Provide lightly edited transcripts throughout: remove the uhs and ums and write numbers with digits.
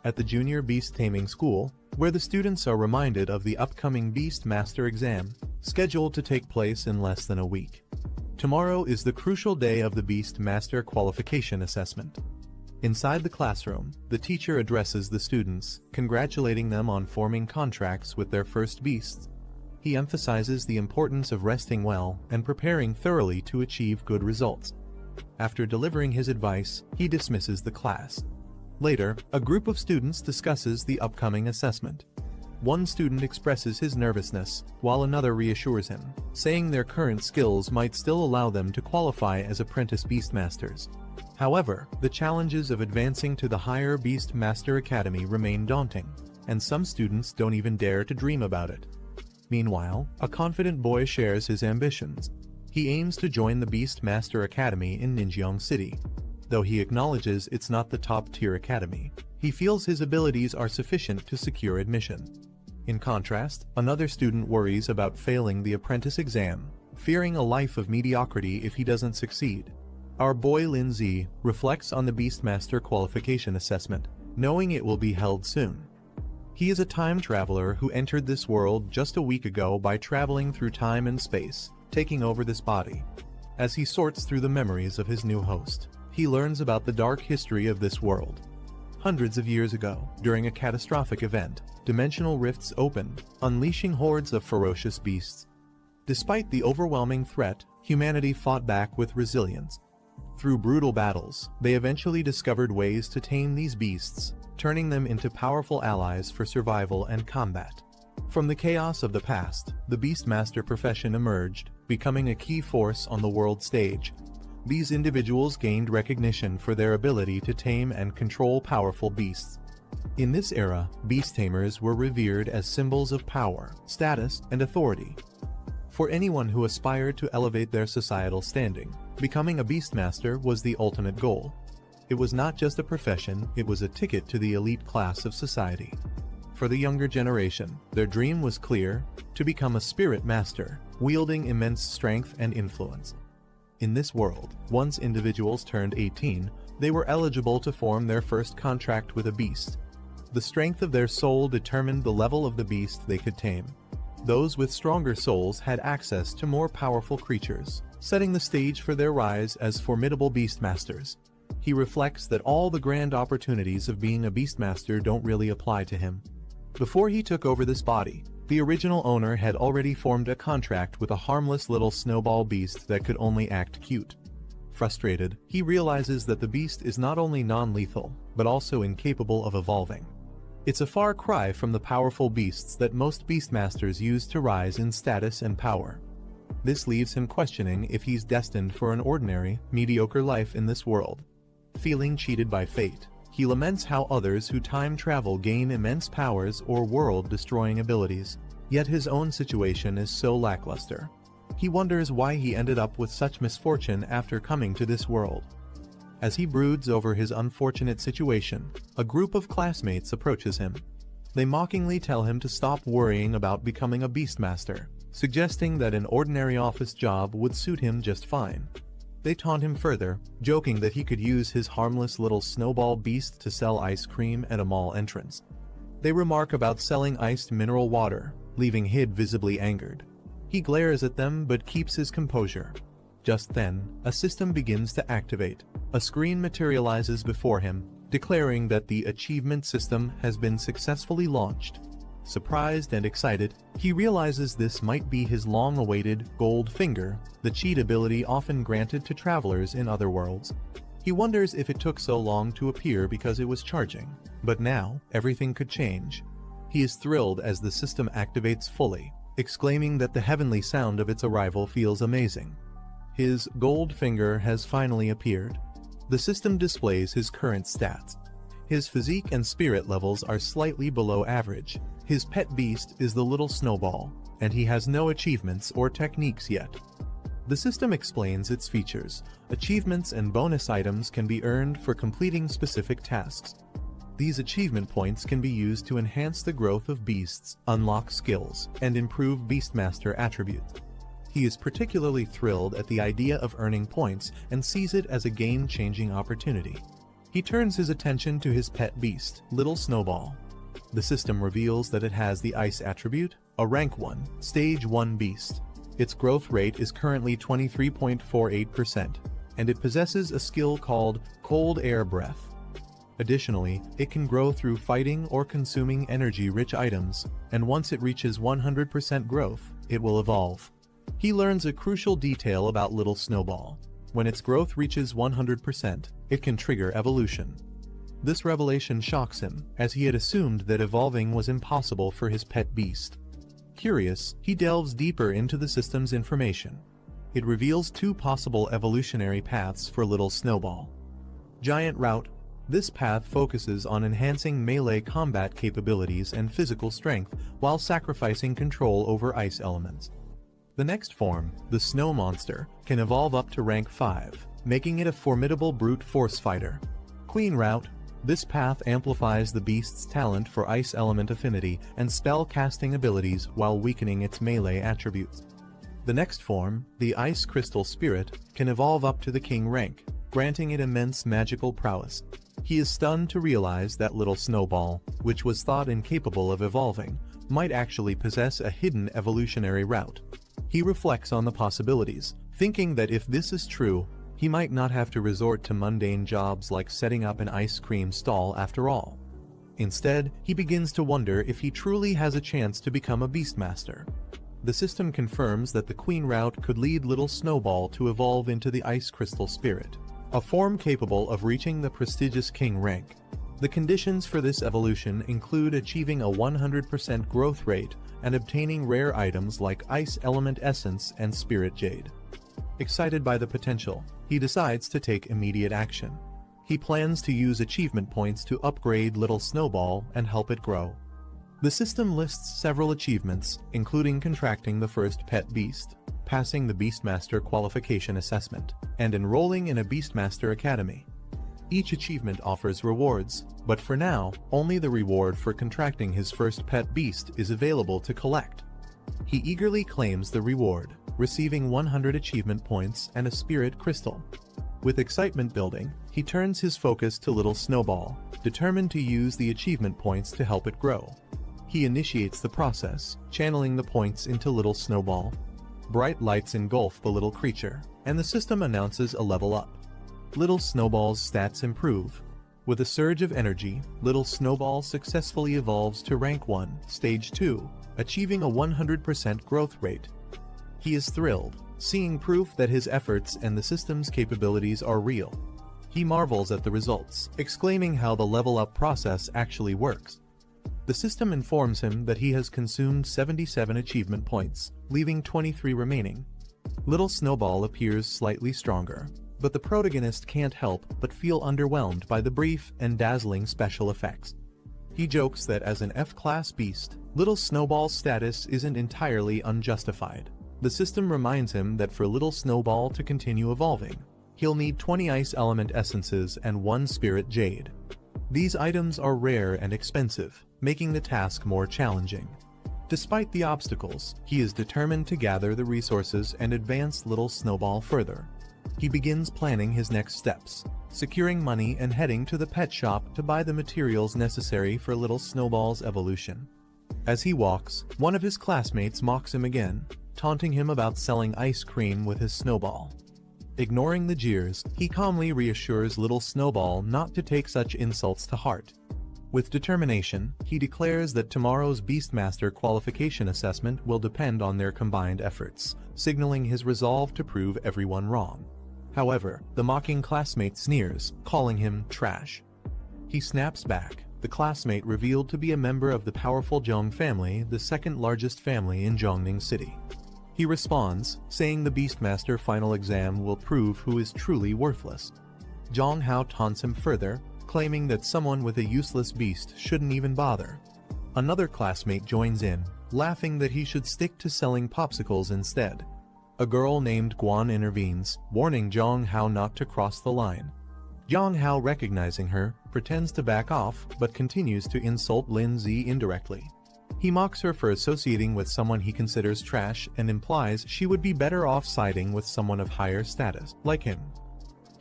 at the Junior Beast Taming School, where the students are reminded of the upcoming Beast Master exam, scheduled to take place in less than a week. Tomorrow is the crucial day of the Beast Master Qualification Assessment. Inside the classroom, the teacher addresses the students, congratulating them on forming contracts with their first beasts. He emphasizes the importance of resting well and preparing thoroughly to achieve good results. After delivering his advice, he dismisses the class. Later, a group of students discusses the upcoming assessment. One student expresses his nervousness, while another reassures him, saying their current skills might still allow them to qualify as apprentice Beastmasters. However, the challenges of advancing to the higher Beastmaster Academy remain daunting, and some students don't even dare to dream about it. Meanwhile, a confident boy shares his ambitions. He aims to join the Beastmaster Academy in Ninjeong City. Though he acknowledges it's not the top-tier academy, he feels his abilities are sufficient to secure admission. In contrast, another student worries about failing the apprentice exam, fearing a life of mediocrity if he doesn't succeed. Our boy Lin Zi reflects on the Beastmaster Qualification Assessment, knowing it will be held soon. He is a time traveler who entered this world just a week ago by traveling through time and space, taking over this body. As he sorts through the memories of his new host, he learns about the dark history of this world. Hundreds of years ago, during a catastrophic event, dimensional rifts opened, unleashing hordes of ferocious beasts. Despite the overwhelming threat, humanity fought back with resilience. Through brutal battles, they eventually discovered ways to tame these beasts, turning them into powerful allies for survival and combat. From the chaos of the past, the Beastmaster profession emerged, becoming a key force on the world stage. These individuals gained recognition for their ability to tame and control powerful beasts. In this era, beast tamers were revered as symbols of power, status, and authority. For anyone who aspired to elevate their societal standing, becoming a Beastmaster was the ultimate goal. It was not just a profession, it was a ticket to the elite class of society. For the younger generation, their dream was clear: to become a spirit master, wielding immense strength and influence. In this world, once individuals turned 18, they were eligible to form their first contract with a beast. The strength of their soul determined the level of the beast they could tame. Those with stronger souls had access to more powerful creatures, setting the stage for their rise as formidable beastmasters. He reflects that all the grand opportunities of being a beastmaster don't really apply to him. Before he took over this body, the original owner had already formed a contract with a harmless little snowball beast that could only act cute. Frustrated, he realizes that the beast is not only non-lethal, but also incapable of evolving. It's a far cry from the powerful beasts that most beastmasters use to rise in status and power. This leaves him questioning if he's destined for an ordinary, mediocre life in this world. Feeling cheated by fate, he laments how others who time travel gain immense powers or world-destroying abilities, yet his own situation is so lackluster. He wonders why he ended up with such misfortune after coming to this world. As he broods over his unfortunate situation, a group of classmates approaches him. They mockingly tell him to stop worrying about becoming a beastmaster, suggesting that an ordinary office job would suit him just fine. They taunt him further, joking that he could use his harmless little snowball beast to sell ice cream at a mall entrance. They remark about selling iced mineral water, leaving Hid visibly angered. He glares at them but keeps his composure. Just then, a system begins to activate. A screen materializes before him, declaring that the achievement system has been successfully launched. Surprised and excited, he realizes this might be his long-awaited gold finger, the cheat ability often granted to travelers in other worlds. He wonders if it took so long to appear because it was charging, but now, everything could change. He is thrilled as the system activates fully, exclaiming that the heavenly sound of its arrival feels amazing. His gold finger has finally appeared. The system displays his current stats. His physique and spirit levels are slightly below average. His pet beast is the little Snowball, and he has no achievements or techniques yet. The system explains its features. Achievements and bonus items can be earned for completing specific tasks. These achievement points can be used to enhance the growth of beasts, unlock skills, and improve Beastmaster attributes. He is particularly thrilled at the idea of earning points and sees it as a game-changing opportunity. He turns his attention to his pet beast, Little Snowball. The system reveals that it has the Ice attribute, a Rank 1, Stage 1 beast. Its growth rate is currently 23.48%, and it possesses a skill called Cold Air Breath. Additionally, it can grow through fighting or consuming energy-rich items, and once it reaches 100% growth, it will evolve. He learns a crucial detail about Little Snowball. When its growth reaches 100%, it can trigger evolution. This revelation shocks him, as he had assumed that evolving was impossible for his pet beast. Curious, he delves deeper into the system's information. It reveals two possible evolutionary paths for Little Snowball. Giant Route. This path focuses on enhancing melee combat capabilities and physical strength while sacrificing control over ice elements. The next form, the Snow Monster, can evolve up to rank 5, making it a formidable brute force fighter. Queen Route. This path amplifies the beast's talent for ice element affinity and spell casting abilities while weakening its melee attributes. The next form, the Ice Crystal Spirit, can evolve up to the King rank, granting it immense magical prowess. He is stunned to realize that Little Snowball, which was thought incapable of evolving, might actually possess a hidden evolutionary route. He reflects on the possibilities, thinking that if this is true, he might not have to resort to mundane jobs like setting up an ice cream stall after all. Instead, he begins to wonder if he truly has a chance to become a Beastmaster. The system confirms that the Queen route could lead Little Snowball to evolve into the Ice Crystal Spirit, a form capable of reaching the prestigious King rank. The conditions for this evolution include achieving a 100% growth rate and obtaining rare items like Ice Element Essence and Spirit Jade. Excited by the potential, he decides to take immediate action. He plans to use achievement points to upgrade Little Snowball and help it grow. The system lists several achievements, including contracting the first pet beast, passing the Beastmaster qualification assessment, and enrolling in a Beastmaster Academy. Each achievement offers rewards, but for now, only the reward for contracting his first pet beast is available to collect. He eagerly claims the reward, receiving 100 achievement points and a spirit crystal. With excitement building, he turns his focus to Little Snowball, determined to use the achievement points to help it grow. He initiates the process, channeling the points into Little Snowball. Bright lights engulf the little creature, and the system announces a level up. Little Snowball's stats improve. With a surge of energy, Little Snowball successfully evolves to rank 1, stage 2, achieving a 100% growth rate. He is thrilled, seeing proof that his efforts and the system's capabilities are real. He marvels at the results, exclaiming how the level-up process actually works. The system informs him that he has consumed 77 achievement points, leaving 23 remaining. Little Snowball appears slightly stronger, but the protagonist can't help but feel underwhelmed by the brief and dazzling special effects. He jokes that as an F-class beast, Little Snowball's status isn't entirely unjustified. The system reminds him that for Little Snowball to continue evolving, he'll need 20 Ice Element Essences and 1 Spirit Jade. These items are rare and expensive, making the task more challenging. Despite the obstacles, he is determined to gather the resources and advance Little Snowball further. He begins planning his next steps, securing money and heading to the pet shop to buy the materials necessary for Little Snowball's evolution. As he walks, one of his classmates mocks him again, taunting him about selling ice cream with his snowball. Ignoring the jeers, he calmly reassures Little Snowball not to take such insults to heart. With determination, he declares that tomorrow's Beastmaster qualification assessment will depend on their combined efforts, signaling his resolve to prove everyone wrong. However, the mocking classmate sneers, calling him trash. He snaps back, the classmate revealed to be a member of the powerful Zhong family, the second largest family in Zhongning City. He responds, saying the Beastmaster final exam will prove who is truly worthless. Zhong Hao taunts him further, claiming that someone with a useless beast shouldn't even bother. Another classmate joins in, laughing that he should stick to selling popsicles instead. A girl named Guan intervenes, warning Zhong Hao not to cross the line. Zhong Hao, recognizing her, pretends to back off but continues to insult Lin Zi indirectly. He mocks her for associating with someone he considers trash and implies she would be better off siding with someone of higher status, like him.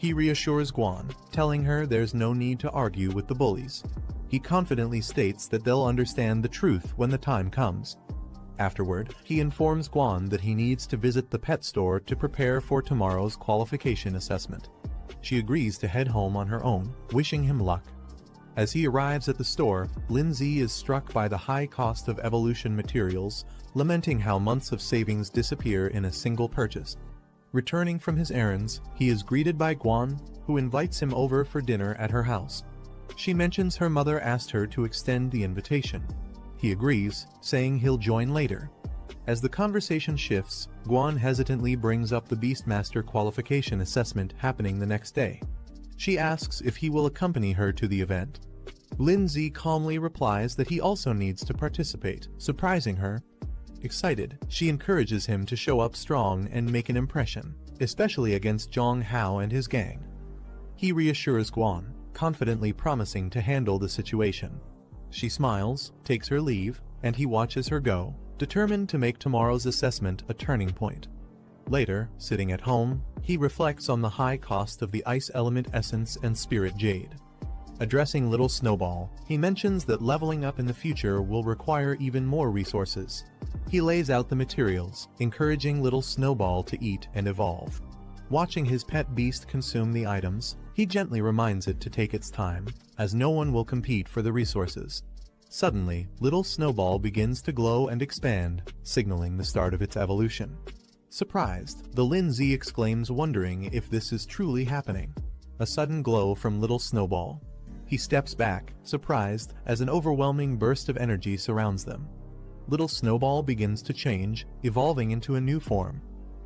He reassures Guan, telling her there's no need to argue with the bullies. He confidently states that they'll understand the truth when the time comes. Afterward, he informs Guan that he needs to visit the pet store to prepare for tomorrow's qualification assessment. She agrees to head home on her own, wishing him luck. As he arrives at the store, Lindsay is struck by the high cost of evolution materials, lamenting how months of savings disappear in a single purchase. Returning from his errands, he is greeted by Guan, who invites him over for dinner at her house. She mentions her mother asked her to extend the invitation. He agrees, saying he'll join later. As the conversation shifts, Guan hesitantly brings up the Beastmaster qualification assessment happening the next day. She asks if he will accompany her to the event. Lindsay calmly replies that he also needs to participate, surprising her. Excited, she encourages him to show up strong and make an impression, especially against Zhong Hao and his gang. He reassures Guan, confidently promising to handle the situation. She smiles, takes her leave, and he watches her go, determined to make tomorrow's assessment a turning point. Later, sitting at home, he reflects on the high cost of the ice element essence and spirit jade. Addressing little Snowball, he mentions that leveling up in the future will require even more resources. He lays out the materials, encouraging little Snowball to eat and evolve. Watching his pet beast consume the items, he gently reminds it to take its time, as no one will compete for the resources. Suddenly, little Snowball begins to glow and expand, signaling the start of its evolution. Surprised, the Lindsay exclaims, wondering if this is truly happening. A sudden glow from little Snowball. He steps back, surprised, as an overwhelming burst of energy surrounds them. Little Snowball begins to change, evolving into a new form.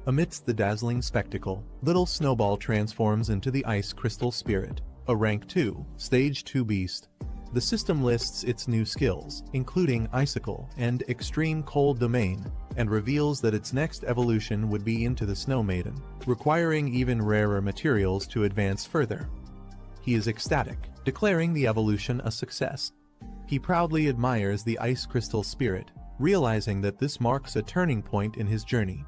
Amidst the dazzling spectacle, little Snowball transforms into the Ice Crystal Spirit, a Rank 2, Stage 2 beast. The system lists its new skills, including Icicle and Extreme Cold Domain, and reveals that its next evolution would be into the Snow Maiden, requiring even rarer materials to advance further. He is ecstatic, declaring the evolution a success. He proudly admires the Ice Crystal Spirit, realizing that this marks a turning point in his journey.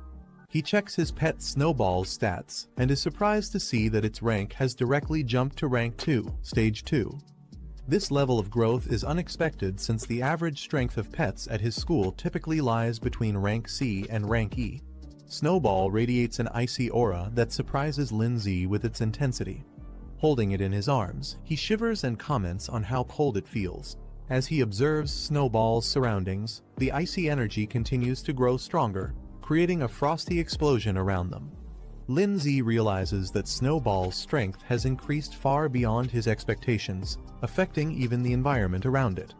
He checks his pet Snowball's stats, and is surprised to see that its rank has directly jumped to Rank 2, Stage 2. This level of growth is unexpected since the average strength of pets at his school typically lies between Rank C and Rank E. Snowball radiates an icy aura that surprises Lindsay with its intensity. Holding it in his arms, he shivers and comments on how cold it feels. As he observes Snowball's surroundings, the icy energy continues to grow stronger, creating a frosty explosion around them. Lindsay realizes that Snowball's strength has increased far beyond his expectations, affecting even the environment around it.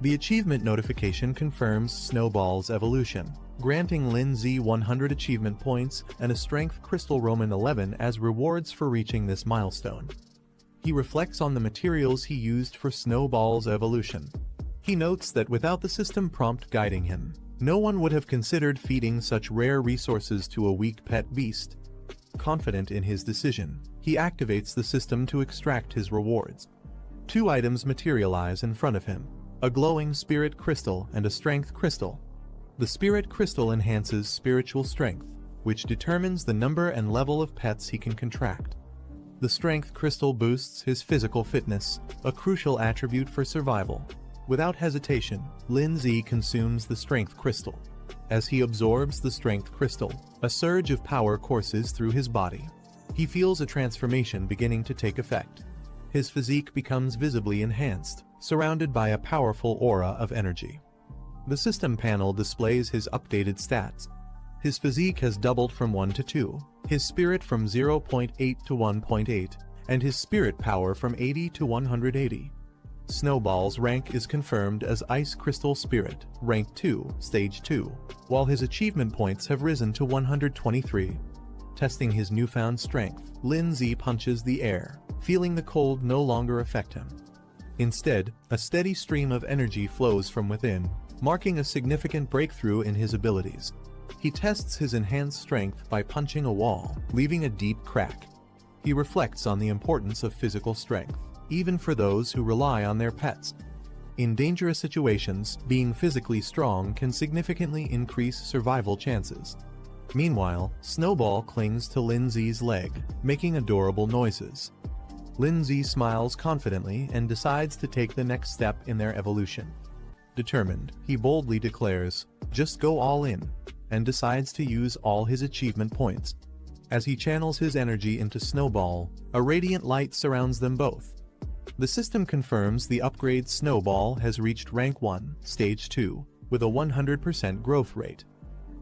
The achievement notification confirms Snowball's evolution, granting Lindsay 100 achievement points and a Strength Crystal Roman 11 as rewards for reaching this milestone. He reflects on the materials he used for Snowball's evolution. He notes that without the system prompt guiding him, no one would have considered feeding such rare resources to a weak pet beast. Confident in his decision, he activates the system to extract his rewards. 2 items materialize in front of him, a glowing spirit crystal and a strength crystal. The spirit crystal enhances spiritual strength, which determines the number and level of pets he can contract. The strength crystal boosts his physical fitness, a crucial attribute for survival. Without hesitation, Lindsay consumes the strength crystal. As he absorbs the strength crystal, a surge of power courses through his body. He feels a transformation beginning to take effect. His physique becomes visibly enhanced, surrounded by a powerful aura of energy. The system panel displays his updated stats. His physique has doubled from 1 to 2, his spirit from 0.8 to 1.8, and his spirit power from 80 to 180. Snowball's rank is confirmed as Ice Crystal Spirit, Rank 2, Stage 2, while his achievement points have risen to 123. Testing his newfound strength, Lindsay punches the air, feeling the cold no longer affect him. Instead, a steady stream of energy flows from within, marking a significant breakthrough in his abilities. He tests his enhanced strength by punching a wall, leaving a deep crack. He reflects on the importance of physical strength, even for those who rely on their pets. In dangerous situations, being physically strong can significantly increase survival chances. Meanwhile, Snowball clings to Lindsay's leg, making adorable noises. Lindsay smiles confidently and decides to take the next step in their evolution. Determined, he boldly declares, "Just go all in," and decides to use all his achievement points. As he channels his energy into Snowball, a radiant light surrounds them both. The system confirms the upgrade Snowball has reached Rank 1, Stage 2, with a 100% growth rate.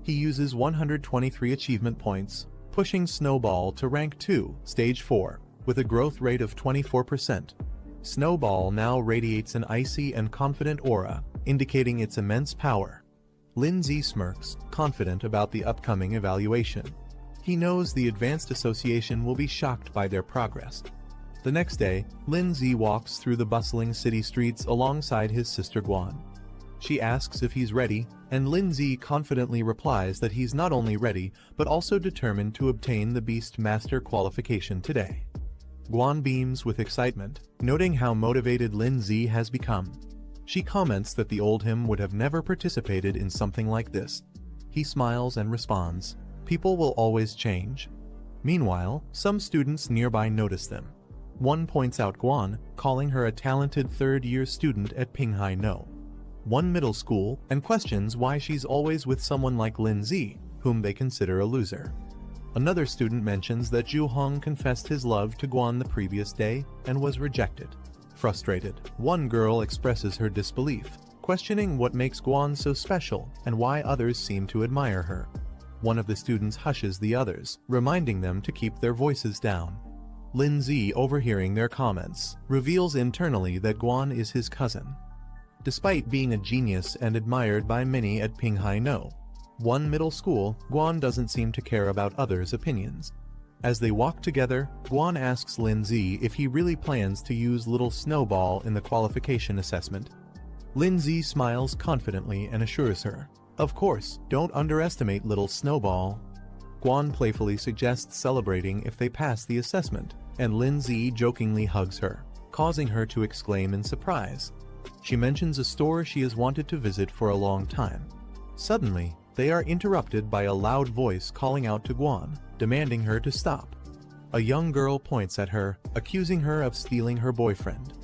He uses 123 achievement points, pushing Snowball to Rank 2, Stage 4, with a growth rate of 24%. Snowball now radiates an icy and confident aura, indicating its immense power. Lindsay smirks, confident about the upcoming evaluation. He knows the Advanced Association will be shocked by their progress. The next day, Lindsay walks through the bustling city streets alongside his sister Guan. She asks if he's ready, and Lindsay confidently replies that he's not only ready, but also determined to obtain the Beast Master qualification today. Guan beams with excitement, noting how motivated Lindsay has become. She comments that the old him would have never participated in something like this. He smiles and responds, "People will always change." Meanwhile, some students nearby notice them. One points out Guan, calling her a talented third-year student at Pinghai No. One middle school, and questions why she's always with someone like Lindsay, whom they consider a loser. Another student mentions that Zhu Hong confessed his love to Guan the previous day and was rejected. Frustrated, one girl expresses her disbelief, questioning what makes Guan so special and why others seem to admire her. One of the students hushes the others, reminding them to keep their voices down. Lindsay, overhearing their comments, reveals internally that Guan is his cousin. Despite being a genius and admired by many at Pinghai No, one middle school, Guan doesn't seem to care about others' opinions. As they walk together, Guan asks Lindsay if he really plans to use Little Snowball in the qualification assessment. Lindsay smiles confidently and assures her, "Of course, don't underestimate Little Snowball." Guan playfully suggests celebrating if they pass the assessment, and Lindsay jokingly hugs her, causing her to exclaim in surprise. She mentions a store she has wanted to visit for a long time. Suddenly, they are interrupted by a loud voice calling out to Guan, demanding her to stop. A young girl points at her, accusing her of stealing her boyfriend.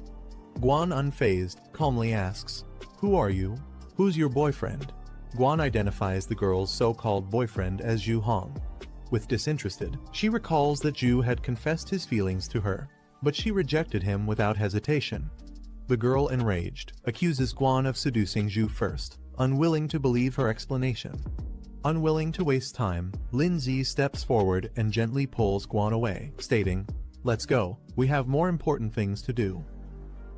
Guan, unfazed, calmly asks, "Who are you? Who's your boyfriend?" Guan identifies the girl's so-called boyfriend as Zhu Hong. With disinterested, she recalls that Zhu had confessed his feelings to her, but she rejected him without hesitation. The girl, enraged, accuses Guan of seducing Zhu first, unwilling to believe her explanation. Unwilling to waste time, Lindsay steps forward and gently pulls Guan away, stating, "Let's go, we have more important things to do."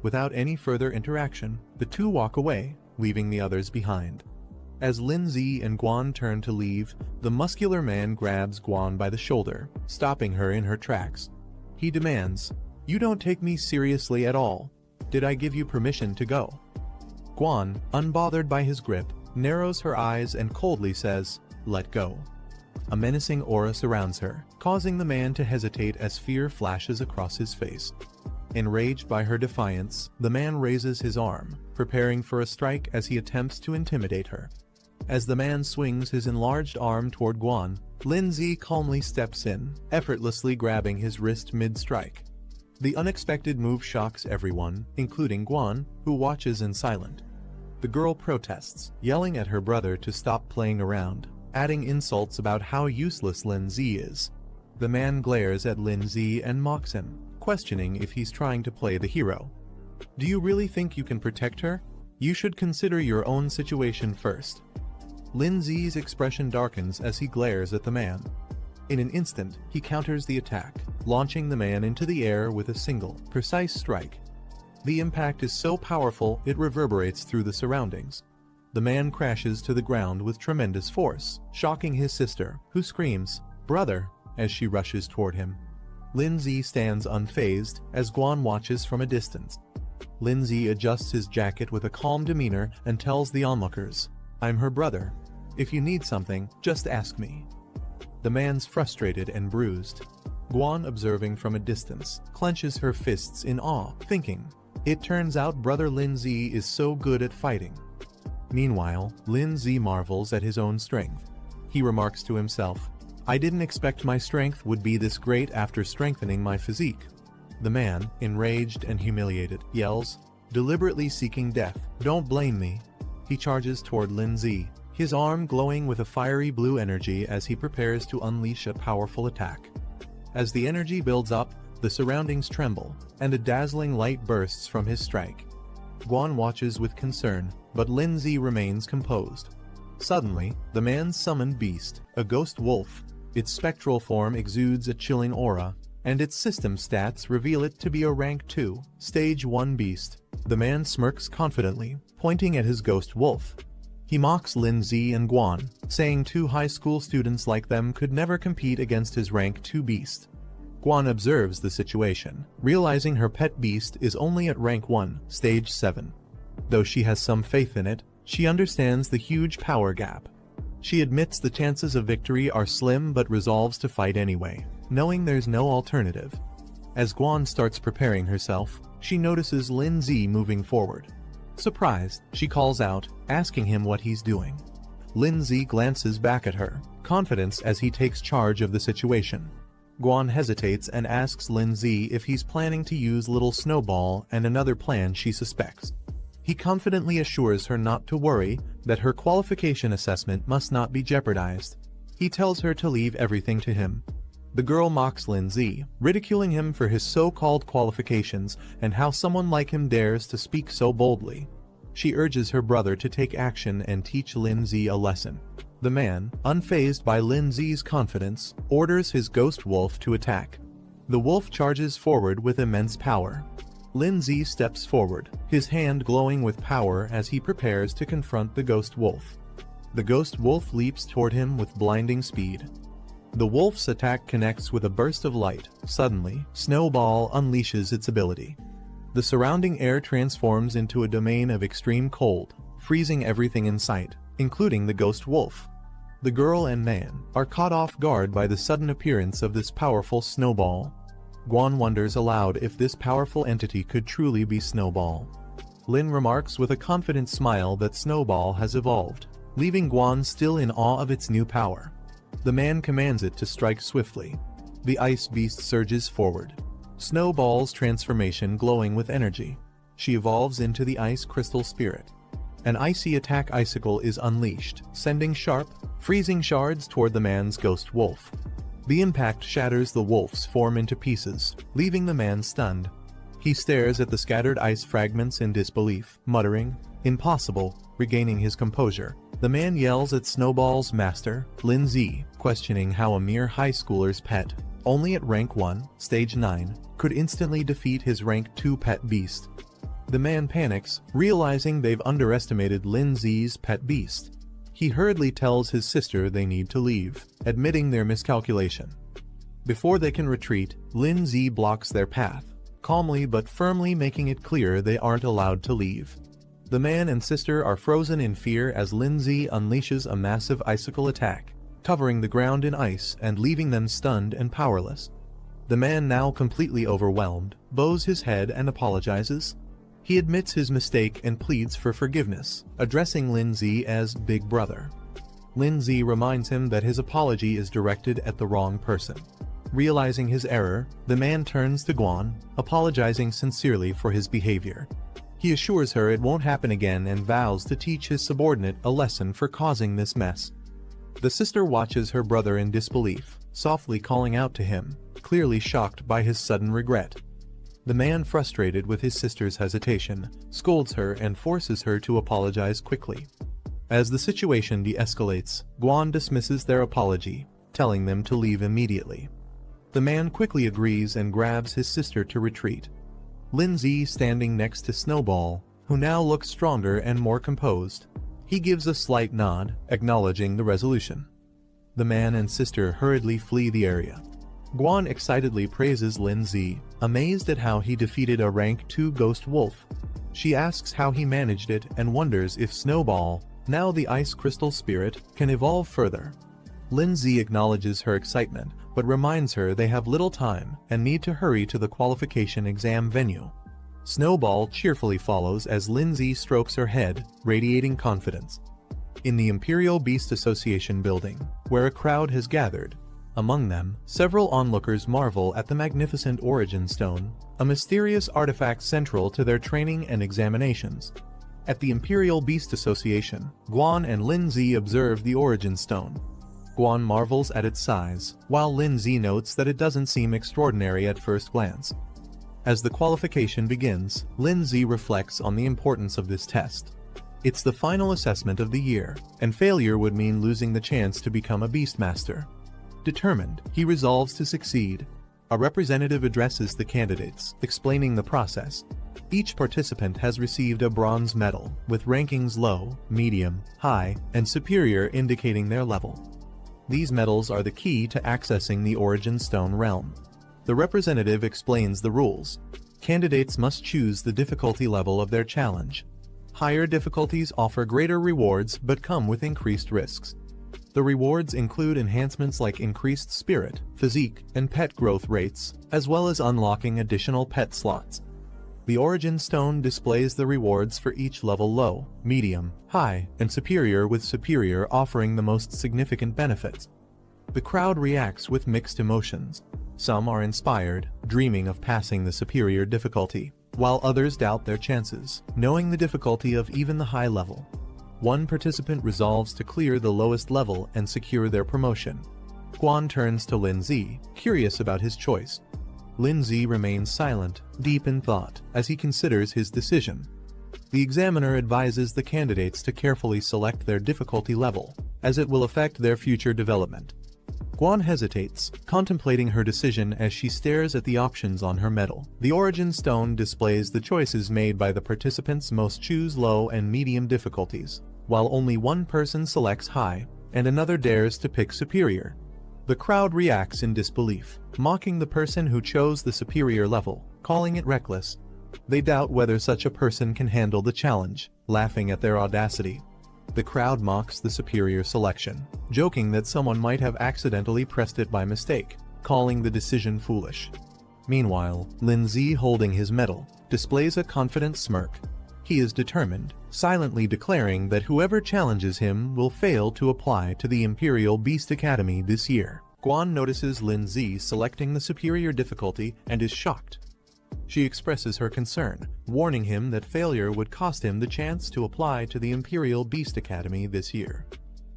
Without any further interaction, the two walk away, leaving the others behind. As Lindsay and Guan turn to leave, the muscular man grabs Guan by the shoulder, stopping her in her tracks. He demands, "You don't take me seriously at all. Did I give you permission to go?" Guan, unbothered by his grip, narrows her eyes and coldly says, "Let go." A menacing aura surrounds her, causing the man to hesitate as fear flashes across his face. Enraged by her defiance, the man raises his arm, preparing for a strike as he attempts to intimidate her. As the man swings his enlarged arm toward Guan, Lindsay calmly steps in, effortlessly grabbing his wrist mid-strike. The unexpected move shocks everyone, including Guan, who watches in silence. The girl protests, yelling at her brother to stop playing around, adding insults about how useless Lindsay is. The man glares at Lindsay and mocks him, questioning if he's trying to play the hero. "Do you really think you can protect her? You should consider your own situation first." Lindsay's expression darkens as he glares at the man. In an instant, he counters the attack, launching the man into the air with a single, precise strike. The impact is so powerful it reverberates through the surroundings. The man crashes to the ground with tremendous force, shocking his sister, who screams, "Brother," as she rushes toward him. Lindsay stands unfazed as Guan watches from a distance. Lindsay adjusts his jacket with a calm demeanor and tells the onlookers, "I'm her brother. If you need something, just ask me." The man's frustrated and bruised. Guan, observing from a distance, clenches her fists in awe, thinking, "It turns out brother Lindsay is so good at fighting." Meanwhile, Lindsay marvels at his own strength. he remarks to himself. I didn't expect my strength would be this great after strengthening my physique. The man, enraged and humiliated, yells, deliberately seeking death. Don't blame me. He charges toward Lin-Zi, his arm glowing with a fiery blue energy as he prepares to unleash a powerful attack. As the energy builds up, the surroundings tremble, and a dazzling light bursts from his strike. Guan watches with concern, but Lin-Zi remains composed. Suddenly, the man's summoned beast, a ghost wolf, its spectral form exudes a chilling aura, and its system stats reveal it to be a rank 2, stage 1 beast. The man smirks confidently, pointing at his ghost wolf. He mocks Lin-Zi and Guan, saying 2 high school students like them could never compete against his rank 2 beast. Guan observes the situation, realizing her pet beast is only at rank 1, stage 7. Though she has some faith in it, she understands the huge power gap. She admits the chances of victory are slim but resolves to fight anyway, knowing there's no alternative. As Guan starts preparing herself, she notices Lin-Zi moving forward. Surprised, she calls out, asking him what he's doing. Lin-Zi glances back at her, confidence as he takes charge of the situation. Guan hesitates and asks Lin-Zi if he's planning to use Little Snowball and another plan she suspects. He confidently assures her not to worry, that her qualification assessment must not be jeopardized. He tells her to leave everything to him. The girl mocks Lin-Zi, ridiculing him for his so-called qualifications and how someone like him dares to speak so boldly. She urges her brother to take action and teach Lin-Zi a lesson. The man, unfazed by Lin-Zi's confidence, orders his ghost wolf to attack. The wolf charges forward with immense power. Lin-Zi steps forward, his hand glowing with power as he prepares to confront the ghost wolf. The ghost wolf leaps toward him with blinding speed. The wolf's attack connects with a burst of light. Suddenly, Snowball unleashes its ability. The surrounding air transforms into a domain of extreme cold, freezing everything in sight, including the ghost wolf. The girl and man are caught off guard by the sudden appearance of this powerful Snowball. Guan wonders aloud if this powerful entity could truly be Snowball. Lin remarks with a confident smile that Snowball has evolved, leaving Guan still in awe of its new power. The man commands it to strike swiftly. The ice beast surges forward, Snowball's transformation glowing with energy. She evolves into the ice crystal spirit. An icy attack icicle is unleashed, sending sharp, freezing shards toward the man's ghost wolf. The impact shatters the wolf's form into pieces, leaving the man stunned. He stares at the scattered ice fragments in disbelief, muttering, "Impossible," regaining his composure. The man yells at Snowball's master, Lin-Zi, questioning how a mere high schooler's pet, only at rank 1, stage 9, could instantly defeat his rank 2 pet beast. The man panics, realizing they've underestimated Lin-Zi's pet beast. He hurriedly tells his sister they need to leave, admitting their miscalculation. Before they can retreat, Lin-Zi blocks their path, calmly but firmly making it clear they aren't allowed to leave. The man and sister are frozen in fear as Lin-Zi unleashes a massive icicle attack, covering the ground in ice and leaving them stunned and powerless. The man, now completely overwhelmed, bows his head and apologizes. He admits his mistake and pleads for forgiveness, addressing Lin-Zi as Big Brother. Lin-Zi reminds him that his apology is directed at the wrong person. Realizing his error, the man turns to Guan, apologizing sincerely for his behavior. He assures her it won't happen again and vows to teach his subordinate a lesson for causing this mess. The sister watches her brother in disbelief, softly calling out to him, clearly shocked by his sudden regret. The man, frustrated with his sister's hesitation, scolds her and forces her to apologize quickly. As the situation de-escalates, Guan dismisses their apology, telling them to leave immediately. The man quickly agrees and grabs his sister to retreat. Lin-Zi standing next to Snowball, who now looks stronger and more composed. He gives a slight nod, acknowledging the resolution. The man and sister hurriedly flee the area. Guan excitedly praises Lin-Zi, amazed at how he defeated a rank 2 ghost wolf. She asks how he managed it and wonders if Snowball, now the ice crystal spirit, can evolve further. Lin-Zi acknowledges her excitement, but reminds her they have little time and need to hurry to the qualification exam venue. Snowball cheerfully follows as Lin-Zi strokes her head, radiating confidence. in the Imperial Beast Association building, where a crowd has gathered. Among them, several onlookers marvel at the magnificent Origin Stone, a mysterious artifact central to their training and examinations. At the Imperial Beast Association, Guan and Lin Zi observe the Origin Stone. Guan marvels at its size, while Lin Zi notes that it doesn't seem extraordinary at first glance. As the qualification begins, Lin Zi reflects on the importance of this test. It's the final assessment of the year, and failure would mean losing the chance to become a Beastmaster. Determined, he resolves to succeed. A representative addresses the candidates, explaining the process. Each participant has received a bronze medal, with rankings low, medium, high, and superior indicating their level. These medals are the key to accessing the Origin Stone realm. The representative explains the rules. Candidates must choose the difficulty level of their challenge. Higher difficulties offer greater rewards but come with increased risks. The rewards include enhancements like increased spirit, physique, and pet growth rates, as well as unlocking additional pet slots. The Origin Stone displays the rewards for each level: low, medium, high, and superior, with superior offering the most significant benefits. The crowd reacts with mixed emotions. Some are inspired, dreaming of passing the superior difficulty, while others doubt their chances, knowing the difficulty of even the high level. One participant resolves to clear the lowest level and secure their promotion. Guan turns to Lin Zi, curious about his choice. Lin Zi remains silent, deep in thought, as he considers his decision. The examiner advises the candidates to carefully select their difficulty level, as it will affect their future development. Guan hesitates, contemplating her decision as she stares at the options on her medal. The Origin Stone displays the choices made by the participants. Most choose low and medium difficulties, while only one person selects high, and another dares to pick superior. The crowd reacts in disbelief, mocking the person who chose the superior level, calling it reckless. They doubt whether such a person can handle the challenge, laughing at their audacity. The crowd mocks the superior selection, joking that someone might have accidentally pressed it by mistake, calling the decision foolish. Meanwhile, Lin Zi, holding his medal, displays a confident smirk. He is determined, silently declaring that whoever challenges him will fail to apply to the Imperial Beast Academy this year. Guan notices Lin Zi selecting the superior difficulty and is shocked. She expresses her concern, warning him that failure would cost him the chance to apply to the Imperial Beast Academy this year.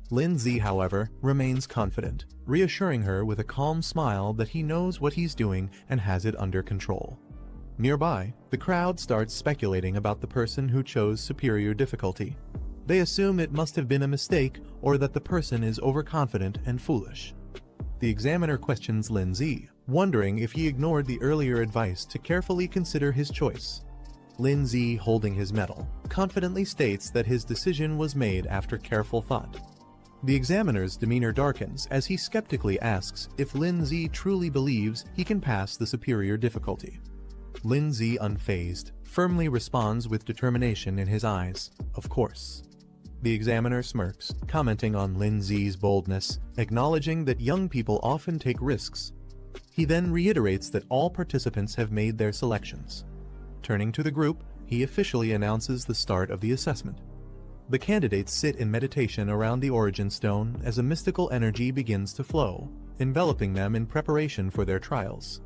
Lin Zi, however, remains confident, reassuring her with a calm smile that he knows what he's doing and has it under control. Nearby, the crowd starts speculating about the person who chose superior difficulty. They assume it must have been a mistake or that the person is overconfident and foolish. The examiner questions Lin Zi, wondering if he ignored the earlier advice to carefully consider his choice. Lin Zi, holding his medal, confidently states that his decision was made after careful thought. The examiner's demeanor darkens as he skeptically asks if Lin Zi truly believes he can pass the superior difficulty. Lin Zi, unfazed, firmly responds with determination in his eyes, "Of course." The examiner smirks, commenting on Lin Zi's boldness, acknowledging that young people often take risks. He then reiterates that all participants have made their selections. Turning to the group, he officially announces the start of the assessment. The candidates sit in meditation around the Origin Stone as a mystical energy begins to flow, enveloping them in preparation for their trials.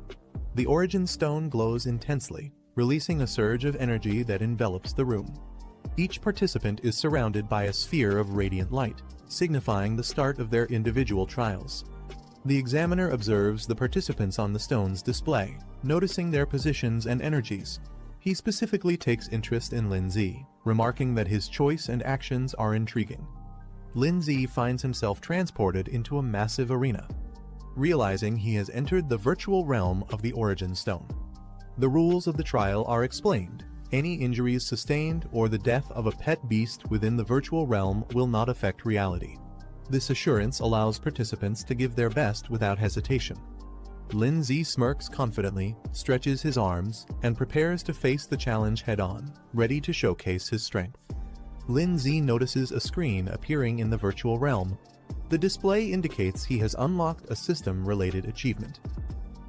The Origin Stone glows intensely, releasing a surge of energy that envelops the room. Each participant is surrounded by a sphere of radiant light, signifying the start of their individual trials. The examiner observes the participants on the stone's display, noticing their positions and energies. He specifically takes interest in Lin Zi, remarking that his choice and actions are intriguing. Lin Zi finds himself transported into a massive arena, realizing he has entered the virtual realm of the Origin Stone. The rules of the trial are explained. Any injuries sustained or the death of a pet beast within the virtual realm will not affect reality. This assurance allows participants to give their best without hesitation. Lin Zi smirks confidently, stretches his arms, and prepares to face the challenge head-on, ready to showcase his strength. Lin Zi notices a screen appearing in the virtual realm. The display indicates he has unlocked a system-related achievement.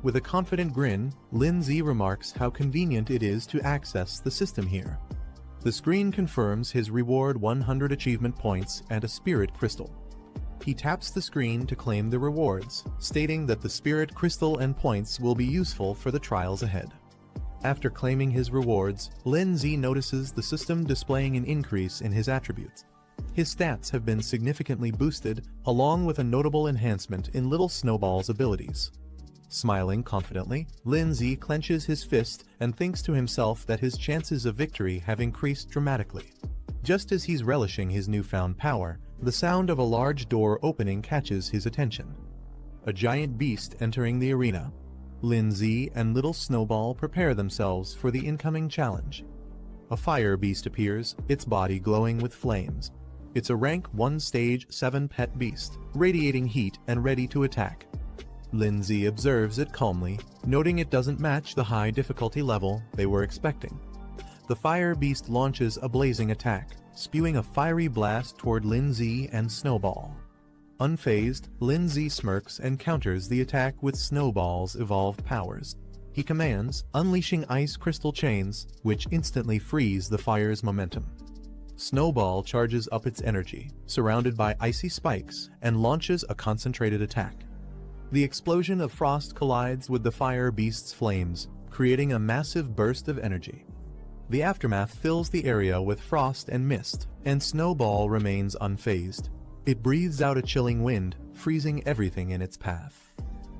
With a confident grin, Lin Zi remarks how convenient it is to access the system here. The screen confirms his reward: 100 achievement points and a spirit crystal. He taps the screen to claim the rewards, stating that the spirit crystal and points will be useful for the trials ahead. After claiming his rewards, Lin Z notices the system displaying an increase in his attributes. His stats have been significantly boosted, along with a notable enhancement in Little Snowball's abilities. Smiling confidently, Lin Z clenches his fist and thinks to himself that his chances of victory have increased dramatically. Just as he's relishing his newfound power, the sound of a large door opening catches his attention. A giant beast entering the arena. Lin Z and Little Snowball prepare themselves for the incoming challenge. A fire beast appears, its body glowing with flames. It's a rank 1 stage 7 pet beast, radiating heat and ready to attack. Lin Z observes it calmly, noting it doesn't match the high difficulty level they were expecting. The fire beast launches a blazing attack, spewing a fiery blast toward Lin Z and Snowball. Unfazed, Lin Z smirks and counters the attack with Snowball's evolved powers. He commands, unleashing ice crystal chains, which instantly freeze the fire's momentum. Snowball charges up its energy, surrounded by icy spikes, and launches a concentrated attack. The explosion of frost collides with the fire beast's flames, creating a massive burst of energy. The aftermath fills the area with frost and mist, and Snowball remains unfazed. It breathes out a chilling wind, freezing everything in its path.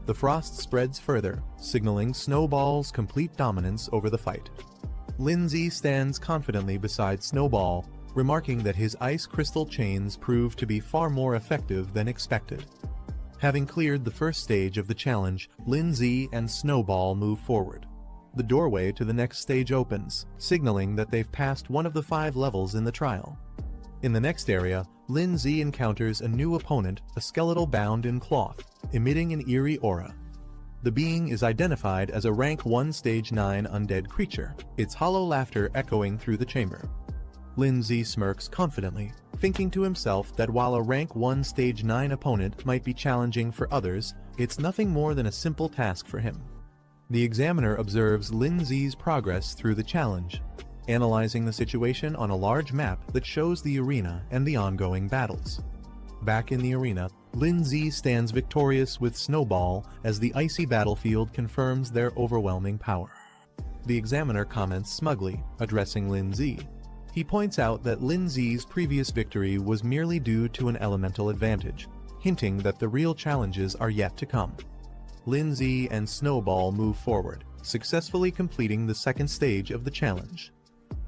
The frost spreads further, signaling Snowball's complete dominance over the fight. Lin Z stands confidently beside Snowball, remarking that his ice crystal chains prove to be far more effective than expected. Having cleared the first stage of the challenge, Lin Z and Snowball move forward. The doorway to the next stage opens, signaling that they've passed one of the 5 levels in the trial. In the next area, Lin Z encounters a new opponent, a skeletal bound in cloth, emitting an eerie aura. The being is identified as a rank 1 stage 9 undead creature, its hollow laughter echoing through the chamber. Lin Z smirks confidently, thinking to himself that while a rank 1 stage 9 opponent might be challenging for others, it's nothing more than a simple task for him. The examiner observes Lin Z's progress through the challenge, analyzing the situation on a large map that shows the arena and the ongoing battles. Back in the arena, Lin Z stands victorious with Snowball as the icy battlefield confirms their overwhelming power. The examiner comments smugly, addressing Lin Z. He points out that Lin Z's previous victory was merely due to an elemental advantage, hinting that the real challenges are yet to come. Lin Z and Snowball move forward, successfully completing the second stage of the challenge.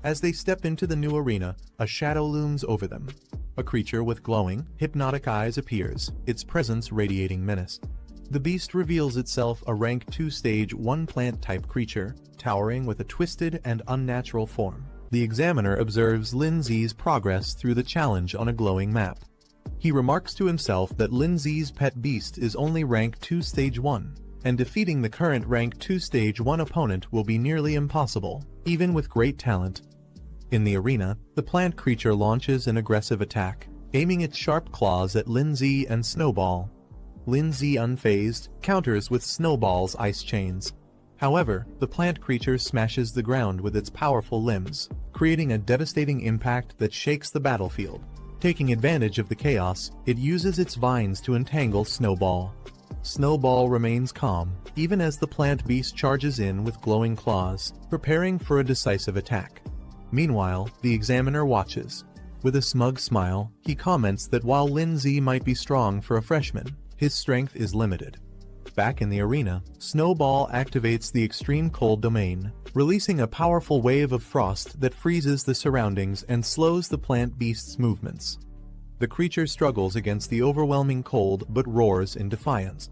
As they step into the new arena, a shadow looms over them. A creature with glowing, hypnotic eyes appears, its presence radiating menace. The beast reveals itself a rank 2 stage 1 plant-type creature, towering with a twisted and unnatural form. The examiner observes Lin Z's progress through the challenge on a glowing map. He remarks to himself that Lin Z's pet beast is only rank 2 stage 1, and defeating the current rank 2 stage 1 opponent will be nearly impossible, even with great talent. In the arena, the plant creature launches an aggressive attack, aiming its sharp claws at Lin Z and Snowball. Lin Z, unfazed, counters with Snowball's ice chains. However, the plant creature smashes the ground with its powerful limbs, creating a devastating impact that shakes the battlefield. Taking advantage of the chaos, it uses its vines to entangle Snowball. Snowball remains calm, even as the plant beast charges in with glowing claws, preparing for a decisive attack. Meanwhile, the examiner watches. With a smug smile, he comments that while Lin Z might be strong for a freshman, his strength is limited. Back in the arena, Snowball activates the extreme cold domain, releasing a powerful wave of frost that freezes the surroundings and slows the plant beast's movements. The creature struggles against the overwhelming cold but roars in defiance.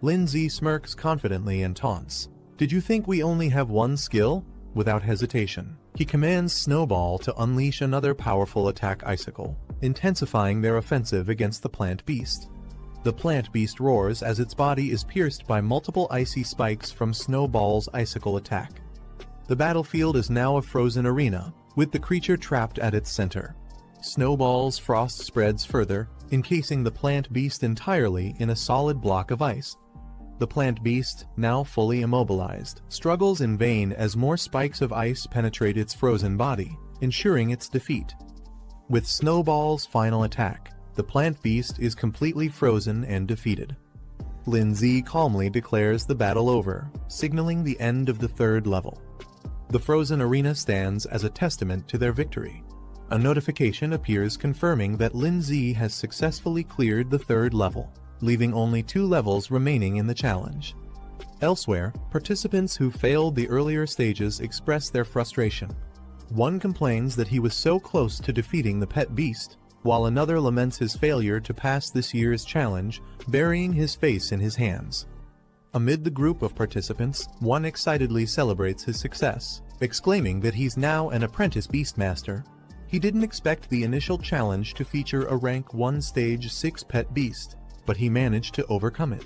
Lin Z smirks confidently and taunts, "Did you think we only have one skill?" Without hesitation, he commands Snowball to unleash another powerful attack icicle, intensifying their offensive against the plant beast. The plant beast roars as its body is pierced by multiple icy spikes from Snowball's icicle attack. The battlefield is now a frozen arena, with the creature trapped at its center. Snowball's frost spreads further, encasing the plant beast entirely in a solid block of ice. The plant beast, now fully immobilized, struggles in vain as more spikes of ice penetrate its frozen body, ensuring its defeat. With Snowball's final attack, the plant beast is completely frozen and defeated. Lindsay calmly declares the battle over, signaling the end of the third level. The frozen arena stands as a testament to their victory. A notification appears confirming that Lindsay has successfully cleared the third level, leaving only 2 levels remaining in the challenge. Elsewhere, participants who failed the earlier stages express their frustration. One complains that he was so close to defeating the pet beast, while another laments his failure to pass this year's challenge, burying his face in his hands. Amid the group of participants, one excitedly celebrates his success, exclaiming that he's now an apprentice beastmaster. He didn't expect the initial challenge to feature a rank 1 stage 6 pet beast, but he managed to overcome it.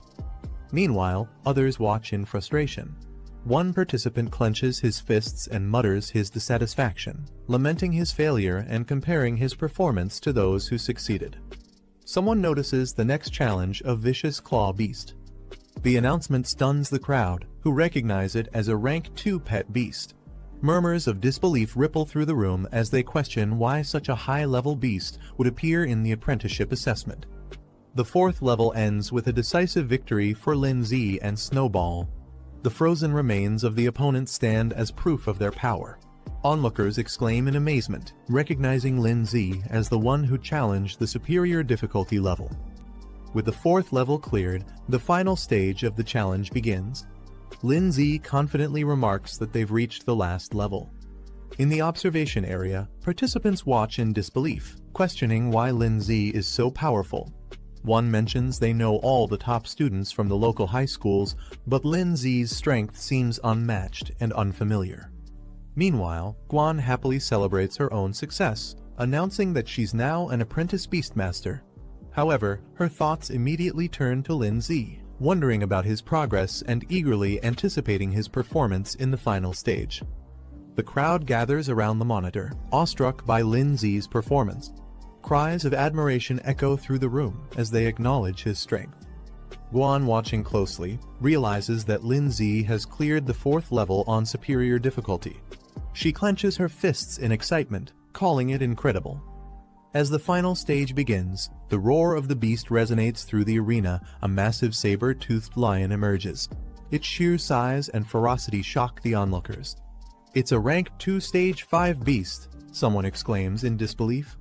Meanwhile, others watch in frustration. One participant clenches his fists and mutters his dissatisfaction, lamenting his failure and comparing his performance to those who succeeded. Someone notices the next challenge, a vicious claw beast. The announcement stuns the crowd, who recognize it as a rank 2 pet beast. Murmurs of disbelief ripple through the room as they question why such a high-level beast would appear in the apprenticeship assessment. The 4th level ends with a decisive victory for Lindsay and Snowball. The frozen remains of the opponents stand as proof of their power. Onlookers exclaim in amazement, recognizing Lindsay as the one who challenged the superior difficulty level. With the 4th level cleared, the final stage of the challenge begins. Lindsay confidently remarks that they've reached the last level. In the observation area, participants watch in disbelief, questioning why Lindsay is so powerful. One mentions they know all the top students from the local high schools, but Lindsay's strength seems unmatched and unfamiliar. Meanwhile, Guan happily celebrates her own success, announcing that she's now an apprentice beastmaster. However, her thoughts immediately turn to Lindsay, wondering about his progress and eagerly anticipating his performance in the final stage. The crowd gathers around the monitor, awestruck by Lindsay's performance. Cries of admiration echo through the room as they acknowledge his strength. Guan, watching closely, realizes that Lindsay has cleared the 4th level on superior difficulty. She clenches her fists in excitement, calling it incredible. As the final stage begins, the roar of the beast resonates through the arena. A massive saber-toothed lion emerges. Its sheer size and ferocity shock the onlookers. "It's a rank 2 stage 5 beast," someone exclaims in disbelief.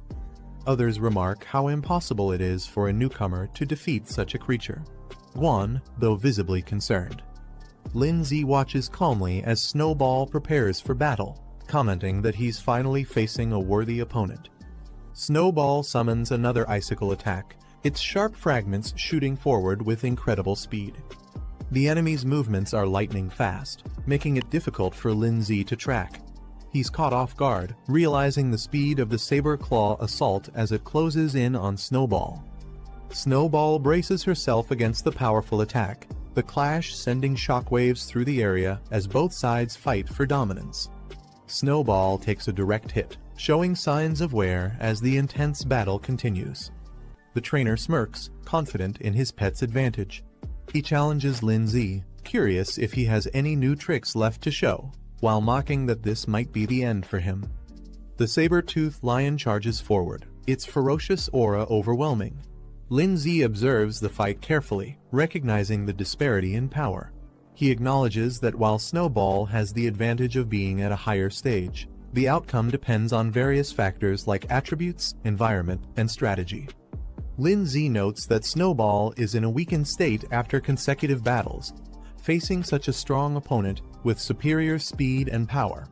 Others remark how impossible it is for a newcomer to defeat such a creature. Guan, though visibly concerned. Lindsay watches calmly as Snowball prepares for battle, commenting that he's finally facing a worthy opponent. Snowball summons another icicle attack, its sharp fragments shooting forward with incredible speed. The enemy's movements are lightning fast, making it difficult for Lindsay to track. He's caught off guard, realizing the speed of the saber claw assault as it closes in on Snowball. Snowball braces herself against the powerful attack, the clash sending shockwaves through the area as both sides fight for dominance. Snowball takes a direct hit, showing signs of wear as the intense battle continues. The trainer smirks, confident in his pet's advantage. He challenges Lindsay, curious if he has any new tricks left to show, while mocking that this might be the end for him. The saber-toothed lion charges forward, its ferocious aura overwhelming. Lindsay observes the fight carefully, recognizing the disparity in power. He acknowledges that while Snowball has the advantage of being at a higher stage, the outcome depends on various factors like attributes, environment, and strategy. Lindsay notes that Snowball is in a weakened state after consecutive battles, facing such a strong opponent with superior speed and power.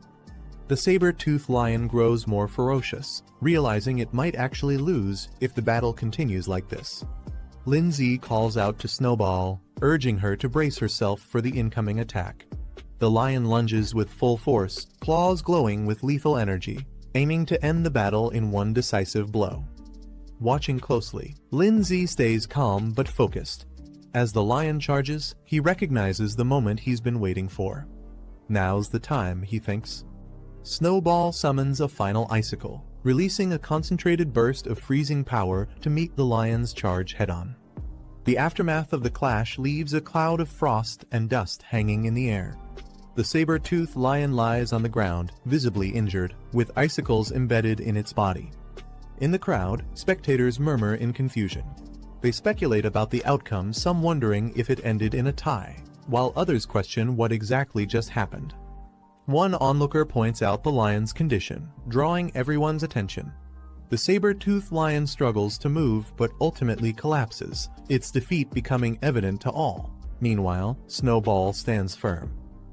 The saber-toothed lion grows more ferocious, realizing it might actually lose if the battle continues like this. Lindsay calls out to Snowball, urging her to brace herself for the incoming attack. The lion lunges with full force, claws glowing with lethal energy, aiming to end the battle in one decisive blow. Watching closely, Lindsay stays calm but focused. As the lion charges, he recognizes the moment he's been waiting for. Now's the time, he thinks. Snowball summons a final icicle, releasing a concentrated burst of freezing power to meet the lion's charge head-on. The aftermath of the clash leaves a cloud of frost and dust hanging in the air. The saber-toothed lion lies on the ground, visibly injured, with icicles embedded in its body. In the crowd, spectators murmur in confusion. They speculate about the outcome, some wondering if it ended in a tie, while others question what exactly just happened. One onlooker points out the lion's condition, drawing everyone's attention. The saber-toothed lion struggles to move but ultimately collapses, its defeat becoming evident to all. Meanwhile, Snowball stands firm.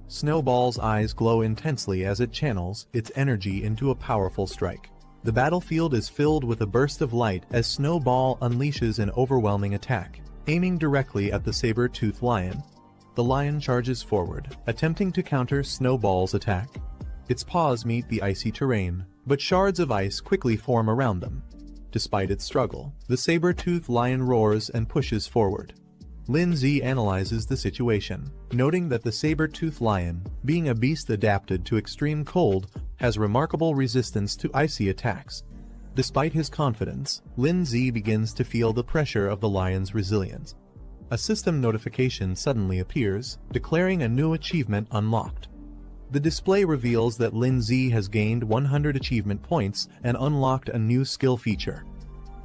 Snowball's eyes glow intensely as it channels its energy into a powerful strike. The battlefield is filled with a burst of light as Snowball unleashes an overwhelming attack, aiming directly at the saber-toothed lion. The lion charges forward, attempting to counter Snowball's attack. Its paws meet the icy terrain, but shards of ice quickly form around them. Despite its struggle, the saber-toothed lion roars and pushes forward. Lindsay analyzes the situation, noting that the saber-toothed lion, being a beast adapted to extreme cold, has remarkable resistance to icy attacks. Despite his confidence, Lindsay begins to feel the pressure of the lion's resilience. A system notification suddenly appears, declaring a new achievement unlocked. The display reveals that Lindsay has gained 100 achievement points and unlocked a new skill feature.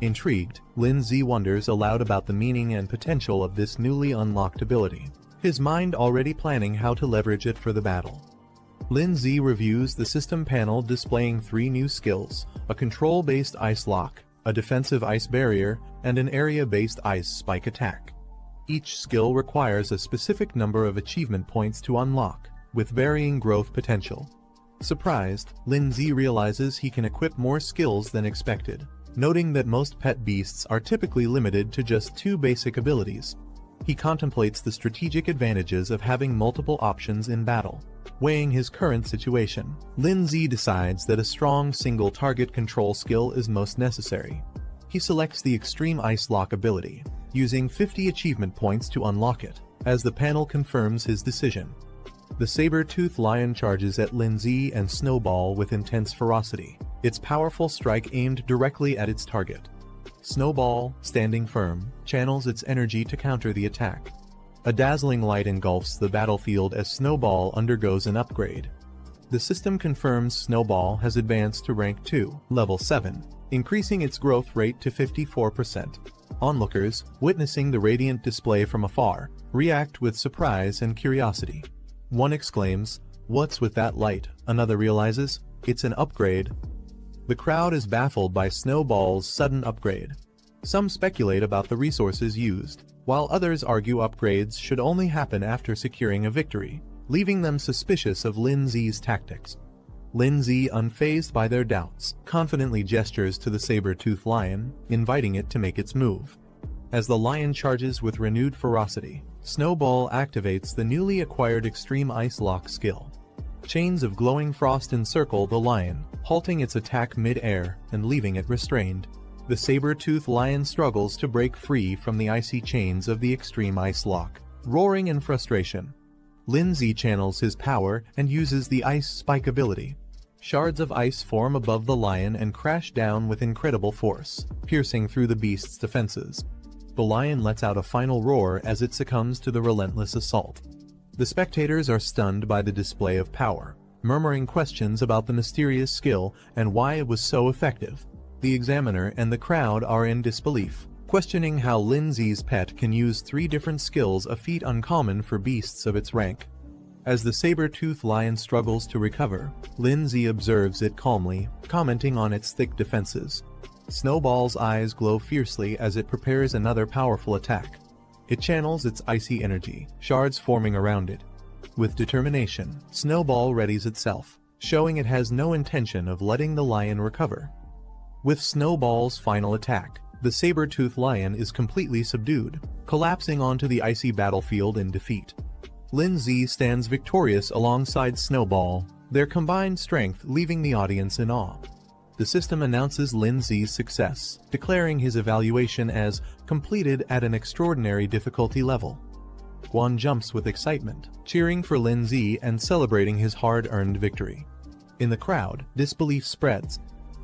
Intrigued, Lindsay wonders aloud about the meaning and potential of this newly unlocked ability, his mind already planning how to leverage it for the battle. Lindsay reviews the system panel displaying 3 new skills: a control-based ice lock, a defensive ice barrier, and an area-based ice spike attack. Each skill requires a specific number of achievement points to unlock, with varying growth potential. Surprised, Lindsay realizes he can equip more skills than expected, noting that most pet beasts are typically limited to just 2 basic abilities. He contemplates the strategic advantages of having multiple options in battle. Weighing his current situation, Lindsay decides that a strong single-target control skill is most necessary. He selects the Extreme Ice Lock ability, using 50 achievement points to unlock it, as the panel confirms his decision. The saber-toothed lion charges at Lindsay and Snowball with intense ferocity, its powerful strike aimed directly at its target. Snowball, standing firm, channels its energy to counter the attack. A dazzling light engulfs the battlefield as Snowball undergoes an upgrade. The system confirms Snowball has advanced to rank 2, level 7, increasing its growth rate to 54%. Onlookers, witnessing the radiant display from afar, react with surprise and curiosity. One exclaims, "What's with that light?" Another realizes, "It's an upgrade." The crowd is baffled by Snowball's sudden upgrade. Some speculate about the resources used, while others argue upgrades should only happen after securing a victory, leaving them suspicious of Lindsay's tactics. Lindsay, unfazed by their doubts, confidently gestures to the saber-toothed lion, inviting it to make its move. As the lion charges with renewed ferocity, Snowball activates the newly acquired Extreme Ice Lock skill. Chains of glowing frost encircle the lion, halting its attack mid-air and leaving it restrained. The saber-toothed lion struggles to break free from the icy chains of the Extreme Ice Lock, roaring in frustration. Lindsay channels his power and uses the Ice Spike ability. Shards of ice form above the lion and crash down with incredible force, piercing through the beast's defenses. The lion lets out a final roar as it succumbs to the relentless assault. The spectators are stunned by the display of power, murmuring questions about the mysterious skill and why it was so effective. The examiner and the crowd are in disbelief, questioning how Lindsay's pet can use 3 different skills, a feat uncommon for beasts of its rank. As the saber-toothed lion struggles to recover, Lindsay observes it calmly, commenting on its thick defenses. Snowball's eyes glow fiercely as it prepares another powerful attack. It channels its icy energy, shards forming around it. With determination, Snowball readies itself, showing it has no intention of letting the lion recover. With Snowball's final attack, the saber-toothed lion is completely subdued, collapsing onto the icy battlefield in defeat. Lindsay stands victorious alongside Snowball, their combined strength leaving the audience in awe. The system announces Lindsay's success, declaring his evaluation as completed at an extraordinary difficulty level. Guan jumps with excitement, cheering for Lindsay and celebrating his hard-earned victory. In the crowd, disbelief spreads.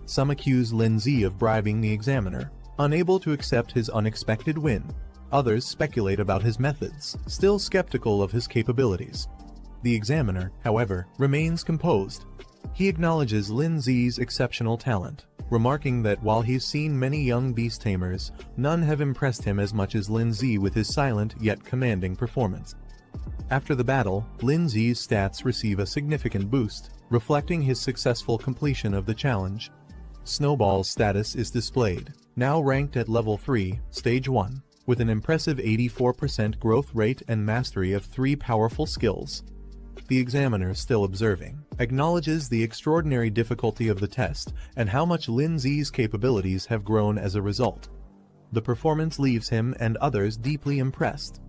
Some accuse Lindsay of bribing the examiner, unable to accept his unexpected win. Others speculate about his methods, still skeptical of his capabilities. The examiner, however, remains composed. He acknowledges Lin Zi's exceptional talent, remarking that while he's seen many young beast tamers, none have impressed him as much as Lin Zi with his silent yet commanding performance. After the battle, Lin Zi's stats receive a significant boost, reflecting his successful completion of the challenge. Snowball's status is displayed, now ranked at level 3, stage 1, with an impressive 84% growth rate and mastery of 3 powerful skills. The examiner, still observing, acknowledges the extraordinary difficulty of the test and how much Lin Zi's capabilities have grown as a result. The performance leaves him and others deeply impressed.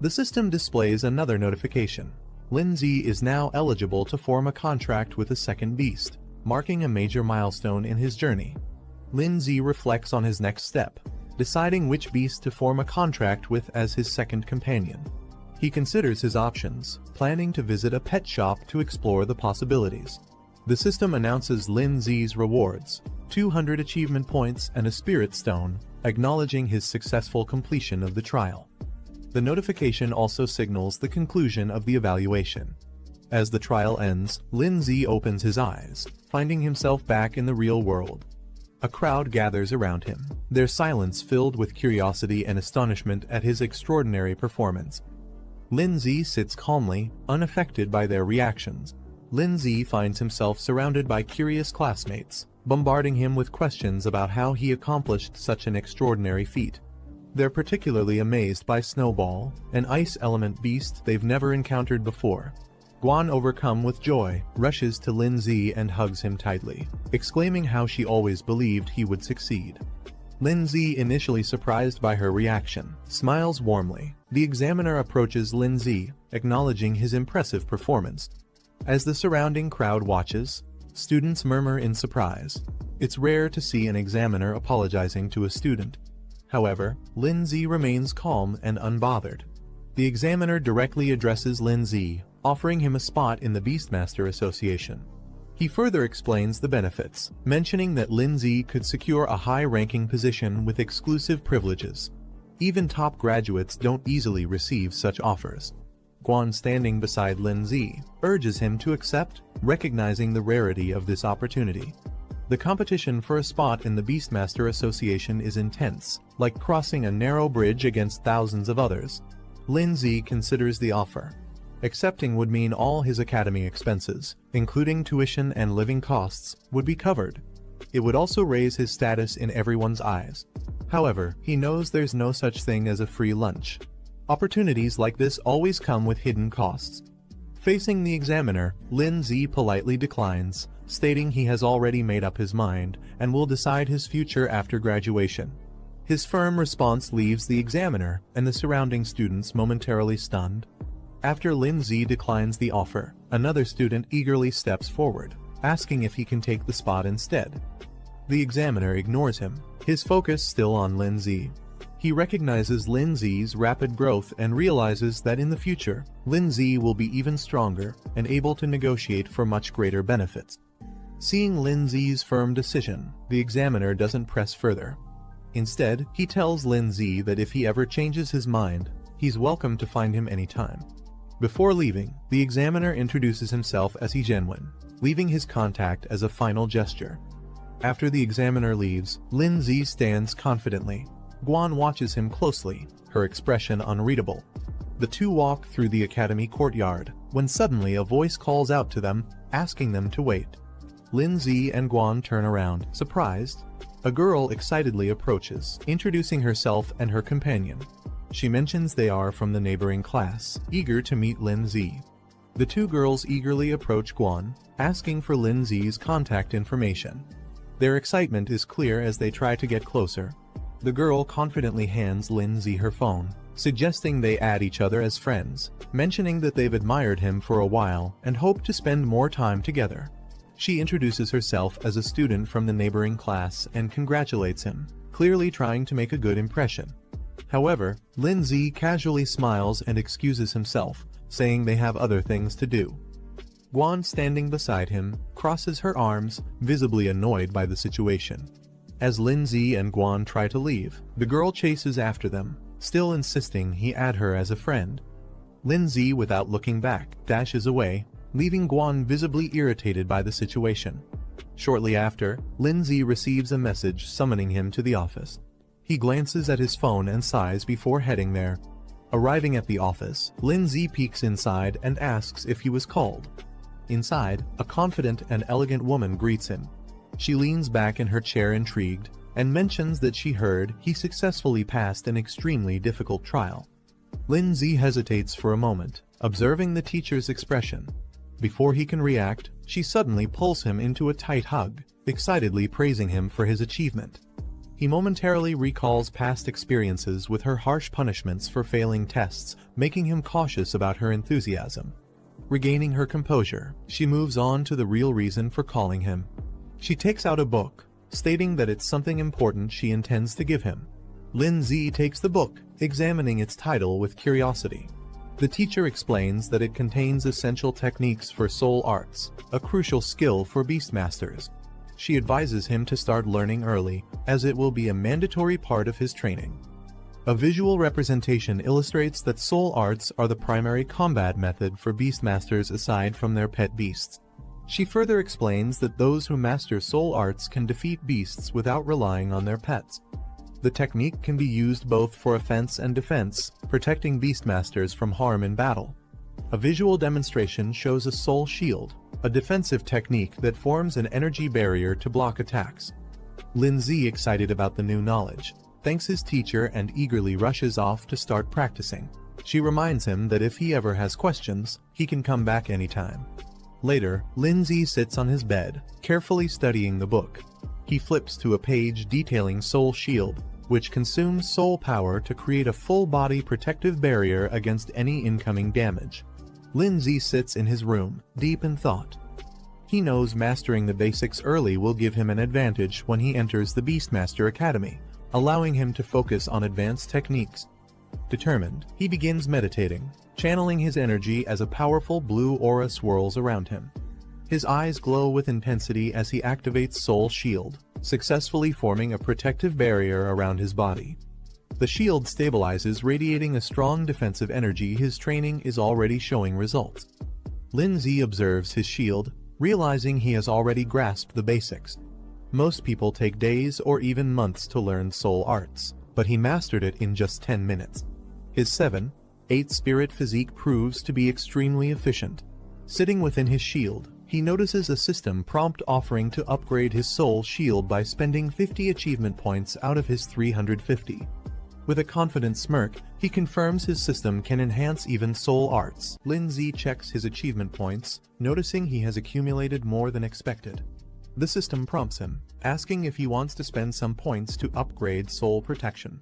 The system displays another notification. Lin Zi is now eligible to form a contract with a second beast, marking a major milestone in his journey. Lin Zi reflects on his next step, deciding which beast to form a contract with as his second companion. He considers his options, planning to visit a pet shop to explore the possibilities. The system announces Lin Zi's rewards, 200 achievement points and a spirit stone, acknowledging his successful completion of the trial. The notification also signals the conclusion of the evaluation. As the trial ends, Lin Zi opens his eyes, finding himself back in the real world. A crowd gathers around him, their silence filled with curiosity and astonishment at his extraordinary performance. Lin Zi sits calmly, unaffected by their reactions. Lin Zi finds himself surrounded by curious classmates, bombarding him with questions about how he accomplished such an extraordinary feat. They're particularly amazed by Snowball, an ice element beast they've never encountered before. Guan, overcome with joy, rushes to Lin Zi and hugs him tightly, exclaiming how she always believed he would succeed. Lin Zi, initially surprised by her reaction, smiles warmly. The examiner approaches Lin Zi, acknowledging his impressive performance. As the surrounding crowd watches, students murmur in surprise. It's rare to see an examiner apologizing to a student. However, Lin Zi remains calm and unbothered. The examiner directly addresses Lin Zi, offering him a spot in the Beastmaster Association. He further explains the benefits, mentioning that Lin Zi could secure a high-ranking position with exclusive privileges. Even top graduates don't easily receive such offers. Guan, standing beside Lin Zi, urges him to accept, recognizing the rarity of this opportunity. The competition for a spot in the Beastmaster Association is intense, like crossing a narrow bridge against thousands of others. Lin Zi considers the offer. Accepting would mean all his academy expenses, including tuition and living costs, would be covered. It would also raise his status in everyone's eyes. However, he knows there's no such thing as a free lunch. Opportunities like this always come with hidden costs. Facing the examiner, Lin Zi politely declines, stating he has already made up his mind and will decide his future after graduation. His firm response leaves the examiner and the surrounding students momentarily stunned. After Lin Zi declines the offer, another student eagerly steps forward, asking if he can take the spot instead. The examiner ignores him, his focus still on Lin Zi. He recognizes Lin Zi's rapid growth and realizes that in the future, Lin Zi will be even stronger and able to negotiate for much greater benefits. Seeing Lin Zi's firm decision, the examiner doesn't press further. Instead, he tells Lin Zi that if he ever changes his mind, he's welcome to find him anytime. Before leaving, the examiner introduces himself as Jianwen, leaving his contact as a final gesture. After the examiner leaves, Lin Zi stands confidently. Guan watches him closely, her expression unreadable. The two walk through the academy courtyard, when suddenly a voice calls out to them, asking them to wait. Lin Zi and Guan turn around, surprised. A girl excitedly approaches, introducing herself and her companion. She mentions they are from the neighboring class, eager to meet Lin Zi. The two girls eagerly approach Guan, asking for Lin Zi's contact information. Their excitement is clear as they try to get closer. The girl confidently hands Lin Zi her phone, suggesting they add each other as friends, mentioning that they've admired him for a while and hope to spend more time together. She introduces herself as a student from the neighboring class and congratulates him, clearly trying to make a good impression. However, Lin Zi casually smiles and excuses himself, saying they have other things to do. Guan, standing beside him, crosses her arms, visibly annoyed by the situation. As Lin Zi and Guan try to leave, the girl chases after them, still insisting he add her as a friend. Lindsay, without looking back, dashes away, leaving Guan visibly irritated by the situation. Shortly after, Lindsay receives a message summoning him to the office. He glances at his phone and sighs before heading there. Arriving at the office, Lindsay peeks inside and asks if he was called. Inside, a confident and elegant woman greets him. She leans back in her chair intrigued, and mentions that she heard he successfully passed an extremely difficult trial. Lindsay hesitates for a moment, observing the teacher's expression. Before he can react, she suddenly pulls him into a tight hug, excitedly praising him for his achievement. He momentarily recalls past experiences with her harsh punishments for failing tests, making him cautious about her enthusiasm. Regaining her composure, she moves on to the real reason for calling him. She takes out a book, stating that it's something important she intends to give him. Lindsay takes the book, examining its title with curiosity. The teacher explains that it contains essential techniques for soul arts, a crucial skill for Beastmasters. She advises him to start learning early, as it will be a mandatory part of his training. A visual representation illustrates that soul arts are the primary combat method for Beastmasters aside from their pet beasts. She further explains that those who master soul arts can defeat beasts without relying on their pets. The technique can be used both for offense and defense, protecting Beastmasters from harm in battle. A visual demonstration shows a soul shield, a defensive technique that forms an energy barrier to block attacks. Lindsay, excited about the new knowledge, thanks his teacher and eagerly rushes off to start practicing. She reminds him that if he ever has questions, he can come back anytime. Later, Lindsay sits on his bed, carefully studying the book. He flips to a page detailing Soul Shield, which consumes soul power to create a full-body protective barrier against any incoming damage. Lindsay sits in his room, deep in thought. He knows mastering the basics early will give him an advantage when he enters the Beastmaster Academy, allowing him to focus on advanced techniques. Determined, he begins meditating, channeling his energy as a powerful blue aura swirls around him. His eyes glow with intensity as he activates Soul Shield, successfully forming a protective barrier around his body. The shield stabilizes, radiating a strong defensive energy. His training is already showing results. Lindsay observes his shield, realizing he has already grasped the basics. Most people take days or even months to learn soul arts, but he mastered it in just 10 minutes. His 7-8 spirit physique proves to be extremely efficient. Sitting within his shield, he notices a system prompt offering to upgrade his soul shield by spending 50 achievement points out of his 350. With a confident smirk, he confirms his system can enhance even soul arts. Lindsay checks his achievement points, noticing he has accumulated more than expected. The system prompts him, asking if he wants to spend some points to upgrade soul protection.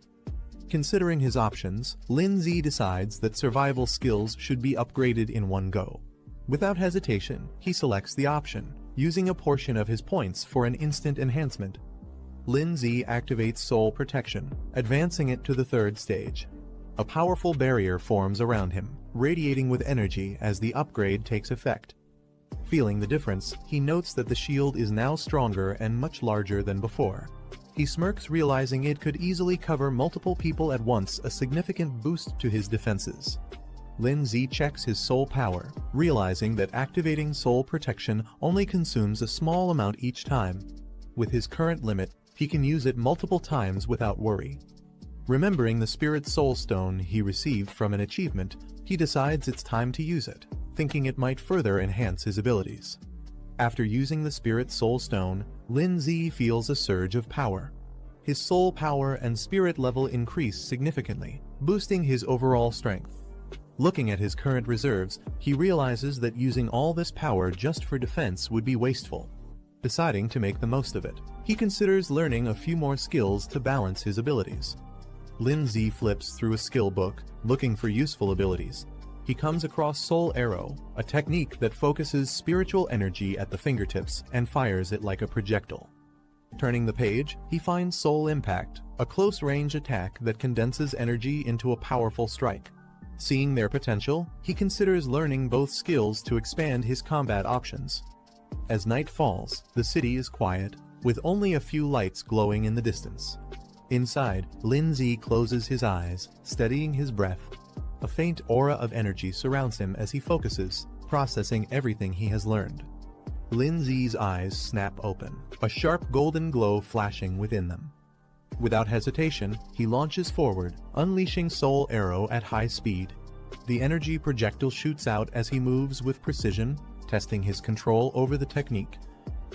Considering his options, Lindsay decides that survival skills should be upgraded in one go. Without hesitation, he selects the option, using a portion of his points for an instant enhancement. Lindsay activates Soul Protection, advancing it to the 3rd stage. A powerful barrier forms around him, radiating with energy as the upgrade takes effect. Feeling the difference, he notes that the shield is now stronger and much larger than before. He smirks, realizing it could easily cover multiple people at once, a significant boost to his defenses. Lindsay checks his soul power, realizing that activating Soul Protection only consumes a small amount each time. With his current limit, he can use it multiple times without worry. Remembering the Spirit Soul Stone he received from an achievement, he decides it's time to use it, thinking it might further enhance his abilities. After using the Spirit Soul Stone, Lindsay feels a surge of power. His soul power and spirit level increase significantly, boosting his overall strength. Looking at his current reserves, he realizes that using all this power just for defense would be wasteful. Deciding to make the most of it, he considers learning a few more skills to balance his abilities. Lindsay flips through a skill book, looking for useful abilities. He comes across Soul Arrow, a technique that focuses spiritual energy at the fingertips and fires it like a projectile. Turning the page, he finds Soul Impact, a close-range attack that condenses energy into a powerful strike. Seeing their potential, he considers learning both skills to expand his combat options. As night falls, the city is quiet, with only a few lights glowing in the distance. Inside, Lindsay closes his eyes, steadying his breath. A faint aura of energy surrounds him as he focuses, processing everything he has learned. Lin Zi's eyes snap open, a sharp golden glow flashing within them. Without hesitation, he launches forward, unleashing Soul Arrow at high speed. The energy projectile shoots out as he moves with precision, testing his control over the technique.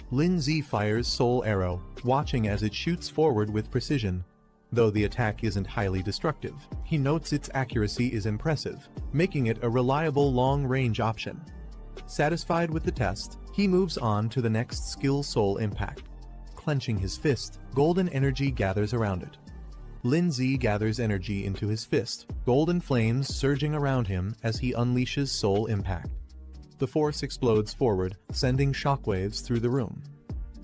Lin Zi fires Soul Arrow, watching as it shoots forward with precision. Though the attack isn't highly destructive, he notes its accuracy is impressive, making it a reliable long-range option. Satisfied with the test, he moves on to the next skill, Soul Impact. Clenching his fist, golden energy gathers around it. Lin Zi gathers energy into his fist, golden flames surging around him as he unleashes Soul Impact. The force explodes forward, sending shockwaves through the room.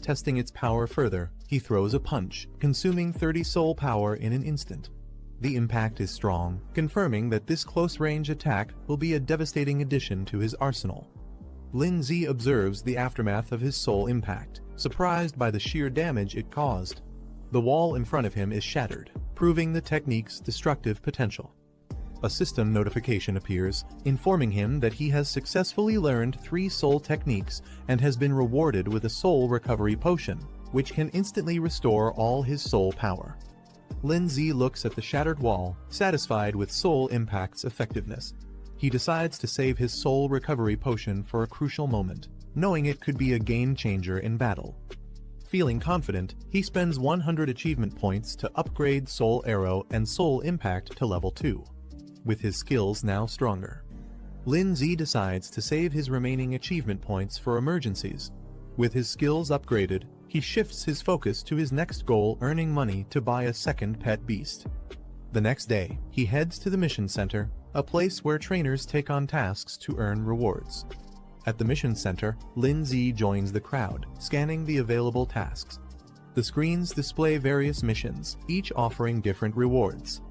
Testing its power further, he throws a punch, consuming 30 soul power in an instant. The impact is strong, confirming that this close-range attack will be a devastating addition to his arsenal. Lin Zi observes the aftermath of his soul impact, surprised by the sheer damage it caused. The wall in front of him is shattered, proving the technique's destructive potential. A system notification appears, informing him that he has successfully learned 3 soul techniques and has been rewarded with a soul recovery potion, which can instantly restore all his soul power. Lin Zi looks at the shattered wall, satisfied with soul impact's effectiveness. He decides to save his soul recovery potion for a crucial moment, knowing it could be a game-changer in battle. Feeling confident, he spends 100 achievement points to upgrade Soul Arrow and Soul Impact to level 2. With his skills now stronger, Lin Zi decides to save his remaining achievement points for emergencies. With his skills upgraded, he shifts his focus to his next goal, earning money to buy a second pet beast. The next day, he heads to the mission center, a place where trainers take on tasks to earn rewards. At the mission center, Lin Zi joins the crowd, scanning the available tasks. The screens display various missions, each offering different rewards.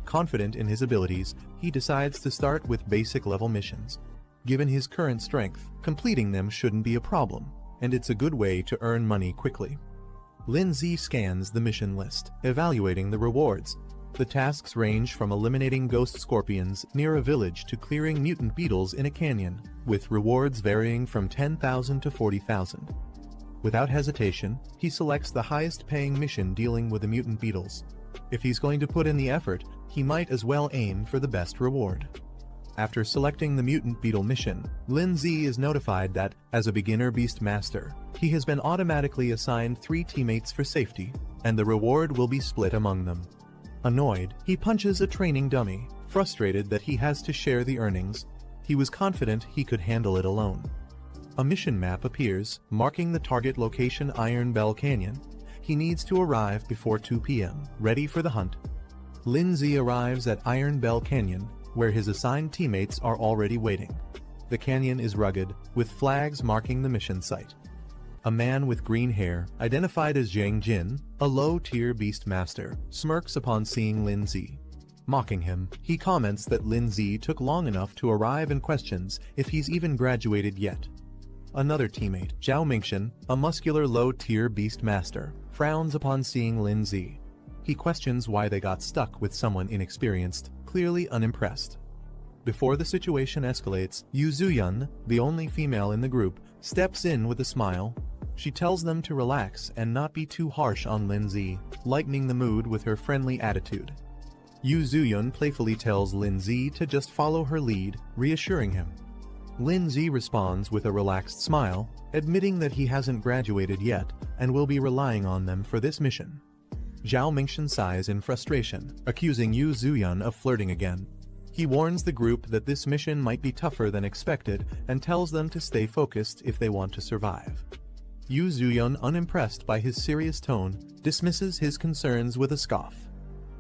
Confident in his abilities, he decides to start with basic level missions. Given his current strength, completing them shouldn't be a problem, and it's a good way to earn money quickly. Lin Zi scans the mission list, evaluating the rewards. The tasks range from eliminating ghost scorpions near a village to clearing mutant beetles in a canyon, with rewards varying from 10,000 to 40,000. Without hesitation, he selects the highest-paying mission dealing with the mutant beetles. If he's going to put in the effort, he might as well aim for the best reward. After selecting the mutant beetle mission, Lin Zi is notified that, as a beginner beast master, he has been automatically assigned 3 teammates for safety, and the reward will be split among them. Annoyed, he punches a training dummy, frustrated that he has to share the earnings. He was confident he could handle it alone. A mission map appears, marking the target location, Iron Bell Canyon. He needs to arrive before 2 p.m., ready for the hunt. Lin Zi arrives at Iron Bell Canyon, where his assigned teammates are already waiting. The canyon is rugged, with flags marking the mission site. A man with green hair, identified as Zhang Jin, a low-tier beast master, smirks upon seeing Lin Zi. Mocking him, he comments that Lin Zi took long enough to arrive and questions if he's even graduated yet. Another teammate, Zhao Mingxian, a muscular low-tier beast master, frowns upon seeing Lin Zi. He questions why they got stuck with someone inexperienced, clearly unimpressed. Before the situation escalates, Yu Zuyun, the only female in the group, steps in with a smile. She tells them to relax and not be too harsh on Lin Zi, lightening the mood with her friendly attitude. Yu Zuyun playfully tells Lin Zi to just follow her lead, reassuring him. Lin Zi responds with a relaxed smile, admitting that he hasn't graduated yet and will be relying on them for this mission. Zhao Mingxian sighs in frustration, accusing Yu Zuyun of flirting again. He warns the group that this mission might be tougher than expected and tells them to stay focused if they want to survive. Yu Zuyun, unimpressed by his serious tone, dismisses his concerns with a scoff.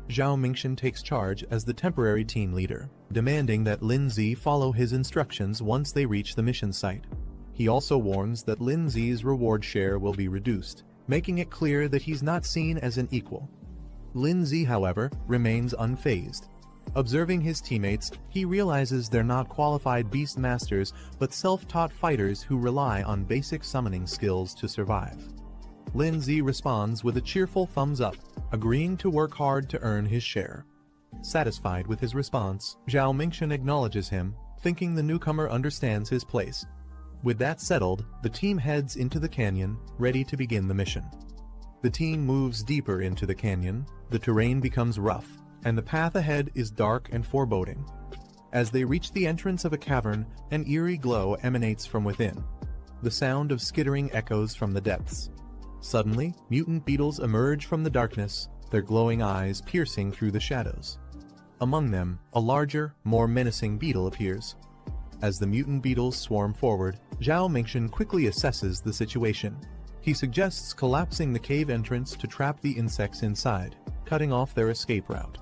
Zhao Mingxian takes charge as the temporary team leader, demanding that Lin Zi follow his instructions once they reach the mission site. He also warns that Lin Zi's reward share will be reduced, making it clear that he's not seen as an equal. Lin Zi, however, remains unfazed. Observing his teammates, he realizes they're not qualified beast masters but self-taught fighters who rely on basic summoning skills to survive. Lin Zi responds with a cheerful thumbs up, agreeing to work hard to earn his share. Satisfied with his response, Zhao Mingxian acknowledges him, thinking the newcomer understands his place. With that settled, the team heads into the canyon, ready to begin the mission. The team moves deeper into the canyon, the terrain becomes rough, and the path ahead is dark and foreboding. As they reach the entrance of a cavern, an eerie glow emanates from within. The sound of skittering echoes from the depths. Suddenly, mutant beetles emerge from the darkness, their glowing eyes piercing through the shadows. Among them, a larger, more menacing beetle appears. As the mutant beetles swarm forward, Zhao Mingxian quickly assesses the situation. He suggests collapsing the cave entrance to trap the insects inside, cutting off their escape route.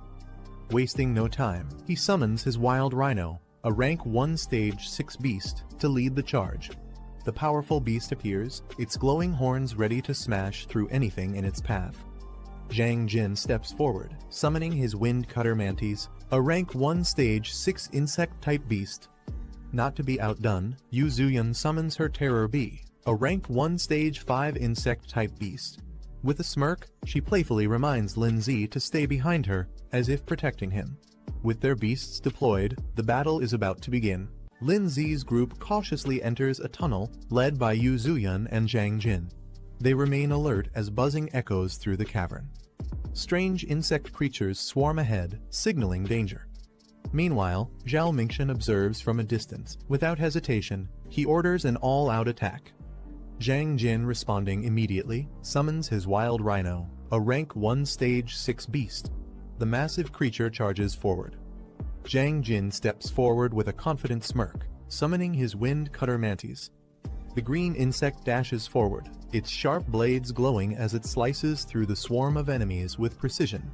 Wasting no time, he summons his wild rhino, a rank 1 stage 6 beast, to lead the charge. The powerful beast appears, its glowing horns ready to smash through anything in its path. Zhang Jin steps forward, summoning his wind cutter mantis, a rank 1 stage 6 insect-type beast. Not to be outdone, Yu Zuyun summons her terror bee, a rank 1 stage 5 insect-type beast. With a smirk, she playfully reminds Lin Zi to stay behind her, as if protecting him. With their beasts deployed, the battle is about to begin. Lin Zi's group cautiously enters a tunnel, led by Yu Zuyun and Zhang Jin. They remain alert as buzzing echoes through the cavern. Strange insect creatures swarm ahead, signaling danger. Meanwhile, Zhao Mingxian observes from a distance. Without hesitation, he orders an all-out attack. Zhang Jin, responding immediately, summons his wild rhino, a rank 1 stage 6 beast. The massive creature charges forward. Zhang Jin steps forward with a confident smirk, summoning his wind cutter mantis. The green insect dashes forward, its sharp blades glowing as it slices through the swarm of enemies with precision.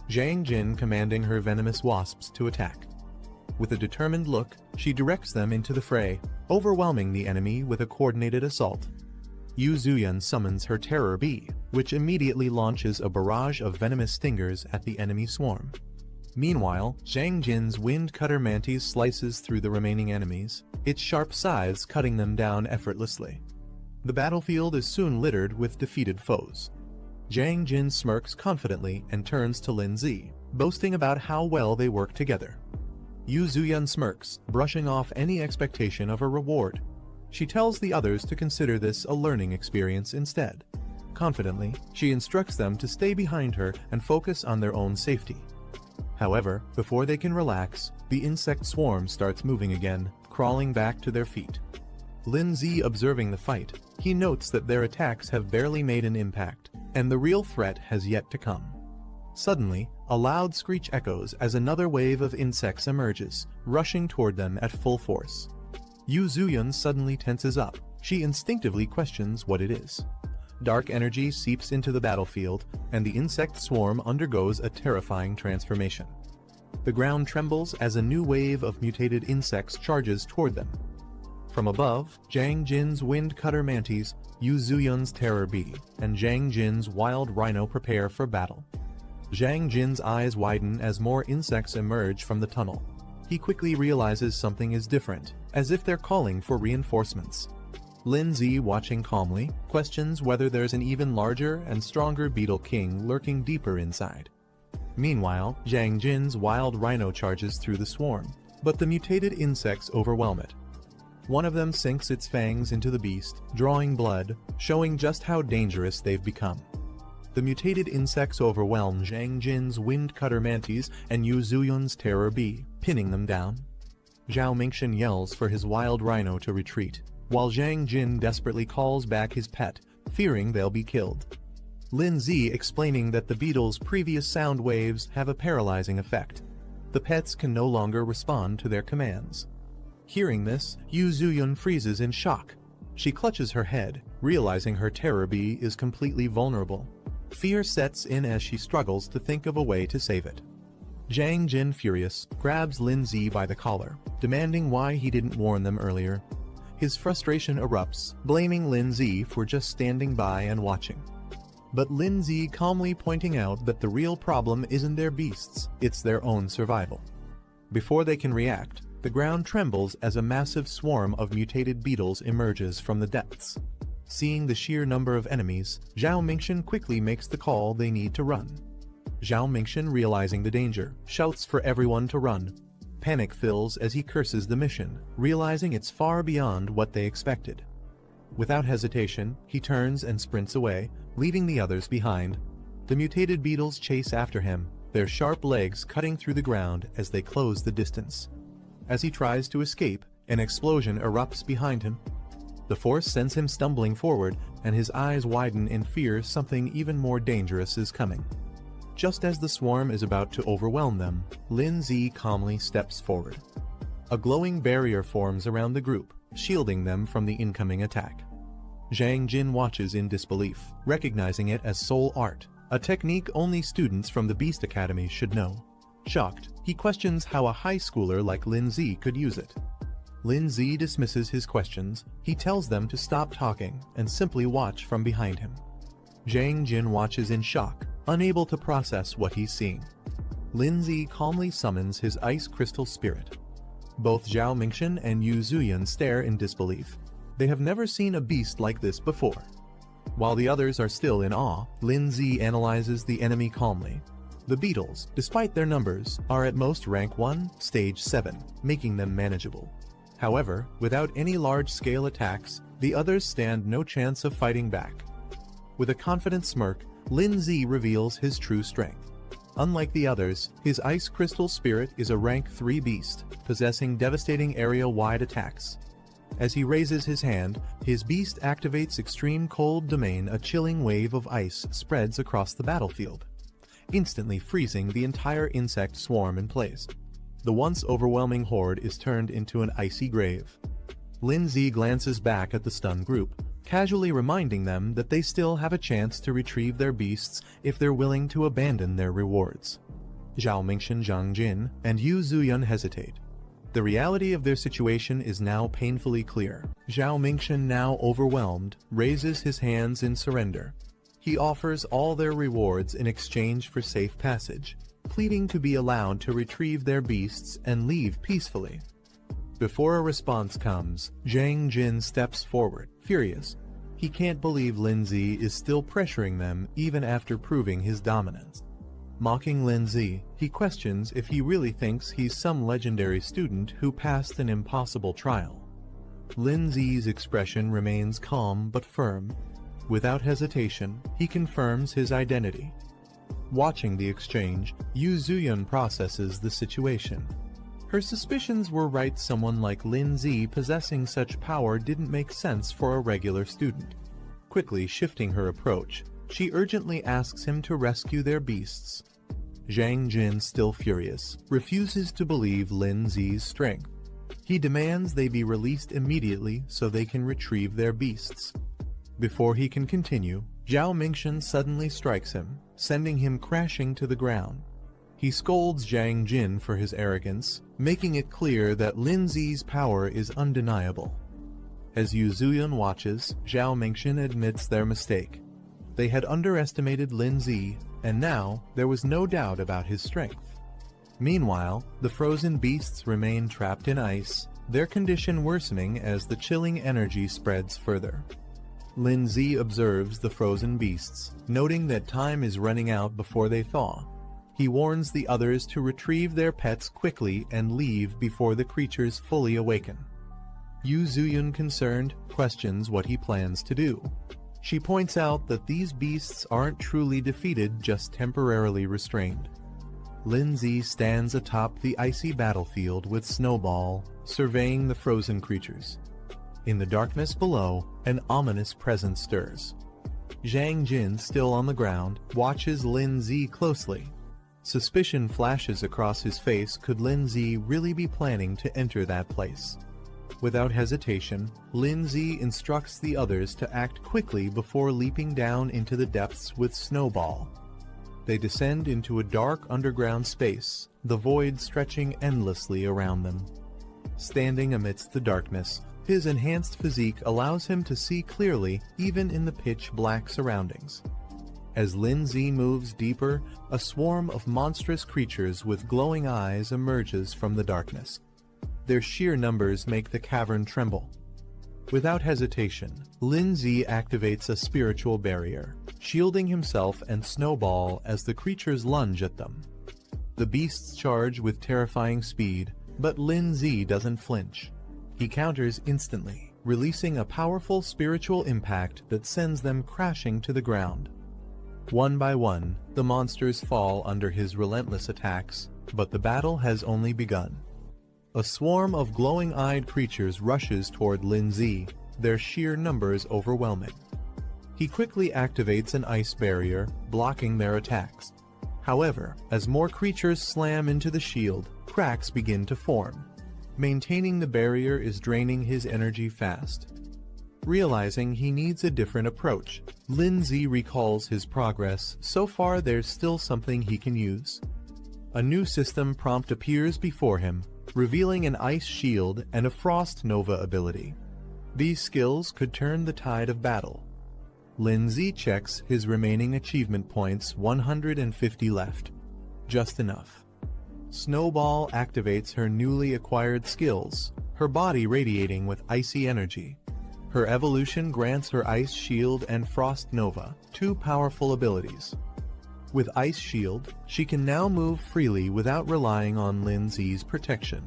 Zhang Jin commanding her venomous wasps to attack. With a determined look, she directs them into the fray, overwhelming the enemy with a coordinated assault. Yu Zuyun summons her terror bee, which immediately launches a barrage of venomous stingers at the enemy swarm. Meanwhile, Zhang Jin's wind cutter mantis slices through the remaining enemies, its sharp scythes cutting them down effortlessly. The battlefield is soon littered with defeated foes. Zhang Jin smirks confidently and turns to Lin Zi, boasting about how well they work together. Yu Zuyun smirks, brushing off any expectation of a reward. She tells the others to consider this a learning experience instead. Confidently, she instructs them to stay behind her and focus on their own safety. However, before they can relax, the insect swarm starts moving again, crawling back to their feet. Lin Zi observing the fight, he notes that their attacks have barely made an impact, and the real threat has yet to come. Suddenly, a loud screech echoes as another wave of insects emerges, rushing toward them at full force. Yu Zuyun suddenly tenses up. She instinctively questions what it is. Dark energy seeps into the battlefield, and the insect swarm undergoes a terrifying transformation. The ground trembles as a new wave of mutated insects charges toward them. From above, Zhang Jin's wind cutter mantis, Yu Zuyun's terror bee, and Zhang Jin's wild rhino prepare for battle. Zhang Jin's eyes widen as more insects emerge from the tunnel. He quickly realizes something is different, as if they're calling for reinforcements. Lin Zi, watching calmly, questions whether there's an even larger and stronger beetle king lurking deeper inside. Meanwhile, Zhang Jin's wild rhino charges through the swarm, but the mutated insects overwhelm it. One of them sinks its fangs into the beast, drawing blood, showing just how dangerous they've become. The mutated insects overwhelm Zhang Jin's wind cutter mantis and Yu Zuyun's terror bee, pinning them down. Zhao Mingxian yells for his wild rhino to retreat, while Zhang Jin desperately calls back his pet, fearing they'll be killed. Lin Zi explaining that the beetle's previous sound waves have a paralyzing effect. The pets can no longer respond to their commands. Hearing this, Yu Zuyun freezes in shock. She clutches her head, realizing her terror bee is completely vulnerable. Fear sets in as she struggles to think of a way to save it. Zhang Jin, furious, grabs Lin Zi by the collar, demanding why he didn't warn them earlier. His frustration erupts, blaming Lin Zi for just standing by and watching. But Lin Zi calmly pointing out that the real problem isn't their beasts, it's their own survival. Before they can react, the ground trembles as a massive swarm of mutated beetles emerges from the depths. Seeing the sheer number of enemies, Zhao Mingxian quickly makes the call they need to run. Zhao Mingxian, realizing the danger, shouts for everyone to run. Panic fills as he curses the mission, realizing it's far beyond what they expected. Without hesitation, he turns and sprints away, leaving the others behind. The mutated beetles chase after him, their sharp legs cutting through the ground as they close the distance. As he tries to escape, an explosion erupts behind him. The force sends him stumbling forward, and his eyes widen in fear something even more dangerous is coming. Just as the swarm is about to overwhelm them, Lin Zi calmly steps forward. A glowing barrier forms around the group, shielding them from the incoming attack. Zhang Jin watches in disbelief, recognizing it as soul art, a technique only students from the Beast Academy should know. Shocked, he questions how a high schooler like Lin Zi could use it. Lin Zi dismisses his questions. He tells them to stop talking and simply watch from behind him. Zhang Jin watches in shock, unable to process what he's seeing. Lin Zi calmly summons his ice crystal spirit. Both Zhao Mingxian and Yu Zuyan stare in disbelief. They have never seen a beast like this before. While the others are still in awe, Lin Zi analyzes the enemy calmly. The beetles, despite their numbers, are at most rank 1, stage 7, making them manageable. However, without any large-scale attacks, the others stand no chance of fighting back. With a confident smirk, Lin Zi reveals his true strength. Unlike the others, his ice crystal spirit is a rank 3 beast, possessing devastating area-wide attacks. As he raises his hand, his beast activates extreme cold domain. A chilling wave of ice spreads across the battlefield, instantly freezing the entire insect swarm in place. The once overwhelming horde is turned into an icy grave. Lin Zi glances back at the stunned group, casually reminding them that they still have a chance to retrieve their beasts if they're willing to abandon their rewards. Zhao Mingxian, Zhang Jin, and Yu Zuyan hesitate. The reality of their situation is now painfully clear. Zhao Mingxian, now overwhelmed, raises his hands in surrender. He offers all their rewards in exchange for safe passage, pleading to be allowed to retrieve their beasts and leave peacefully. Before a response comes, Zhang Jin steps forward, furious. He can't believe Lin Zi is still pressuring them even after proving his dominance. Mocking Lin Zi, he questions if he really thinks he's some legendary student who passed an impossible trial. Lin Zi's expression remains calm but firm. Without hesitation, he confirms his identity. Watching the exchange, Yu Zuyan processes the situation. Her suspicions were right. Someone like Lin Zi possessing such power didn't make sense for a regular student. Quickly shifting her approach, she urgently asks him to rescue their beasts. Zhang Jin, still furious, refuses to believe Lin Zi's strength. He demands they be released immediately so they can retrieve their beasts. Before he can continue, Zhao Mingxian suddenly strikes him, sending him crashing to the ground. He scolds Zhang Jin for his arrogance, making it clear that Lin Zi's power is undeniable. As Yu Zuyan watches, Zhao Mingxian admits their mistake. They had underestimated Lin Zi, and now there was no doubt about his strength. Meanwhile, the frozen beasts remain trapped in ice, their condition worsening as the chilling energy spreads further. Lin Zi observes the frozen beasts, noting that time is running out before they thaw. He warns the others to retrieve their pets quickly and leave before the creatures fully awaken. Yu Zuyan, concerned, questions what he plans to do. She points out that these beasts aren't truly defeated, just temporarily restrained. Lin Zi stands atop the icy battlefield with Snowball, surveying the frozen creatures. In the darkness below, an ominous presence stirs. Zhang Jin, still on the ground, watches Lin Zi closely. Suspicion flashes across his face. Could Lin Zi really be planning to enter that place? Without hesitation, Lin Zi instructs the others to act quickly before leaping down into the depths with Snowball. They descend into a dark underground space, the void stretching endlessly around them. Standing amidst the darkness, his enhanced physique allows him to see clearly even in the pitch-black surroundings. As Lin Zi moves deeper, a swarm of monstrous creatures with glowing eyes emerges from the darkness. Their sheer numbers make the cavern tremble. Without hesitation, Lin Zi activates a spiritual barrier, shielding himself and Snowball as the creatures lunge at them. The beasts charge with terrifying speed, but Lin Z doesn't flinch. He counters instantly, releasing a powerful spiritual impact that sends them crashing to the ground. One by one, the monsters fall under his relentless attacks, but the battle has only begun. A swarm of glowing-eyed creatures rushes toward Lin Z, their sheer numbers overwhelming. He quickly activates an ice barrier, blocking their attacks. However, as more creatures slam into the shield, cracks begin to form. Maintaining the barrier is draining his energy fast. Realizing he needs a different approach, Lin Z recalls his progress. So far there's still something he can use. A new system prompt appears before him, revealing an ice shield and a frost nova ability. These skills could turn the tide of battle. Lin Z checks his remaining achievement points, 150 left. Just enough. Snowball activates her newly acquired skills, her body radiating with icy energy. Her evolution grants her Ice Shield and Frost Nova, two powerful abilities. With Ice Shield, she can now move freely without relying on Lin Z's protection.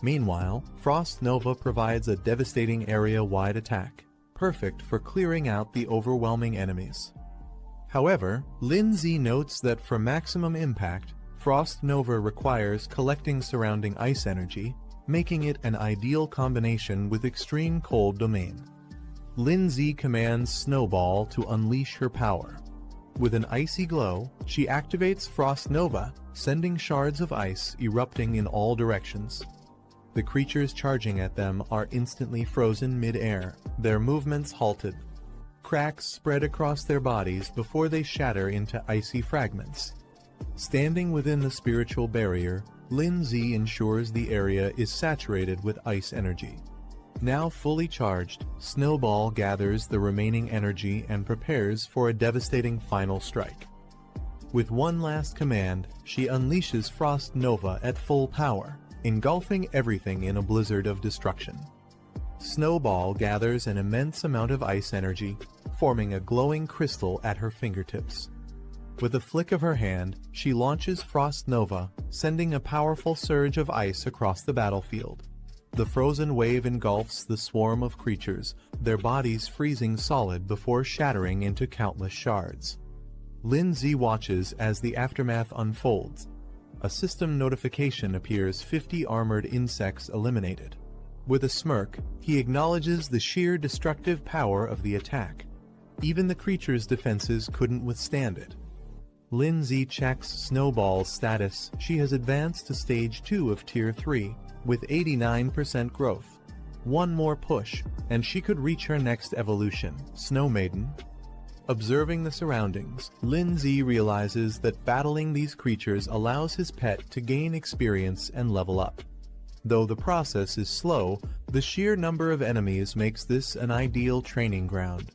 Meanwhile, Frost Nova provides a devastating area-wide attack, perfect for clearing out the overwhelming enemies. However, Lin Z notes that for maximum impact, Frost Nova requires collecting surrounding ice energy, making it an ideal combination with Extreme Cold Domain. Lin Z commands Snowball to unleash her power. With an icy glow, she activates Frost Nova, sending shards of ice erupting in all directions. The creatures charging at them are instantly frozen mid-air, their movements halted. Cracks spread across their bodies before they shatter into icy fragments. Standing within the spiritual barrier, Lin Z ensures the area is saturated with ice energy. Now fully charged, Snowball gathers the remaining energy and prepares for a devastating final strike. With one last command, she unleashes Frost Nova at full power, engulfing everything in a blizzard of destruction. Snowball gathers an immense amount of ice energy, forming a glowing crystal at her fingertips. With a flick of her hand, she launches Frost Nova, sending a powerful surge of ice across the battlefield. The frozen wave engulfs the swarm of creatures, their bodies freezing solid before shattering into countless shards. Lin Z watches as the aftermath unfolds. A system notification appears: 50 armored insects eliminated. With a smirk, he acknowledges the sheer destructive power of the attack. Even the creature's defenses couldn't withstand it. Lin Z checks Snowball's status. She has advanced to Stage 2 of Tier 3, with 89% growth. One more push, and she could reach her next evolution, Snow Maiden. Observing the surroundings, Lin Z realizes that battling these creatures allows his pet to gain experience and level up. Though the process is slow, the sheer number of enemies makes this an ideal training ground.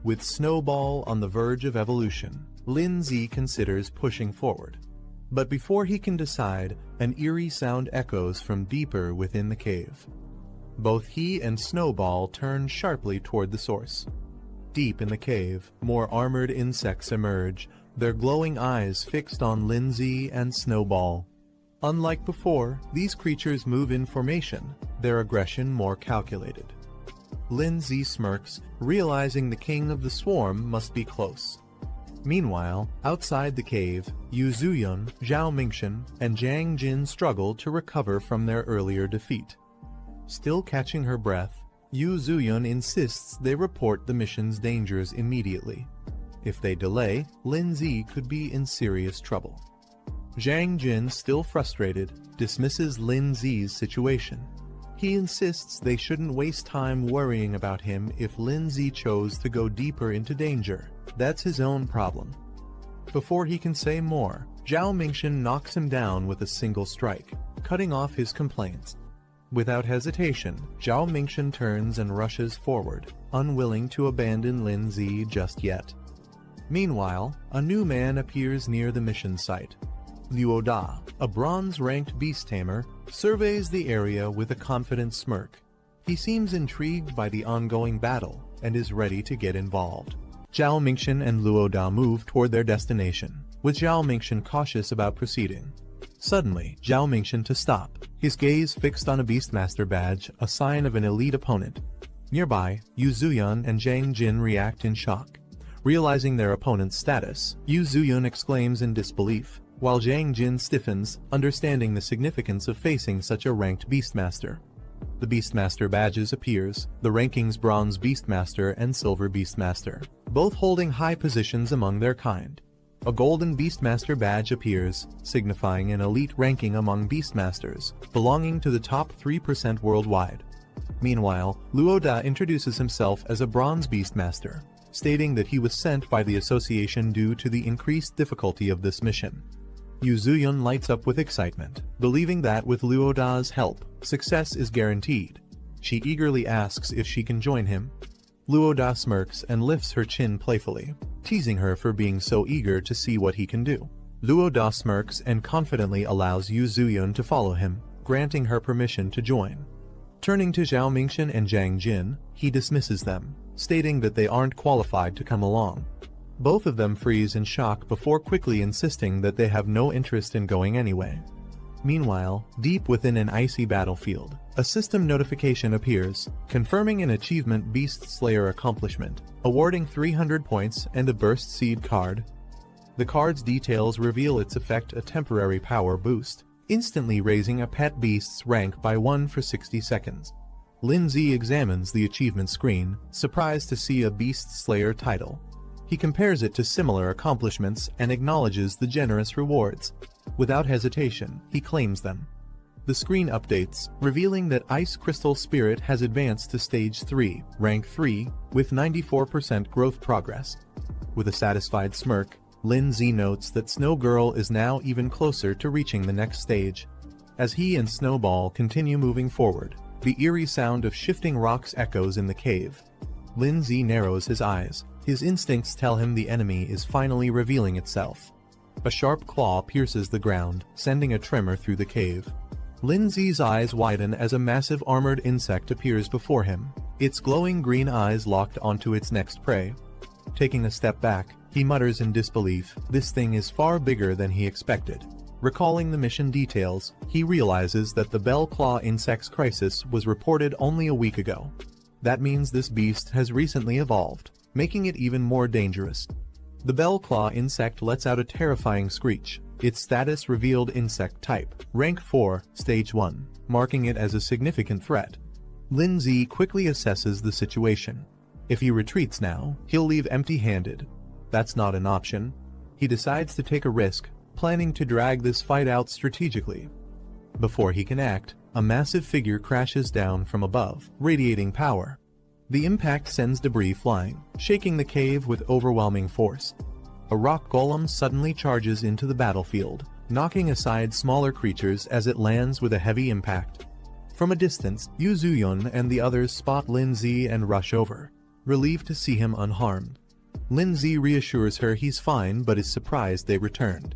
With Snowball on the verge of evolution, Lin Z considers pushing forward. But before he can decide, an eerie sound echoes from deeper within the cave. Both he and Snowball turn sharply toward the source. Deep in the cave, more armored insects emerge, their glowing eyes fixed on Lin Z and Snowball. Unlike before, these creatures move in formation, their aggression more calculated. Lin Z smirks, realizing the king of the swarm must be close. Meanwhile, outside the cave, Yu Zuyun, Zhao Mingshan, and Jiang Jin struggle to recover from their earlier defeat. Still catching her breath, Yu Zuyun insists they report the mission's dangers immediately. If they delay, Lin Z could be in serious trouble. Jiang Jin, still frustrated, dismisses Lin Z's situation. He insists they shouldn't waste time worrying about him if Lin Z chose to go deeper into danger. That's his own problem. Before he can say more, Zhao Mingshan knocks him down with a single strike, cutting off his complaints. Without hesitation, Zhao Mingshan turns and rushes forward, unwilling to abandon Lin Z just yet. Meanwhile, a new man appears near the mission site. Liu Da, a bronze-ranked beast tamer, surveys the area with a confident smirk. He seems intrigued by the ongoing battle and is ready to get involved. Zhao Mingxian and Luo Da move toward their destination, with Zhao Mingxian cautious about proceeding. Suddenly, Zhao Mingxian to stop, his gaze fixed on a Beastmaster badge, a sign of an elite opponent. Nearby, Yu Zuyun and Zhang Jin react in shock. Realizing their opponent's status, Yu Zuyun exclaims in disbelief, while Zhang Jin stiffens, understanding the significance of facing such a ranked Beastmaster. The Beastmaster badges appears, the rankings Bronze Beastmaster and Silver Beastmaster, both holding high positions among their kind. A Golden Beastmaster badge appears, signifying an elite ranking among Beastmasters, belonging to the top 3% worldwide. Meanwhile, Luo Da introduces himself as a Bronze Beastmaster, stating that he was sent by the association due to the increased difficulty of this mission. Yu Zuyun lights up with excitement, believing that with Luo Da's help, success is guaranteed. She eagerly asks if she can join him. Luo Da smirks and lifts her chin playfully, teasing her for being so eager to see what he can do. Luo Da smirks and confidently allows Yu Zuyun to follow him, granting her permission to join. Turning to Zhao Mingxian and Zhang Jin, he dismisses them, stating that they aren't qualified to come along. Both of them freeze in shock before quickly insisting that they have no interest in going anyway. Meanwhile, deep within an icy battlefield, a system notification appears, confirming an achievement Beast Slayer accomplishment, awarding 300 points and a Burst Seed card. The card's details reveal its effect, a temporary power boost, instantly raising a pet beast's rank by 1 for 60 seconds. Lin Zi examines the achievement screen, surprised to see a Beast Slayer title. He compares it to similar accomplishments and acknowledges the generous rewards. Without hesitation, he claims them. The screen updates, revealing that Ice Crystal Spirit has advanced to Stage 3, Rank 3, with 94% growth progress. With a satisfied smirk, Lin Zi notes that Snow Girl is now even closer to reaching the next stage. As he and Snowball continue moving forward, the eerie sound of shifting rocks echoes in the cave. Lin Zi narrows his eyes. His instincts tell him the enemy is finally revealing itself. A sharp claw pierces the ground, sending a tremor through the cave. Lin Zi's eyes widen as a massive armored insect appears before him, its glowing green eyes locked onto its next prey. Taking a step back, he mutters in disbelief, this thing is far bigger than he expected. Recalling the mission details, he realizes that the Bell Claw insect's crisis was reported only a week ago. That means this beast has recently evolved, making it even more dangerous. The Bell Claw insect lets out a terrifying screech, its status revealed insect type, rank 4, stage 1, marking it as a significant threat. Lin Zi quickly assesses the situation. If he retreats now, he'll leave empty-handed. That's not an option. He decides to take a risk, planning to drag this fight out strategically. Before he can act, a massive figure crashes down from above, radiating power. The impact sends debris flying, shaking the cave with overwhelming force. A rock golem suddenly charges into the battlefield, knocking aside smaller creatures as it lands with a heavy impact. From a distance, Yu Zuyun and the others spot Lin Zi and rush over, relieved to see him unharmed. Lin Zi reassures her he's fine but is surprised they returned.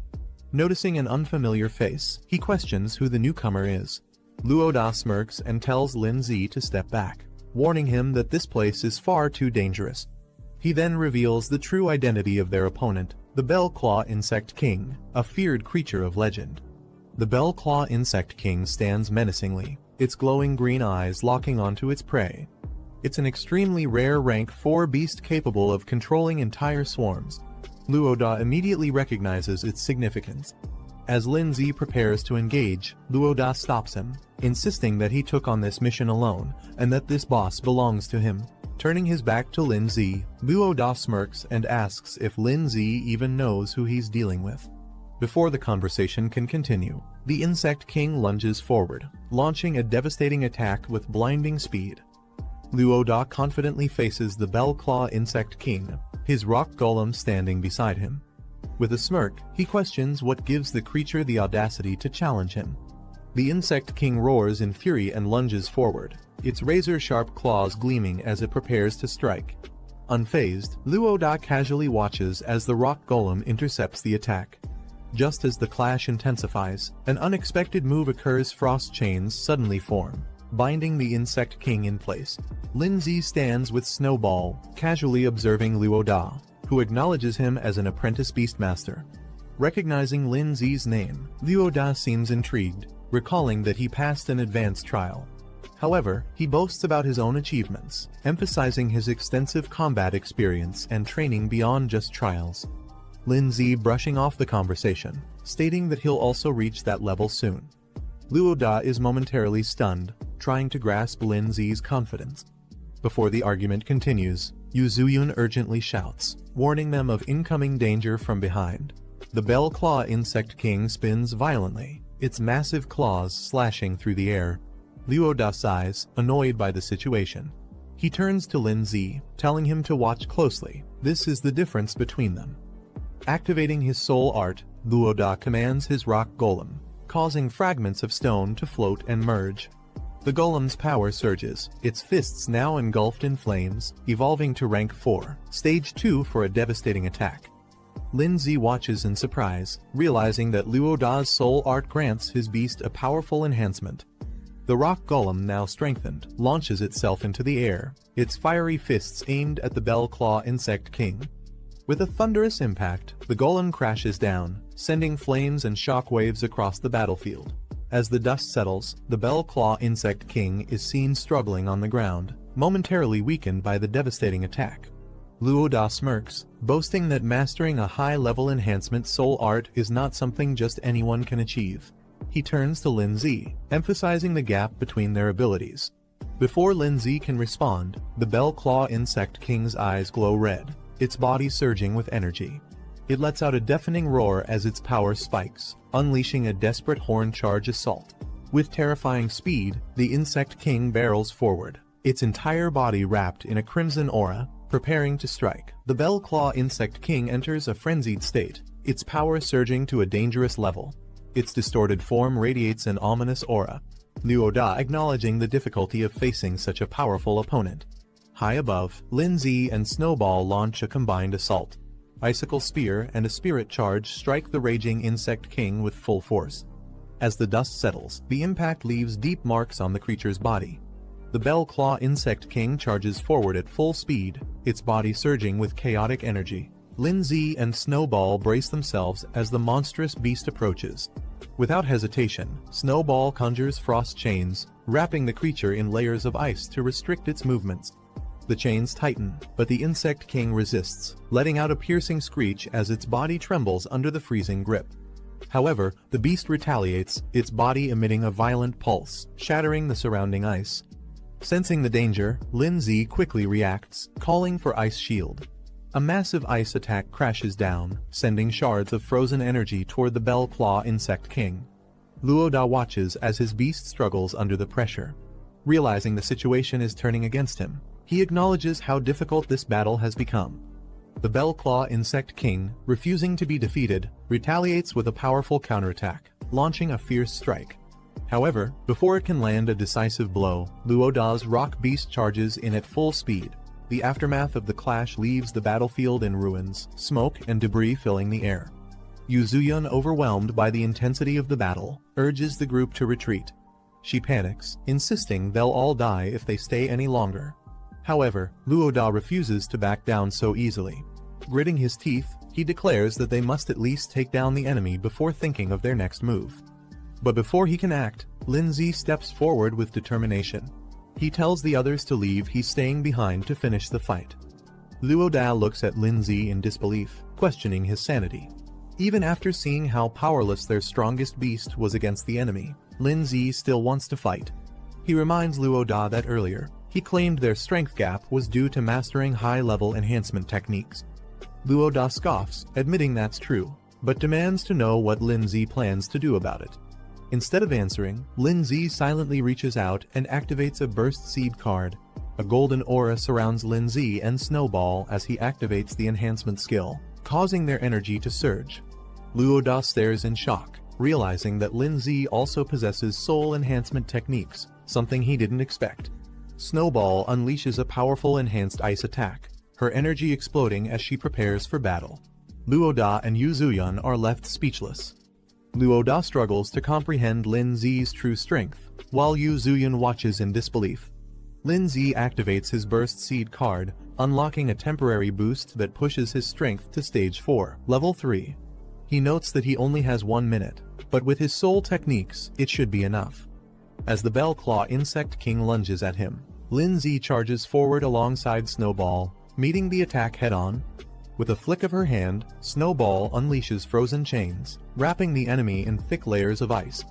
Noticing an unfamiliar face, he questions who the newcomer is. Luo Da smirks and tells Lin Zi to step back, warning him that this place is far too dangerous. He then reveals the true identity of their opponent, the Bell Claw Insect King, a feared creature of legend. The Bell Claw Insect King stands menacingly, its glowing green eyes locking onto its prey. It's an extremely rare rank 4 beast capable of controlling entire swarms. Luo Da immediately recognizes its significance. As Lin Zi prepares to engage, Luo Da stops him, insisting that he took on this mission alone, and that this boss belongs to him. Turning his back to Lin Zi, Luo Da smirks and asks if Lin Zi even knows who he's dealing with. Before the conversation can continue, the Insect King lunges forward, launching a devastating attack with blinding speed. Luo Da confidently faces the Bell Claw Insect King, his rock golem standing beside him. With a smirk, he questions what gives the creature the audacity to challenge him. The Insect King roars in fury and lunges forward, its razor-sharp claws gleaming as it prepares to strike. Unfazed, Luo Da casually watches as the rock golem intercepts the attack. Just as the clash intensifies, an unexpected move occurs. Frost chains suddenly form. binding the Insect King in place. Lin Zi stands with Snowball, casually observing Luo Da, who acknowledges him as an apprentice beastmaster. Recognizing Lin Zi's name, Luo Da seems intrigued, recalling that he passed an advanced trial. However, he boasts about his own achievements, emphasizing his extensive combat experience and training beyond just trials. Lin Zi brushing off the conversation, stating that he'll also reach that level soon. Luo Da is momentarily stunned, trying to grasp Lin Zi's confidence. Before the argument continues, Yu Zuyun urgently shouts, warning them of incoming danger from behind. The Bell Claw Insect King spins violently, its massive claws slashing through the air. Luo Da sighs, annoyed by the situation. He turns to Lin Zi, telling him to watch closely. This is the difference between them. Activating his soul art, Luo Da commands his rock golem, causing fragments of stone to float and merge. The golem's power surges, its fists now engulfed in flames, evolving to rank 4, stage 2 for a devastating attack. Lin Zi watches in surprise, realizing that Luo Da's soul art grants his beast a powerful enhancement. The rock golem, now strengthened, launches itself into the air, its fiery fists aimed at the Bell Claw Insect King. With a thunderous impact, the golem crashes down, sending flames and shockwaves across the battlefield. As the dust settles, the Bell Claw Insect King is seen struggling on the ground, momentarily weakened by the devastating attack. Luo Da smirks, boasting that mastering a high-level enhancement soul art is not something just anyone can achieve. He turns to Lin Zi, emphasizing the gap between their abilities. Before Lin Zi can respond, the Bell Claw Insect King's eyes glow red, its body surging with energy. It lets out a deafening roar as its power spikes, unleashing a desperate horn charge assault. With terrifying speed, the Insect King barrels forward, its entire body wrapped in a crimson aura, preparing to strike. The Bell Claw Insect King enters a frenzied state, its power surging to a dangerous level. Its distorted form radiates an ominous aura. Luo Da acknowledging the difficulty of facing such a powerful opponent. High above, Lin Zi and Snowball launch a combined assault. Icicle Spear and a Spirit Charge strike the raging Insect King with full force. As the dust settles, the impact leaves deep marks on the creature's body. The Bell Claw Insect King charges forward at full speed, its body surging with chaotic energy. Lin Zi and Snowball brace themselves as the monstrous beast approaches. Without hesitation, Snowball conjures frost chains, wrapping the creature in layers of ice to restrict its movements. The chains tighten, but the Insect King resists, letting out a piercing screech as its body trembles under the freezing grip. However, the beast retaliates, its body emitting a violent pulse, shattering the surrounding ice. Sensing the danger, Lin Zi quickly reacts, calling for Ice Shield. A massive ice attack crashes down, sending shards of frozen energy toward the Bell Claw Insect King. Luo Da watches as his beast struggles under the pressure. Realizing the situation is turning against him, he acknowledges how difficult this battle has become. The Bell Claw Insect King, refusing to be defeated, retaliates with a powerful counterattack, launching a fierce strike. However, before it can land a decisive blow, Luo Da's rock beast charges in at full speed. The aftermath of the clash leaves the battlefield in ruins, smoke and debris filling the air. Yu Zuyun, overwhelmed by the intensity of the battle, urges the group to retreat. She panics, insisting they'll all die if they stay any longer. However, Luo Da refuses to back down so easily. Gritting his teeth, he declares that they must at least take down the enemy before thinking of their next move. But before he can act, Lin Zi steps forward with determination. He tells the others to leave, he's staying behind to finish the fight. Luo Da looks at Lin Zi in disbelief, questioning his sanity. Even after seeing how powerless their strongest beast was against the enemy, Lin Zi still wants to fight. He reminds Luo Da that earlier, he claimed their strength gap was due to mastering high-level enhancement techniques. Luo Da scoffs, admitting that's true, but demands to know what Lin Zi plans to do about it. Instead of answering, Lin Zi silently reaches out and activates a Burst Seed card. A golden aura surrounds Lin Zi and Snowball as he activates the enhancement skill, causing their energy to surge. Luo Da stares in shock, realizing that Lin Zi also possesses soul enhancement techniques, something he didn't expect. Snowball unleashes a powerful enhanced ice attack, her energy exploding as she prepares for battle. Luo Da and Yu Zuyun are left speechless. Luo Da struggles to comprehend Lin Zi's true strength, while Yu Zuyun watches in disbelief. Lin Zi activates his Burst Seed card, unlocking a temporary boost that pushes his strength to stage 4, level 3. He notes that he only has 1 minute, but with his soul techniques, it should be enough. As the Bell Claw Insect King lunges at him, Lin Zi charges forward alongside Snowball, meeting the attack head-on. With a flick of her hand, Snowball unleashes frozen chains, wrapping the enemy in thick layers of ice.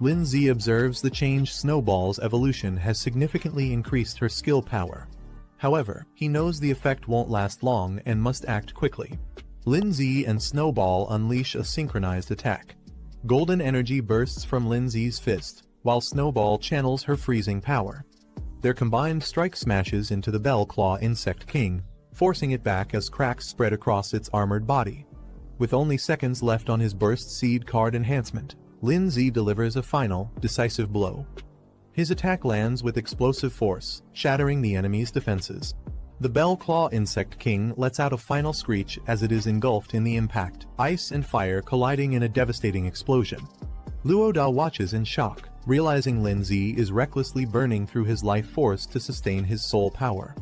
Lin Zi observes the changed Snowball's evolution has significantly increased her skill power. However, he knows the effect won't last long and must act quickly. Lin Zi and Snowball unleash a synchronized attack. Golden energy bursts from Lin Zi's fist, while Snowball channels her freezing power. Their combined strike smashes into the Bell Claw Insect King, forcing it back as cracks spread across its armored body. With only seconds left on his Burst Seed card enhancement, Lin Zi delivers a final, decisive blow. His attack lands with explosive force, shattering the enemy's defenses. The Bell Claw Insect King lets out a final screech as it is engulfed in the impact, ice and fire colliding in a devastating explosion. Luo Da watches in shock, realizing Lin Zi is recklessly burning through his life force to sustain his soul power.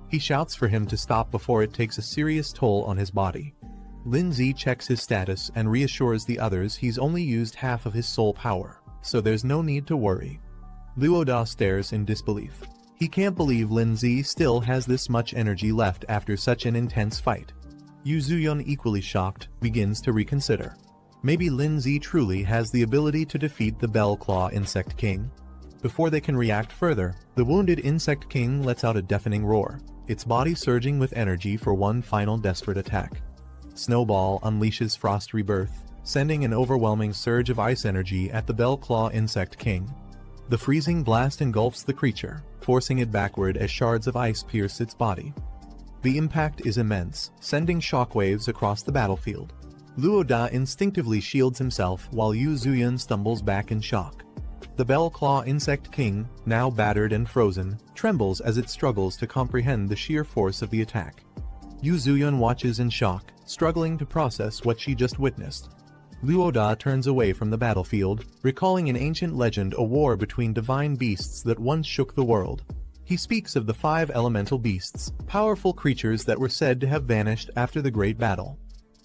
He shouts for him to stop before it takes a serious toll on his body. Lin Zi checks his status and reassures the others he's only used half of his soul power, so there's no need to worry. Luo Da stares in disbelief. He can't believe Lin Zi still has this much energy left after such an intense fight. Yu Zuyun, equally shocked, begins to reconsider. Maybe Lin Zi truly has the ability to defeat the Bell Claw Insect King. Before they can react further, the wounded Insect King lets out a deafening roar, its body surging with energy for one final desperate attack. Snowball unleashes Frost Rebirth, sending an overwhelming surge of ice energy at the Bell Claw Insect King. The freezing blast engulfs the creature, forcing it backward as shards of ice pierce its body. The impact is immense, sending shockwaves across the battlefield. Luo Da instinctively shields himself while Yu Zuyun stumbles back in shock. The Bell Claw Insect King, now battered and frozen, trembles as it struggles to comprehend the sheer force of the attack. Yu Zuyun watches in shock, struggling to process what she just witnessed. Luo Da turns away from the battlefield, recalling an ancient legend, a war between divine beasts that once shook the world. He speaks of the 5 elemental beasts, powerful creatures that were said to have vanished after the great battle.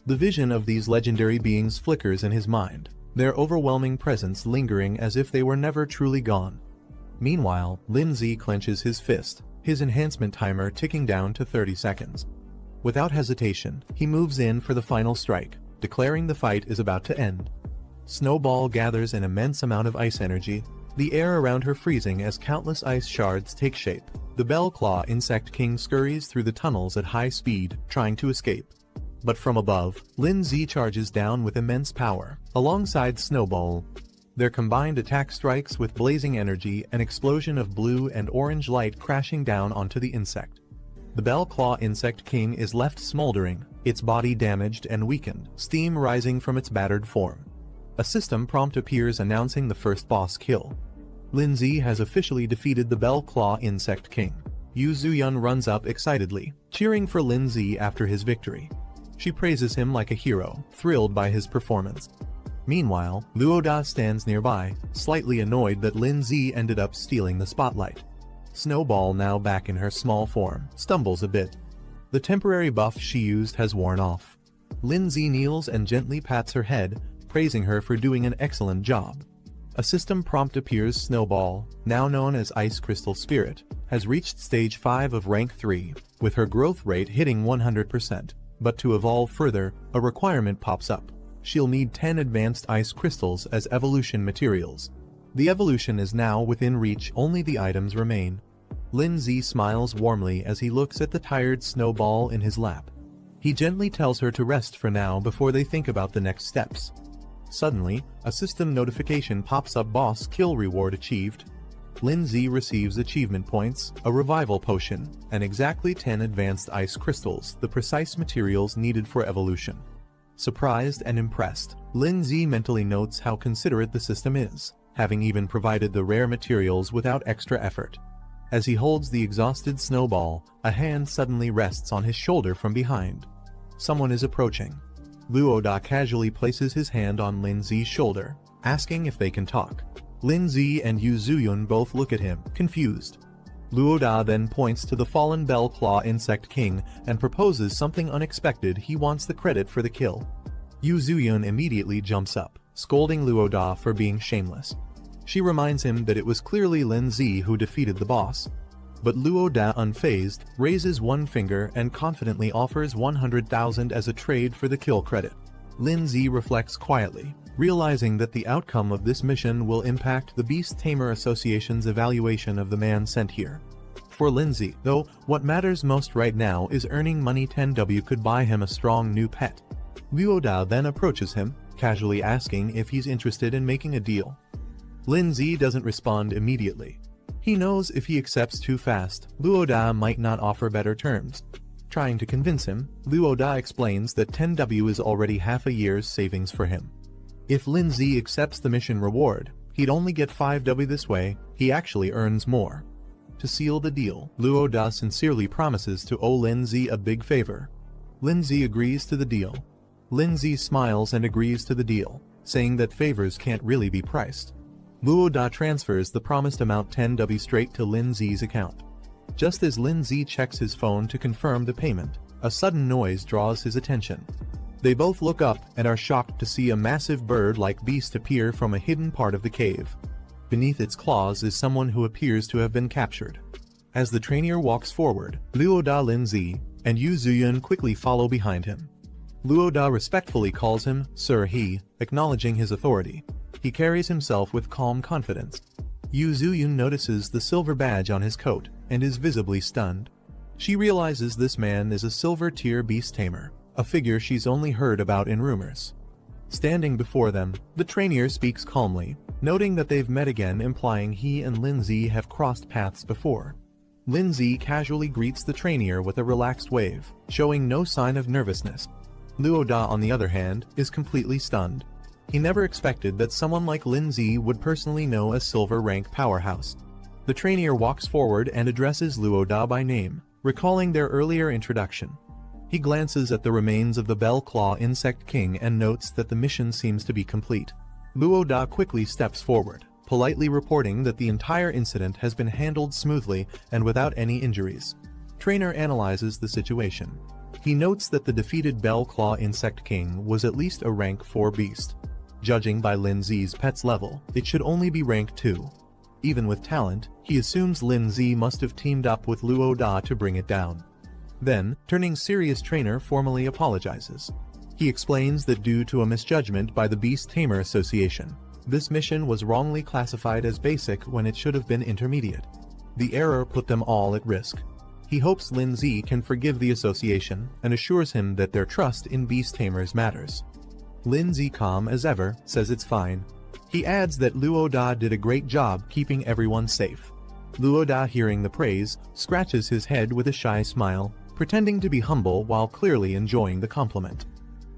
The vision of these legendary beings flickers in his mind, their overwhelming presence lingering as if they were never truly gone. Meanwhile, Lin Zi clenches his fist, his enhancement timer ticking down to 30 seconds. Without hesitation, he moves in for the final strike, declaring the fight is about to end. Snowball gathers an immense amount of ice energy, the air around her freezing as countless ice shards take shape. The Bell Claw Insect King scurries through the tunnels at high speed, trying to escape. But from above, Lin Zi charges down with immense power, alongside Snowball. Their combined attack strikes with blazing energy, an explosion of blue and orange light crashing down onto the insect. The Bell Claw Insect King is left smoldering, its body damaged and weakened, steam rising from its battered form. A system prompt appears announcing the first boss kill. Lin Zi has officially defeated the Bell Claw Insect King. Yu Zuyun runs up excitedly, cheering for Lin Zi after his victory. She praises him like a hero, thrilled by his performance. Meanwhile, Luo Da stands nearby, slightly annoyed that Lin Zi ended up stealing the spotlight. Snowball, now back in her small form, stumbles a bit. The temporary buff she used has worn off. Lin Zi kneels and gently pats her head, praising her for doing an excellent job. A system prompt appears. Snowball, now known as Ice Crystal Spirit, has reached stage 5 of rank 3, with her growth rate hitting 100%. But to evolve further, a requirement pops up. She'll need 10 advanced ice crystals as evolution materials. The evolution is now within reach, only the items remain. Lin Zi smiles warmly as he looks at the tired Snowball in his lap. He gently tells her to rest for now before they think about the next steps. Suddenly, a system notification pops up. Boss kill reward achieved. Lin Zi receives achievement points, a revival potion, and exactly 10 advanced ice crystals, the precise materials needed for evolution. Surprised and impressed, Lin Zi mentally notes how considerate the system is, having even provided the rare materials without extra effort. As he holds the exhausted Snowball, a hand suddenly rests on his shoulder from behind. Someone is approaching. Luo Da casually places his hand on Lin Zi's shoulder, asking if they can talk. Lin Zi and Yu Zuyun both look at him, confused. Luo Da then points to the fallen Bell Claw Insect King and proposes something unexpected. He wants the credit for the kill. Yu Zuyun immediately jumps up, scolding Luo Da for being shameless. She reminds him that it was clearly Lin Zi who defeated the boss. But Luo Da, unfazed, raises one finger and confidently offers 100,000 as a trade for the kill credit. Lin Zi reflects quietly, realizing that the outcome of this mission will impact the Beast Tamer Association's evaluation of the man sent here. For Lin Zi, though, what matters most right now is earning money. 10W could buy him a strong new pet. Luo Da then approaches him, casually asking if he's interested in making a deal. Lin Zi doesn't respond immediately. He knows if he accepts too fast, Luo Da might not offer better terms. Trying to convince him, Luo Da explains that 10W is already half a year's savings for him. If Lin Zi accepts the mission reward, he'd only get 5W this way. He actually earns more. To seal the deal, Luo Da sincerely promises to owe Lin Zi a big favor. Lin Zi agrees to the deal. Lin Zi smiles and agrees to the deal, saying that favors can't really be priced. Luo Da transfers the promised amount 10W straight to Lin Zi's account. Just as Lin Zi checks his phone to confirm the payment, a sudden noise draws his attention. They both look up and are shocked to see a massive bird-like beast appear from a hidden part of the cave. Beneath its claws is someone who appears to have been captured. As the trainer walks forward, Luo Da, Lin Zi, and Yu Zuyun quickly follow behind him. Luo Da respectfully calls him Sir He, acknowledging his authority. He carries himself with calm confidence. Yu Zuyun notices the silver badge on his coat and is visibly stunned. She realizes this man is a silver-tier beast tamer, a figure she's only heard about in rumors. Standing before them, the trainer speaks calmly, noting that they've met again, implying he and Lin Zi have crossed paths before. Lin Zi casually greets the trainer with a relaxed wave, showing no sign of nervousness. Luo Da, on the other hand, is completely stunned. He never expected that someone like Lin Zi would personally know a silver-rank powerhouse. The trainer walks forward and addresses Luo Da by name, recalling their earlier introduction. He glances at the remains of the Bell Claw Insect King and notes that the mission seems to be complete. Luo Da quickly steps forward, politely reporting that the entire incident has been handled smoothly and without any injuries. Trainer analyzes the situation. He notes that the defeated Bell Claw Insect King was at least a rank 4 beast. Judging by Lin Zi's pet's level, it should only be rank 2. Even with talent, he assumes Lin Zi must have teamed up with Luo Da to bring it down. Then, turning serious, trainer formally apologizes. He explains that due to a misjudgment by the Beast Tamer Association, this mission was wrongly classified as basic when it should have been intermediate. The error put them all at risk. He hopes Lin Zi can forgive the association and assures him that their trust in Beast Tamers matters. Lin Zi, calm as ever, says it's fine. He adds that Luo Da did a great job keeping everyone safe. Luo Da, hearing the praise, scratches his head with a shy smile, pretending to be humble while clearly enjoying the compliment.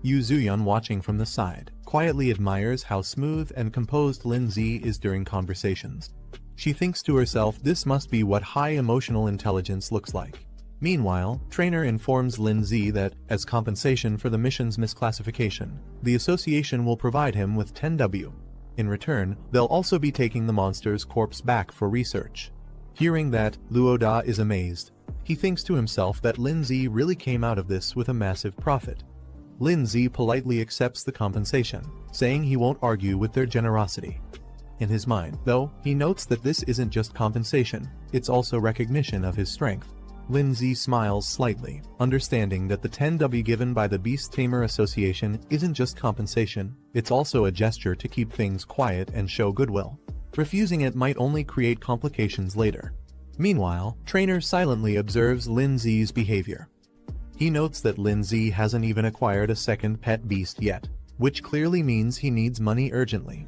Yu Zuyun, watching from the side, quietly admires how smooth and composed Lin Zi is during conversations. She thinks to herself, this must be what high emotional intelligence looks like. Meanwhile, trainer informs Lin Zi that, as compensation for the mission's misclassification, the association will provide him with 10W. In return, they'll also be taking the monster's corpse back for research. Hearing that, Luo Da is amazed. He thinks to himself that Lin Zi really came out of this with a massive profit. Lin Zi politely accepts the compensation, saying he won't argue with their generosity. In his mind, though, he notes that this isn't just compensation, it's also recognition of his strength. Lin Zi smiles slightly, understanding that the 10W given by the Beast Tamer Association isn't just compensation, it's also a gesture to keep things quiet and show goodwill. Refusing it might only create complications later. Meanwhile, trainer silently observes Lin Zi's behavior. He notes that Lin Zi hasn't even acquired a second pet beast yet, which clearly means he needs money urgently.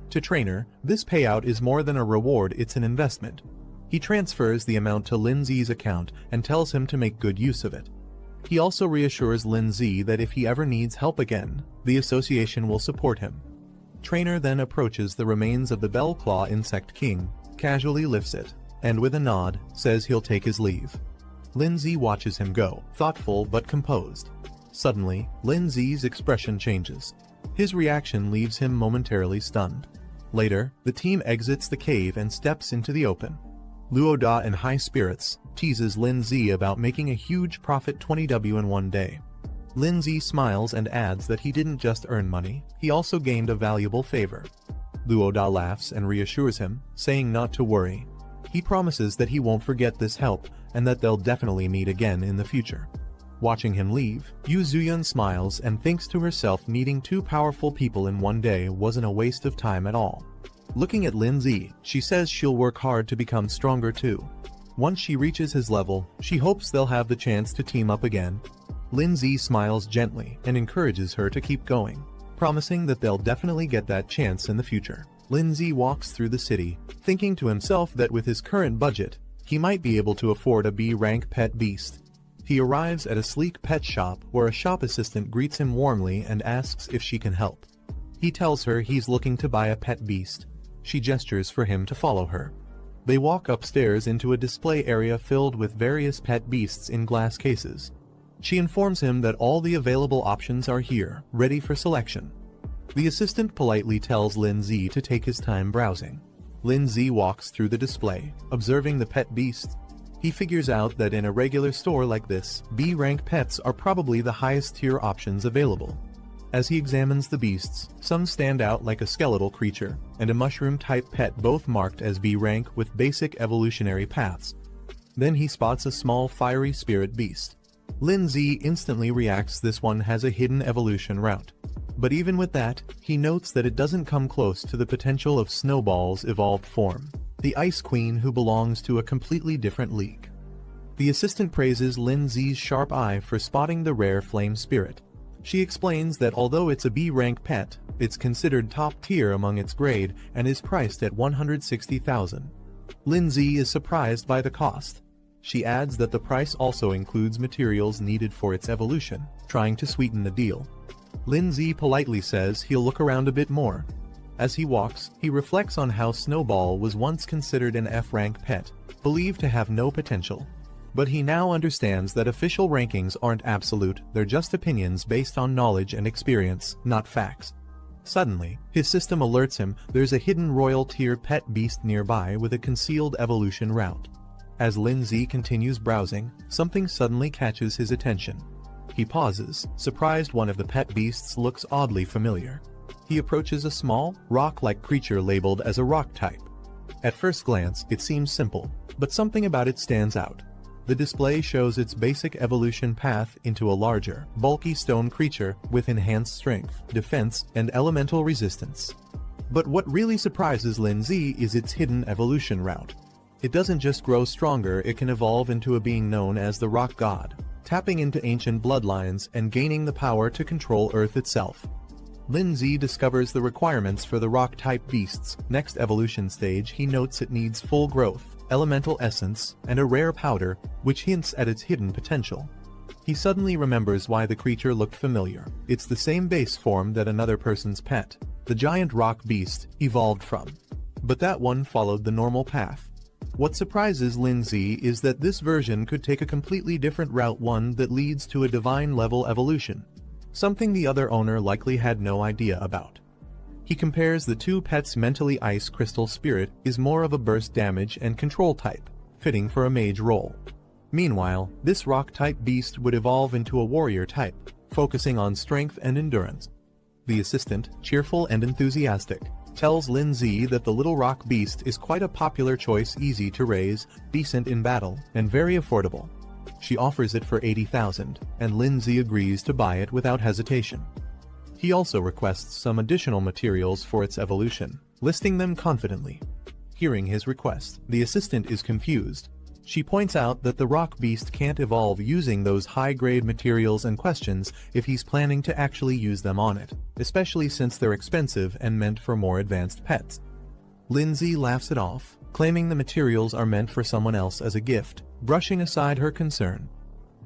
To trainer, this payout is more than a reward, it's an investment. He transfers the amount to Lin Zi's account and tells him to make good use of it. He also reassures Lin Zi that if he ever needs help again, the association will support him. Trainer then approaches the remains of the Bell Claw Insect King, casually lifts it, and with a nod, says he'll take his leave. Lin Zi watches him go, thoughtful but composed. Suddenly, Lin Zi's expression changes. His reaction leaves him momentarily stunned. Later, the team exits the cave and steps into the open. Luo Da, in high spirits, teases Lin Zi about making a huge profit 20W in one day. Lin Zi smiles and adds that he didn't just earn money, he also gained a valuable favor. Luo Da laughs and reassures him, saying not to worry. He promises that he won't forget this help, and that they'll definitely meet again in the future. Watching him leave, Yu Zuyun smiles and thinks to herself meeting two powerful people in one day wasn't a waste of time at all. Looking at Lin Zi, she says she'll work hard to become stronger too. Once she reaches his level, she hopes they'll have the chance to team up again. Lin Zi smiles gently and encourages her to keep going, promising that they'll definitely get that chance in the future. Lin Zi walks through the city, thinking to himself that with his current budget, he might be able to afford a B-rank pet beast. He arrives at a sleek pet shop where a shop assistant greets him warmly and asks if she can help. He tells her he's looking to buy a pet beast. She gestures for him to follow her. They walk upstairs into a display area filled with various pet beasts in glass cases. She informs him that all the available options are here, ready for selection. The assistant politely tells Lin Zi to take his time browsing. Lin Zi walks through the display, observing the pet beasts. He figures out that in a regular store like this, B-rank pets are probably the highest tier options available. As he examines the beasts, some stand out like a skeletal creature, and a mushroom-type pet, both marked as B-rank with basic evolutionary paths. Then he spots a small fiery spirit beast. Lin Zi instantly reacts this one has a hidden evolution route. But even with that, he notes that it doesn't come close to the potential of Snowball's evolved form, the Ice Queen, who belongs to a completely different league. The assistant praises Lin Zi's sharp eye for spotting the rare flame spirit. She explains that although it's a B-rank pet, it's considered top tier among its grade and is priced at 160,000. Lin Zi is surprised by the cost. She adds that the price also includes materials needed for its evolution, trying to sweeten the deal. Lin Zi politely says he'll look around a bit more. As he walks, he reflects on how Snowball was once considered an F-rank pet, believed to have no potential. But he now understands that official rankings aren't absolute, they're just opinions based on knowledge and experience, not facts. Suddenly, his system alerts him there's a hidden royal tier pet beast nearby with a concealed evolution route. As Lin Zi continues browsing, something suddenly catches his attention. He pauses, surprised one of the pet beasts looks oddly familiar. He approaches a small, rock-like creature labeled as a rock type. At first glance, it seems simple, but something about it stands out. The display shows its basic evolution path into a larger, bulky stone creature with enhanced strength, defense, and elemental resistance. But what really surprises Lin Zi is its hidden evolution route. It doesn't just grow stronger, it can evolve into a being known as the Rock God, tapping into ancient bloodlines and gaining the power to control Earth itself. Lin Zi discovers the requirements for the rock-type beast's next evolution stage. He notes it needs full growth, elemental essence, and a rare powder, which hints at its hidden potential. He suddenly remembers why the creature looked familiar. It's the same base form that another person's pet, the giant rock beast, evolved from. But that one followed the normal path. What surprises Lin Zi is that this version could take a completely different route, one that leads to a divine-level evolution. Something the other owner likely had no idea about. He compares the two pets. Mentally, Ice Crystal Spirit is more of a burst damage and control type, fitting for a mage role. Meanwhile, this rock-type beast would evolve into a warrior type, focusing on strength and endurance. The assistant, cheerful and enthusiastic, tells Lin Zi that the little rock beast is quite a popular choice, easy to raise, decent in battle, and very affordable. She offers it for 80,000, and Lin Zi agrees to buy it without hesitation. He also requests some additional materials for its evolution, listing them confidently. Hearing his request, the assistant is confused. She points out that the rock beast can't evolve using those high-grade materials and questions if he's planning to actually use them on it, especially since they're expensive and meant for more advanced pets. Lin Zi laughs it off, claiming the materials are meant for someone else as a gift, brushing aside her concern.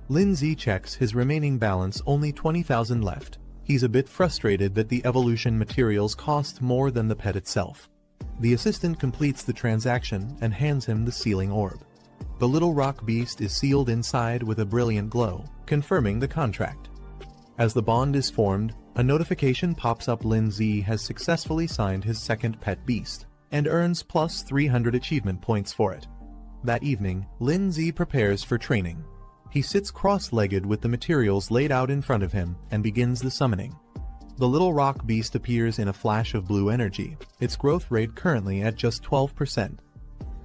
Lin Zi checks his remaining balance, only 20,000 left. He's a bit frustrated that the evolution materials cost more than the pet itself. The assistant completes the transaction and hands him the sealing orb. The little rock beast is sealed inside with a brilliant glow, confirming the contract. As the bond is formed, a notification pops up. Lin Z has successfully signed his second pet beast, and earns plus 300 achievement points for it. That evening, Lin Z prepares for training. He sits cross-legged with the materials laid out in front of him, and begins the summoning. The little rock beast appears in a flash of blue energy, its growth rate currently at just 12%.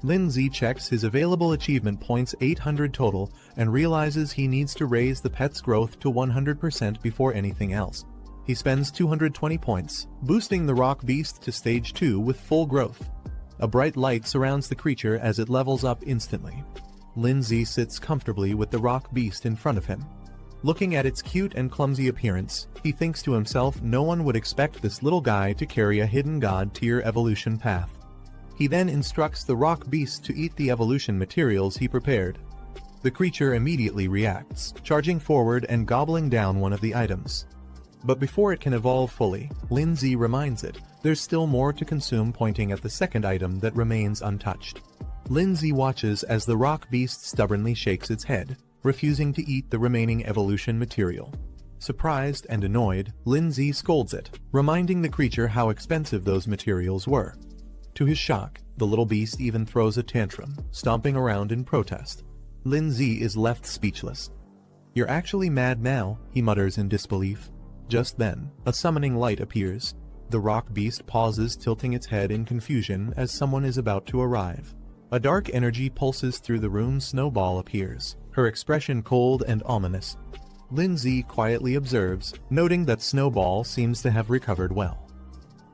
Lin Z checks his available achievement points, 800 total, and realizes he needs to raise the pet's growth to 100% before anything else. He spends 220 points, boosting the rock beast to stage 2 with full growth. A bright light surrounds the creature as it levels up instantly. Lin Z sits comfortably with the rock beast in front of him. Looking at its cute and clumsy appearance, he thinks to himself, no one would expect this little guy to carry a hidden god tier evolution path. He then instructs the rock beast to eat the evolution materials he prepared. The creature immediately reacts, charging forward and gobbling down one of the items. But before it can evolve fully, Lin Z reminds it there's still more to consume, pointing at the second item that remains untouched. Lin Z watches as the rock beast stubbornly shakes its head, refusing to eat the remaining evolution material. Surprised and annoyed, Lin Z scolds it, reminding the creature how expensive those materials were. To his shock, the little beast even throws a tantrum, stomping around in protest. Lin Z is left speechless. "You're actually mad now," he mutters in disbelief. Just then, a summoning light appears. The rock beast pauses, tilting its head in confusion as someone is about to arrive. A dark energy pulses through the room. Snowball appears, her expression cold and ominous. Lin Z quietly observes, noting that Snowball seems to have recovered well.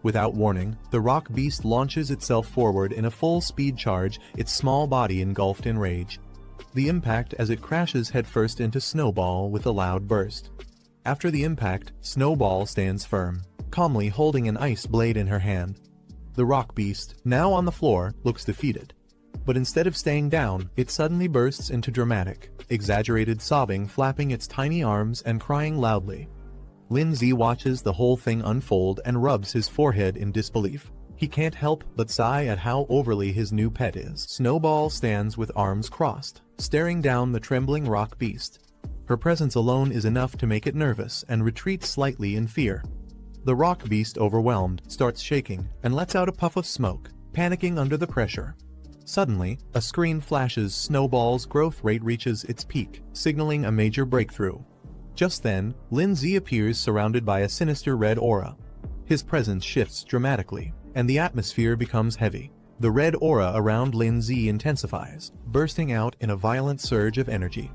Without warning, the rock beast launches itself forward in a full-speed charge, its small body engulfed in rage. The impact as it crashes headfirst into Snowball with a loud burst. After the impact, Snowball stands firm, calmly holding an ice blade in her hand. The rock beast, now on the floor, looks defeated. But instead of staying down, it suddenly bursts into dramatic, exaggerated sobbing, flapping its tiny arms and crying loudly. Lin Z watches the whole thing unfold and rubs his forehead in disbelief. He can't help but sigh at how overly his new pet is. Snowball stands with arms crossed, staring down the trembling rock beast. Her presence alone is enough to make it nervous and retreats slightly in fear. The rock beast, overwhelmed, starts shaking and lets out a puff of smoke, panicking under the pressure. Suddenly, a screen flashes. Snowball's growth rate reaches its peak, signaling a major breakthrough. Just then, Lin Z appears surrounded by a sinister red aura. His presence shifts dramatically, and the atmosphere becomes heavy. The red aura around Lin Z intensifies, bursting out in a violent surge of energy.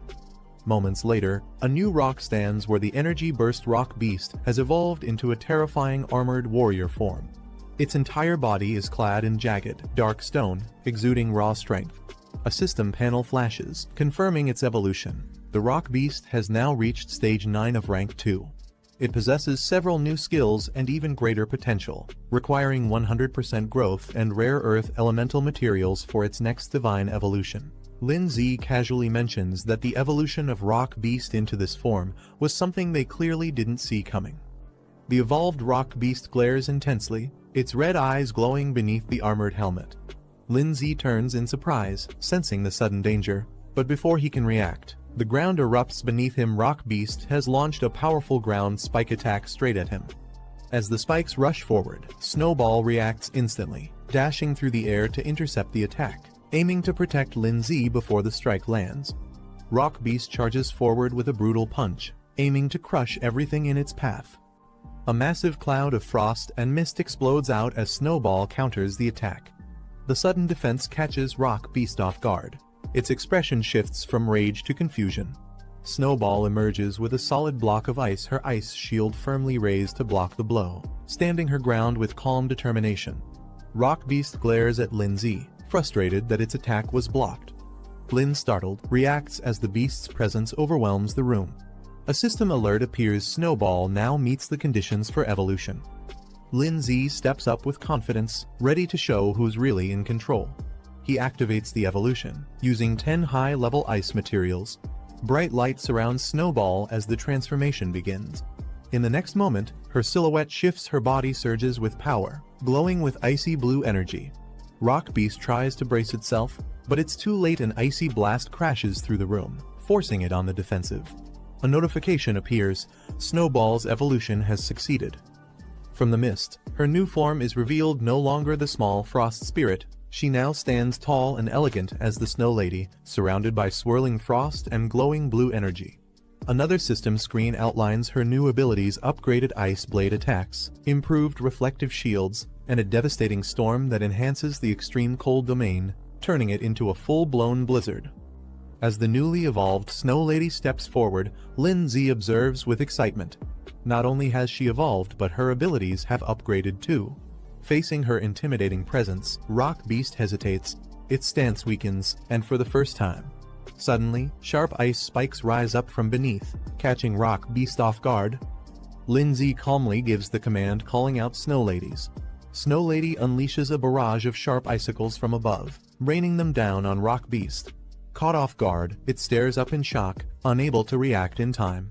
Moments later, a new rock stands where the energy burst rock beast has evolved into a terrifying armored warrior form. Its entire body is clad in jagged, dark stone, exuding raw strength. A system panel flashes, confirming its evolution. The rock beast has now reached stage 9 of rank 2. It possesses several new skills and even greater potential, requiring 100% growth and rare earth elemental materials for its next divine evolution. Lin Z casually mentions that the evolution of rock beast into this form was something they clearly didn't see coming. The evolved rock beast glares intensely, its red eyes glowing beneath the armored helmet. Lin Z turns in surprise, sensing the sudden danger, but before he can react, the ground erupts beneath him. Rock beast has launched a powerful ground spike attack straight at him. As the spikes rush forward, Snowball reacts instantly, dashing through the air to intercept the attack, aiming to protect Lin Z before the strike lands. Rock beast charges forward with a brutal punch, aiming to crush everything in its path. A massive cloud of frost and mist explodes out as Snowball counters the attack. The sudden defense catches rock beast off guard. Its expression shifts from rage to confusion. Snowball emerges with a solid block of ice, her ice shield firmly raised to block the blow, standing her ground with calm determination. Rock beast glares at Lin Z, frustrated that its attack was blocked. Lin, startled, reacts as the beast's presence overwhelms the room. A system alert appears. Snowball now meets the conditions for evolution. Lin Z steps up with confidence, ready to show who's really in control. He activates the evolution, using 10 high-level ice materials. Bright light surrounds Snowball as the transformation begins. In the next moment, her silhouette shifts, her body surges with power, glowing with icy blue energy. Rock beast tries to brace itself, but it's too late. An icy blast crashes through the room, forcing it on the defensive. A notification appears. Snowball's evolution has succeeded. From the mist, her new form is revealed, no longer the small frost spirit. She now stands tall and elegant as the Snow Lady, surrounded by swirling frost and glowing blue energy. Another system screen outlines her new abilities: upgraded ice blade attacks, improved reflective shields, and a devastating storm that enhances the extreme cold domain, turning it into a full-blown blizzard. As the newly evolved Snow Lady steps forward, Lindsay observes with excitement. Not only has she evolved, but her abilities have upgraded too. Facing her intimidating presence, Rock Beast hesitates, its stance weakens, and for the first time. Suddenly, sharp ice spikes rise up from beneath, catching Rock Beast off guard. Lindsay calmly gives the command, calling out Snow Ladies. Snow Lady unleashes a barrage of sharp icicles from above, raining them down on Rock Beast. Caught off guard, it stares up in shock, unable to react in time.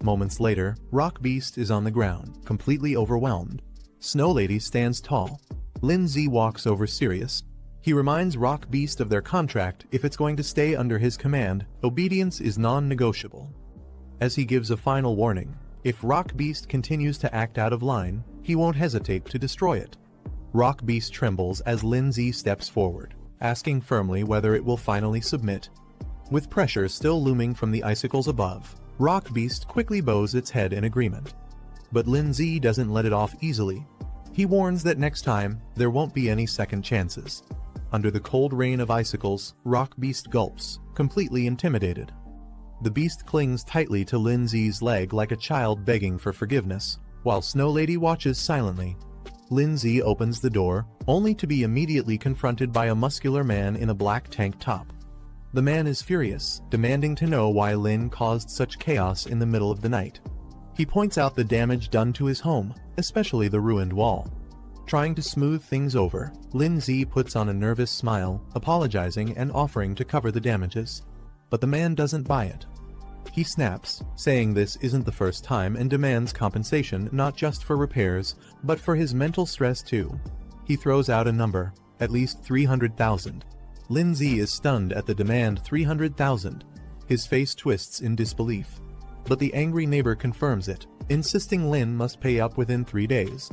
Moments later, Rock Beast is on the ground, completely overwhelmed. Snow Lady stands tall. Lindsay walks over serious. He reminds Rock Beast of their contract. If it's going to stay under his command, obedience is non-negotiable. As he gives a final warning, if Rock Beast continues to act out of line, he won't hesitate to destroy it. Rock Beast trembles as Lindsay steps forward, asking firmly whether it will finally submit. With pressure still looming from the icicles above, Rock Beast quickly bows its head in agreement. But Lindsay doesn't let it off easily. He warns that next time, there won't be any second chances. Under the cold rain of icicles, Rock Beast gulps, completely intimidated. The beast clings tightly to Lindsay's leg like a child begging for forgiveness, while Snow Lady watches silently. Lindsay opens the door, only to be immediately confronted by a muscular man in a black tank top. The man is furious, demanding to know why Lin caused such chaos in the middle of the night. He points out the damage done to his home, especially the ruined wall. Trying to smooth things over, Lindsay puts on a nervous smile, apologizing and offering to cover the damages. But the man doesn't buy it. He snaps, saying this isn't the first time, and demands compensation not just for repairs, but for his mental stress too. He throws out a number, at least 300,000. Lindsay is stunned at the demand. 300,000. His face twists in disbelief. But the angry neighbor confirms it, insisting Lin must pay up within 3 days.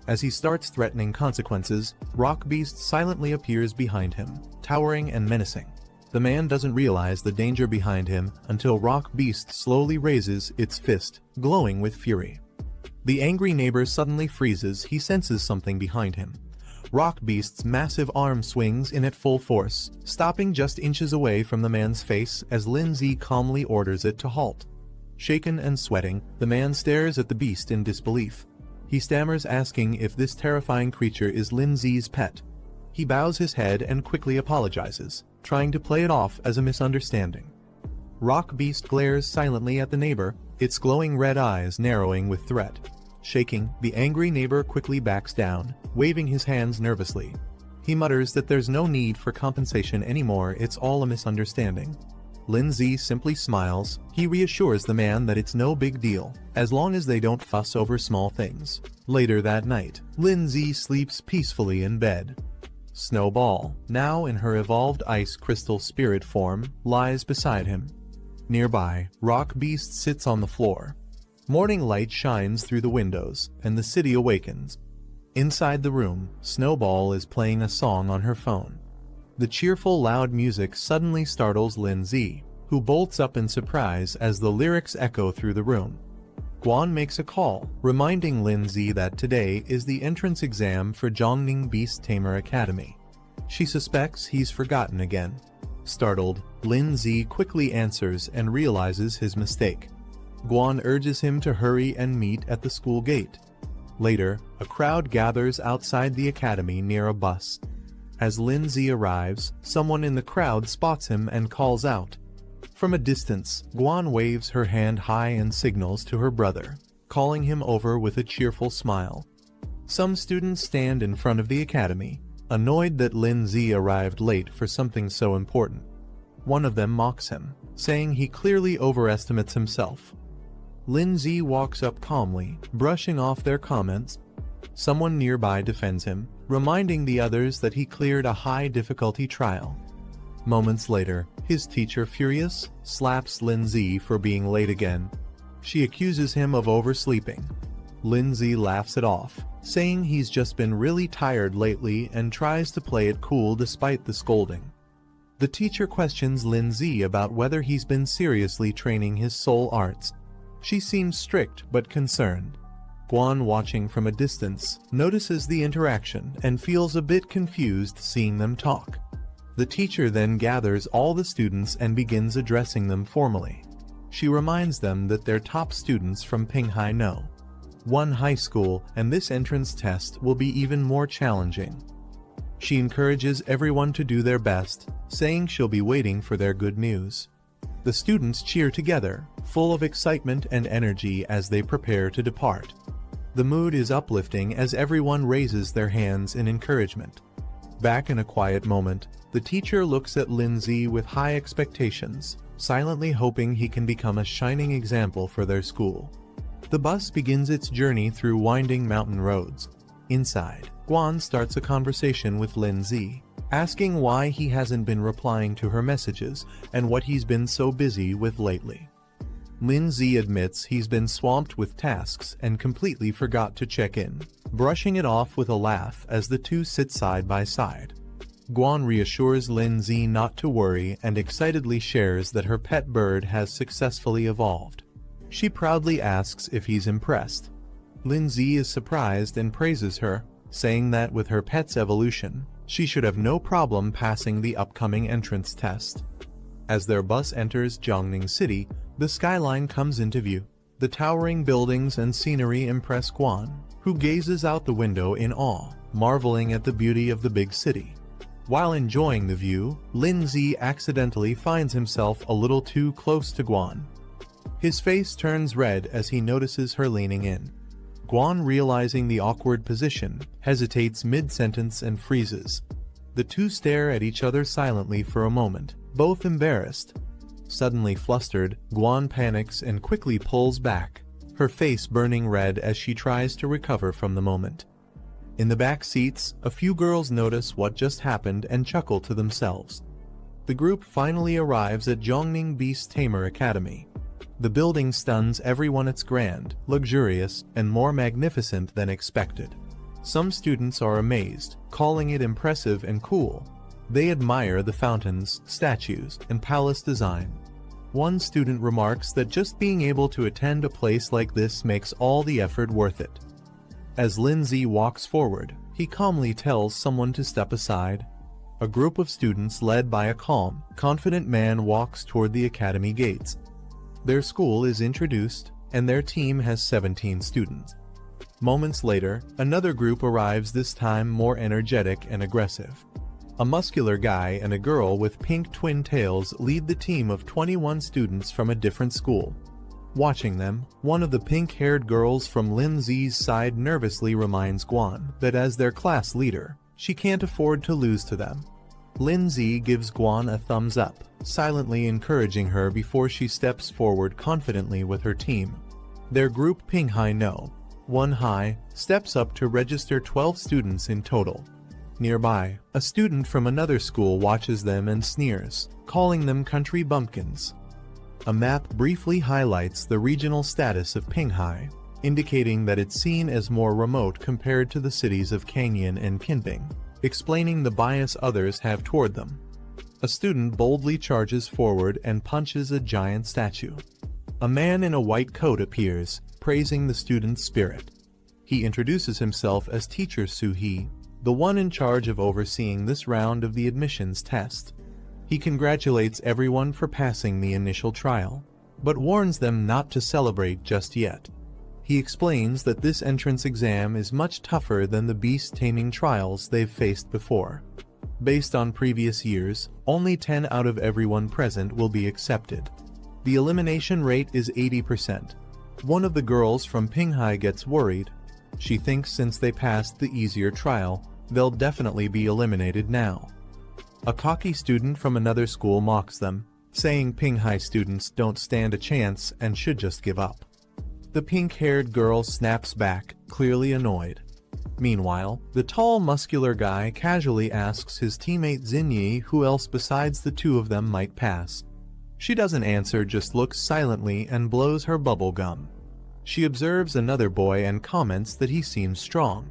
As he starts threatening consequences, Rock Beast silently appears behind him, towering and menacing. The man doesn't realize the danger behind him until Rock Beast slowly raises its fist, glowing with fury. The angry neighbor suddenly freezes. He senses something behind him. Rock Beast's massive arm swings in at full force, stopping just inches away from the man's face as Lindsay calmly orders it to halt. Shaken and sweating, the man stares at the beast in disbelief. He stammers, asking if this terrifying creature is Lindsay's pet. He bows his head and quickly apologizes, trying to play it off as a misunderstanding. Rock Beast glares silently at the neighbor, its glowing red eyes narrowing with threat. Shaking, the angry neighbor quickly backs down, waving his hands nervously. He mutters that there's no need for compensation anymore, it's all a misunderstanding. Lindsay simply smiles. He reassures the man that it's no big deal, as long as they don't fuss over small things. Later that night, Lindsay sleeps peacefully in bed. Snowball, now in her evolved ice crystal spirit form, lies beside him. Nearby, Rock Beast sits on the floor. Morning light shines through the windows, and the city awakens. Inside the room, Snowball is playing a song on her phone. The cheerful, loud music suddenly startles Lindsay, who bolts up in surprise as the lyrics echo through the room. Guan makes a call, reminding Lindsay that today is the entrance exam for Zhongning Beast Tamer Academy. She suspects he's forgotten again. Startled, Lindsay quickly answers and realizes his mistake. Guan urges him to hurry and meet at the school gate. Later, a crowd gathers outside the academy near a bus. As Lindsay arrives, someone in the crowd spots him and calls out. From a distance, Guan waves her hand high and signals to her brother, calling him over with a cheerful smile. Some students stand in front of the academy, annoyed that Lindsay arrived late for something so important. One of them mocks him, saying he clearly overestimates himself. Lindsay walks up calmly, brushing off their comments. Someone nearby defends him, reminding the others that he cleared a high-difficulty trial. Moments later, his teacher, furious, slaps Lindsay for being late again. She accuses him of oversleeping. Lindsay laughs it off, saying he's just been really tired lately and tries to play it cool despite the scolding. The teacher questions Lindsay about whether he's been seriously training his soul arts. She seems strict but concerned. Guan, watching from a distance, notices the interaction and feels a bit confused seeing them talk. The teacher then gathers all the students and begins addressing them formally. She reminds them that they're top students from Pinghai No. 1 high school, and this entrance test will be even more challenging. She encourages everyone to do their best, saying she'll be waiting for their good news. The students cheer together, full of excitement and energy as they prepare to depart. The mood is uplifting as everyone raises their hands in encouragement. Back in a quiet moment, the teacher looks at Lindsay with high expectations, silently hoping he can become a shining example for their school. The bus begins its journey through winding mountain roads. Inside, Guan starts a conversation with Lindsay, asking why he hasn't been replying to her messages and what he's been so busy with lately. Lindsay admits he's been swamped with tasks and completely forgot to check in, brushing it off with a laugh as the two sit side by side. Guan reassures Lindsay not to worry and excitedly shares that her pet bird has successfully evolved. She proudly asks if he's impressed. Lindsay is surprised and praises her, saying that with her pet's evolution, she should have no problem passing the upcoming entrance test. As their bus enters Jiangning City, the skyline comes into view. The towering buildings and scenery impress Guan, who gazes out the window in awe, marveling at the beauty of the big city. While enjoying the view, Lindsay accidentally finds himself a little too close to Guan. His face turns red as he notices her leaning in. Guan, realizing the awkward position, hesitates mid-sentence and freezes. The two stare at each other silently for a moment, both embarrassed. Suddenly flustered, Guan panics and quickly pulls back, her face burning red as she tries to recover from the moment. In the back seats, a few girls notice what just happened and chuckle to themselves. The group finally arrives at Jiangning Beast Tamer Academy. The building stuns everyone. It's grand, luxurious, and more magnificent than expected. Some students are amazed, calling it impressive and cool. They admire the fountains, statues, and palace design. One student remarks that just being able to attend a place like this makes all the effort worth it. As Lindsay walks forward, he calmly tells someone to step aside. A group of students led by a calm, confident man walks toward the academy gates. Their school is introduced, and their team has 17 students. Moments later, another group arrives, this time more energetic and aggressive. A muscular guy and a girl with pink twin tails lead the team of 21 students from a different school. Watching them, one of the pink-haired girls from Lindsay's side nervously reminds Guan that as their class leader, she can't afford to lose to them. Lindsay gives Guan a thumbs up, silently encouraging her before she steps forward confidently with her team. Their group, Pinghai No. 1 High, steps up to register 12 students in total. Nearby, a student from another school watches them and sneers, calling them country bumpkins. A map briefly highlights the regional status of Pinghai, indicating that it's seen as more remote compared to the cities of Canyon and Kinbing, explaining the bias others have toward them. A student boldly charges forward and punches a giant statue. A man in a white coat appears, praising the student's spirit. He introduces himself as Teacher Su-hee, the one in charge of overseeing this round of the admissions test. He congratulates everyone for passing the initial trial, but warns them not to celebrate just yet. He explains that this entrance exam is much tougher than the beast taming trials they've faced before. Based on previous years, only 10 out of everyone present will be accepted. The elimination rate is 80%. One of the girls from Pinghai gets worried. She thinks since they passed the easier trial, they'll definitely be eliminated now. A cocky student from another school mocks them, saying Pinghai students don't stand a chance and should just give up. The pink-haired girl snaps back, clearly annoyed. Meanwhile, the tall, muscular guy casually asks his teammate Xinyi who else besides the two of them might pass. She doesn't answer, just looks silently and blows her bubble gum. She observes another boy and comments that he seems strong.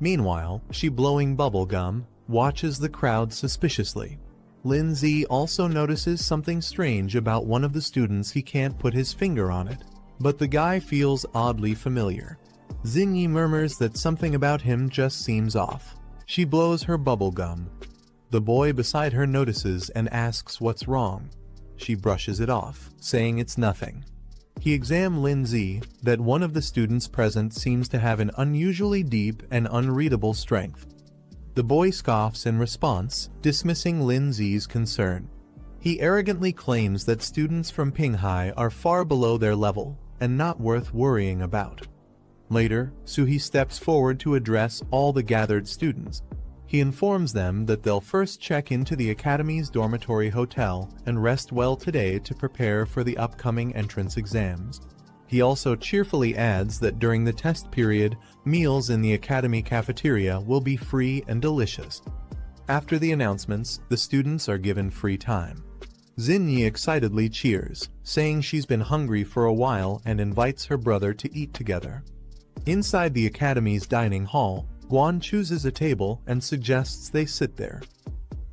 Meanwhile, she blowing bubble gum, watches the crowd suspiciously. Lindsay also notices something strange about one of the students. He can't put his finger on it, but the guy feels oddly familiar. Xinyi murmurs that something about him just seems off. She blows her bubble gum. The boy beside her notices and asks what's wrong. She brushes it off, saying it's nothing. He examines Lindsay, that one of the students present seems to have an unusually deep and unreadable strength. The boy scoffs in response, dismissing Lindsay's concern. He arrogantly claims that students from Pinghai are far below their level and not worth worrying about. Later, Suhi steps forward to address all the gathered students. He informs them that they'll first check into the Academy's dormitory hotel and rest well today to prepare for the upcoming entrance exams. He also cheerfully adds that during the test period, meals in the Academy cafeteria will be free and delicious. After the announcements, the students are given free time. Xinyi excitedly cheers, saying she's been hungry for a while and invites her brother to eat together. Inside the Academy's dining hall, Guan chooses a table and suggests they sit there.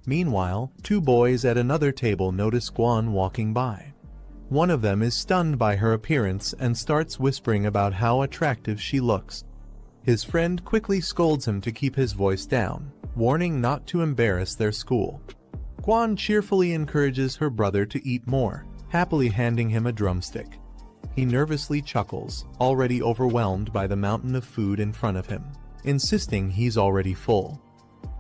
Meanwhile, two boys at another table notice Guan walking by. One of them is stunned by her appearance and starts whispering about how attractive she looks. His friend quickly scolds him to keep his voice down, warning not to embarrass their school. Guan cheerfully encourages her brother to eat more, happily handing him a drumstick. He nervously chuckles, already overwhelmed by the mountain of food in front of him, insisting he's already full.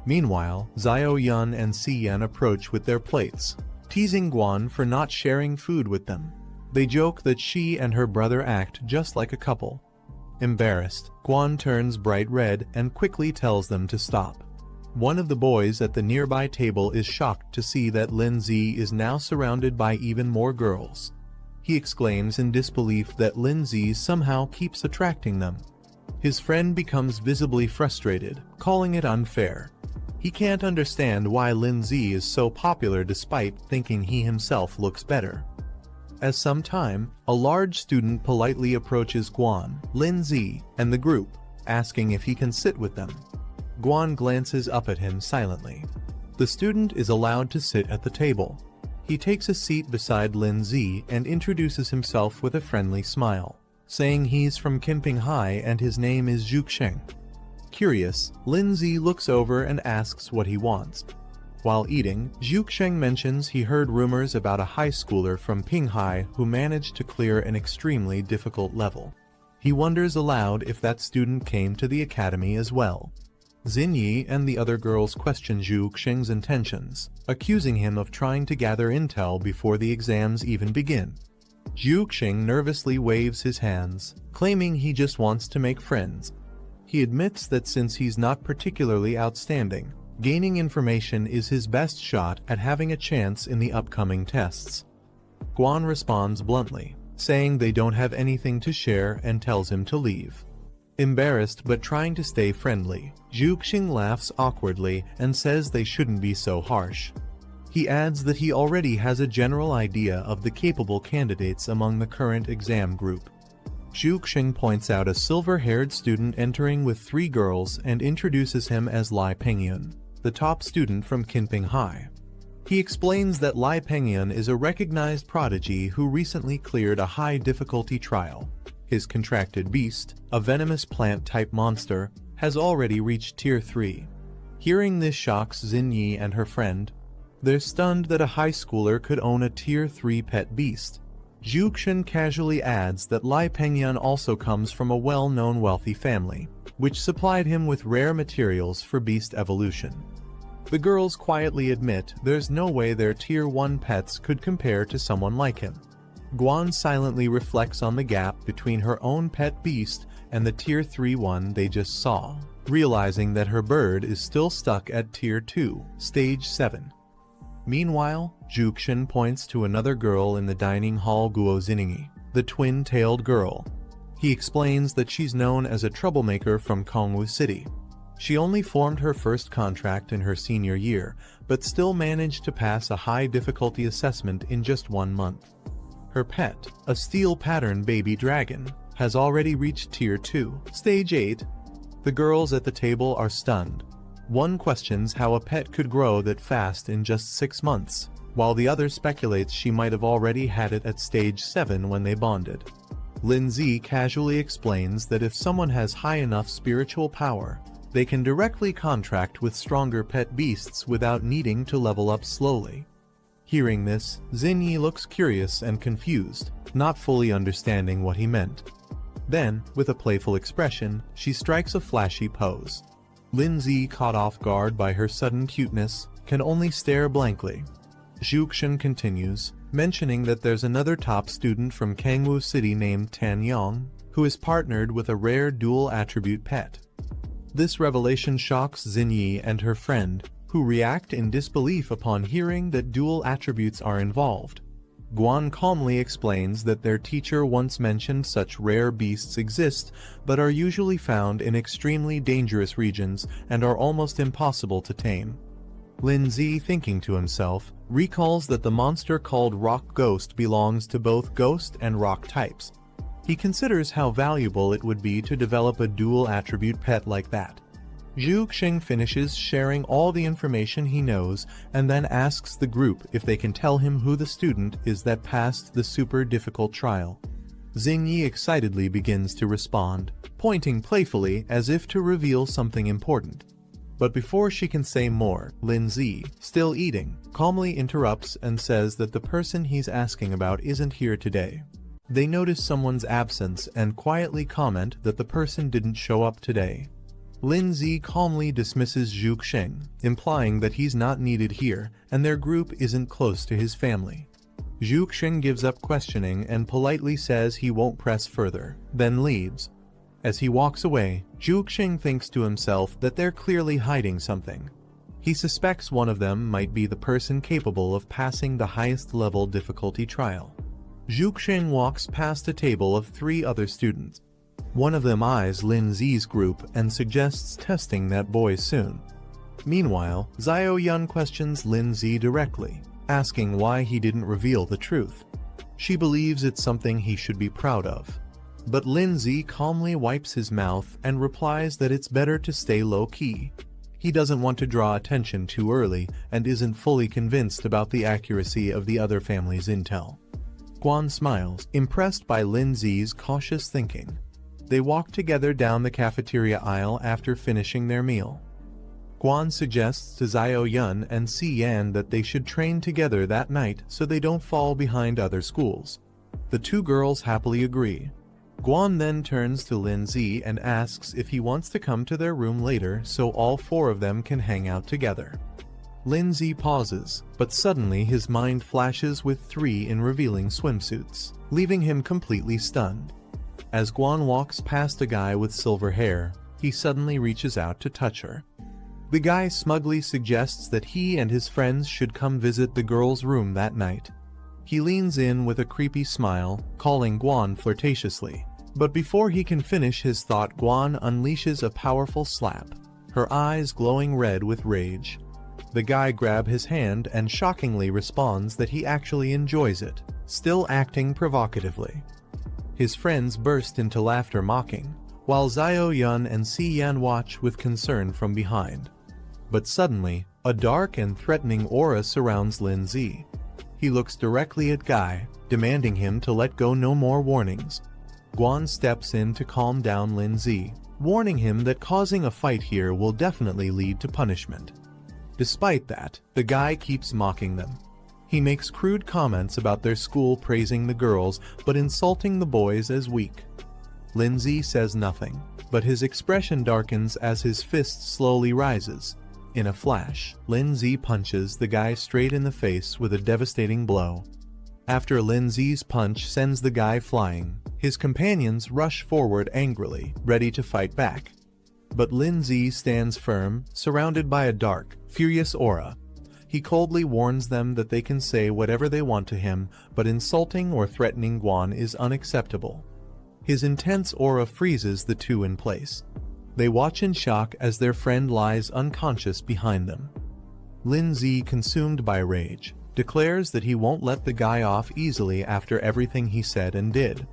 Meanwhile, Xiao Yun and Si Yan approach with their plates, teasing Guan for not sharing food with them. They joke that she and her brother act just like a couple. Embarrassed, Guan turns bright red and quickly tells them to stop. One of the boys at the nearby table is shocked to see that Lindsay is now surrounded by even more girls. He exclaims in disbelief that Lindsay somehow keeps attracting them. His friend becomes visibly frustrated, calling it unfair. He can't understand why Lindsay is so popular despite thinking he himself looks better. As some time, a large student politely approaches Guan, Lindsay, and the group, asking if he can sit with them. Guan glances up at him silently. The student is allowed to sit at the table. He takes a seat beside Lindsay and introduces himself with a friendly smile, saying he's from Kinping High and his name is Zhuxing. Curious, Lindsay looks over and asks what he wants. While eating, Zhuxing mentions he heard rumors about a high schooler from Pinghai who managed to clear an extremely difficult level. He wonders aloud if that student came to the academy as well. Xinyi and the other girls question Zhuxing's intentions, accusing him of trying to gather intel before the exams even begin. Zhuxing nervously waves his hands, claiming he just wants to make friends. He admits that since he's not particularly outstanding, gaining information is his best shot at having a chance in the upcoming tests. Guan responds bluntly, saying they don't have anything to share and tells him to leave. Embarrassed but trying to stay friendly, Zhuxing laughs awkwardly and says they shouldn't be so harsh. He adds that he already has a general idea of the capable candidates among the current exam group. Zhuxing points out a silver-haired student entering with 3 girls and introduces him as Lai Pengyun, the top student from Kinping High. He explains that Lai Pengyun is a recognized prodigy who recently cleared a high-difficulty trial. His contracted beast, a venomous plant-type monster, has already reached Tier 3. Hearing this shocks Xinyi and her friend. They're stunned that a high schooler could own a Tier 3 pet beast. Zhuxing casually adds that Lai Pengyun also comes from a well-known wealthy family, which supplied him with rare materials for beast evolution. The girls quietly admit there's no way their Tier 1 pets could compare to someone like him. Guan silently reflects on the gap between her own pet beast and the Tier 3 one they just saw, realizing that her bird is still stuck at Tier 2, Stage 7. Meanwhile, Zhuxing points to another girl in the dining hall, Guo Xiningi, the twin-tailed girl. He explains that she's known as a troublemaker from Kongwu City. She only formed her first contract in her senior year, but still managed to pass a high difficulty assessment in just 1 month. Her pet, a steel pattern baby dragon, has already reached Tier 2, Stage 8. The girls at the table are stunned. One questions how a pet could grow that fast in just 6 months, while the other speculates she might have already had it at Stage 7 when they bonded. Lindsay casually explains that if someone has high enough spiritual power, they can directly contract with stronger pet beasts without needing to level up slowly. Hearing this, Xinyi looks curious and confused, not fully understanding what he meant. Then, with a playful expression, she strikes a flashy pose. Lindsay, caught off guard by her sudden cuteness, can only stare blankly. Zhuxin continues, mentioning that there's another top student from Kangwu City named Tan Yong, who is partnered with a rare dual-attribute pet. This revelation shocks Xinyi and her friend, who react in disbelief upon hearing that dual attributes are involved. Guan calmly explains that their teacher once mentioned such rare beasts exist, but are usually found in extremely dangerous regions and are almost impossible to tame. Lindsay, thinking to himself, recalls that the monster called Rock Ghost belongs to both ghost and rock types. He considers how valuable it would be to develop a dual-attribute pet like that. Zhu Xing finishes sharing all the information he knows and then asks the group if they can tell him who the student is that passed the super difficult trial. Xingyi excitedly begins to respond, pointing playfully as if to reveal something important. But before she can say more, Lindsay, still eating, calmly interrupts and says that the person he's asking about isn't here today. They notice someone's absence and quietly comment that the person didn't show up today. Lindsay calmly dismisses Zhu Xing, implying that he's not needed here and their group isn't close to his family. Zhu Xing gives up questioning and politely says he won't press further, then leaves. As he walks away, Zhu Xing thinks to himself that they're clearly hiding something. He suspects one of them might be the person capable of passing the highest level difficulty trial. Zhu Xing walks past a table of 3 other students. One of them eyes Lindsay's group and suggests testing that boy soon. Meanwhile, Xiao Yun questions Lindsay directly, asking why he didn't reveal the truth. She believes it's something he should be proud of. But Lindsay calmly wipes his mouth and replies that it's better to stay low-key. He doesn't want to draw attention too early and isn't fully convinced about the accuracy of the other family's intel. Guan smiles, impressed by Lindsay's cautious thinking. They walk together down the cafeteria aisle after finishing their meal. Guan suggests to Xiao Yun and Si Yan that they should train together that night so they don't fall behind other schools. The 2 girls happily agree. Guan then turns to Lindsay and asks if he wants to come to their room later so all 4 of them can hang out together. Lindsay pauses, but suddenly his mind flashes with 3 in revealing swimsuits, leaving him completely stunned. As Guan walks past a guy with silver hair, he suddenly reaches out to touch her. The guy smugly suggests that he and his friends should come visit the girl's room that night. He leans in with a creepy smile, calling Guan flirtatiously. But before he can finish his thought, Guan unleashes a powerful slap, her eyes glowing red with rage. The guy grabs his hand and shockingly responds that he actually enjoys it, still acting provocatively. His friends burst into laughter mocking, while Xiao Yun and Si Yan watch with concern from behind. But suddenly, a dark and threatening aura surrounds Lindsay. He looks directly at Guy, demanding him to let go. No more warnings. Guan steps in to calm down Lindsay, warning him that causing a fight here will definitely lead to punishment. Despite that, the guy keeps mocking them. He makes crude comments about their school, praising the girls but insulting the boys as weak. Lindsay says nothing, but his expression darkens as his fist slowly rises. In a flash, Lindsay punches the guy straight in the face with a devastating blow. After Lindsay's punch sends the guy flying, his companions rush forward angrily, ready to fight back. But Lindsay stands firm, surrounded by a dark, furious aura. He coldly warns them that they can say whatever they want to him, but insulting or threatening Guan is unacceptable. His intense aura freezes the 2 in place. They watch in shock as their friend lies unconscious behind them. Lindsay, consumed by rage, declares that he won't let the guy off easily after everything he said and did.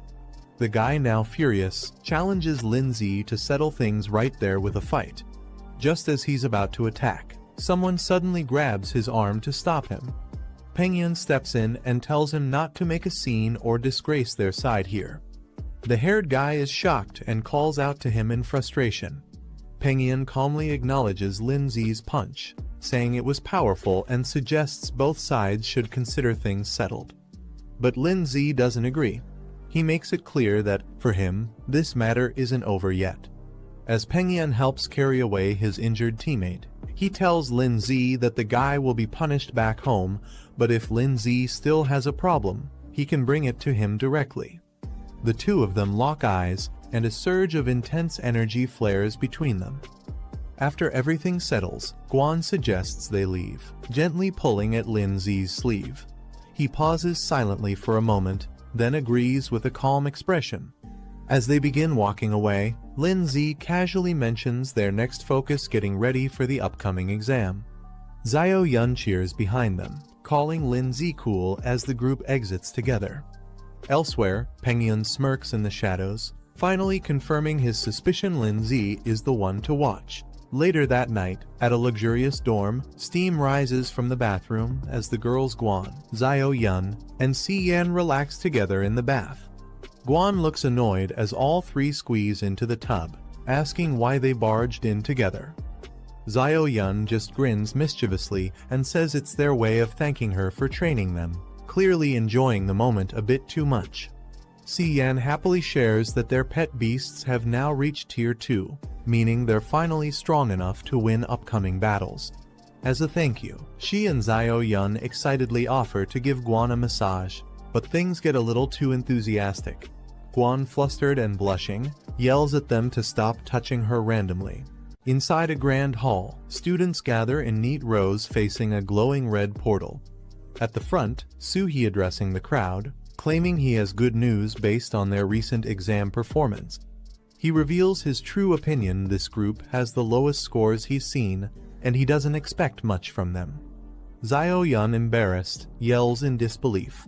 The guy, now furious, challenges Lindsay to settle things right there with a fight. Just as he's about to attack, someone suddenly grabs his arm to stop him. Pengyun steps in and tells him not to make a scene or disgrace their side here. The haired guy is shocked and calls out to him in frustration. Pengyun calmly acknowledges Lindsay's punch, saying it was powerful and suggests both sides should consider things settled. But Lindsay doesn't agree. He makes it clear that, for him, this matter isn't over yet. As Pengyun helps carry away his injured teammate, he tells Lindsay that the guy will be punished back home, but if Lindsay still has a problem, he can bring it to him directly. The two of them lock eyes, and a surge of intense energy flares between them. After everything settles, Guan suggests they leave, gently pulling at Lindsay's sleeve. He pauses silently for a moment, then agrees with a calm expression. As they begin walking away, Lindsay casually mentions their next focus getting ready for the upcoming exam. Xiao Yun cheers behind them, calling Lindsay cool as the group exits together. Elsewhere, Pengyun smirks in the shadows, finally confirming his suspicion Lindsay is the one to watch. Later that night, at a luxurious dorm, steam rises from the bathroom as the girls Guan, Xiao Yun, and Si Yan relax together in the bath. Guan looks annoyed as all three squeeze into the tub, asking why they barged in together. Xiao Yun just grins mischievously and says it's their way of thanking her for training them, clearly enjoying the moment a bit too much. Si Yan happily shares that their pet beasts have now reached Tier 2, meaning they're finally strong enough to win upcoming battles. As a thank you, she and Xiao Yun excitedly offer to give Guan a massage, but things get a little too enthusiastic. Guan, flustered and blushing, yells at them to stop touching her randomly. Inside a grand hall, students gather in neat rows facing a glowing red portal. At the front, Suhee addressing the crowd, claiming he has good news based on their recent exam performance. He reveals his true opinion: this group has the lowest scores he's seen, and he doesn't expect much from them. Xiao Yun, embarrassed, yells in disbelief.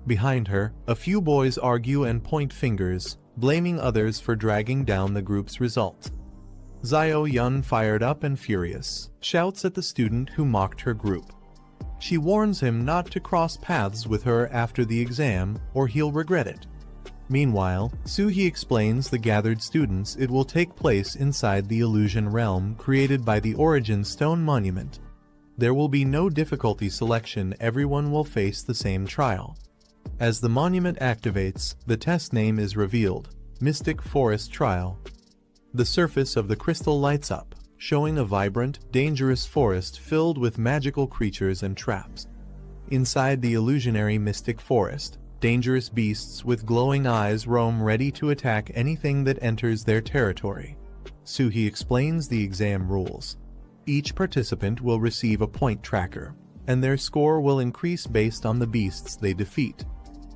Behind her, a few boys argue and point fingers, blaming others for dragging down the group's results. Xiao Yun, fired up and furious, shouts at the student who mocked her group. She warns him not to cross paths with her after the exam, or he'll regret it. Meanwhile, Suhee explains the gathered students it will take place inside the illusion realm created by the Origin Stone Monument. There will be no difficulty selection, everyone will face the same trial. As the monument activates, the test name is revealed: Mystic Forest Trial. The surface of the crystal lights up, showing a vibrant, dangerous forest filled with magical creatures and traps. Inside the illusionary mystic forest, dangerous beasts with glowing eyes roam, ready to attack anything that enters their territory. Suhee explains the exam rules. Each participant will receive a point tracker, and their score will increase based on the beasts they defeat.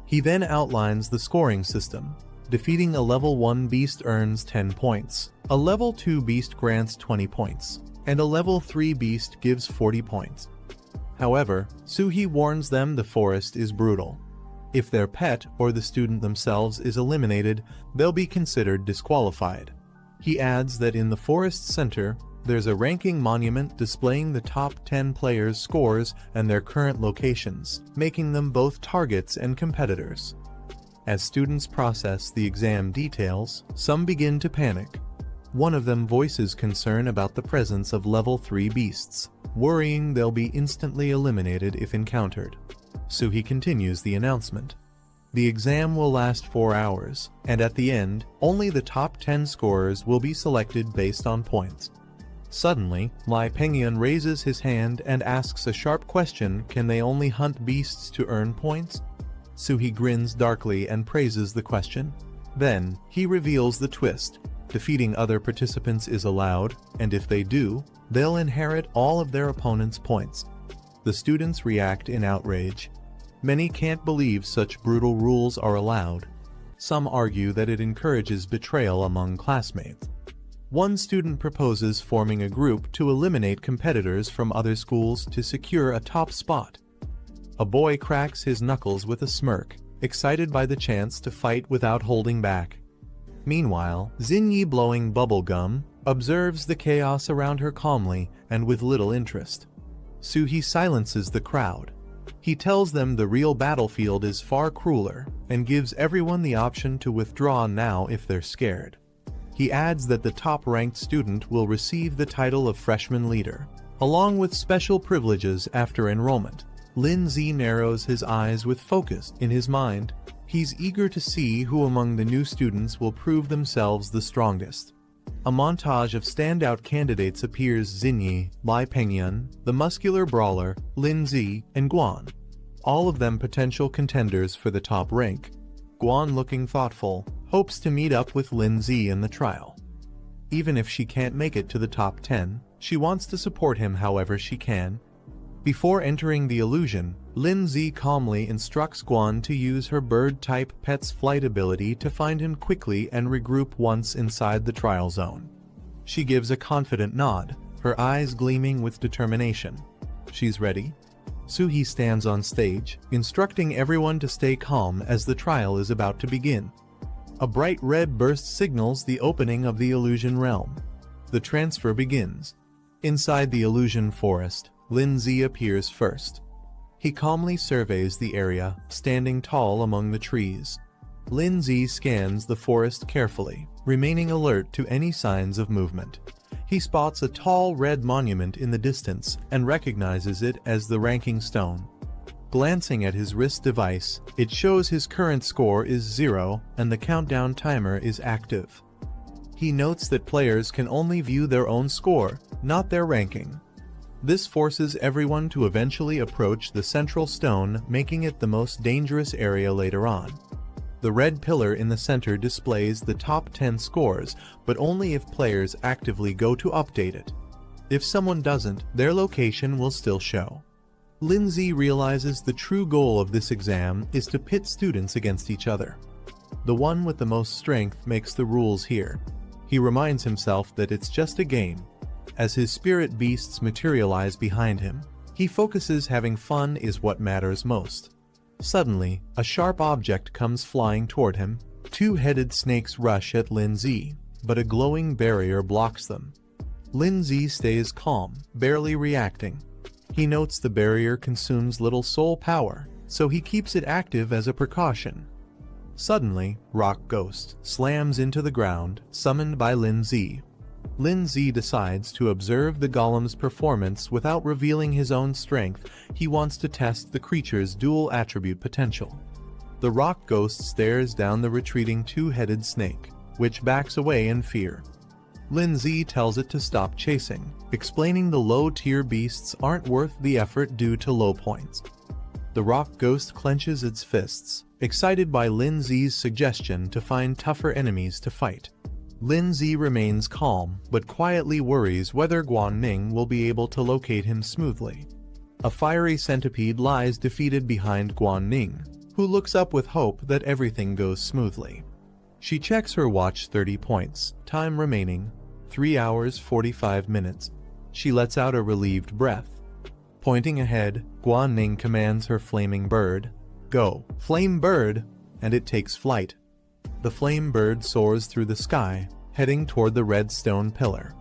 He then outlines the scoring system. Defeating a level 1 beast earns 10 points, a level 2 beast grants 20 points, and a level 3 beast gives 40 points. However, Suhee warns them the forest is brutal. If their pet or the student themselves is eliminated, they'll be considered disqualified. He adds that in the forest's center, there's a ranking monument displaying the top 10 players' scores and their current locations, making them both targets and competitors. As students process the exam details, some begin to panic. One of them voices concern about the presence of level 3 beasts, worrying they'll be instantly eliminated if encountered. Suhee continues the announcement. The exam will last 4 hours, and at the end, only the top 10 scorers will be selected based on points. Suddenly, Lai Pengyun raises his hand and asks a sharp question: can they only hunt beasts to earn points? Suhee grins darkly and praises the question. Then, he reveals the twist. Defeating other participants is allowed, and if they do, they'll inherit all of their opponent's points. The students react in outrage. Many can't believe such brutal rules are allowed. Some argue that it encourages betrayal among classmates. One student proposes forming a group to eliminate competitors from other schools to secure a top spot. A boy cracks his knuckles with a smirk, excited by the chance to fight without holding back. Meanwhile, Xinyi, blowing bubble gum, observes the chaos around her calmly and with little interest. Suhee silences the crowd. He tells them the real battlefield is far crueler and gives everyone the option to withdraw now if they're scared. He adds that the top-ranked student will receive the title of freshman leader, along with special privileges after enrollment. Lin Zi narrows his eyes with focus in his mind. He's eager to see who among the new students will prove themselves the strongest. A montage of standout candidates appears: Xinyi, Lai Pengyun, the muscular brawler, Lin Zi, and Guan. All of them potential contenders for the top rank. Guan, looking thoughtful, hopes to meet up with Lin Zi in the trial. Even if she can't make it to the top 10, she wants to support him however she can. Before entering the illusion, Lin Zi calmly instructs Guan to use her bird-type pet's flight ability to find him quickly and regroup once inside the trial zone. She gives a confident nod, her eyes gleaming with determination. She's ready. Suhee stands on stage, instructing everyone to stay calm as the trial is about to begin. A bright red burst signals the opening of the illusion realm. The transfer begins. Inside the illusion forest, Lin Zi appears first. He calmly surveys the area, standing tall among the trees. Lin Zi scans the forest carefully, remaining alert to any signs of movement. He spots a tall red monument in the distance and recognizes it as the ranking stone. Glancing at his wrist device, it shows his current score is 0 and the countdown timer is active. He notes that players can only view their own score, not their ranking. This forces everyone to eventually approach the central stone, making it the most dangerous area later on. The red pillar in the center displays the top 10 scores, but only if players actively go to update it. If someone doesn't, their location will still show. Lin Zi realizes the true goal of this exam is to pit students against each other. The one with the most strength makes the rules here. He reminds himself that it's just a game. As his spirit beasts materialize behind him, he focuses having fun is what matters most. Suddenly, a sharp object comes flying toward him. Two-headed snakes rush at Lin Zi, but a glowing barrier blocks them. Lin Zi stays calm, barely reacting. He notes the barrier consumes little soul power, so he keeps it active as a precaution. Suddenly, Rock Ghost slams into the ground, summoned by Lin Zi. Lin Zi decides to observe the golem's performance without revealing his own strength. He wants to test the creature's dual attribute potential. The rock ghost stares down the retreating two-headed snake, which backs away in fear. Lin Zi tells it to stop chasing, explaining the low-tier beasts aren't worth the effort due to low points. The rock ghost clenches its fists, excited by Lin Zi's suggestion to find tougher enemies to fight. Lin Zi remains calm, but quietly worries whether Guan Ning will be able to locate him smoothly. A fiery centipede lies defeated behind Guan Ning, who looks up with hope that everything goes smoothly. She checks her watch. 30 points, time remaining, 3 hours 45 minutes. She lets out a relieved breath. Pointing ahead, Guan Ning commands her flaming bird, "Go, flame bird," and it takes flight. The flame bird soars through the sky, heading toward the red stone pillar.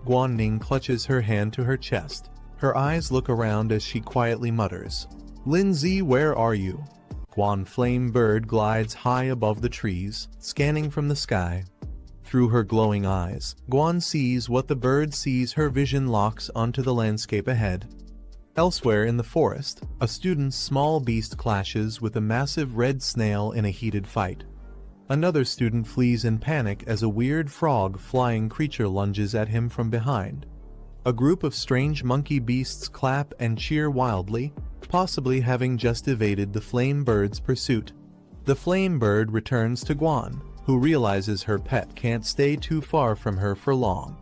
Guan Ning clutches her hand to her chest. Her eyes look around as she quietly mutters, "Lin Zi, where are you?" Guan Flame Bird glides high above the trees, scanning from the sky. Through her glowing eyes, Guan sees what the bird sees. Her vision locks onto the landscape ahead. Elsewhere in the forest, a student's small beast clashes with a massive red snail in a heated fight. Another student flees in panic as a weird frog-flying creature lunges at him from behind. A group of strange monkey beasts clap and cheer wildly, possibly having just evaded the flame bird's pursuit. The flame bird returns to Guan, who realizes her pet can't stay too far from her for long.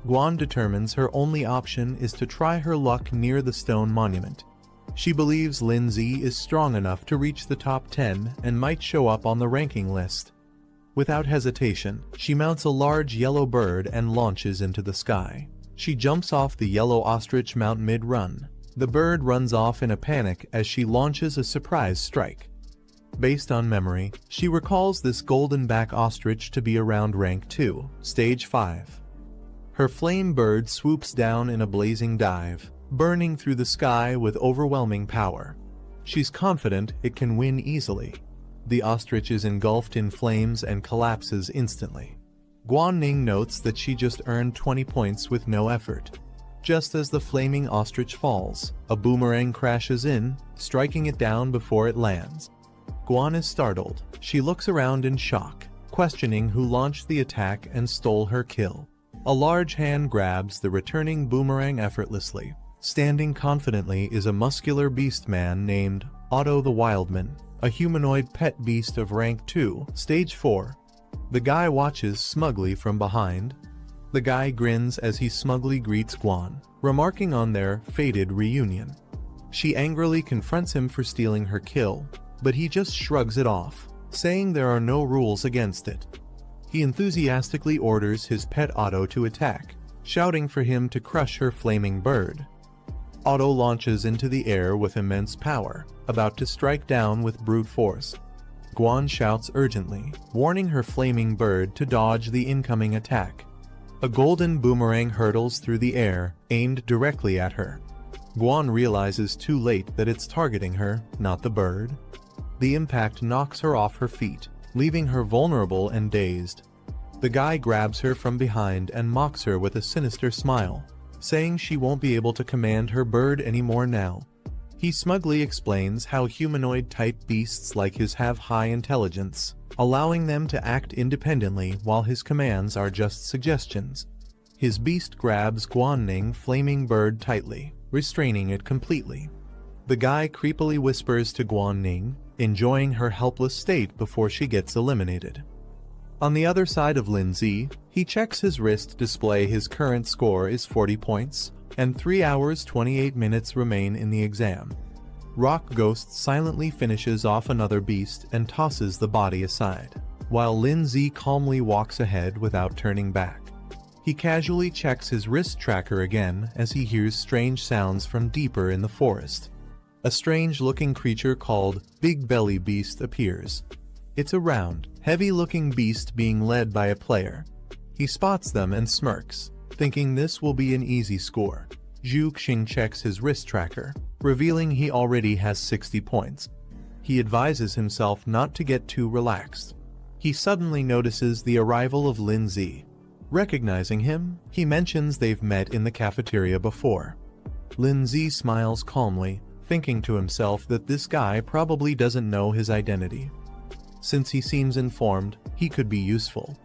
Guan determines her only option is to try her luck near the stone monument. She believes Lin Zi is strong enough to reach the top 10 and might show up on the ranking list. Without hesitation, she mounts a large yellow bird and launches into the sky. She jumps off the yellow ostrich mount mid-run. The bird runs off in a panic as she launches a surprise strike. Based on memory, she recalls this golden-back ostrich to be around rank 2, stage 5. Her flame bird swoops down in a blazing dive, burning through the sky with overwhelming power. She's confident it can win easily. The ostrich is engulfed in flames and collapses instantly. Guanning notes that she just earned 20 points with no effort. Just as the flaming ostrich falls, a boomerang crashes in, striking it down before it lands. Guan is startled. She looks around in shock, questioning who launched the attack and stole her kill. A large hand grabs the returning boomerang effortlessly. Standing confidently is a muscular beast man named Otto the Wildman, a humanoid pet beast of rank 2, stage 4. The guy watches smugly from behind. The guy grins as he smugly greets Guan, remarking on their fated reunion. She angrily confronts him for stealing her kill, but he just shrugs it off, saying there are no rules against it. He enthusiastically orders his pet Otto to attack, shouting for him to crush her flaming bird. Otto launches into the air with immense power, about to strike down with brute force. Guan shouts urgently, warning her flaming bird to dodge the incoming attack. A golden boomerang hurtles through the air, aimed directly at her. Guan realizes too late that it's targeting her, not the bird. The impact knocks her off her feet, leaving her vulnerable and dazed. The guy grabs her from behind and mocks her with a sinister smile, saying she won't be able to command her bird anymore now. He smugly explains how humanoid-type beasts like his have high intelligence, allowing them to act independently while his commands are just suggestions. His beast grabs Guanning flaming bird tightly, restraining it completely. The guy creepily whispers to Guanning, enjoying her helpless state before she gets eliminated. On the other side of Lindsay, he checks his wrist display. His current score is 40 points, and 3 hours 28 minutes remain in the exam. Rock Ghost silently finishes off another beast and tosses the body aside, while Lindsay calmly walks ahead without turning back. He casually checks his wrist tracker again as he hears strange sounds from deeper in the forest. A strange-looking creature called Big Belly Beast appears. It's a round, heavy-looking beast being led by a player. He spots them and smirks, thinking this will be an easy score. Zhu Xing checks his wrist tracker, revealing he already has 60 points. He advises himself not to get too relaxed. He suddenly notices the arrival of Lindsay. Recognizing him, he mentions they've met in the cafeteria before. Lindsay smiles calmly, thinking to himself that this guy probably doesn't know his identity. Since he seems informed, he could be useful.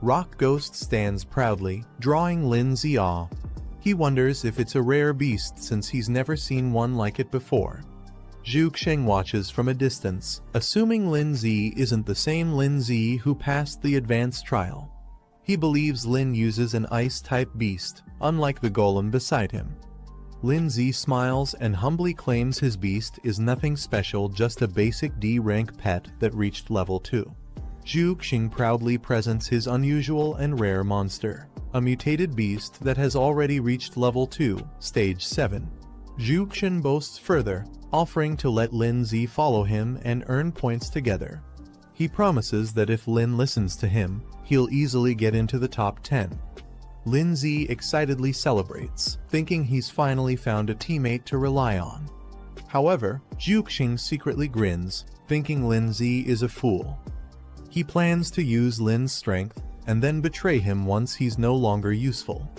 Rock Ghost stands proudly, drawing Lindsay off. He wonders if it's a rare beast since he's never seen one like it before. Zhu Xing watches from a distance, assuming Lindsay isn't the same Lindsay who passed the advanced trial. He believes Lin uses an ice-type beast, unlike the golem beside him. Lindsay smiles and humbly claims his beast is nothing special, just a basic D-rank pet that reached level 2. Zhu Xing proudly presents his unusual and rare monster, a mutated beast that has already reached level 2, stage 7. Zhu Xing boasts further, offering to let Lindsay follow him and earn points together. He promises that if Lin listens to him, he'll easily get into the top 10. Lindsay excitedly celebrates, thinking he's finally found a teammate to rely on. However, Zhu Xing secretly grins, thinking Lindsay is a fool. He plans to use Lin's strength and then betray him once he's no longer useful.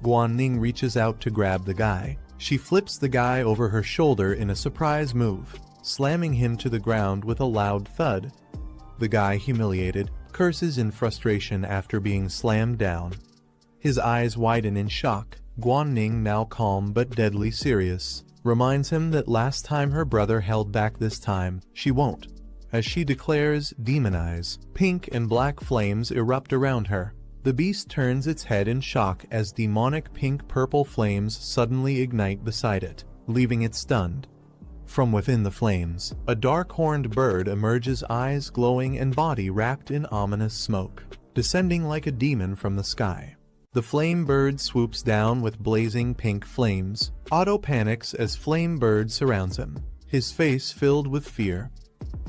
Guanning reaches out to grab the guy. She flips the guy over her shoulder in a surprise move, slamming him to the ground with a loud thud. The guy, humiliated, curses in frustration after being slammed down. His eyes widen in shock. Guanning, now calm but deadly serious, reminds him that last time her brother held back, this time she won't. As she declares, "Demon eyes," pink and black flames erupt around her. The beast turns its head in shock as demonic pink-purple flames suddenly ignite beside it, leaving it stunned. From within the flames, a dark-horned bird emerges, eyes glowing and body wrapped in ominous smoke, descending like a demon from the sky. The flame bird swoops down with blazing pink flames. Otto panics as flame bird surrounds him, his face filled with fear.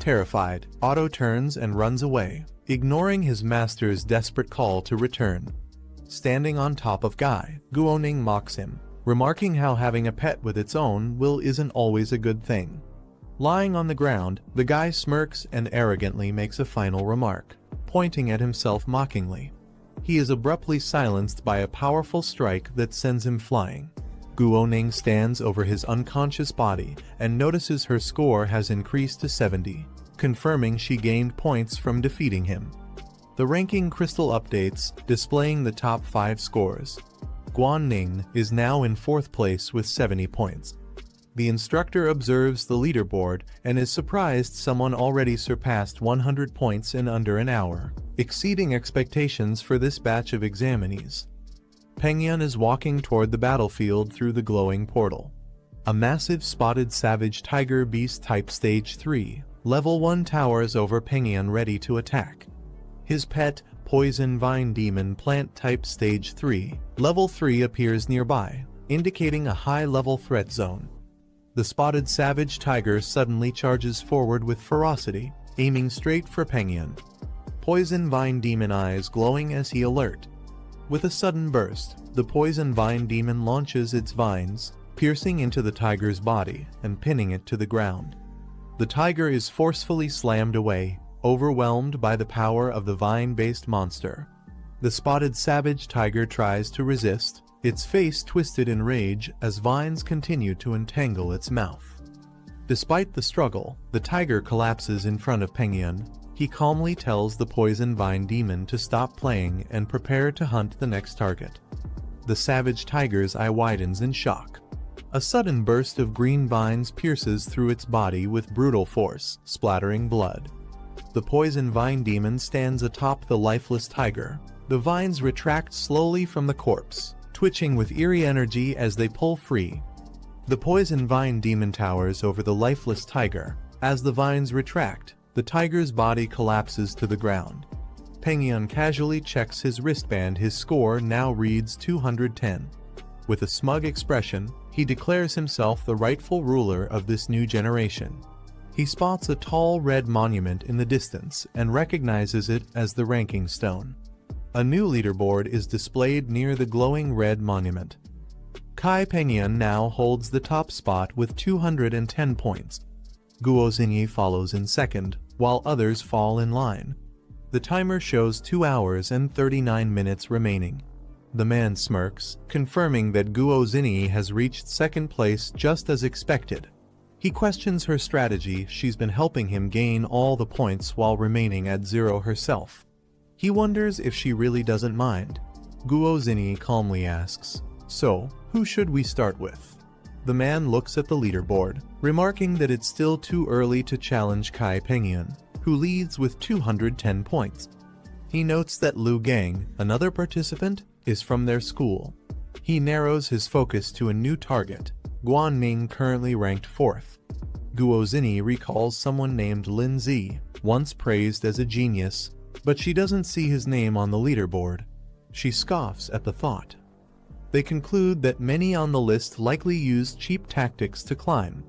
Terrified, Otto turns and runs away, ignoring his master's desperate call to return. Standing on top of Guy, Guoning mocks him, remarking how having a pet with its own will isn't always a good thing. Lying on the ground, the guy smirks and arrogantly makes a final remark, pointing at himself mockingly. He is abruptly silenced by a powerful strike that sends him flying. Guoning stands over his unconscious body and notices her score has increased to 70, confirming she gained points from defeating him. The ranking crystal updates, displaying the top 5 scores. Guoning is now in 4th place with 70 points. The instructor observes the leaderboard and is surprised someone already surpassed 100 points in under an hour, exceeding expectations for this batch of examinees. Pengyun is walking toward the battlefield through the glowing portal. A massive spotted savage tiger beast type stage 3, level 1 towers over Pengyun ready to attack. His pet, poison vine demon plant type stage 3, level 3 appears nearby, indicating a high-level threat zone. The spotted savage tiger suddenly charges forward with ferocity, aiming straight for Pengyun. Poison vine demon eyes glowing as he alert. With a sudden burst, the poison vine demon launches its vines, piercing into the tiger's body and pinning it to the ground. The tiger is forcefully slammed away, overwhelmed by the power of the vine-based monster. The spotted savage tiger tries to resist, its face twisted in rage as vines continue to entangle its mouth. Despite the struggle, the tiger collapses in front of Pengyun. He calmly tells the poison vine demon to stop playing and prepare to hunt the next target. The savage tiger's eye widens in shock. A sudden burst of green vines pierces through its body with brutal force, splattering blood. The poison vine demon stands atop the lifeless tiger. The vines retract slowly from the corpse, twitching with eerie energy as they pull free. The poison vine demon towers over the lifeless tiger. As the vines retract, the tiger's body collapses to the ground. Pengyun casually checks his wristband. His score now reads 210. With a smug expression, he declares himself the rightful ruler of this new generation. He spots a tall red monument in the distance and recognizes it as the ranking stone. A new leaderboard is displayed near the glowing red monument. Kai Pengyun now holds the top spot with 210 points. Guo Xingyi follows in second, while others fall in line. The timer shows 2 hours and 39 minutes remaining. The man smirks, confirming that Guo Xingyi has reached second place just as expected. He questions her strategy. She's been helping him gain all the points while remaining at 0 herself. He wonders if she really doesn't mind. Guo Xingyi calmly asks, "So, who should we start with?" The man looks at the leaderboard, remarking that it's still too early to challenge Kai Pengyun, who leads with 210 points. He notes that Lu Gang, another participant, is from their school. He narrows his focus to a new target, Guanning, currently ranked 4th. Guo Xingyi recalls someone named Lin Zi, once praised as a genius, but she doesn't see his name on the leaderboard. She scoffs at the thought. They conclude that many on the list likely used cheap tactics to climb.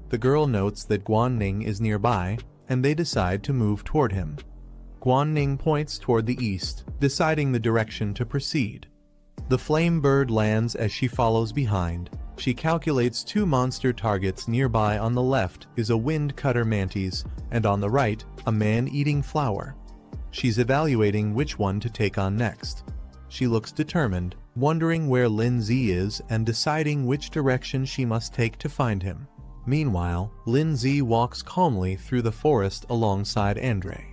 The girl notes that Guanning is nearby, and they decide to move toward him. Guanning points toward the east, deciding the direction to proceed. The flame bird lands as she follows behind. She calculates 2 monster targets. Nearby on the left is a wind cutter mantis, and on the right, a man-eating flower. She's evaluating which one to take on next. She looks determined, wondering where Lin Zi is and deciding which direction she must take to find him. Meanwhile, Lin Zi walks calmly through the forest alongside Andre.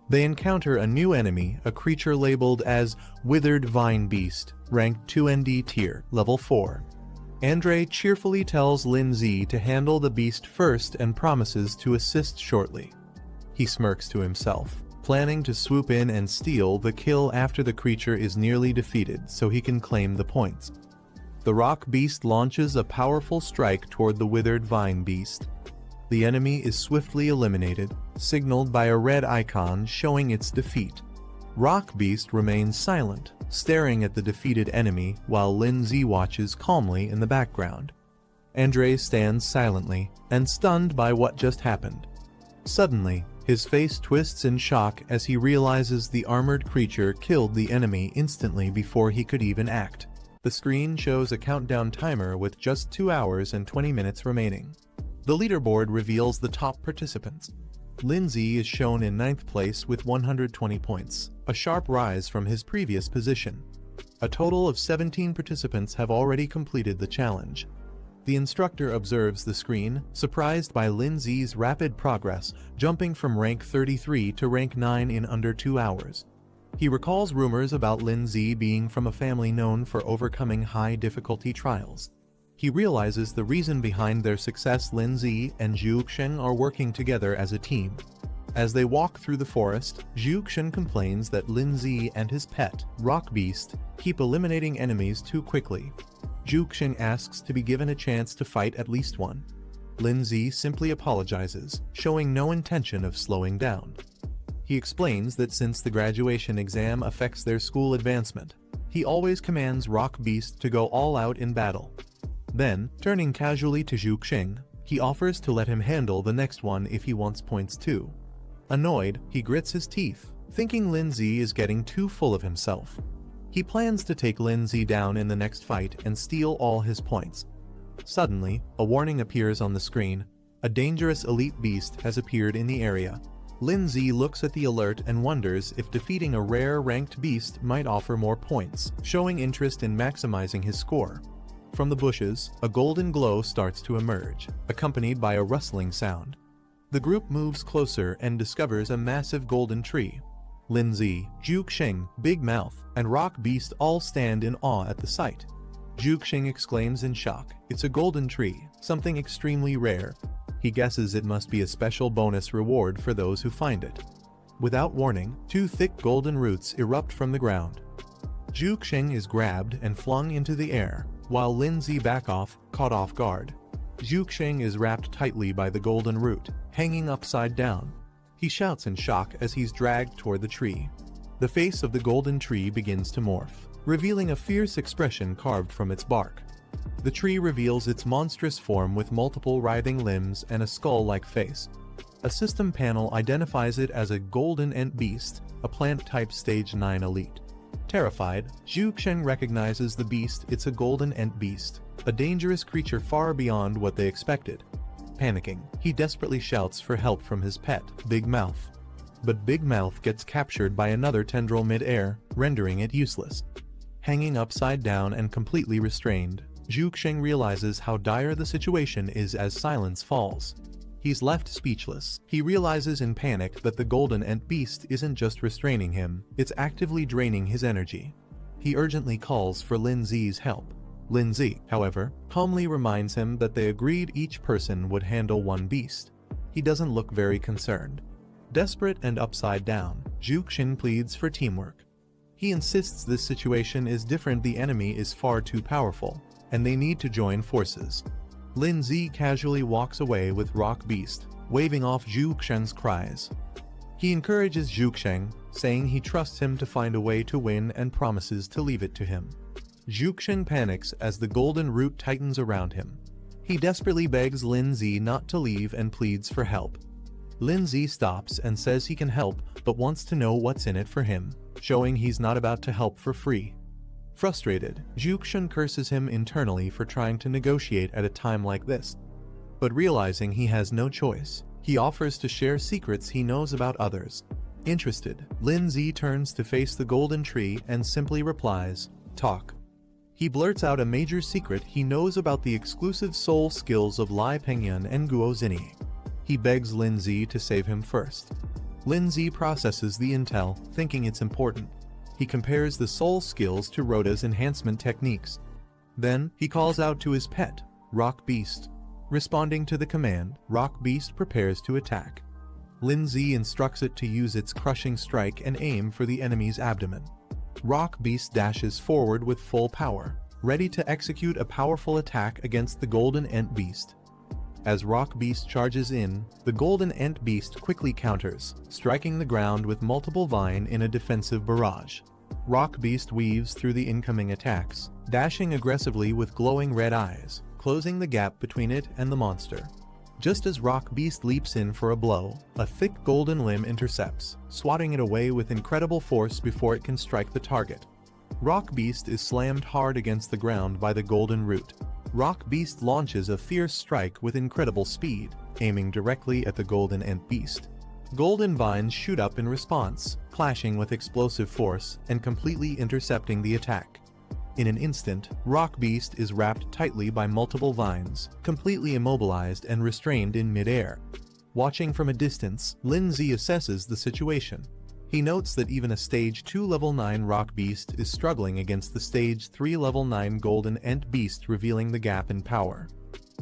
They encounter a new enemy, a creature labeled as Withered Vine Beast, ranked 2ND tier, level 4. Andre cheerfully tells Lin Zi to handle the beast first and promises to assist shortly. He smirks to himself, planning to swoop in and steal the kill after the creature is nearly defeated so he can claim the points. The rock beast launches a powerful strike toward the withered vine beast. The enemy is swiftly eliminated, signaled by a red icon showing its defeat. Rock beast remains silent, staring at the defeated enemy while Lindsay watches calmly in the background. Andre stands silently and stunned by what just happened. Suddenly, his face twists in shock as he realizes the armored creature killed the enemy instantly before he could even act. The screen shows a countdown timer with just 2 hours and 20 minutes remaining. The leaderboard reveals the top participants. Lindsay is shown in 9th place with 120 points, a sharp rise from his previous position. A total of 17 participants have already completed the challenge. The instructor observes the screen, surprised by Lindsay's rapid progress, jumping from rank 33 to rank 9 in under 2 hours. He recalls rumors about Lindsay being from a family known for overcoming high-difficulty trials. He realizes the reason behind their success. Lindsay and Zhuxiang are working together as a team. As they walk through the forest, Zhuxiang complains that Lindsay and his pet, Rock Beast, keep eliminating enemies too quickly. Zhuxiang asks to be given a chance to fight at least one. Lindsay simply apologizes, showing no intention of slowing down. He explains that since the graduation exam affects their school advancement, he always commands Rock Beast to go all out in battle. Then, turning casually to Zhuxiang, he offers to let him handle the next one if he wants points too. Annoyed, he grits his teeth, thinking Lindsay is getting too full of himself. He plans to take Lindsay down in the next fight and steal all his points. Suddenly, a warning appears on the screen. A dangerous elite beast has appeared in the area. Lindsay looks at the alert and wonders if defeating a rare ranked beast might offer more points, showing interest in maximizing his score. From the bushes, a golden glow starts to emerge, accompanied by a rustling sound. The group moves closer and discovers a massive golden tree. Lindsay, Zhuxiang, Big Mouth, and Rock Beast all stand in awe at the sight. Zhuxiang exclaims in shock, "It's a golden tree, something extremely rare." He guesses it must be a special bonus reward for those who find it. Without warning, 2 thick golden roots erupt from the ground. Zhuxiang is grabbed and flung into the air, while Lindsay back off, caught off guard. Zhuxiang is wrapped tightly by the golden root, hanging upside down. He shouts in shock as he's dragged toward the tree. The face of the golden tree begins to morph, revealing a fierce expression carved from its bark. The tree reveals its monstrous form with multiple writhing limbs and a skull-like face. A system panel identifies it as a golden ant beast, a plant-type stage 9 elite. Terrified, Zhuxiang recognizes the beast. It's a golden ant beast, a dangerous creature far beyond what they expected. Panicking, he desperately shouts for help from his pet, Big Mouth. But Big Mouth gets captured by another tendril mid-air, rendering it useless. Hanging upside down and completely restrained, Zhuxiang realizes how dire the situation is as silence falls. He's left speechless. He realizes in panic that the golden ant beast isn't just restraining him, it's actively draining his energy. He urgently calls for Lindsay's help. Lindsay, however, calmly reminds him that they agreed each person would handle one beast. He doesn't look very concerned. Desperate and upside down, Zhuxiang pleads for teamwork. He insists this situation is different. The enemy is far too powerful, and they need to join forces. Lindsay casually walks away with Rock Beast, waving off Zhuxiang's cries. He encourages Zhuxiang, saying he trusts him to find a way to win and promises to leave it to him. Zhuxiang panics as the golden root tightens around him. He desperately begs Lindsay not to leave and pleads for help. Lindsay stops and says he can help but wants to know what's in it for him, showing he's not about to help for free. Frustrated, Zhuxiang curses him internally for trying to negotiate at a time like this. But realizing he has no choice, he offers to share secrets he knows about others. Interested, Lindsay turns to face the golden tree and simply replies, "Talk." He blurts out a major secret he knows about the exclusive soul skills of Lai Pengyan and Guo Zinyi. He begs Lindsay to save him first. Lindsay processes the intel, thinking it's important. He compares the soul skills to Rhoda's enhancement techniques. Then, he calls out to his pet, Rock Beast. Responding to the command, Rock Beast prepares to attack. Lindsay instructs it to use its crushing strike and aim for the enemy's abdomen. Rock Beast dashes forward with full power, ready to execute a powerful attack against the Golden Ant Beast. As Rock Beast charges in, the Golden Ant Beast quickly counters, striking the ground with multiple vine in a defensive barrage. Rock Beast weaves through the incoming attacks, dashing aggressively with glowing red eyes, closing the gap between it and the monster. Just as Rock Beast leaps in for a blow, a thick golden limb intercepts, swatting it away with incredible force before it can strike the target. Rock Beast is slammed hard against the ground by the golden root. Rock Beast launches a fierce strike with incredible speed, aiming directly at the Golden Ant Beast. Golden vines shoot up in response, clashing with explosive force and completely intercepting the attack. In an instant, Rock Beast is wrapped tightly by multiple vines, completely immobilized and restrained in mid-air. Watching from a distance, Lindsay assesses the situation. He notes that even a Stage 2 Level 9 Rock Beast is struggling against the Stage 3 Level 9 Golden Ant Beast, revealing the gap in power.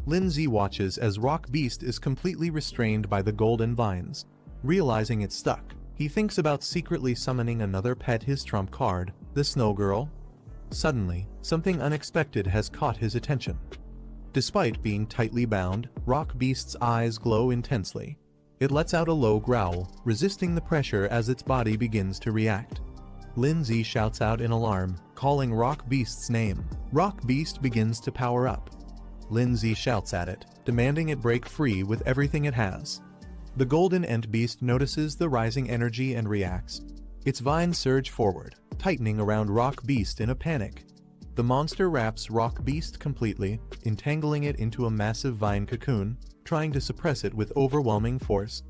Lindsay watches as Rock Beast is completely restrained by the golden vines. Realizing it's stuck, he thinks about secretly summoning another pet, his trump card, the Snow Girl. Suddenly, something unexpected has caught his attention. Despite being tightly bound, Rock Beast's eyes glow intensely. It lets out a low growl, resisting the pressure as its body begins to react. Lindsay shouts out in alarm, calling Rock Beast's name. Rock Beast begins to power up. Lindsay shouts at it, demanding it break free with everything it has. The Golden Ant Beast notices the rising energy and reacts. Its vines surge forward, tightening around Rock Beast in a panic. The monster wraps Rock Beast completely, entangling it into a massive vine cocoon, trying to suppress it with overwhelming force.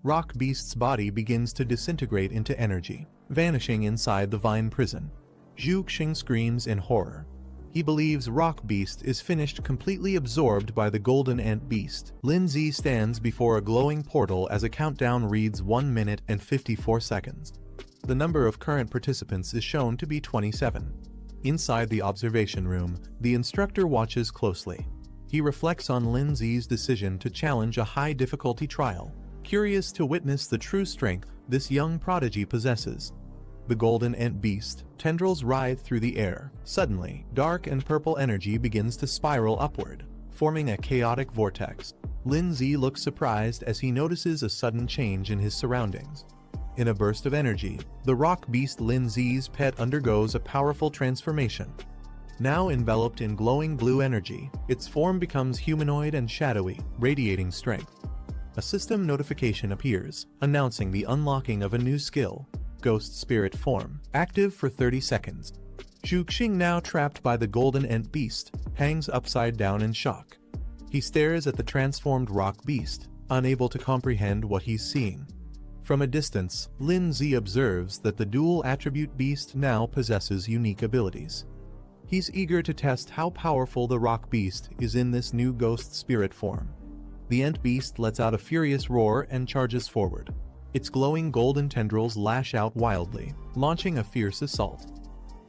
Rock Beast's body begins to disintegrate into energy, vanishing inside the vine prison. Zhu Xing screams in horror. He believes Rock Beast is finished, completely absorbed by the Golden Ant Beast. Lindsay stands before a glowing portal as a countdown reads 1 minute and 54 seconds. The number of current participants is shown to be 27. Inside the observation room, the instructor watches closely. He reflects on Lindsay's decision to challenge a high-difficulty trial, curious to witness the true strength this young prodigy possesses. The Golden Ant Beast tendrils writhe through the air. Suddenly, dark and purple energy begins to spiral upward, forming a chaotic vortex. Lindsay looks surprised as he notices a sudden change in his surroundings. In a burst of energy, the Rock Beast, Lindsay's pet, undergoes a powerful transformation. Now enveloped in glowing blue energy, its form becomes humanoid and shadowy, radiating strength. A system notification appears, announcing the unlocking of a new skill, Ghost Spirit Form, active for 30 seconds. Zhu Xing, now trapped by the Golden Ant Beast, hangs upside down in shock. He stares at the transformed Rock Beast, unable to comprehend what he's seeing. From a distance, Lindsay observes that the dual attribute beast now possesses unique abilities. He's eager to test how powerful the Rock Beast is in this new ghost spirit form. The Ant Beast lets out a furious roar and charges forward. Its glowing golden tendrils lash out wildly, launching a fierce assault.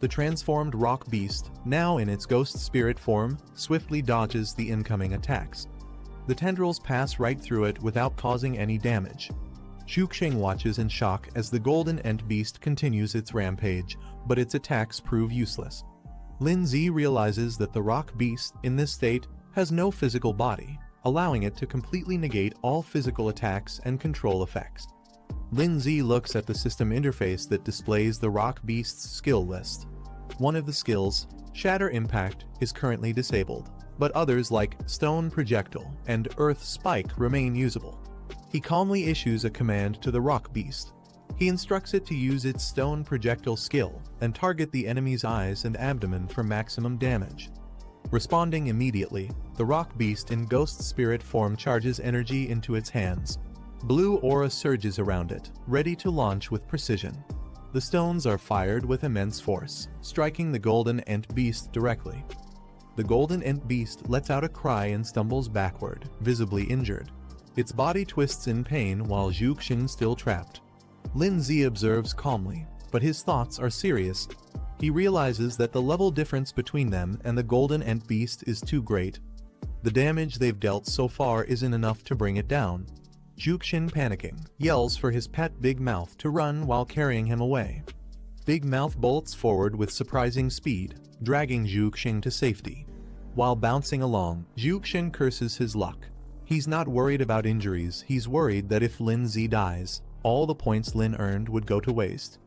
The transformed Rock Beast, now in its ghost spirit form, swiftly dodges the incoming attacks. The tendrils pass right through it without causing any damage. Zhu Xing watches in shock as the Golden Ant Beast continues its rampage, but its attacks prove useless. Lindsay realizes that the Rock Beast, in this state, has no physical body, allowing it to completely negate all physical attacks and control effects. Lindsay looks at the system interface that displays the Rock Beast's skill list. One of the skills, Shatter Impact, is currently disabled, but others like Stone Projectile and Earth Spike remain usable. He calmly issues a command to the Rock Beast. He instructs it to use its Stone Projectile skill and target the enemy's eyes and abdomen for maximum damage. Responding immediately, the Rock Beast in Ghost Spirit form charges energy into its hands. Blue aura surges around it, ready to launch with precision. The stones are fired with immense force, striking the Golden Ant Beast directly. The Golden Ant Beast lets out a cry and stumbles backward, visibly injured. Its body twists in pain while Zhu Xing still trapped. Lindsay observes calmly, but his thoughts are serious. He realizes that the level difference between them and the Golden Ant Beast is too great. The damage they've dealt so far isn't enough to bring it down. Zhu Xing, panicking, yells for his pet Big Mouth to run while carrying him away. Big Mouth bolts forward with surprising speed, dragging Zhu Xing to safety. While bouncing along, Zhu Xing curses his luck. He's not worried about injuries, he's worried that if Lin Zi dies, all the points Lin earned would go to waste.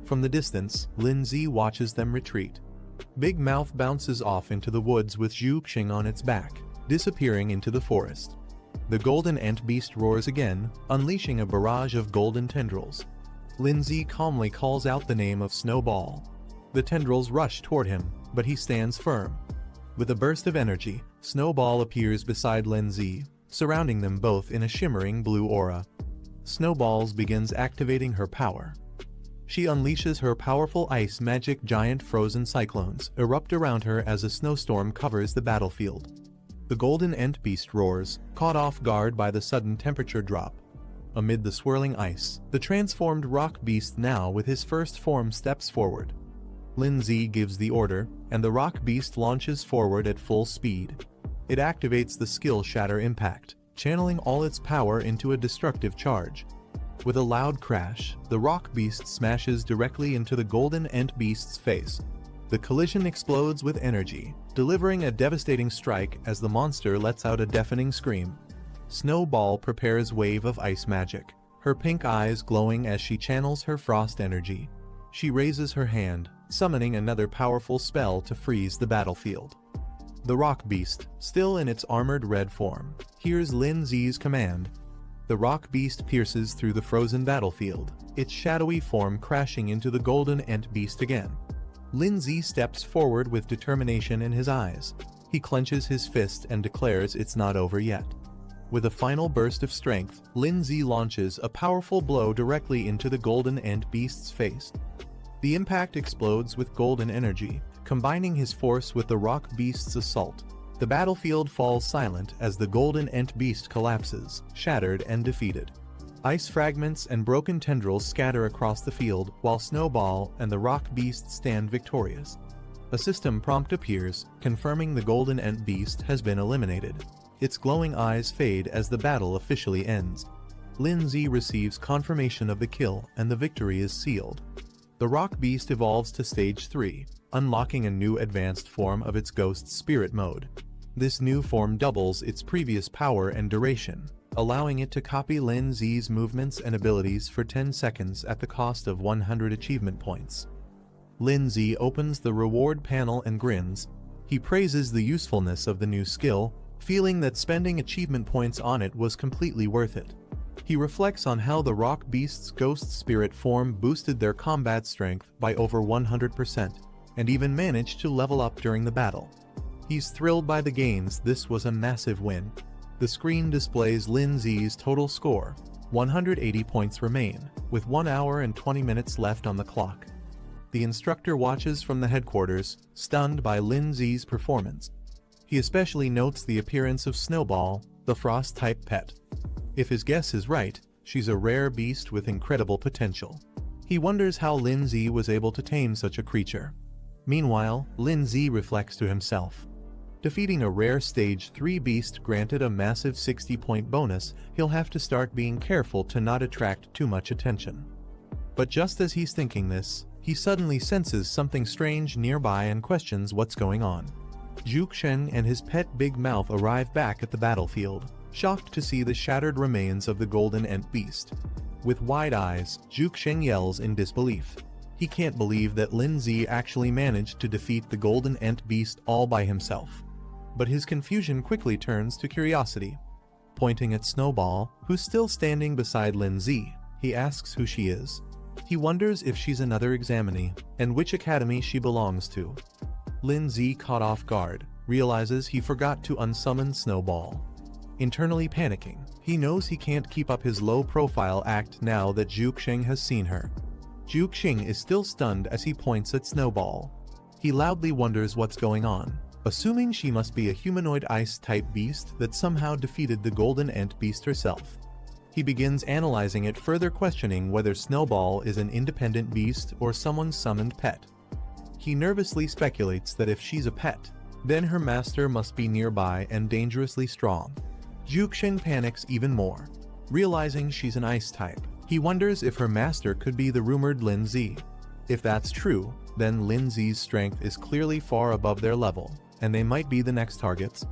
From the distance, Lin Zi watches them retreat. Big Mouth bounces off into the woods with Zhu Xing on its back, disappearing into the forest. The golden ant beast roars again, unleashing a barrage of golden tendrils. Lin Zi calmly calls out the name of Snowball. The tendrils rush toward him, but he stands firm. With a burst of energy, Snowball appears beside Lin Zi, surrounding them both in a shimmering blue aura. Snowballs begins activating her power. She unleashes her powerful ice magic. Giant frozen cyclones erupt around her as a snowstorm covers the battlefield. The golden ant beast roars, caught off guard by the sudden temperature drop. Amid the swirling ice, the transformed rock beast now with his first form steps forward. Lin Zi gives the order, and the rock beast launches forward at full speed. It activates the skill Shatter Impact, channeling all its power into a destructive charge. With a loud crash, the rock beast smashes directly into the golden ant beast's face. The collision explodes with energy, delivering a devastating strike as the monster lets out a deafening scream. Snowball prepares wave of ice magic, her pink eyes glowing as she channels her frost energy. She raises her hand, summoning another powerful spell to freeze the battlefield. The rock beast, still in its armored red form, hears Lin Zi's command. The rock beast pierces through the frozen battlefield, its shadowy form crashing into the golden ant beast again. Lin Zi steps forward with determination in his eyes. He clenches his fist and declares it's not over yet. With a final burst of strength, Lin Zi launches a powerful blow directly into the golden ant beast's face. The impact explodes with golden energy, combining his force with the rock beast's assault. The battlefield falls silent as the golden ant beast collapses, shattered and defeated. Ice fragments and broken tendrils scatter across the field, while Snowball and the rock beast stand victorious. A system prompt appears, confirming the golden ant beast has been eliminated. Its glowing eyes fade as the battle officially ends. Lin Zi receives confirmation of the kill, and the victory is sealed. The rock beast evolves to stage 3, unlocking a new advanced form of its ghost spirit mode. This new form doubles its previous power and duration, allowing it to copy Lin Zi's movements and abilities for 10 seconds at the cost of 100 achievement points. Lin Zi opens the reward panel and grins. He praises the usefulness of the new skill, feeling that spending achievement points on it was completely worth it. He reflects on how the rock beast's ghost spirit form boosted their combat strength by over 100%, and even managed to level up during the battle. He's thrilled by the gains. This was a massive win. The screen displays Lin Zi's total score. 180 points remain, with 1 hour and 20 minutes left on the clock. The instructor watches from the headquarters, stunned by Lin Zi's performance. He especially notes the appearance of Snowball, the frost-type pet. If his guess is right, she's a rare beast with incredible potential. He wonders how Lin Zi was able to tame such a creature. Meanwhile, Lin Zi reflects to himself. Defeating a rare stage 3 beast granted a massive 60-point bonus. He'll have to start being careful to not attract too much attention. But just as he's thinking this, he suddenly senses something strange nearby and questions what's going on. Zhu Xing and his pet Big Mouth arrive back at the battlefield, shocked to see the shattered remains of the golden ant beast. With wide eyes, Zhu Xing yells in disbelief. He can't believe that Lin Zi actually managed to defeat the golden ant beast all by himself. But his confusion quickly turns to curiosity. Pointing at Snowball, who's still standing beside Lin Zi, he asks who she is. He wonders if she's another examinee, and which academy she belongs to. Lin Zi, caught off guard, realizes he forgot to unsummon Snowball. Internally panicking, he knows he can't keep up his low-profile act now that Zhu Xing has seen her. Zhu Xing is still stunned as he points at Snowball. He loudly wonders what's going on, assuming she must be a humanoid ice-type beast that somehow defeated the golden ant beast herself. He begins analyzing it, further questioning whether Snowball is an independent beast or someone's summoned pet. He nervously speculates that if she's a pet, then her master must be nearby and dangerously strong. Zhu Xing panics even more. Realizing she's an ice type, he wonders if her master could be the rumored Lin Zi. If that's true, then Lindsay's strength is clearly far above their level, and they might be the next targets.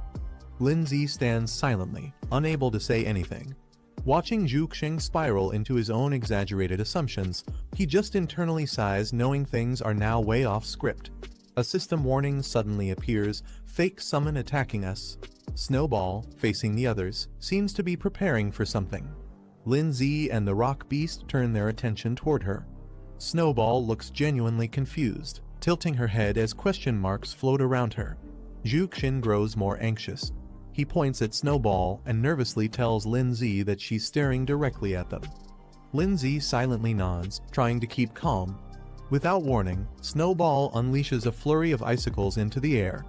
Lindsay stands silently, unable to say anything. Watching Zhuxing spiral into his own exaggerated assumptions, he just internally sighs, knowing things are now way off script. A system warning suddenly appears, fake summon attacking us. Snowball, facing the others, seems to be preparing for something. Lindsay and the rock beast turn their attention toward her. Snowball looks genuinely confused, tilting her head as question marks float around her. Zhuxing grows more anxious. He points at Snowball and nervously tells Lindsay that she's staring directly at them. Lindsay silently nods, trying to keep calm. Without warning, Snowball unleashes a flurry of icicles into the air.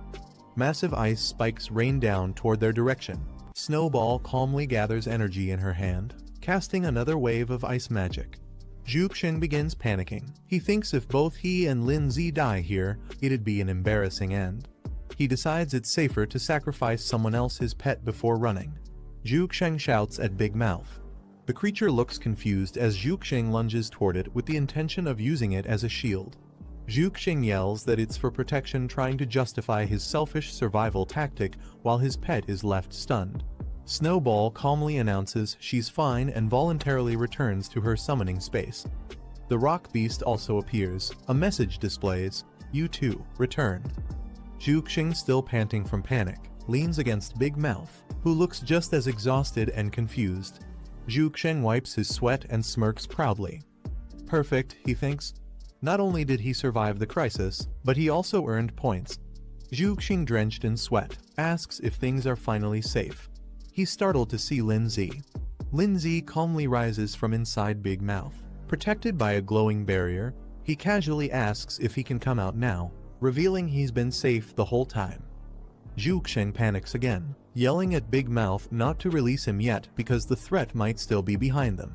Massive ice spikes rain down toward their direction. Snowball calmly gathers energy in her hand, casting another wave of ice magic. Zhuxing begins panicking. He thinks if both he and Lindsay die here, it'd be an embarrassing end. He decides it's safer to sacrifice someone else's pet before running. Zhuxing shouts at Big Mouth. The creature looks confused as Zhuxing lunges toward it with the intention of using it as a shield. Zhuxing yells that it's for protection, trying to justify his selfish survival tactic while his pet is left stunned. Snowball calmly announces she's fine and voluntarily returns to her summoning space. The rock beast also appears. A message displays, "You too, return." Zhuxing, still panting from panic, leans against Big Mouth, who looks just as exhausted and confused. Zhuxing wipes his sweat and smirks proudly. Perfect, he thinks. Not only did he survive the crisis, but he also earned points. Zhuxing, drenched in sweat, asks if things are finally safe. He's startled to see Lindsay. Lindsay calmly rises from inside Big Mouth. Protected by a glowing barrier, he casually asks if he can come out now, revealing he's been safe the whole time. Zhuxing panics again, yelling at Big Mouth not to release him yet because the threat might still be behind them.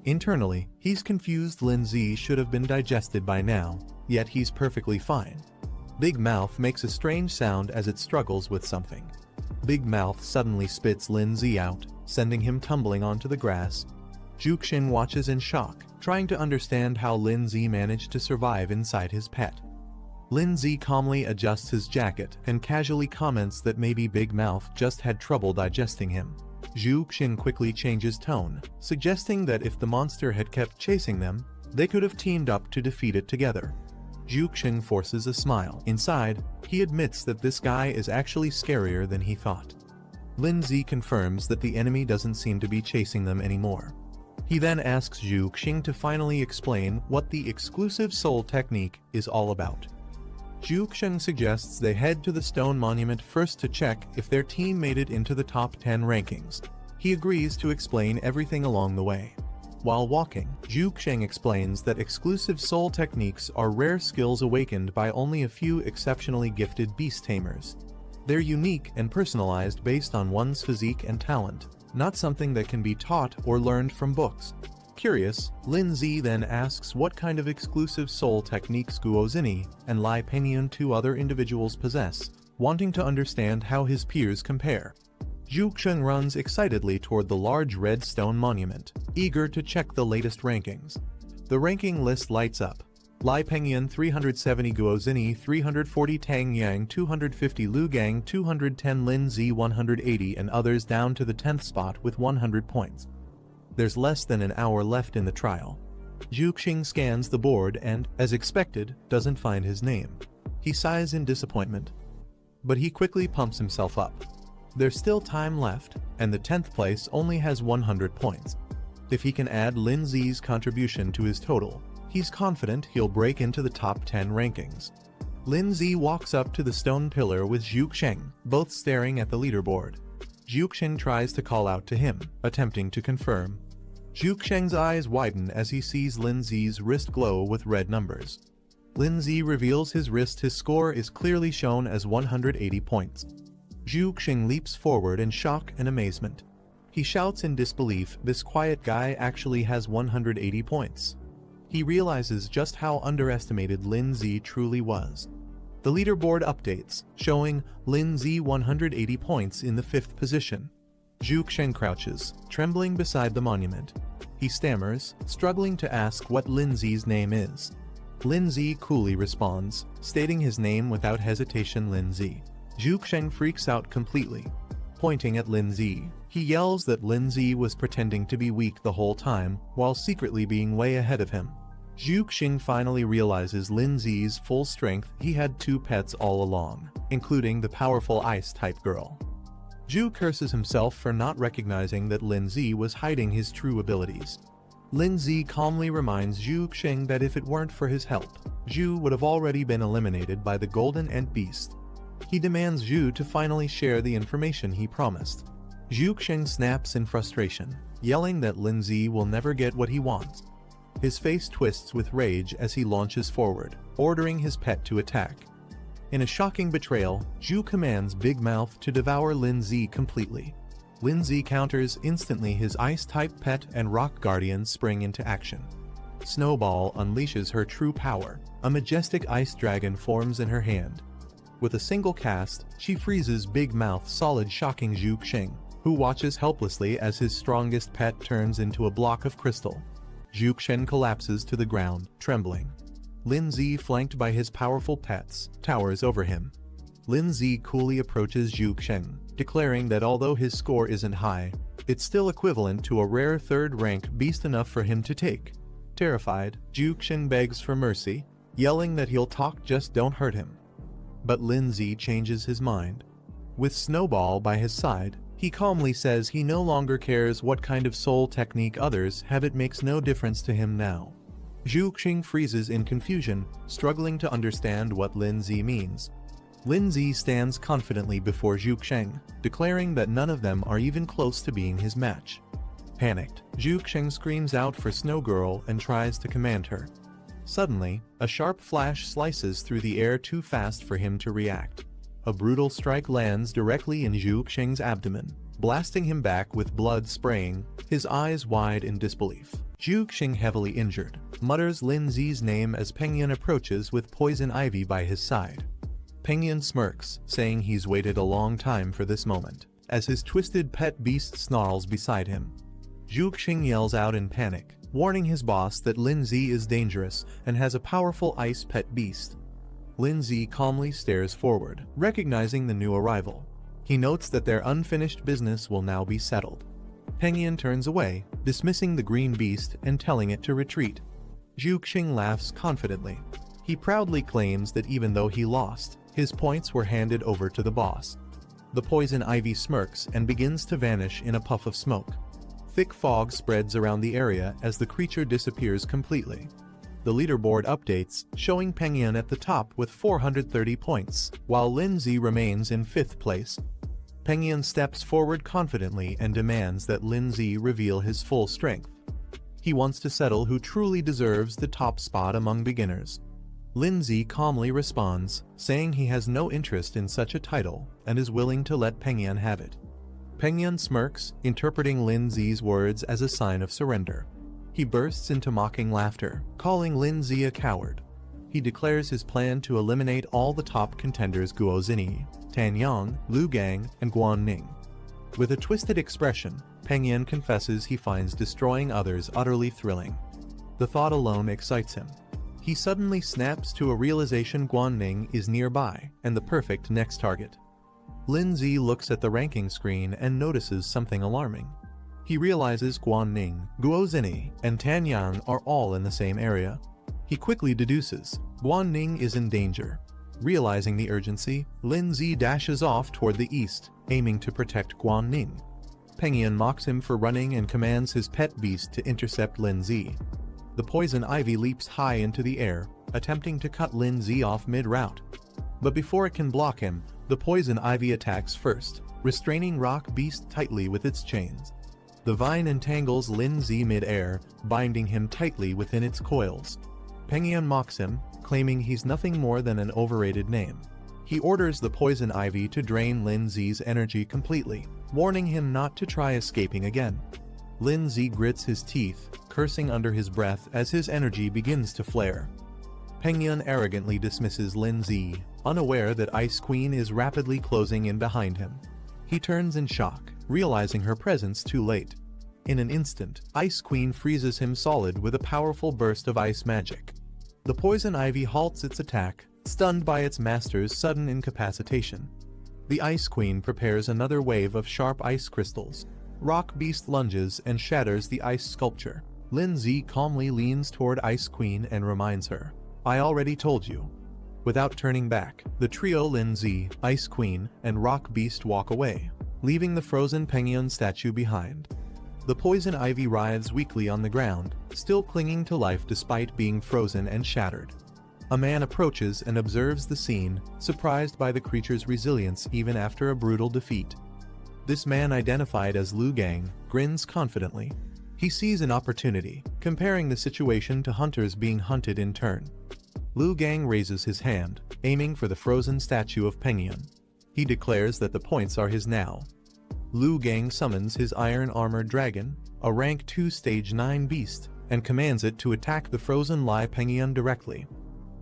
Internally, he's confused. Lindsay should have been digested by now, yet he's perfectly fine. Big Mouth makes a strange sound as it struggles with something. Big Mouth suddenly spits Lindsay out, sending him tumbling onto the grass. Zhuxing watches in shock, trying to understand how Lindsay managed to survive inside his pet. Lindsay calmly adjusts his jacket and casually comments that maybe Big Mouth just had trouble digesting him. Zhuxing quickly changes tone, suggesting that if the monster had kept chasing them, they could have teamed up to defeat it together. Zhuxing forces a smile. Inside, he admits that this guy is actually scarier than he thought. Lindsay confirms that the enemy doesn't seem to be chasing them anymore. He then asks Zhuxing to finally explain what the exclusive soul technique is all about. Zhuxing suggests they head to the stone monument first to check if their team made it into the top 10 rankings. He agrees to explain everything along the way. While walking, Zhuxing explains that exclusive soul techniques are rare skills awakened by only a few exceptionally gifted beast tamers. They're unique and personalized based on one's physique and talent, not something that can be taught or learned from books. Curious, Lindsay then asks what kind of exclusive soul techniques Guozini and Lai Pengyun, two other individuals, possess, wanting to understand how his peers compare. Zhuxing runs excitedly toward the large red stone monument, eager to check the latest rankings. The ranking list lights up. Lai Pengyun 370, Guozini 340, Tang Yang 250, Lu Gang 210, Lindsay 180, and others down to the 10th spot with 100 points. There's less than an hour left in the trial. Zhuxing scans the board and, as expected, doesn't find his name. He sighs in disappointment. But he quickly pumps himself up. There's still time left, and the 10th place only has 100 points. If he can add Lindsay's contribution to his total, he's confident he'll break into the top 10 rankings. Lindsay walks up to the stone pillar with Zhuxing, both staring at the leaderboard. Zhuxing tries to call out to him, attempting to confirm. Zhuxing's eyes widen as he sees Lindsay's wrist glow with red numbers. Lindsay reveals his wrist. His score is clearly shown as 180 points. Zhuxing leaps forward in shock and amazement. He shouts in disbelief, this quiet guy actually has 180 points. He realizes just how underestimated Lindsay truly was. The leaderboard updates, showing Lindsay 180 points in the 5th position. Zhuxing crouches, trembling beside the monument. He stammers, struggling to ask what Lindsay's name is. Lindsay coolly responds, stating his name without hesitation, Lindsay. Zhuxing freaks out completely. Pointing at Lindsay, he yells that Lindsay was pretending to be weak the whole time, while secretly being way ahead of him. Zhuxing finally realizes Lindsay's full strength. He had two pets all along, including the powerful ice-type girl. Zhu curses himself for not recognizing that Lindsay was hiding his true abilities. Lindsay calmly reminds Zhuxing that if it weren't for his help, Zhu would have already been eliminated by the Golden Ant Beast. He demands Zhu to finally share the information he promised. Zhuxing snaps in frustration, yelling that Lindsay will never get what he wants. His face twists with rage as he launches forward, ordering his pet to attack. In a shocking betrayal, Zhu commands Big Mouth to devour Lindsay completely. Lindsay counters instantly. His ice-type pet and rock guardian spring into action. Snowball unleashes her true power. A majestic ice dragon forms in her hand. With a single cast, she freezes Big Mouth solid, shocking Zhuxing, who watches helplessly as his strongest pet turns into a block of crystal. Zhuxing collapses to the ground, trembling. Lindsay, flanked by his powerful pets, towers over him. Lindsay coolly approaches Zhuxing, declaring that although his score isn't high, it's still equivalent to a rare third-rank beast, enough for him to take. Terrified, Zhuxing begs for mercy, yelling that he'll talk, just don't hurt him. But Lindsay changes his mind. With Snowball by his side, he calmly says he no longer cares what kind of soul technique others have, it makes no difference to him now. Zhuxing freezes in confusion, struggling to understand what Lindsay means. Lindsay stands confidently before Zhuxing, declaring that none of them are even close to being his match. Panicked, Zhuxing screams out for Snow Girl and tries to command her. Suddenly, a sharp flash slices through the air too fast for him to react. A brutal strike lands directly in Zhuxing's abdomen, blasting him back with blood spraying, his eyes wide in disbelief. Zhuxing, heavily injured, mutters Lindsay's name as Pengyun approaches with poison ivy by his side. Pengyun smirks, saying he's waited a long time for this moment, as his twisted pet beast snarls beside him. Zhuxing yells out in panic, warning his boss that Lindsay is dangerous and has a powerful ice pet beast. Lindsay calmly stares forward, recognizing the new arrival. He notes that their unfinished business will now be settled. Pengyun turns away, dismissing the green beast and telling it to retreat. Zhuxing laughs confidently. He proudly claims that even though he lost, his points were handed over to the boss. The poison ivy smirks and begins to vanish in a puff of smoke. Thick fog spreads around the area as the creature disappears completely. The leaderboard updates, showing Pengyun at the top with 430 points, while Lindsay remains in 5th place. Pengyun steps forward confidently and demands that Lindsay reveal his full strength. He wants to settle who truly deserves the top spot among beginners. Lindsay calmly responds, saying he has no interest in such a title and is willing to let Pengyun have it. Pengyun smirks, interpreting Lindsay's words as a sign of surrender. He bursts into mocking laughter, calling Lindsay a coward. He declares his plan to eliminate all the top contenders: Guo Zini, Tan Yang, Lu Gang, and Guan Ning. With a twisted expression, Pengyun confesses he finds destroying others utterly thrilling. The thought alone excites him. He suddenly snaps to a realization: Guan Ning is nearby and the perfect next target. Lindsay looks at the ranking screen and notices something alarming. He realizes Guan Ning, Guo Zini, and Tan Yang are all in the same area. He quickly deduces Guan Ning is in danger. Realizing the urgency, Lindsay dashes off toward the east, aiming to protect Guan Ning. Pengyun mocks him for running and commands his pet beast to intercept Lindsay. The poison ivy leaps high into the air, attempting to cut Lindsay off mid-route. But before it can block him, the poison ivy attacks first, restraining Rock Beast tightly with its chains. The vine entangles Lindsay mid-air, binding him tightly within its coils. Pengyun mocks him, claiming he's nothing more than an overrated name. He orders the poison ivy to drain Lindsay's energy completely, warning him not to try escaping again. Lindsay grits his teeth, cursing under his breath as his energy begins to flare. Pengyun arrogantly dismisses Lindsay, unaware that Ice Queen is rapidly closing in behind him. He turns in shock, realizing her presence too late. In an instant, Ice Queen freezes him solid with a powerful burst of ice magic. The poison ivy halts its attack, stunned by its master's sudden incapacitation. The Ice Queen prepares another wave of sharp ice crystals. Rock Beast lunges and shatters the ice sculpture. Lin-Z calmly leans toward Ice Queen and reminds her, "I already told you." Without turning back, the trio Lin-Z, Ice Queen, and Rock Beast walk away, leaving the frozen Penguin statue behind. The poison ivy writhes weakly on the ground, still clinging to life despite being frozen and shattered. A man approaches and observes the scene, surprised by the creature's resilience even after a brutal defeat. This man, identified as Liu Gang, grins confidently. He sees an opportunity, comparing the situation to hunters being hunted in turn. Liu Gang raises his hand, aiming for the frozen statue of Penguin. He declares that the points are his now. Liu Gang summons his iron-armored dragon, a rank 2 stage 9 beast, and commands it to attack the frozen Lai Penguin directly.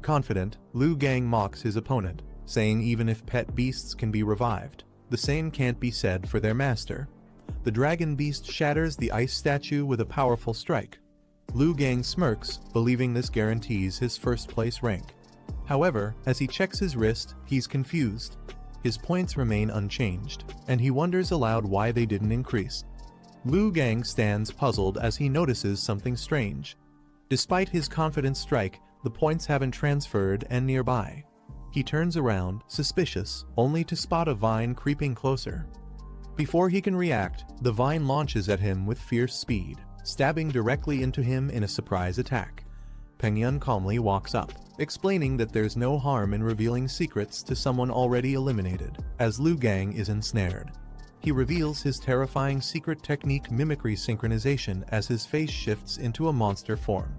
Confident, Liu Gang mocks his opponent, saying even if pet beasts can be revived, the same can't be said for their master. The dragon beast shatters the ice statue with a powerful strike. Liu Gang smirks, believing this guarantees his first-place rank. However, as he checks his wrist, he's confused. His points remain unchanged, and he wonders aloud why they didn't increase. Liu Gang stands puzzled as he notices something strange. Despite his confident strike, the points haven't transferred and nearby. He turns around, suspicious, only to spot a vine creeping closer. Before he can react, the vine launches at him with fierce speed, stabbing directly into him in a surprise attack. Penguin calmly walks up, explaining that there's no harm in revealing secrets to someone already eliminated, as Liu Gang is ensnared. He reveals his terrifying secret technique, mimicry synchronization, as his face shifts into a monster form.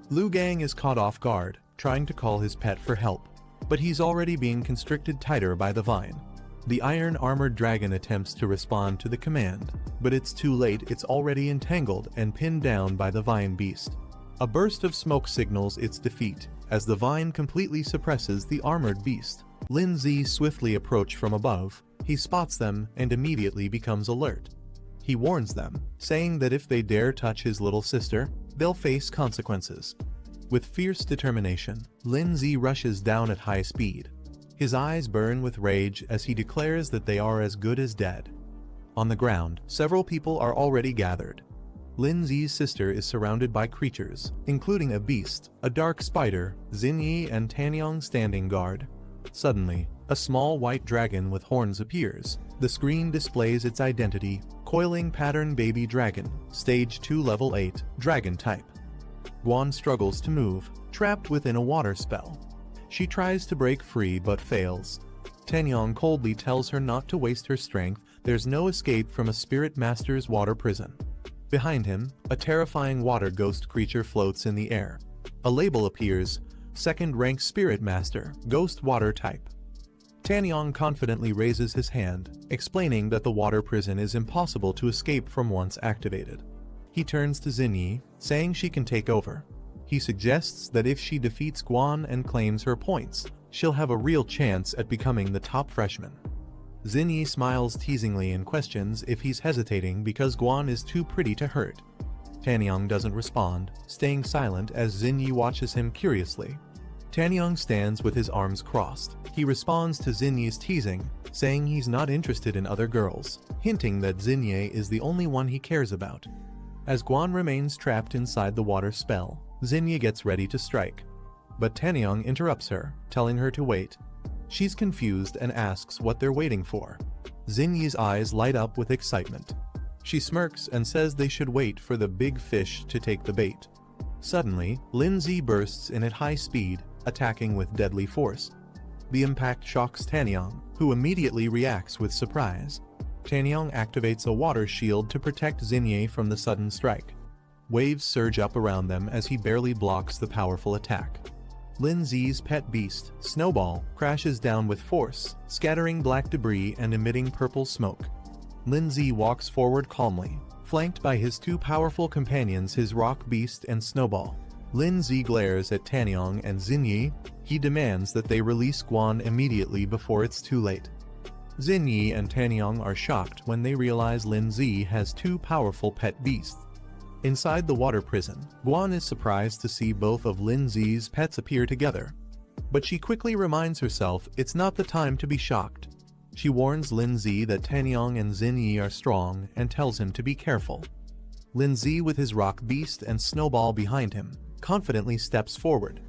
Liu Gang is caught off guard, trying to call his pet for help, but he's already being constricted tighter by the vine. The iron-armored dragon attempts to respond to the command, but it's too late. It's already entangled and pinned down by the vine beast. A burst of smoke signals its defeat, as the vine completely suppresses the armored beast. Lin-Z swiftly approach from above. He spots them and immediately becomes alert. He warns them, saying that if they dare touch his little sister, they'll face consequences. With fierce determination, Lin-Z rushes down at high speed. His eyes burn with rage as he declares that they are as good as dead. On the ground, several people are already gathered. Lin-Z's sister is surrounded by creatures, including a beast, a dark spider, Xinyi and Tanyong standing guard. Suddenly, a small white dragon with horns appears. The screen displays its identity, Coiling Pattern Baby Dragon, Stage 2 Level 8, Dragon Type. Guan struggles to move, trapped within a water spell. She tries to break free but fails. Tanyong coldly tells her not to waste her strength. There's no escape from a spirit master's water prison. Behind him, a terrifying water ghost creature floats in the air. A label appears, Second Rank Spirit Master, Ghost Water Type. Tanyong confidently raises his hand, explaining that the water prison is impossible to escape from once activated. He turns to Xinyi, saying she can take over. He suggests that if she defeats Guan and claims her points, she'll have a real chance at becoming the top freshman. Xinyi smiles teasingly and questions if he's hesitating because Guan is too pretty to hurt. Tanyong doesn't respond, staying silent as Xinyi watches him curiously. Tanyong stands with his arms crossed. He responds to Xinyi's teasing, saying he's not interested in other girls, hinting that Xinyi is the only one he cares about. As Guan remains trapped inside the water spell, Xinyi gets ready to strike. But Tanyong interrupts her, telling her to wait. She's confused and asks what they're waiting for. Xinyi's eyes light up with excitement. She smirks and says they should wait for the big fish to take the bait. Suddenly, Lin-Z bursts in at high speed, attacking with deadly force. The impact shocks Tanyong, who immediately reacts with surprise. Tanyong activates a water shield to protect Xinyi from the sudden strike. Waves surge up around them as he barely blocks the powerful attack. Lin-Z's pet beast, Snowball, crashes down with force, scattering black debris and emitting purple smoke. Lin-Z walks forward calmly, flanked by his two powerful companions, his rock beast and Snowball. Lin-Z glares at Tanyong and Xinyi. He demands that they release Guan immediately before it's too late. Xinyi and Tanyong are shocked when they realize Lin-Z has two powerful pet beasts. Inside the water prison, Guan is surprised to see both of Lin Zi's pets appear together. But she quickly reminds herself it's not the time to be shocked. She warns Lin Zi that Tanyang and Xin Yi are strong and tells him to be careful. Lin Zi, with his rock beast and Snowball behind him, confidently steps forward.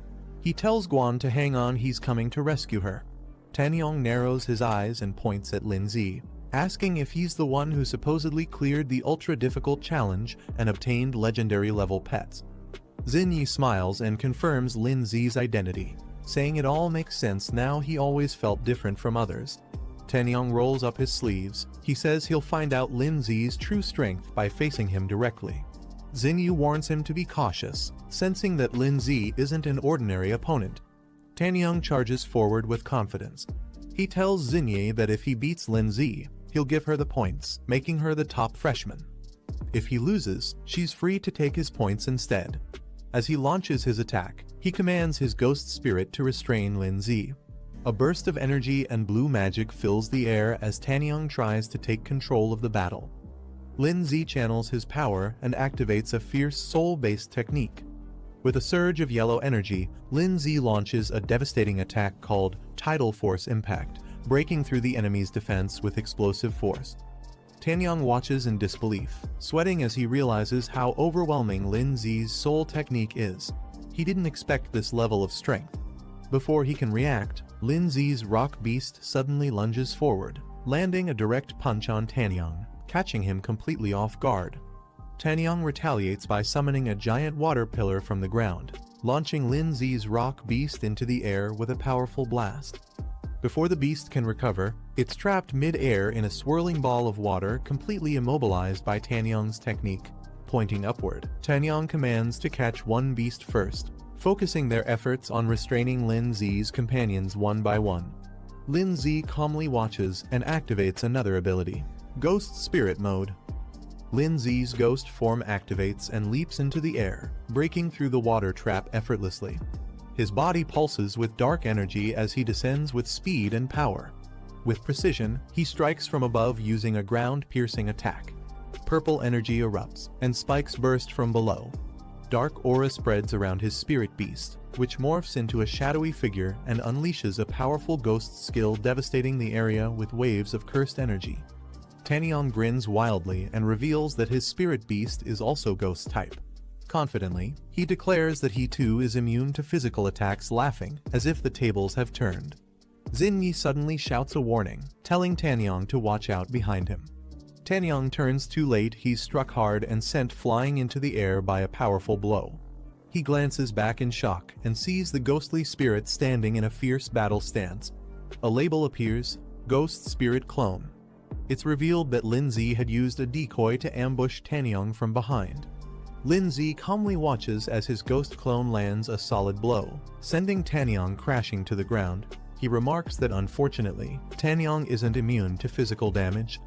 He tells Guan to hang on, he's coming to rescue her. Tanyang narrows his eyes and points at Lin Zi, asking if he's the one who supposedly cleared the ultra-difficult challenge and obtained legendary-level pets. Xin Yi smiles and confirms Lin Zi's identity, saying it all makes sense now, he always felt different from others. Tanyang rolls up his sleeves. He says he'll find out Lin Zi's true strength by facing him directly. Xin Yi warns him to be cautious, sensing that Lin Zi isn't an ordinary opponent. Tanyang charges forward with confidence. He tells Xin Yi that if he beats Lin Zi, he'll give her the points, making her the top freshman. If he loses, she's free to take his points instead. As he launches his attack, he commands his ghost spirit to restrain Lin Zi. A burst of energy and blue magic fills the air as Tanyang tries to take control of the battle. Lin Zi channels his power and activates a fierce soul-based technique. With a surge of yellow energy, Lin Zi launches a devastating attack called Tidal Force Impact, breaking through the enemy's defense with explosive force. Tanyang watches in disbelief, sweating as he realizes how overwhelming Lin Zi's soul technique is. He didn't expect this level of strength. Before he can react, Lin Zi's rock beast suddenly lunges forward, landing a direct punch on Tanyang, catching him completely off guard. Tanyang retaliates by summoning a giant water pillar from the ground, launching Lin Zi's rock beast into the air with a powerful blast. Before the beast can recover, it's trapped mid-air in a swirling ball of water, completely immobilized by Tanyang's technique. Pointing upward, Tanyang commands to catch one beast first, focusing their efforts on restraining Lin Zi's companions one by one. Lin Zi calmly watches and activates another ability, Ghost Spirit Mode. Lin Zi's ghost form activates and leaps into the air, breaking through the water trap effortlessly. His body pulses with dark energy as he descends with speed and power. With precision, he strikes from above using a ground-piercing attack. Purple energy erupts, and spikes burst from below. Dark aura spreads around his spirit beast, which morphs into a shadowy figure and unleashes a powerful ghost skill, devastating the area with waves of cursed energy. Tanyang grins wildly and reveals that his spirit beast is also ghost type. Confidently, he declares that he too is immune to physical attacks, laughing as if the tables have turned. Xin Yi suddenly shouts a warning, telling Tanyang to watch out behind him. Tanyang turns too late, he's struck hard and sent flying into the air by a powerful blow. He glances back in shock and sees the ghostly spirit standing in a fierce battle stance. A label appears, Ghost Spirit Clone. It's revealed that Lin Zi had used a decoy to ambush Tanyang from behind. Lin Zi calmly watches as his ghost clone lands a solid blow, sending Tanyang crashing to the ground. He remarks that unfortunately, Tanyang isn't immune to physical damage.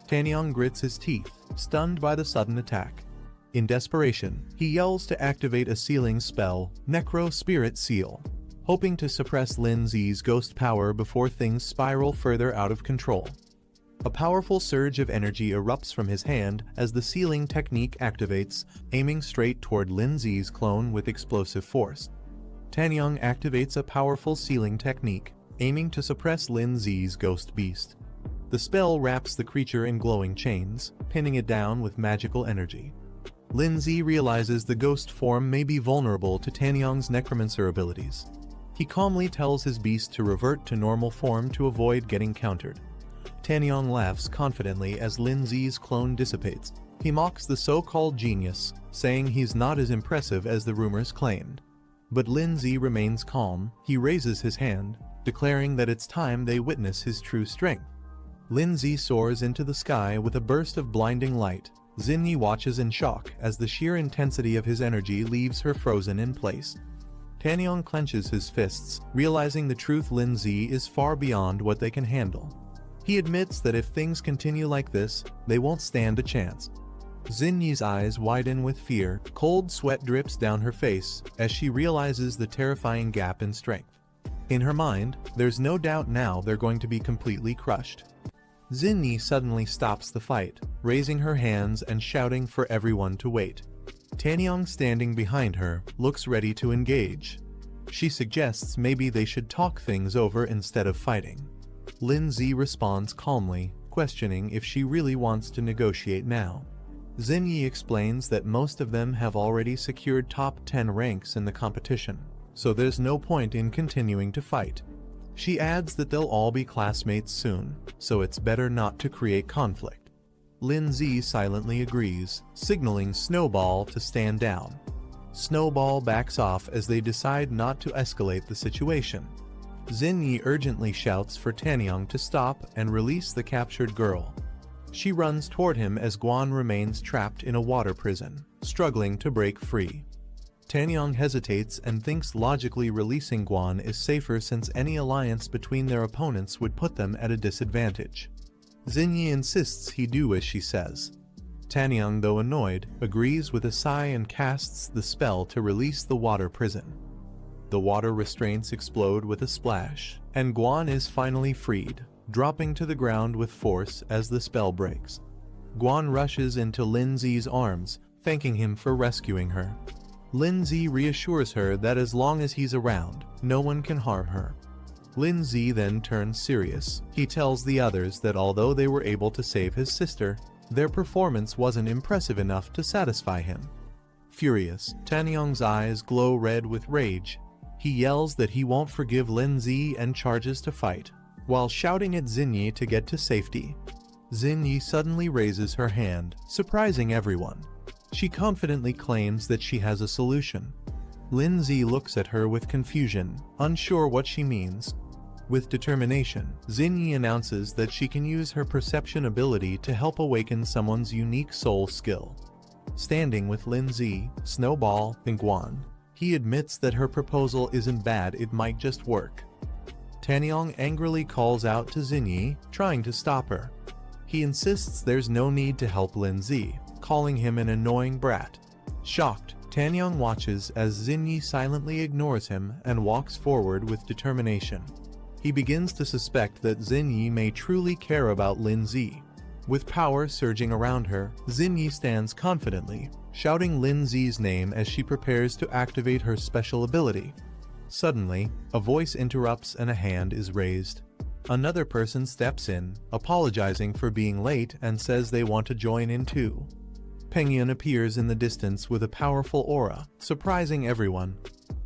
Tanyang grits his teeth, stunned by the sudden attack. In desperation, he yells to activate a sealing spell, Necro Spirit Seal, hoping to suppress Lin Zi's ghost power before things spiral further out of control. A powerful surge of energy erupts from his hand as the sealing technique activates, aiming straight toward Lin Zi's clone with explosive force. Tanyang activates a powerful sealing technique, aiming to suppress Lin Zi's ghost beast. The spell wraps the creature in glowing chains, pinning it down with magical energy. Lin Zi realizes the ghost form may be vulnerable to Tanyang's necromancer abilities. He calmly tells his beast to revert to normal form to avoid getting countered. Tanyang laughs confidently as Lin Zi's clone dissipates. He mocks the so-called genius, saying he's not as impressive as the rumors claimed. But Lin Zi remains calm. He raises his hand, declaring that it's time they witness his true strength. Lin Zi soars into the sky with a burst of blinding light. Xin Yi watches in shock as the sheer intensity of his energy leaves her frozen in place. Tanyang clenches his fists, realizing the truth: Lin Zi is far beyond what they can handle. He admits that if things continue like this, they won't stand a chance. Xin Yi's eyes widen with fear, cold sweat drips down her face as she realizes the terrifying gap in strength. In her mind, there's no doubt now they're going to be completely crushed. Xin Yi suddenly stops the fight, raising her hands and shouting for everyone to wait. Tanyong, standing behind her, looks ready to engage. She suggests maybe they should talk things over instead of fighting. Lindsay responds calmly, questioning if she really wants to negotiate now. Xinyi explains that most of them have already secured top 10 ranks in the competition, so there's no point in continuing to fight. She adds that they'll all be classmates soon, so it's better not to create conflict. Lindsay silently agrees, signaling Snowball to stand down. Snowball backs off as they decide not to escalate the situation. Xinyi urgently shouts for Tanyong to stop and release the captured girl. She runs toward him as Guan remains trapped in a water prison, struggling to break free. Tanyong hesitates and thinks logically releasing Guan is safer since any alliance between their opponents would put them at a disadvantage. Xinyi insists he do as she says. Tanyong, though annoyed, agrees with a sigh and casts the spell to release the water prison. The water restraints explode with a splash, and Guan is finally freed, dropping to the ground with force as the spell breaks. Guan rushes into Lindsay's arms, thanking him for rescuing her. Lindsay reassures her that as long as he's around, no one can harm her. Lindsay then turns serious. He tells the others that although they were able to save his sister, their performance wasn't impressive enough to satisfy him. Furious, Tanyong's eyes glow red with rage. He yells that he won't forgive Lindsay and charges to fight, while shouting at Xinyi to get to safety. Xinyi suddenly raises her hand, surprising everyone. She confidently claims that she has a solution. Lindsay looks at her with confusion, unsure what she means. With determination, Xinyi announces that she can use her perception ability to help awaken someone's unique soul skill. Standing with Lindsay, Snowball, and Guan, he admits that her proposal isn't bad, it might just work. Tanyong angrily calls out to Xinyi, trying to stop her. He insists there's no need to help Lindsay, calling him an annoying brat. Shocked, Tanyong watches as Xinyi silently ignores him and walks forward with determination. He begins to suspect that Xinyi may truly care about Lindsay. With power surging around her, Xinyi stands confidently, shouting Lindsay's name as she prepares to activate her special ability. Suddenly, a voice interrupts and a hand is raised. Another person steps in, apologizing for being late and says they want to join in too. Pengyun appears in the distance with a powerful aura, surprising everyone.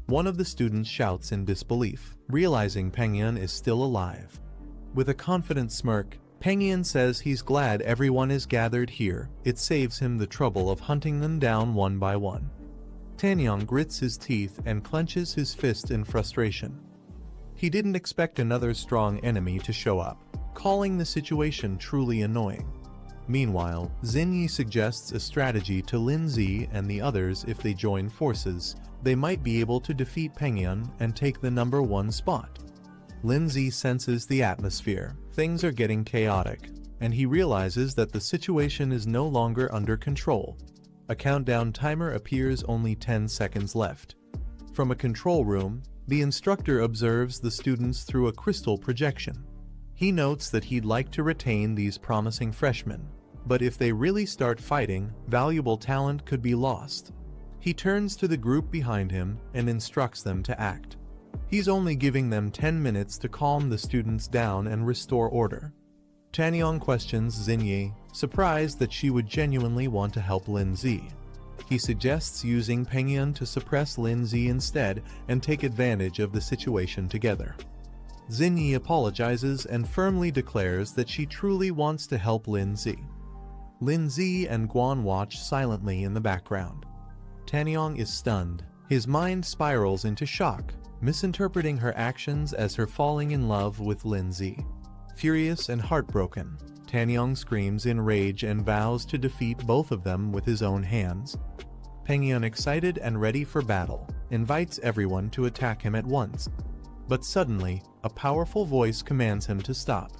One of the students shouts in disbelief, realizing Pengyun is still alive. With a confident smirk, Pengyun says he's glad everyone is gathered here, it saves him the trouble of hunting them down one by one. Tanyong grits his teeth and clenches his fist in frustration. He didn't expect another strong enemy to show up, calling the situation truly annoying. Meanwhile, Xinyi suggests a strategy to Lindsay and the others. If they join forces, they might be able to defeat Pengyun and take the number 1 spot. Lindsay senses the atmosphere. Things are getting chaotic, and he realizes that the situation is no longer under control. A countdown timer appears, only 10 seconds left. From a control room, the instructor observes the students through a crystal projection. He notes that he'd like to retain these promising freshmen, but if they really start fighting, valuable talent could be lost. He turns to the group behind him and instructs them to act. He's only giving them 10 minutes to calm the students down and restore order. Tanyong questions Xinyi, surprised that she would genuinely want to help Lindsay. He suggests using Pengyun to suppress Lindsay instead and take advantage of the situation together. Xinyi apologizes and firmly declares that she truly wants to help Lindsay. Lindsay and Guan watch silently in the background. Tanyong is stunned. His mind spirals into shock, misinterpreting her actions as her falling in love with Lindsay. Furious and heartbroken, Tanyong screams in rage and vows to defeat both of them with his own hands. Pengyun, excited and ready for battle, invites everyone to attack him at once. But suddenly, a powerful voice commands him to stop.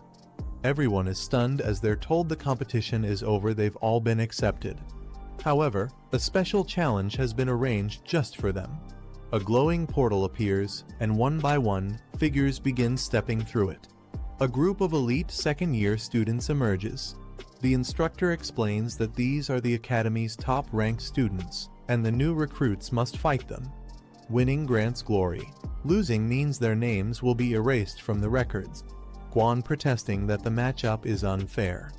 Everyone is stunned as they're told the competition is over, they've all been accepted. However, a special challenge has been arranged just for them. A glowing portal appears, and one by one, figures begin stepping through it. A group of elite second-year students emerges. The instructor explains that these are the academy's top-ranked students, and the new recruits must fight them. Winning grants glory. Losing means their names will be erased from the records. Guan protesting that the matchup is unfair.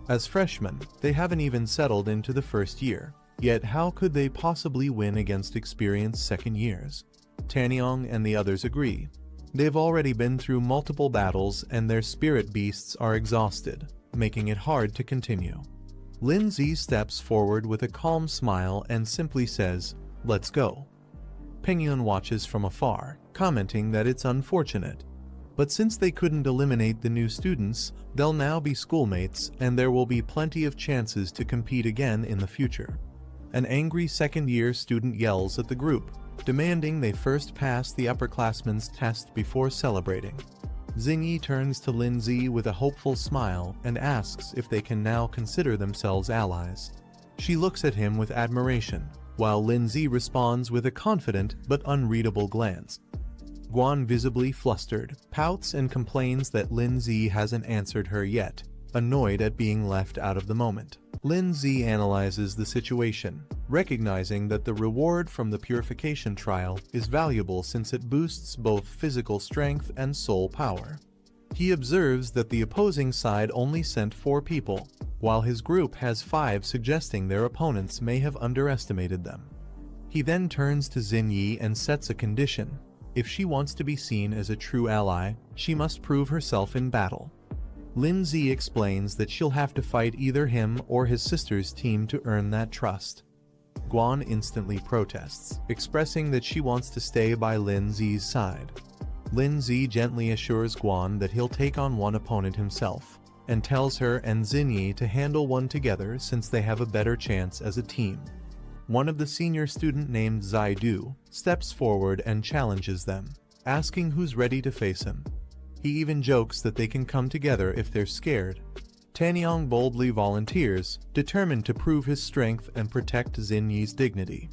As freshmen, they haven't even settled into the first year, yet how could they possibly win against experienced second years? Tanyong and the others agree. They've already been through multiple battles and their spirit beasts are exhausted, making it hard to continue. Lindsay steps forward with a calm smile and simply says, "Let's go." Pengyun watches from afar, commenting that it's unfortunate. But since they couldn't eliminate the new students, they'll now be schoolmates and there will be plenty of chances to compete again in the future. An angry second-year student yells at the group, demanding they first pass the upperclassmen's test before celebrating. Xingyi turns to Lindsay with a hopeful smile and asks if they can now consider themselves allies. She looks at him with admiration, while Lindsay responds with a confident but unreadable glance. Guan, visibly flustered, pouts and complains that Lindsay hasn't answered her yet, annoyed at being left out of the moment. Lindsay analyzes the situation, recognizing that the reward from the purification trial is valuable since it boosts both physical strength and soul power. He observes that the opposing side only sent 4 people, while his group has 5, suggesting their opponents may have underestimated them. He then turns to Xingyi and sets a condition. If she wants to be seen as a true ally, she must prove herself in battle. Lindsay explains that she'll have to fight either him or his sister's team to earn that trust. Guan instantly protests, expressing that she wants to stay by Lindsay's side. Lindsay gently assures Guan that he'll take on one opponent himself, and tells her and Xingyi to handle one together since they have a better chance as a team. One of the senior student named Zaidu steps forward and challenges them, asking who's ready to face him. He even jokes that they can come together if they're scared. Tanyong boldly volunteers, determined to prove his strength and protect Xingyi's dignity.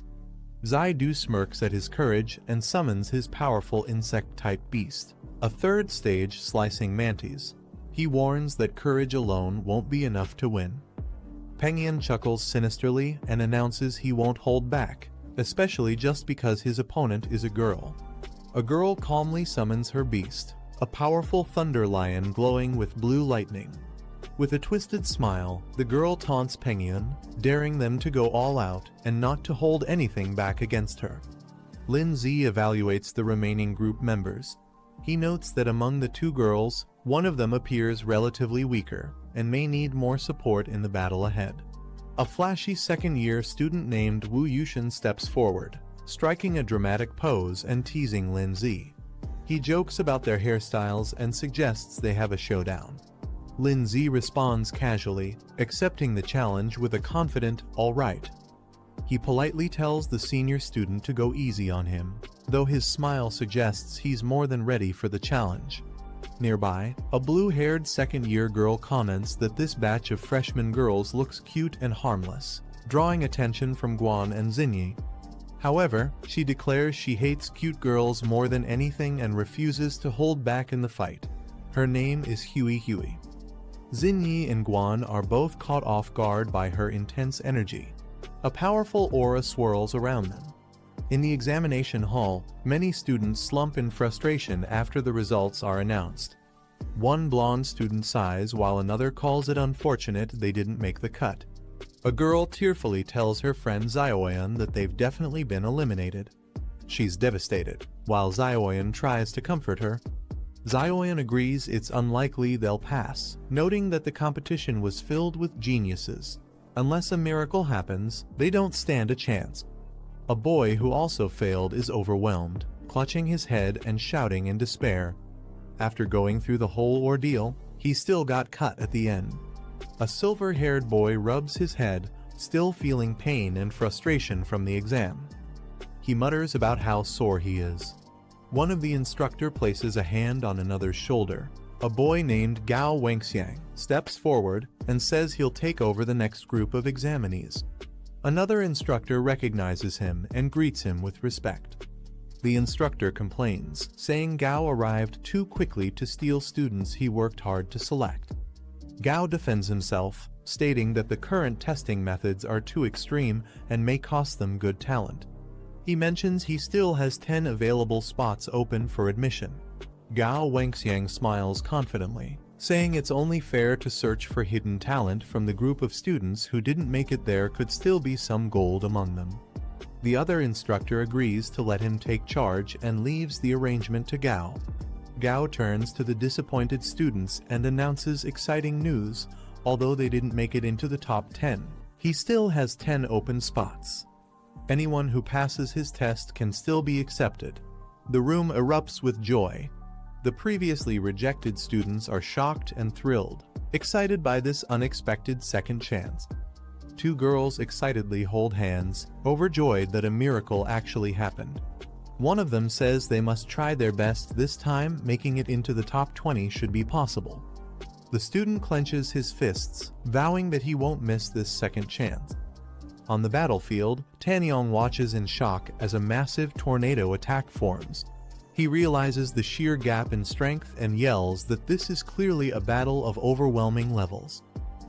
Zaidu smirks at his courage and summons his powerful insect-type beast, a third stage slicing mantis. He warns that courage alone won't be enough to win. Pengyun chuckles sinisterly and announces he won't hold back, especially just because his opponent is a girl. A girl calmly summons her beast, a powerful thunder lion glowing with blue lightning. With a twisted smile, the girl taunts Pengyun, daring them to go all out and not to hold anything back against her. Lindsay evaluates the remaining group members. He notes that among the 2 girls, one of them appears relatively weaker and may need more support in the battle ahead. A flashy second-year student named Wu Yushin steps forward, striking a dramatic pose and teasing Lindsay. He jokes about their hairstyles and suggests they have a showdown. Lindsay responds casually, accepting the challenge with a confident, "All right." He politely tells the senior student to go easy on him, though his smile suggests he's more than ready for the challenge. Nearby, a blue-haired second-year girl comments that this batch of freshman girls looks cute and harmless, drawing attention from Guan and Xingyi. However, she declares she hates cute girls more than anything and refuses to hold back in the fight. Her name is Huey. Xingyi and Guan are both caught off guard by her intense energy. A powerful aura swirls around them. In the examination hall, many students slump in frustration after the results are announced. One blonde student sighs while another calls it unfortunate they didn't make the cut. A girl tearfully tells her friend Zioyan that they've definitely been eliminated. She's devastated, while Zioyan tries to comfort her. Zioyan agrees it's unlikely they'll pass, noting that the competition was filled with geniuses. Unless a miracle happens, they don't stand a chance. A boy who also failed is overwhelmed, clutching his head and shouting in despair. After going through the whole ordeal, he still got cut at the end. A silver-haired boy rubs his head, still feeling pain and frustration from the exam. He mutters about how sore he is. One of the instructor places a hand on another's shoulder. A boy named Gao Wangxiang steps forward and says he'll take over the next group of examinees. Another instructor recognizes him and greets him with respect. The instructor complains, saying Gao arrived too quickly to steal students he worked hard to select. Gao defends himself, stating that the current testing methods are too extreme and may cost them good talent. He mentions he still has 10 available spots open for admission. Gao Wangxiang smiles confidently, saying it's only fair to search for hidden talent from the group of students who didn't make it. There could still be some gold among them. The other instructor agrees to let him take charge and leaves the arrangement to Gao. Gao turns to the disappointed students and announces exciting news. Although they didn't make it into the top 10, he still has 10 open spots. Anyone who passes his test can still be accepted. The room erupts with joy. The previously rejected students are shocked and thrilled, excited by this unexpected second chance. Two girls excitedly hold hands, overjoyed that a miracle actually happened. One of them says they must try their best this time. Making it into the top 20 should be possible. The student clenches his fists, vowing that he won't miss this second chance. On the battlefield, Tanyong watches in shock as a massive tornado attack forms. He realizes the sheer gap in strength and yells that this is clearly a battle of overwhelming levels.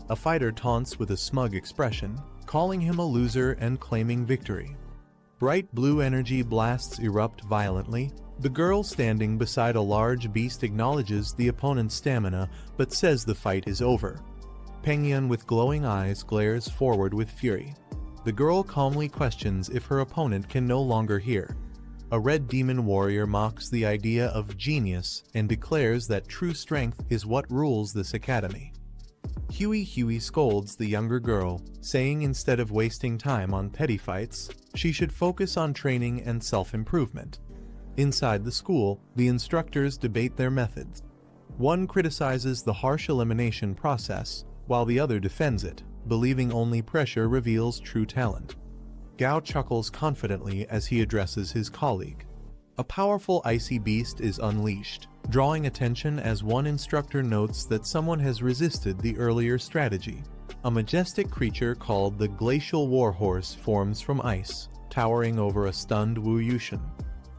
A fighter taunts with a smug expression, calling him a loser and claiming victory. Bright blue energy blasts erupt violently. The girl standing beside a large beast acknowledges the opponent's stamina, but says the fight is over. Pengyun with glowing eyes glares forward with fury. The girl calmly questions if her opponent can no longer hear. A red demon warrior mocks the idea of genius and declares that true strength is what rules this academy. Huey scolds the younger girl, saying instead of wasting time on petty fights, she should focus on training and self-improvement. Inside the school, the instructors debate their methods. One criticizes the harsh elimination process, while the other defends it, believing only pressure reveals true talent. Gao chuckles confidently as he addresses his colleague. A powerful icy beast is unleashed, drawing attention as one instructor notes that someone has resisted the earlier strategy. A majestic creature called the Glacial Warhorse forms from ice, towering over a stunned Wu Yushin.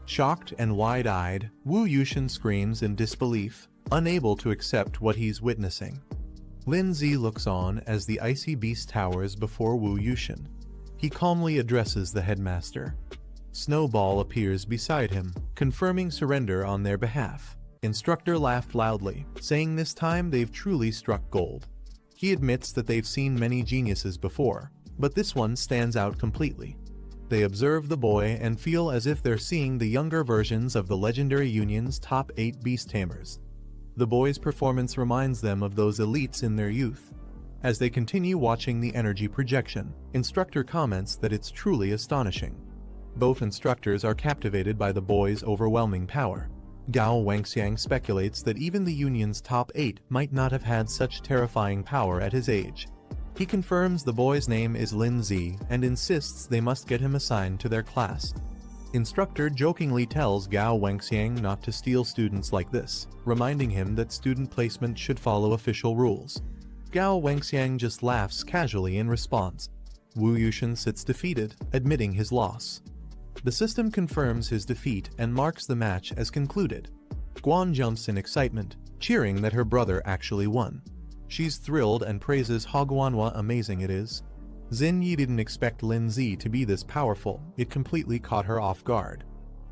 Shocked and wide-eyed, Wu Yushin screams in disbelief, unable to accept what he's witnessing. Lin Zi looks on as the icy beast towers before Wu Yushin. He calmly addresses the headmaster. Snowball appears beside him, confirming surrender on their behalf. Instructor laughed loudly, saying this time they've truly struck gold. He admits that they've seen many geniuses before, but this one stands out completely. They observe the boy and feel as if they're seeing the younger versions of the legendary union's top 8 beast tamers. The boy's performance reminds them of those elites in their youth. As they continue watching the energy projection, instructor comments that it's truly astonishing. Both instructors are captivated by the boy's overwhelming power. Gao Wangxiang speculates that even the union's top 8 might not have had such terrifying power at his age. He confirms the boy's name is Lin Zi and insists they must get him assigned to their class. Instructor jokingly tells Gao Wangxiang not to steal students like this, reminding him that student placement should follow official rules. Gao Wangxiang just laughs casually in response. Wu Yushin sits defeated, admitting his loss. The system confirms his defeat and marks the match as concluded. Guan jumps in excitement, cheering that her brother actually won. She's thrilled and praises Hogwanhwa amazing it is. Xin Yi didn't expect Lin Zi to be this powerful, it completely caught her off guard.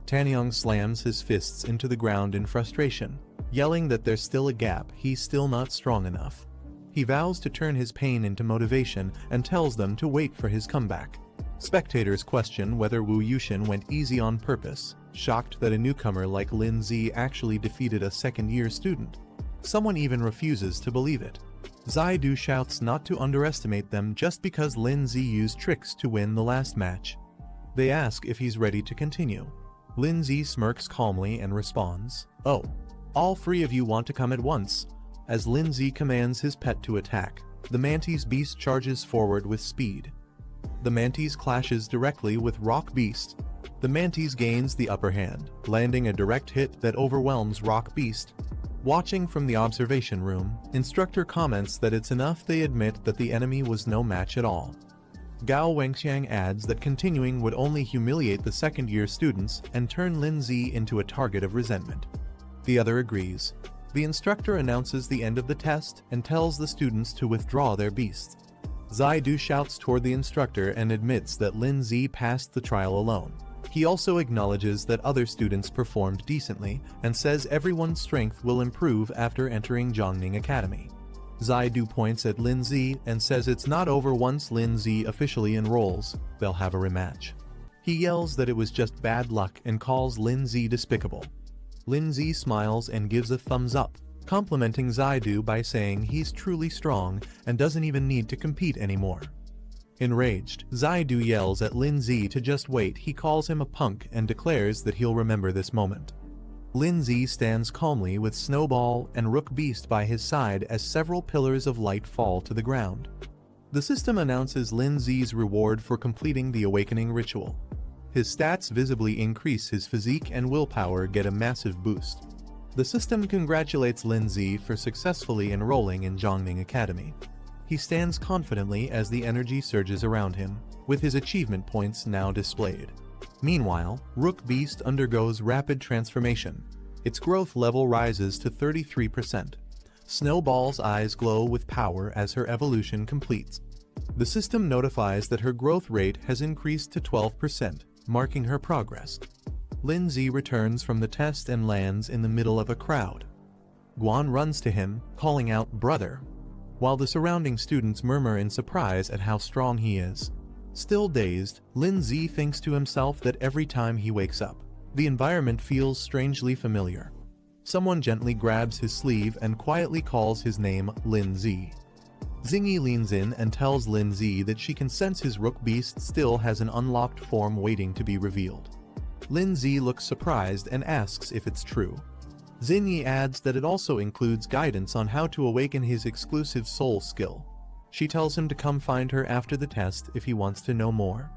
Tanyong slams his fists into the ground in frustration, yelling that there's still a gap, he's still not strong enough. He vows to turn his pain into motivation and tells them to wait for his comeback. Spectators question whether Wu Yushin went easy on purpose, shocked that a newcomer like Lin Zi actually defeated a second-year student. Someone even refuses to believe it. Zaidu shouts not to underestimate them just because Lin Zi used tricks to win the last match. They ask if he's ready to continue. Lin Zi smirks calmly and responds, "Oh, all 3 of you want to come at once." As Lin Zi commands his pet to attack, the Mantis Beast charges forward with speed. The Mantis clashes directly with Rock Beast. The Mantis gains the upper hand, landing a direct hit that overwhelms Rock Beast. Watching from the observation room, instructor comments that it's enough they admit that the enemy was no match at all. Gao Wangxiang adds that continuing would only humiliate the second-year students and turn Lin Zi into a target of resentment. The other agrees. The instructor announces the end of the test and tells the students to withdraw their beasts. Zaidu shouts toward the instructor and admits that Lin Zi passed the trial alone. He also acknowledges that other students performed decently and says everyone's strength will improve after entering Zhongning Academy. Zaidu points at Lin Zi and says it's not over once Lin Zi officially enrolls, they'll have a rematch. He yells that it was just bad luck and calls Lin Zi despicable. Lin Zi smiles and gives a thumbs up, complimenting Zaidu by saying he's truly strong and doesn't even need to compete anymore. Enraged, Zaidu yells at Lin Zi to just wait. He calls him a punk and declares that he'll remember this moment. Lin Zi stands calmly with Snowball and Rook Beast by his side as several pillars of light fall to the ground. The system announces Lin Zi's reward for completing the awakening ritual. His stats visibly increase, his physique and willpower get a massive boost. The system congratulates Lin Zi for successfully enrolling in Zhongning Academy. He stands confidently as the energy surges around him, with his achievement points now displayed. Meanwhile, Rook Beast undergoes rapid transformation. Its growth level rises to 33%. Snowball's eyes glow with power as her evolution completes. The system notifies that her growth rate has increased to 12%, marking her progress. Lin Zi returns from the test and lands in the middle of a crowd. Guan runs to him, calling out, "Brother," while the surrounding students murmur in surprise at how strong he is. Still dazed, Lin Zi thinks to himself that every time he wakes up, the environment feels strangely familiar. Someone gently grabs his sleeve and quietly calls his name Lin Zi. Zingy leans in and tells Lin Zi that she can sense his Rook Beast still has an unlocked form waiting to be revealed. Lin Zi looks surprised and asks if it's true. Zingy adds that it also includes guidance on how to awaken his exclusive soul skill. She tells him to come find her after the test if he wants to know more.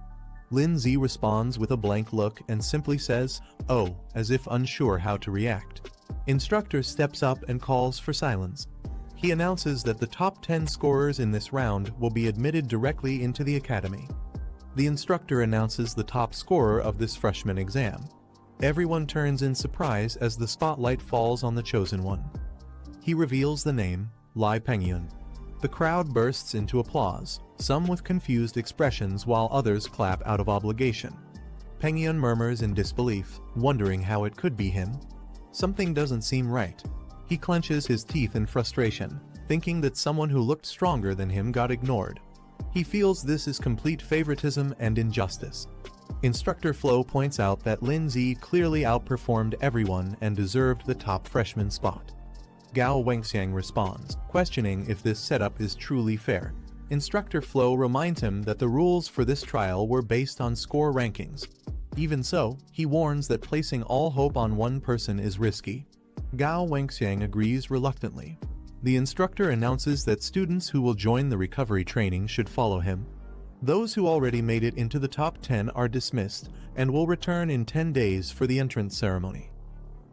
Lin Zi responds with a blank look and simply says, "Oh," as if unsure how to react. Instructor steps up and calls for silence. He announces that the top 10 scorers in this round will be admitted directly into the academy. The instructor announces the top scorer of this freshman exam. Everyone turns in surprise as the spotlight falls on the chosen one. He reveals the name, Lai Pengyun. The crowd bursts into applause, some with confused expressions while others clap out of obligation. Pengyun murmurs in disbelief, wondering how it could be him. Something doesn't seem right. He clenches his teeth in frustration, thinking that someone who looked stronger than him got ignored. He feels this is complete favoritism and injustice. Instructor Flo points out that Lin Zi clearly outperformed everyone and deserved the top freshman spot. Gao Wengxiang responds, questioning if this setup is truly fair. Instructor Flo reminds him that the rules for this trial were based on score rankings. Even so, he warns that placing all hope on one person is risky. Gao Wengxiang agrees reluctantly. The instructor announces that students who will join the recovery training should follow him. Those who already made it into the top 10 are dismissed and will return in 10 days for the entrance ceremony.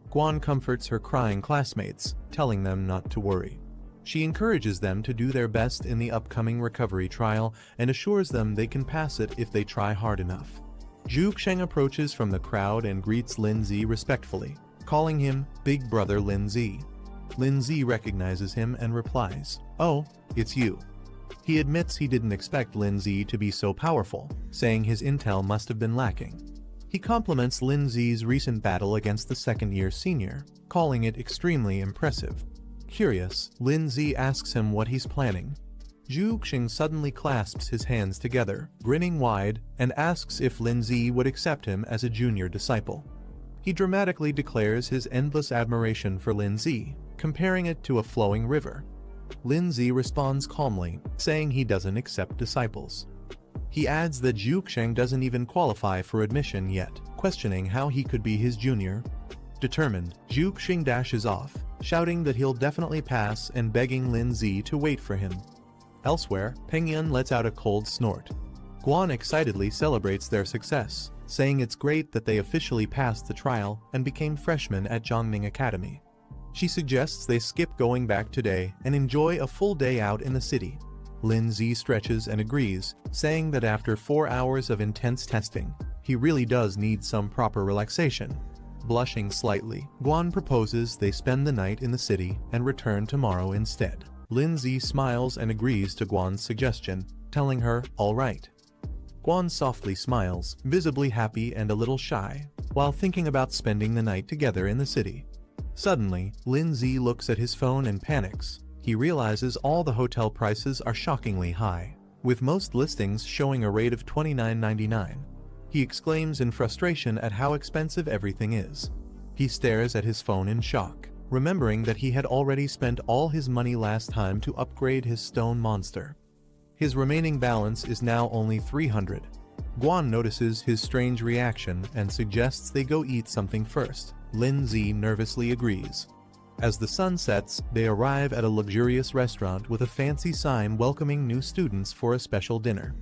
Guan comforts her crying classmates, telling them not to worry. She encourages them to do their best in the upcoming recovery trial and assures them they can pass it if they try hard enough. Zhu Sheng approaches from the crowd and greets Lin Zi respectfully, calling him Big Brother Lin Zi. Lin Zi recognizes him and replies, "Oh, it's you." He admits he didn't expect Lin Zi to be so powerful, saying his intel must have been lacking. He compliments Lin Zi's recent battle against the second-year senior, calling it extremely impressive. Curious, Lin Zi asks him what he's planning. Zhu Xing suddenly clasps his hands together, grinning wide, and asks if Lin Zi would accept him as a junior disciple. He dramatically declares his endless admiration for Lin Zi, comparing it to a flowing river. Lin Zi responds calmly, saying he doesn't accept disciples. He adds that Zhu Xing doesn't even qualify for admission yet, questioning how he could be his junior. Determined, Zhu Xing dashes off, shouting that he'll definitely pass and begging Lin Zi to wait for him. Elsewhere, Pengyun lets out a cold snort. Guan excitedly celebrates their success, saying it's great that they officially passed the trial and became freshmen at Zhongning Academy. She suggests they skip going back today and enjoy a full day out in the city. Lin Zi stretches and agrees, saying that after 4 hours of intense testing, he really does need some proper relaxation. Blushing slightly, Guan proposes they spend the night in the city and return tomorrow instead. Lindsay smiles and agrees to Guan's suggestion, telling her, "All right." Guan softly smiles, visibly happy and a little shy, while thinking about spending the night together in the city. Suddenly, Lindsay looks at his phone and panics. He realizes all the hotel prices are shockingly high, with most listings showing a rate of $29.99. He exclaims in frustration at how expensive everything is. He stares at his phone in shock, remembering that he had already spent all his money last time to upgrade his stone monster. His remaining balance is now only 300. Guan notices his strange reaction and suggests they go eat something first. Lindsay nervously agrees. As the sun sets, they arrive at a luxurious restaurant with a fancy sign welcoming new students for a special dinner.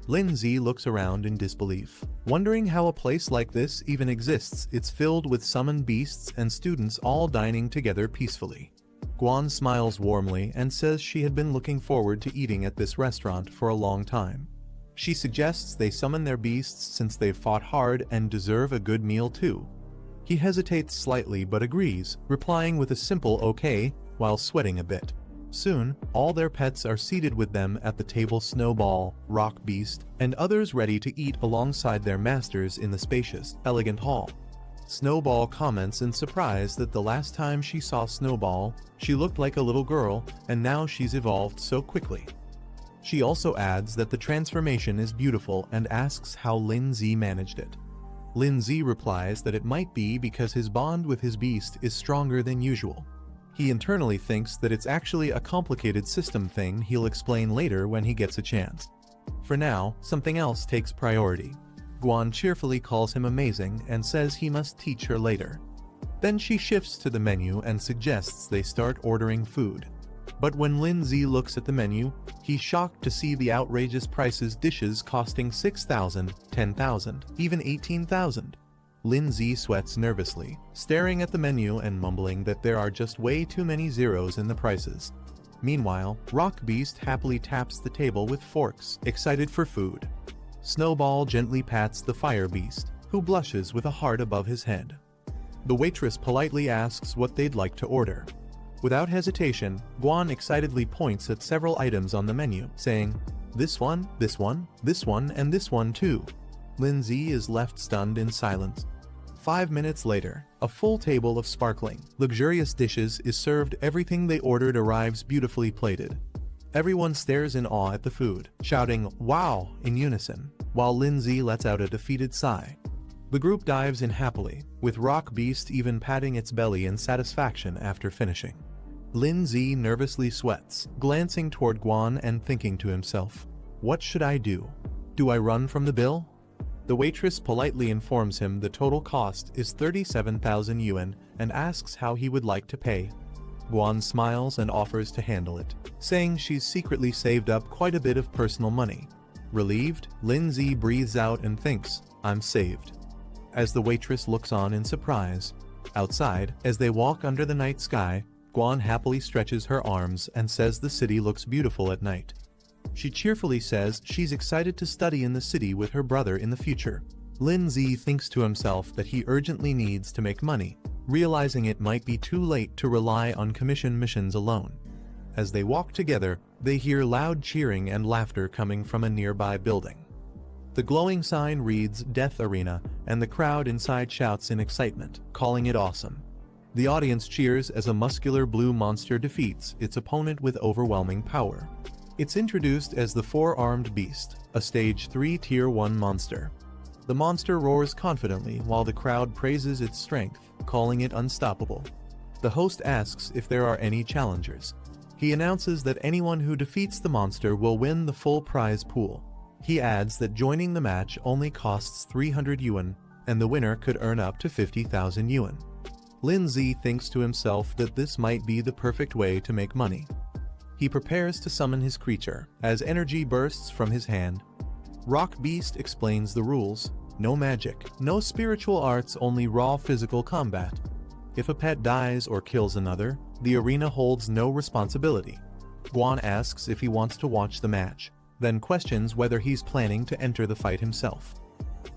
Lindsay looks around in disbelief, wondering how a place like this even exists. It's filled with summoned beasts and students all dining together peacefully. Guan smiles warmly and says she had been looking forward to eating at this restaurant for a long time. She suggests they summon their beasts since they've fought hard and deserve a good meal too. He hesitates slightly but agrees, replying with a simple "okay" while sweating a bit. Soon, all their pets are seated with them at the table: Snowball, Rock Beast, and others ready to eat alongside their masters in the spacious, elegant hall. Snowball comments in surprise that the last time she saw Snowball, she looked like a little girl, and now she's evolved so quickly. She also adds that the transformation is beautiful and asks how Lindsay managed it. Lindsay replies that it might be because his bond with his beast is stronger than usual. He internally thinks that it's actually a complicated system thing he'll explain later when he gets a chance. For now, something else takes priority. Guan cheerfully calls him amazing and says he must teach her later. Then she shifts to the menu and suggests they start ordering food. But when Lindsay looks at the menu, he's shocked to see the outrageous prices: dishes costing 6,000, 10,000, even 18,000. Lindsay sweats nervously, staring at the menu and mumbling that there are just way too many zeros in the prices. Meanwhile, Rock Beast happily taps the table with forks, excited for food. Snowball gently pats the Fire Beast, who blushes with a heart above his head. The waitress politely asks what they'd like to order. Without hesitation, Guan excitedly points at several items on the menu, saying, "This one, this one, this one, and this one too." Lindsay is left stunned in silence. 5 minutes later, a full table of sparkling, luxurious dishes is served. Everything they ordered arrives beautifully plated. Everyone stares in awe at the food, shouting "Wow" in unison, while Lindsay lets out a defeated sigh. The group dives in happily, with Rock Beast even patting its belly in satisfaction after finishing. Lindsay nervously sweats, glancing toward Guan and thinking to himself, "What should I do? Do I run from the bill?" The waitress politely informs him the total cost is 37,000 yuan and asks how he would like to pay. Guan smiles and offers to handle it, saying she's secretly saved up quite a bit of personal money. Relieved, Lindsay breathes out and thinks, "I'm saved." As the waitress looks on in surprise. Outside, as they walk under the night sky, Guan happily stretches her arms and says the city looks beautiful at night. She cheerfully says she's excited to study in the city with her brother in the future. Lindsay thinks to himself that he urgently needs to make money, realizing it might be too late to rely on commission missions alone. As they walk together, they hear loud cheering and laughter coming from a nearby building. The glowing sign reads "Death Arena," and the crowd inside shouts in excitement, calling it awesome. The audience cheers as a muscular blue monster defeats its opponent with overwhelming power. It's introduced as the Four-Armed Beast, a Stage 3 Tier 1 monster. The monster roars confidently while the crowd praises its strength, calling it unstoppable. The host asks if there are any challengers. He announces that anyone who defeats the monster will win the full prize pool. He adds that joining the match only costs 300 yuan, and the winner could earn up to 50,000 yuan. Lindsay thinks to himself that this might be the perfect way to make money. He prepares to summon his creature, as energy bursts from his hand. Rock Beast explains the rules: no magic, no spiritual arts, only raw physical combat. If a pet dies or kills another, the arena holds no responsibility. Guan asks if he wants to watch the match, then questions whether he's planning to enter the fight himself.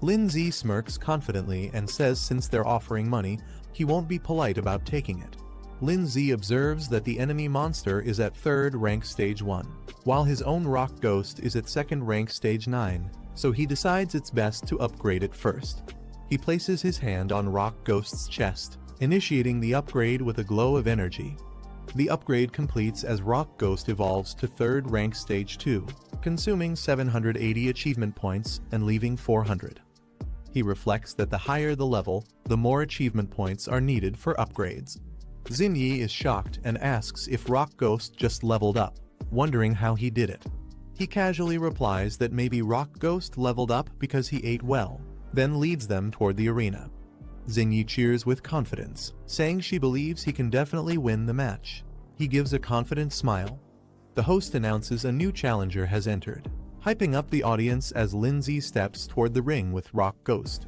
Lin Zi smirks confidently and says since they're offering money, he won't be polite about taking it. Lin Zi observes that the enemy monster is at 3rd rank stage 1, while his own rock ghost is at 2nd rank stage 9, so he decides it's best to upgrade it first. He places his hand on Rock Ghost's chest, initiating the upgrade with a glow of energy. The upgrade completes as Rock Ghost evolves to 3rd rank stage 2, consuming 780 achievement points and leaving 400. He reflects that the higher the level, the more achievement points are needed for upgrades. Xinyi is shocked and asks if Rock Ghost just leveled up, wondering how he did it. He casually replies that maybe Rock Ghost leveled up because he ate well, then leads them toward the arena. Xinyi cheers with confidence, saying she believes he can definitely win the match. He gives a confident smile. The host announces a new challenger has entered, hyping up the audience as Lin Zi steps toward the ring with Rock Ghost.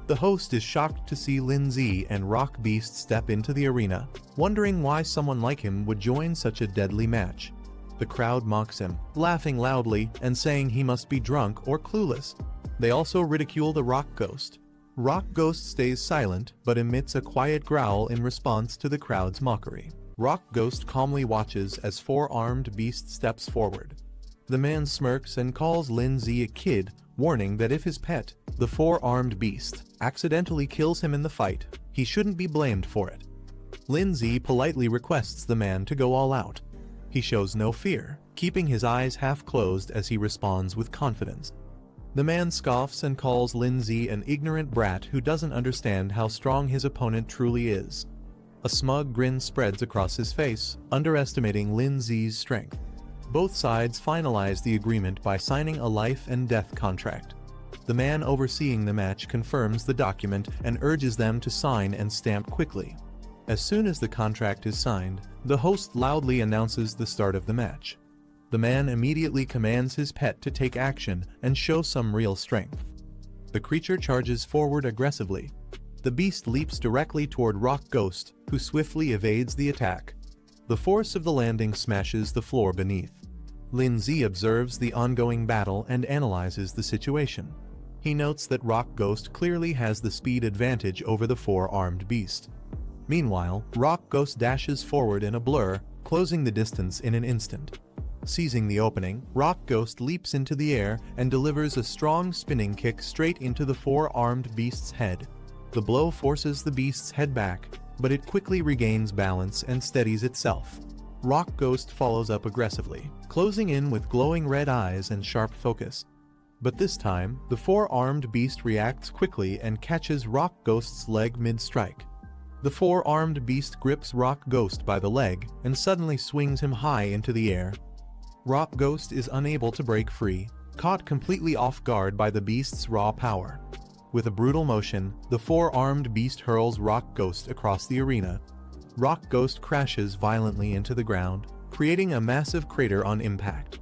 The host is shocked to see Lin Zi and Rock Beast step into the arena, wondering why someone like him would join such a deadly match. The crowd mocks him, laughing loudly and saying he must be drunk or clueless. They also ridicule the Rock Ghost. Rock Ghost stays silent but emits a quiet growl in response to the crowd's mockery. Rock Ghost calmly watches as 4-armed beast steps forward. The man smirks and calls Lin Zi a kid, warning that if his pet, the 4-armed beast, accidentally kills him in the fight, he shouldn't be blamed for it. Lin Zi politely requests the man to go all out. He shows no fear, keeping his eyes half closed as he responds with confidence. The man scoffs and calls Lin Zi an ignorant brat who doesn't understand how strong his opponent truly is. A smug grin spreads across his face, underestimating Lin Zi's strength. Both sides finalize the agreement by signing a life and death contract. The man overseeing the match confirms the document and urges them to sign and stamp quickly. As soon as the contract is signed, the host loudly announces the start of the match. The man immediately commands his pet to take action and show some real strength. The creature charges forward aggressively. The beast leaps directly toward Rock Ghost, who swiftly evades the attack. The force of the landing smashes the floor beneath. Lin Zi observes the ongoing battle and analyzes the situation. He notes that Rock Ghost clearly has the speed advantage over the 4-armed beast. Meanwhile, Rock Ghost dashes forward in a blur, closing the distance in an instant. Seizing the opening, Rock Ghost leaps into the air and delivers a strong spinning kick straight into the 4-armed beast's head. The blow forces the beast's head back, but it quickly regains balance and steadies itself. Rock Ghost follows up aggressively, closing in with glowing red eyes and sharp focus. But this time, the 4-armed beast reacts quickly and catches Rock Ghost's leg mid-strike. The 4-armed beast grips Rock Ghost by the leg and suddenly swings him high into the air. Rock Ghost is unable to break free, caught completely off guard by the beast's raw power. With a brutal motion, the 4-armed beast hurls Rock Ghost across the arena. Rock Ghost crashes violently into the ground, creating a massive crater on impact.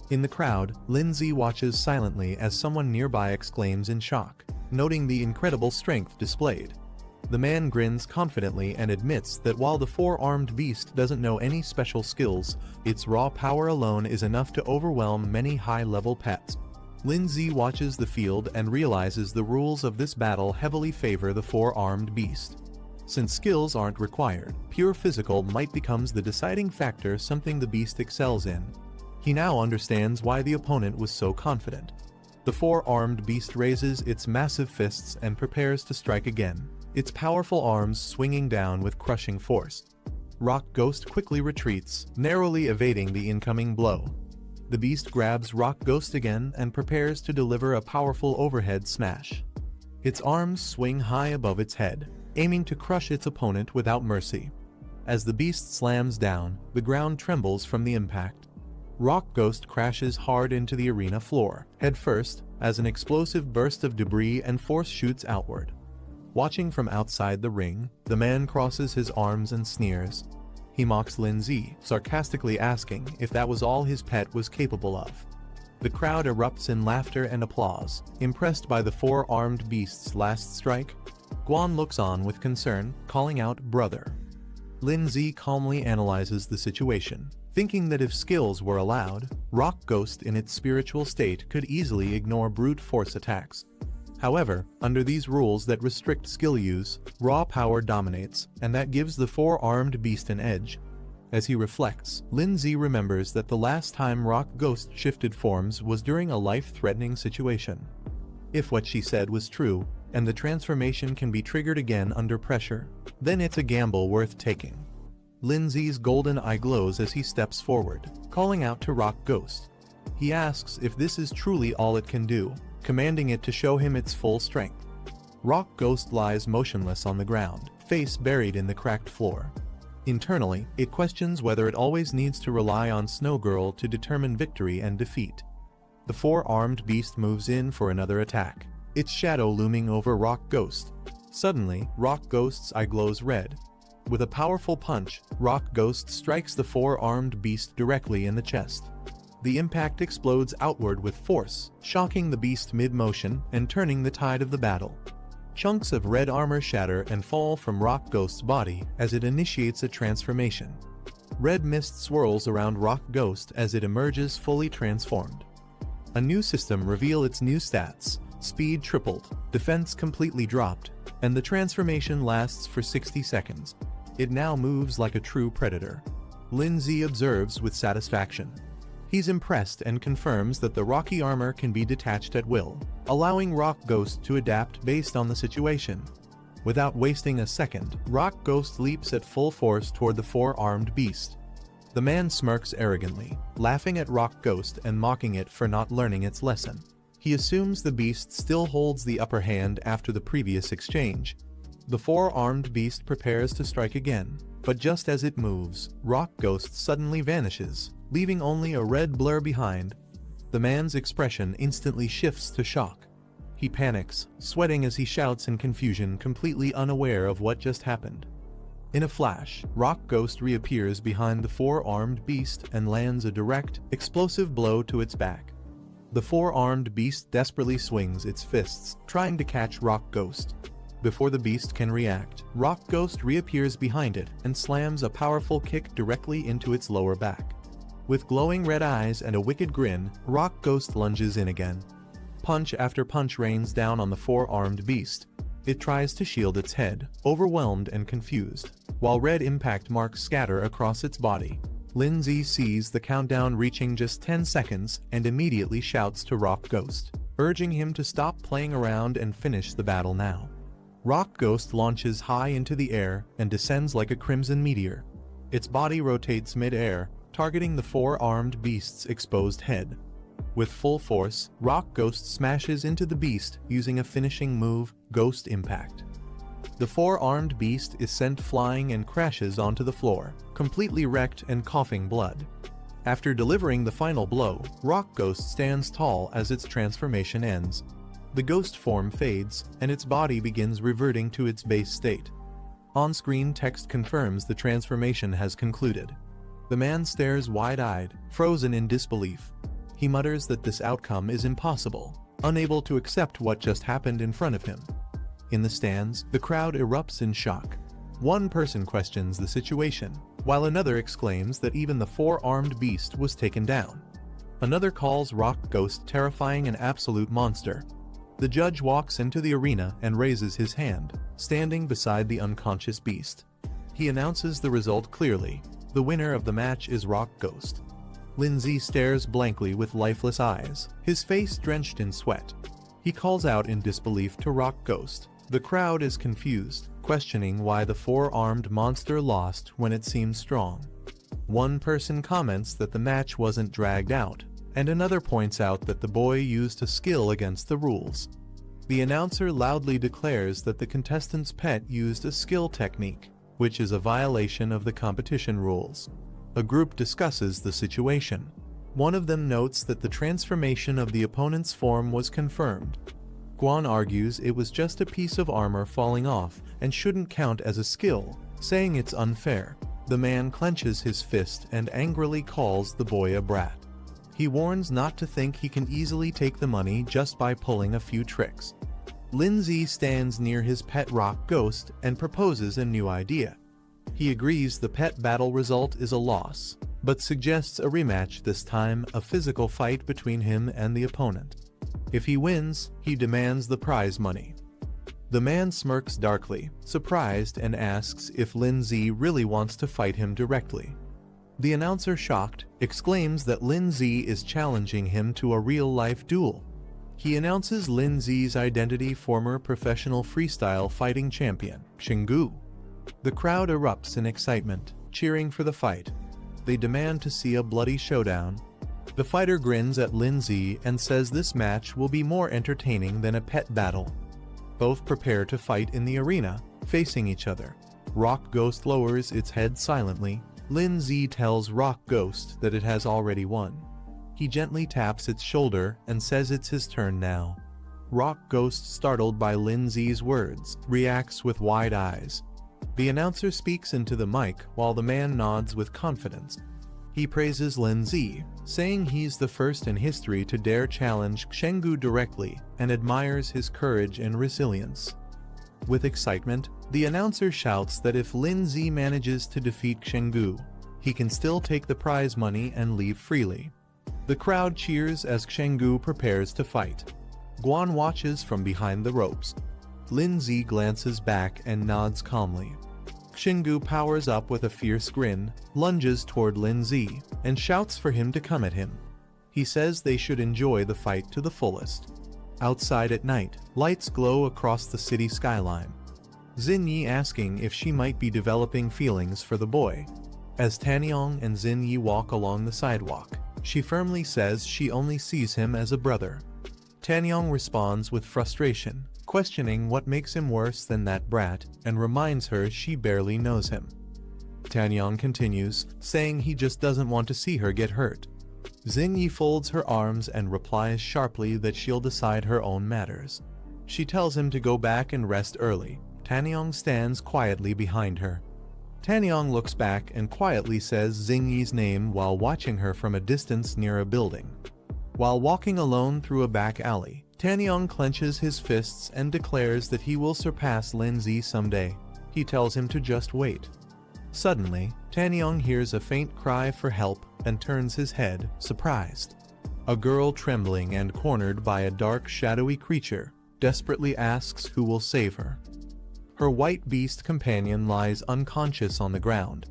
In the crowd, Lin Zi watches silently as someone nearby exclaims in shock, noting the incredible strength displayed. The man grins confidently and admits that while the 4-armed beast doesn't know any special skills, its raw power alone is enough to overwhelm many high-level pets. Lin Zi watches the field and realizes the rules of this battle heavily favor the 4-armed beast. Since skills aren't required, pure physical might becomes the deciding factor, something the beast excels in. He now understands why the opponent was so confident. The 4-armed beast raises its massive fists and prepares to strike again, its powerful arms swinging down with crushing force. Rock Ghost quickly retreats, narrowly evading the incoming blow. The beast grabs Rock Ghost again and prepares to deliver a powerful overhead smash. Its arms swing high above its head, aiming to crush its opponent without mercy. As the beast slams down, the ground trembles from the impact. Rock Ghost crashes hard into the arena floor, headfirst, as an explosive burst of debris and force shoots outward. Watching from outside the ring, the man crosses his arms and sneers. He mocks Lin Zi, sarcastically asking if that was all his pet was capable of. The crowd erupts in laughter and applause, impressed by the 4-armed beast's last strike. Guan looks on with concern, calling out, "Brother." Lin Zi calmly analyzes the situation, thinking that if skills were allowed, Rock Ghost in its spiritual state could easily ignore brute force attacks. However, under these rules that restrict skill use, raw power dominates, and that gives the four-armed beast an edge. As he reflects, Lindsay remembers that the last time Rock Ghost shifted forms was during a life-threatening situation. If what she said was true, and the transformation can be triggered again under pressure, then it's a gamble worth taking. Lindsay's golden eye glows as he steps forward, calling out to Rock Ghost. He asks if this is truly all it can do, commanding it to show him its full strength. Rock Ghost lies motionless on the ground, face buried in the cracked floor. Internally, it questions whether it always needs to rely on Snow Girl to determine victory and defeat. The four-armed beast moves in for another attack, its shadow looming over Rock Ghost. Suddenly, Rock Ghost's eye glows red. With a powerful punch, Rock Ghost strikes the four-armed beast directly in the chest. The impact explodes outward with force, shocking the beast mid-motion and turning the tide of the battle. Chunks of red armor shatter and fall from Rock Ghost's body as it initiates a transformation. Red mist swirls around Rock Ghost as it emerges fully transformed. A new system reveals its new stats. Speed tripled, defense completely dropped, and the transformation lasts for 60 seconds. It now moves like a true predator. Lindsay observes with satisfaction. He's impressed and confirms that the rocky armor can be detached at will, allowing Rock Ghost to adapt based on the situation. Without wasting a second, Rock Ghost leaps at full force toward the four-armed beast. The man smirks arrogantly, laughing at Rock Ghost and mocking it for not learning its lesson. He assumes the beast still holds the upper hand after the previous exchange. The four-armed beast prepares to strike again, but just as it moves, Rock Ghost suddenly vanishes, leaving only a red blur behind. The man's expression instantly shifts to shock. He panics, sweating as he shouts in confusion, completely unaware of what just happened. In a flash, Rock Ghost reappears behind the four-armed beast and lands a direct, explosive blow to its back. The four-armed beast desperately swings its fists, trying to catch Rock Ghost. Before the beast can react, Rock Ghost reappears behind it and slams a powerful kick directly into its lower back. With glowing red eyes and a wicked grin, Rock Ghost lunges in again. Punch after punch rains down on the four-armed beast. It tries to shield its head, overwhelmed and confused, while red impact marks scatter across its body. Lindsay sees the countdown reaching just 10 seconds and immediately shouts to Rock Ghost, urging him to stop playing around and finish the battle now. Rock Ghost launches high into the air and descends like a crimson meteor. Its body rotates mid-air, targeting the four-armed beast's exposed head. With full force, Rock Ghost smashes into the beast using a finishing move, Ghost Impact. The four-armed beast is sent flying and crashes onto the floor, completely wrecked and coughing blood. After delivering the final blow, Rock Ghost stands tall as its transformation ends. The ghost form fades, and its body begins reverting to its base state. On-screen text confirms the transformation has concluded. The man stares wide-eyed, frozen in disbelief. He mutters that this outcome is impossible, unable to accept what just happened in front of him. In the stands, the crowd erupts in shock. One person questions the situation, while another exclaims that even the four-armed beast was taken down. Another calls Rock Ghost terrifying and absolute monster. The judge walks into the arena and raises his hand, standing beside the unconscious beast. He announces the result clearly. The winner of the match is Rock Ghost. Lindsay stares blankly with lifeless eyes, his face drenched in sweat. He calls out in disbelief to Rock Ghost. The crowd is confused, questioning why the four-armed monster lost when it seemed strong. One person comments that the match wasn't dragged out, and another points out that the boy used a skill against the rules. The announcer loudly declares that the contestant's pet used a skill technique, which is a violation of the competition rules. A group discusses the situation. One of them notes that the transformation of the opponent's form was confirmed. Guan argues it was just a piece of armor falling off and shouldn't count as a skill, saying it's unfair. The man clenches his fist and angrily calls the boy a brat. He warns not to think he can easily take the money just by pulling a few tricks. Lindsay stands near his pet Rock Ghost and proposes a new idea. He agrees the pet battle result is a loss, but suggests a rematch, this time a physical fight between him and the opponent. If he wins, he demands the prize money. The man smirks darkly, surprised, and asks if Lin Zi really wants to fight him directly. The announcer, shocked, exclaims that Lin Zi is challenging him to a real-life duel. He announces Lin Zi's identity: former professional freestyle fighting champion, Xinggu. The crowd erupts in excitement, cheering for the fight. They demand to see a bloody showdown. The fighter grins at Lin Zi and says this match will be more entertaining than a pet battle. Both prepare to fight in the arena, facing each other. Rock Ghost lowers its head silently. Lin Zi tells Rock Ghost that it has already won. He gently taps its shoulder and says it's his turn now. Rock Ghost, startled by Lin Zi's words, reacts with wide eyes. The announcer speaks into the mic while the man nods with confidence. He praises Lin Zi, saying he's the first in history to dare challenge Xinggu directly, and admires his courage and resilience. With excitement, the announcer shouts that if Lin Zi manages to defeat Xinggu, he can still take the prize money and leave freely. The crowd cheers as Xinggu prepares to fight. Guan watches from behind the ropes. Lin Zi glances back and nods calmly. Xinggu powers up with a fierce grin, lunges toward Lin Zi, and shouts for him to come at him. He says they should enjoy the fight to the fullest. Outside at night, lights glow across the city skyline. Xinyi asking if she might be developing feelings for the boy. As Tanyong and Xinyi walk along the sidewalk, she firmly says she only sees him as a brother. Tanyong responds with frustration, questioning what makes him worse than that brat, and reminds her she barely knows him. Tanyong continues, saying he just doesn't want to see her get hurt. Xinyi folds her arms and replies sharply that she'll decide her own matters. She tells him to go back and rest early. Tanyong stands quietly behind her. Tanyong looks back and quietly says Xinyi's name while watching her from a distance near a building. While walking alone through a back alley, Tanyong clenches his fists and declares that he will surpass Lin Zi someday. He tells him to just wait. Suddenly, Tanyong hears a faint cry for help and turns his head, surprised. A girl, trembling and cornered by a dark, shadowy creature, desperately asks who will save her. Her white beast companion lies unconscious on the ground.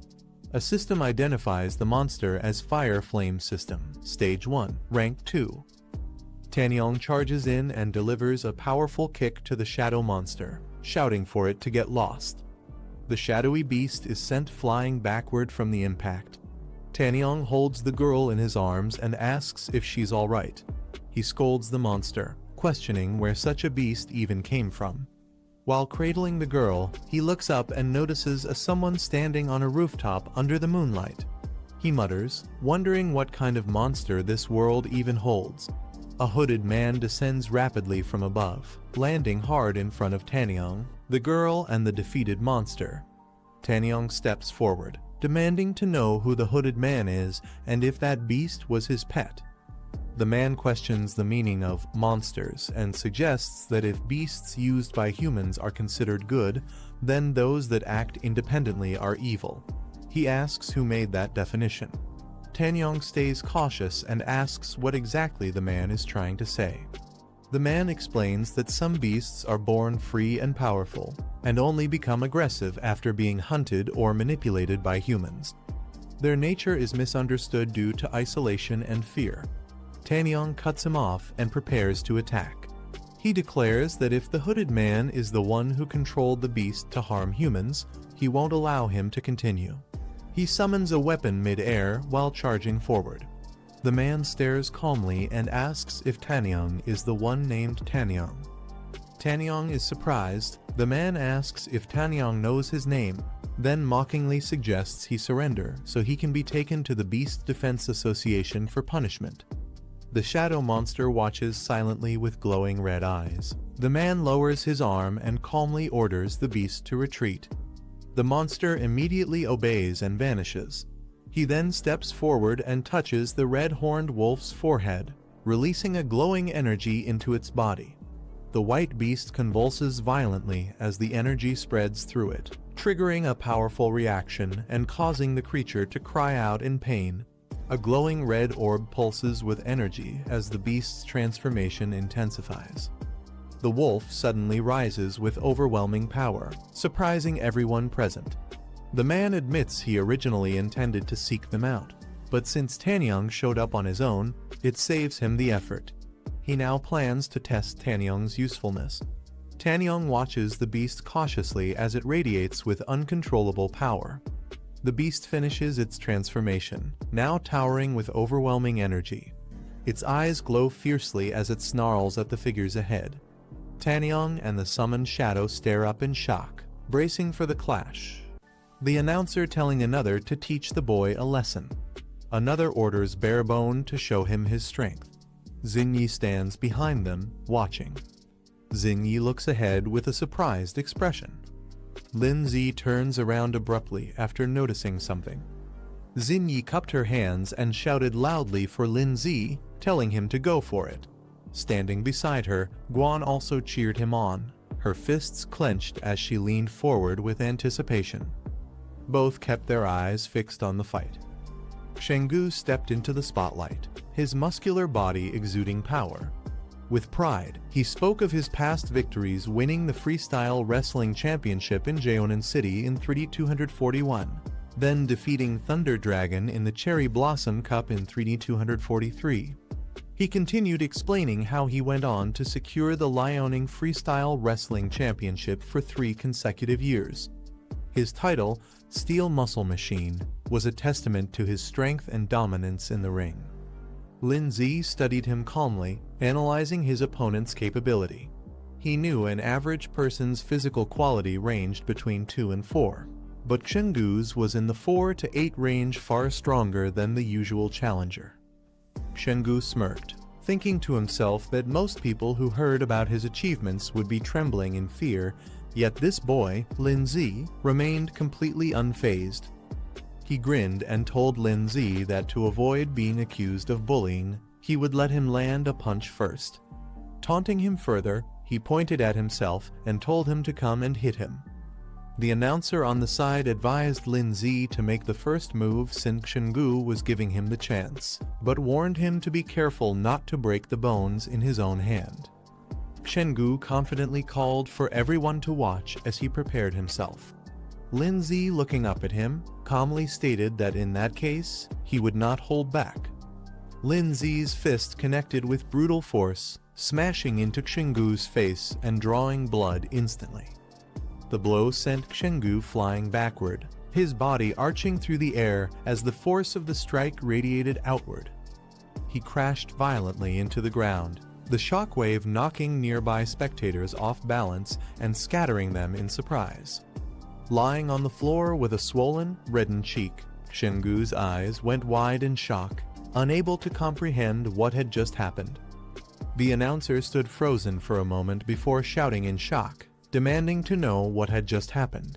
A system identifies the monster as Fire Flame System, Stage 1, Rank 2. Tanyong charges in and delivers a powerful kick to the shadow monster, shouting for it to get lost. The shadowy beast is sent flying backward from the impact. Tanyong holds the girl in his arms and asks if she's alright. He scolds the monster, questioning where such a beast even came from. While cradling the girl, he looks up and notices someone standing on a rooftop under the moonlight. He mutters, wondering what kind of monster this world even holds. A hooded man descends rapidly from above, landing hard in front of Tanyong, the girl, and the defeated monster. Tanyong steps forward, demanding to know who the hooded man is and if that beast was his pet. The man questions the meaning of monsters and suggests that if beasts used by humans are considered good, then those that act independently are evil. He asks who made that definition. Tanyong stays cautious and asks what exactly the man is trying to say. The man explains that some beasts are born free and powerful, and only become aggressive after being hunted or manipulated by humans. Their nature is misunderstood due to isolation and fear. Tanyong cuts him off and prepares to attack. He declares that if the hooded man is the one who controlled the beast to harm humans, he won't allow him to continue. He summons a weapon mid-air while charging forward. The man stares calmly and asks if Tanyong is the one named Tanyong. Tanyong is surprised. The man asks if Tanyong knows his name, then mockingly suggests he surrender so he can be taken to the Beast Defense Association for punishment. The shadow monster watches silently with glowing red eyes. The man lowers his arm and calmly orders the beast to retreat. The monster immediately obeys and vanishes. He then steps forward and touches the red-horned wolf's forehead, releasing a glowing energy into its body. The white beast convulses violently as the energy spreads through it, triggering a powerful reaction and causing the creature to cry out in pain. A glowing red orb pulses with energy as the beast's transformation intensifies. The wolf suddenly rises with overwhelming power, surprising everyone present. The man admits he originally intended to seek them out, but since Tanyang showed up on his own, it saves him the effort. He now plans to test Tanyang's usefulness. Tanyang watches the beast cautiously as it radiates with uncontrollable power. The beast finishes its transformation, now towering with overwhelming energy. Its eyes glow fiercely as it snarls at the figures ahead. Tanyang and the summoned shadow stare up in shock, bracing for the clash. The announcer telling another to teach the boy a lesson. Another orders Barebone to show him his strength. Xinyi stands behind them, watching. Xinyi looks ahead with a surprised expression. Linzi turns around abruptly after noticing something. Xinyi cupped her hands and shouted loudly for Linzi, telling him to go for it. Standing beside her, Guan also cheered him on, her fists clenched as she leaned forward with anticipation. Both kept their eyes fixed on the fight. Shenggu stepped into the spotlight, his muscular body exuding power. With pride, he spoke of his past victories, winning the Freestyle Wrestling Championship in Jeonan City in 3241, then defeating Thunder Dragon in the Cherry Blossom Cup in 3243. He continued explaining how he went on to secure the Liaoning Freestyle Wrestling Championship for 3 consecutive years. His title, Steel Muscle Machine, was a testament to his strength and dominance in the ring. Linzi studied him calmly, analyzing his opponent's capability. He knew an average person's physical quality ranged between 2 and 4, but Shenggu's was in the 4 to 8 range, far stronger than the usual challenger. Shenggu smirked, thinking to himself that most people who heard about his achievements would be trembling in fear, yet this boy, Linzi, remained completely unfazed. He grinned and told Linzi that to avoid being accused of bullying, he would let him land a punch first. Taunting him further, he pointed at himself and told him to come and hit him. The announcer on the side advised Linzi to make the first move since Shenggu was giving him the chance, but warned him to be careful not to break the bones in his own hand. Shenggu confidently called for everyone to watch as he prepared himself. Linzi, looking up at him, calmly stated that in that case, he would not hold back. Linzi's fist connected with brutal force, smashing into Shenggu's face and drawing blood instantly. The blow sent Shenggu flying backward, his body arching through the air as the force of the strike radiated outward. He crashed violently into the ground, the shockwave knocking nearby spectators off balance and scattering them in surprise. Lying on the floor with a swollen, reddened cheek, Shenggu's eyes went wide in shock, unable to comprehend what had just happened. The announcer stood frozen for a moment before shouting in shock, demanding to know what had just happened.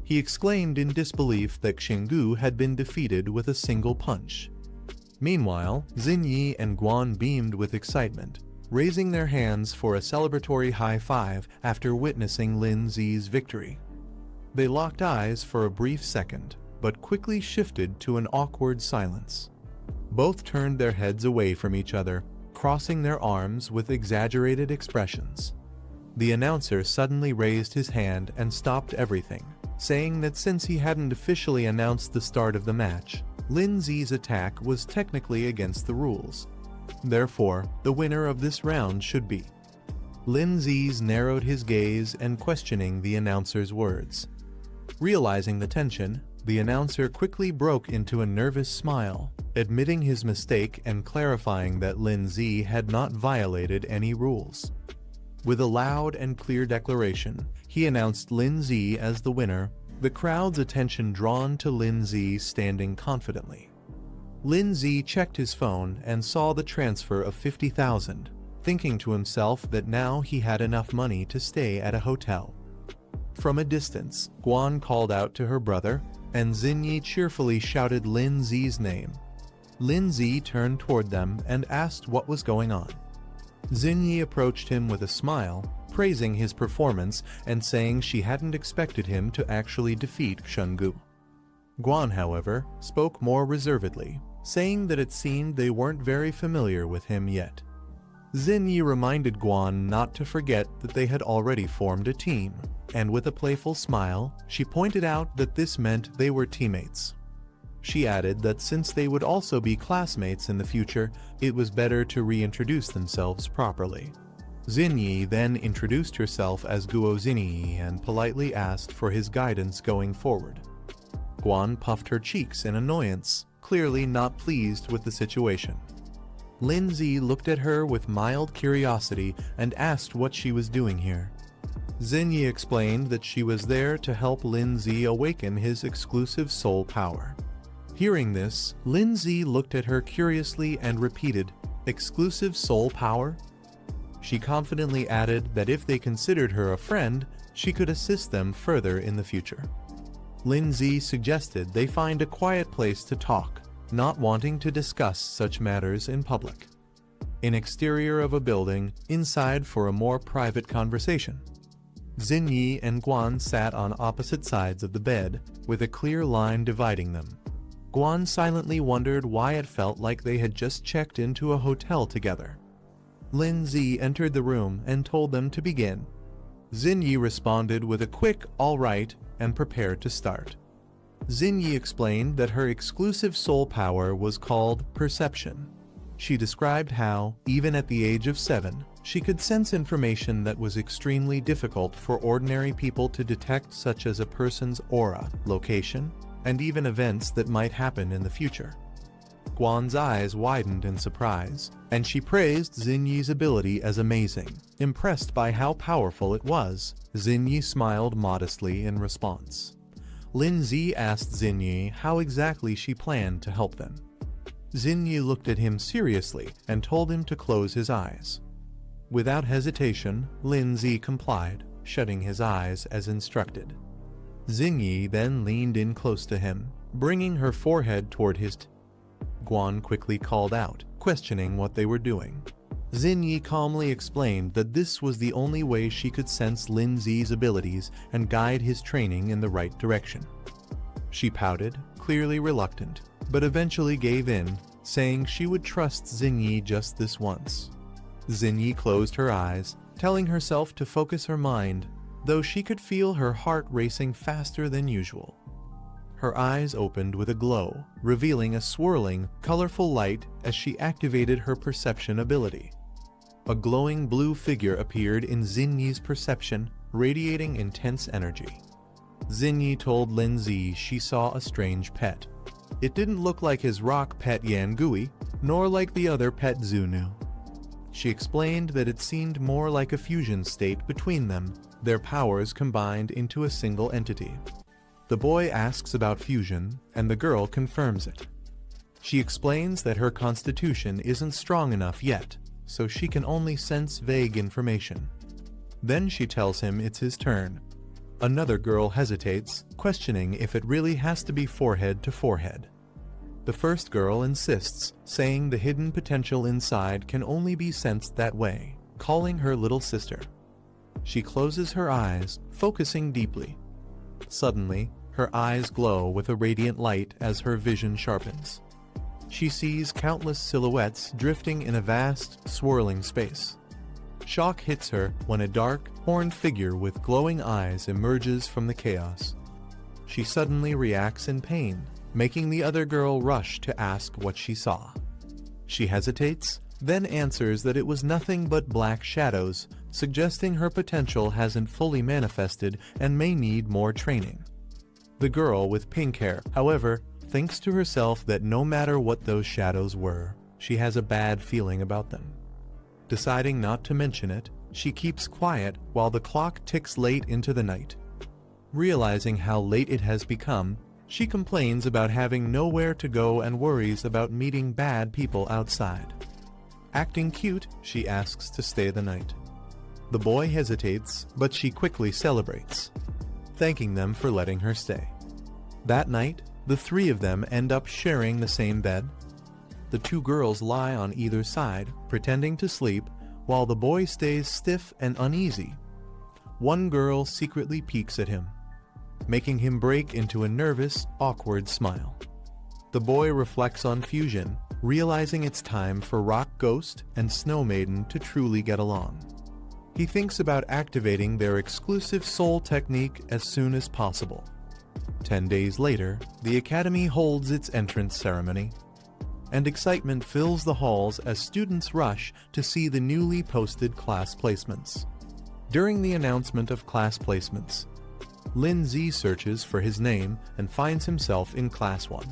He exclaimed in disbelief that Shenggu had been defeated with a single punch. Meanwhile, Xinyi and Guan beamed with excitement, raising their hands for a celebratory high five after witnessing Linzi's victory. They locked eyes for a brief second, but quickly shifted to an awkward silence. Both turned their heads away from each other, crossing their arms with exaggerated expressions. The announcer suddenly raised his hand and stopped everything, saying that since he hadn't officially announced the start of the match, Linzi's attack was technically against the rules. Therefore, the winner of this round should be. Linzi's narrowed his gaze and questioning the announcer's words. Realizing the tension, the announcer quickly broke into a nervous smile, admitting his mistake and clarifying that Linzi had not violated any rules. With a loud and clear declaration, he announced Linzi as the winner, the crowd's attention drawn to Linzi standing confidently. Linzi checked his phone and saw the transfer of 50,000, thinking to himself that now he had enough money to stay at a hotel. From a distance, Guan called out to her brother, and Xinyi cheerfully shouted Linzi's name. Linzi turned toward them and asked what was going on. Xinyi approached him with a smile, praising his performance and saying she hadn't expected him to actually defeat Shenggu. Guan, however, spoke more reservedly, saying that it seemed they weren't very familiar with him yet. Xinyi reminded Guan not to forget that they had already formed a team, and with a playful smile, she pointed out that this meant they were teammates. She added that since they would also be classmates in the future, it was better to reintroduce themselves properly. Xinyi then introduced herself as Guo Xinyi and politely asked for his guidance going forward. Guan puffed her cheeks in annoyance, clearly not pleased with the situation. Lindsay looked at her with mild curiosity and asked what she was doing here. Xinyi explained that she was there to help Lindsay awaken his exclusive soul power. Hearing this, Lindsay looked at her curiously and repeated, "Exclusive soul power?" She confidently added that if they considered her a friend, she could assist them further in the future. Lindsay suggested they find a quiet place to talk, not wanting to discuss such matters in public. An exterior of a building, inside for a more private conversation. Xinyi and Guan sat on opposite sides of the bed, with a clear line dividing them. Guan silently wondered why it felt like they had just checked into a hotel together. Lindsay entered the room and told them to begin. Xinyi responded with a quick "all right" and prepared to start. Xinyi explained that her exclusive soul power was called perception. She described how, even at the age of 7, she could sense information that was extremely difficult for ordinary people to detect, such as a person's aura, location, and even events that might happen in the future. Guan's eyes widened in surprise, and she praised Xinyi's ability as amazing. Impressed by how powerful it was, Xinyi smiled modestly in response. Lindsay asked Xinyi how exactly she planned to help them. Xinyi looked at him seriously and told him to close his eyes. Without hesitation, Lindsay complied, shutting his eyes as instructed. Xinyi then leaned in close to him, bringing her forehead toward his Guan quickly called out, questioning what they were doing. Xinyi calmly explained that this was the only way she could sense Lindsay's abilities and guide his training in the right direction. She pouted, clearly reluctant, but eventually gave in, saying she would trust Xinyi just this once. Xinyi closed her eyes, telling herself to focus her mind, though she could feel her heart racing faster than usual. Her eyes opened with a glow, revealing a swirling, colorful light as she activated her perception ability. A glowing blue figure appeared in Xinyi's perception, radiating intense energy. Xinyi told Lindsay she saw a strange pet. It didn't look like his rock pet Yangui, nor like the other pet Zunu. She explained that it seemed more like a fusion state between them, their powers combined into a single entity. The boy asks about fusion, and the girl confirms it. She explains that her constitution isn't strong enough yet, so she can only sense vague information. Then she tells him it's his turn. Another girl hesitates, questioning if it really has to be forehead to forehead. The first girl insists, saying the hidden potential inside can only be sensed that way, calling her little sister. She closes her eyes, focusing deeply. Suddenly, her eyes glow with a radiant light as her vision sharpens. She sees countless silhouettes drifting in a vast, swirling space. Shock hits her when a dark, horned figure with glowing eyes emerges from the chaos. She suddenly reacts in pain, making the other girl rush to ask what she saw. She hesitates, then answers that it was nothing but black shadows, suggesting her potential hasn't fully manifested and may need more training. The girl with pink hair, however, thinks to herself that no matter what those shadows were, she has a bad feeling about them. Deciding not to mention it, she keeps quiet while the clock ticks late into the night. Realizing how late it has become, she complains about having nowhere to go and worries about meeting bad people outside. Acting cute, she asks to stay the night. The boy hesitates, but she quickly celebrates, thanking them for letting her stay. That night, the three of them end up sharing the same bed. The two girls lie on either side, pretending to sleep, while the boy stays stiff and uneasy. One girl secretly peeks at him, making him break into a nervous, awkward smile. The boy reflects on fusion, realizing it's time for Rock Ghost and Snow Maiden to truly get along. He thinks about activating their exclusive soul technique as soon as possible. 10 days later, the Academy holds its entrance ceremony, and excitement fills the halls as students rush to see the newly posted class placements. During the announcement of class placements, Lin Z searches for his name and finds himself in Class 1.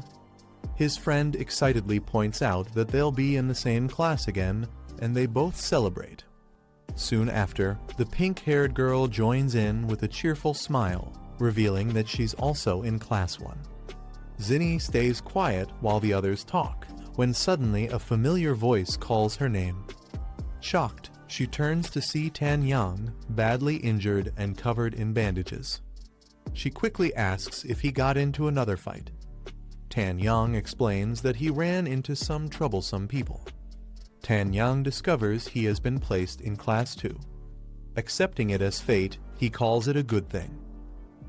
His friend excitedly points out that they'll be in the same class again, and they both celebrate. Soon after, the pink-haired girl joins in with a cheerful smile, revealing that she's also in Class 1. Zinni stays quiet while the others talk, when suddenly a familiar voice calls her name. Shocked, she turns to see Tan Yang, badly injured and covered in bandages. She quickly asks if he got into another fight. Tan Yang explains that he ran into some troublesome people. Tan Yang discovers he has been placed in Class 2. Accepting it as fate, he calls it a good thing.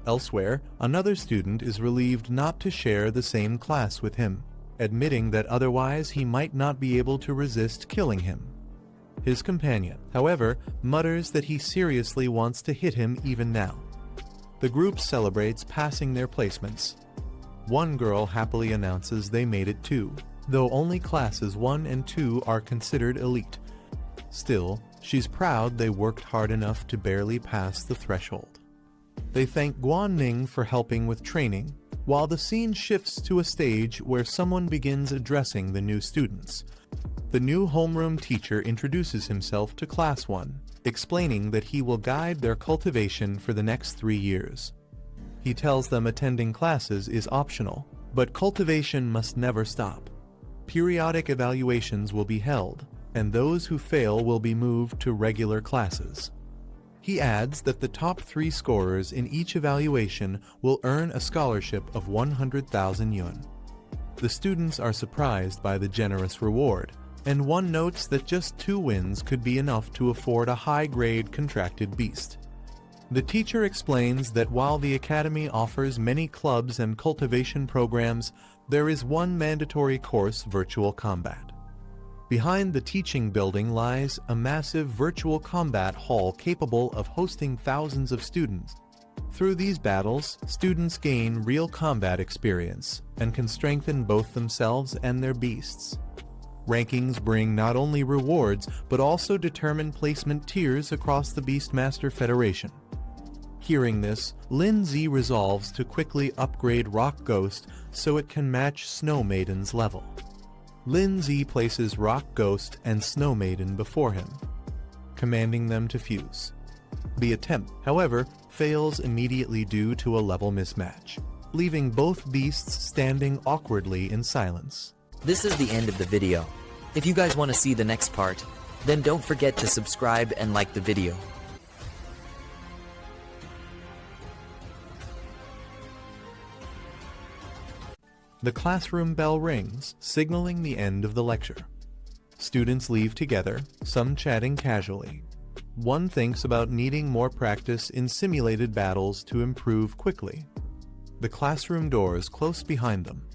Elsewhere, another student is relieved not to share the same class with him, admitting that otherwise he might not be able to resist killing him. His companion, however, mutters that he seriously wants to hit him even now. The group celebrates passing their placements. One girl happily announces they made it too, though only classes 1 and 2 are considered elite. Still, she's proud they worked hard enough to barely pass the threshold. They thank Guan Ning for helping with training, while the scene shifts to a stage where someone begins addressing the new students. The new homeroom teacher introduces himself to Class 1, explaining that he will guide their cultivation for the next 3 years. He tells them attending classes is optional, but cultivation must never stop. Periodic evaluations will be held, and those who fail will be moved to regular classes. He adds that the top 3 scorers in each evaluation will earn a scholarship of 100,000 yuan. The students are surprised by the generous reward, and one notes that just 2 wins could be enough to afford a high-grade contracted beast. The teacher explains that while the Academy offers many clubs and cultivation programs, there is one mandatory course: virtual combat. Behind the teaching building lies a massive virtual combat hall capable of hosting thousands of students. Through these battles, students gain real combat experience and can strengthen both themselves and their beasts. Rankings bring not only rewards, but also determine placement tiers across the Beastmaster Federation. Hearing this, Lin Z resolves to quickly upgrade Rock Ghost so it can match Snow Maiden's level. Lin Z places Rock Ghost and Snow Maiden before him, commanding them to fuse. The attempt, however, fails immediately due to a level mismatch, leaving both beasts standing awkwardly in silence. This is the end of the video. If you guys want to see the next part, then don't forget to subscribe and like the video. The classroom bell rings, signaling the end of the lecture. Students leave together, some chatting casually. One thinks about needing more practice in simulated battles to improve quickly. The classroom doors close behind them.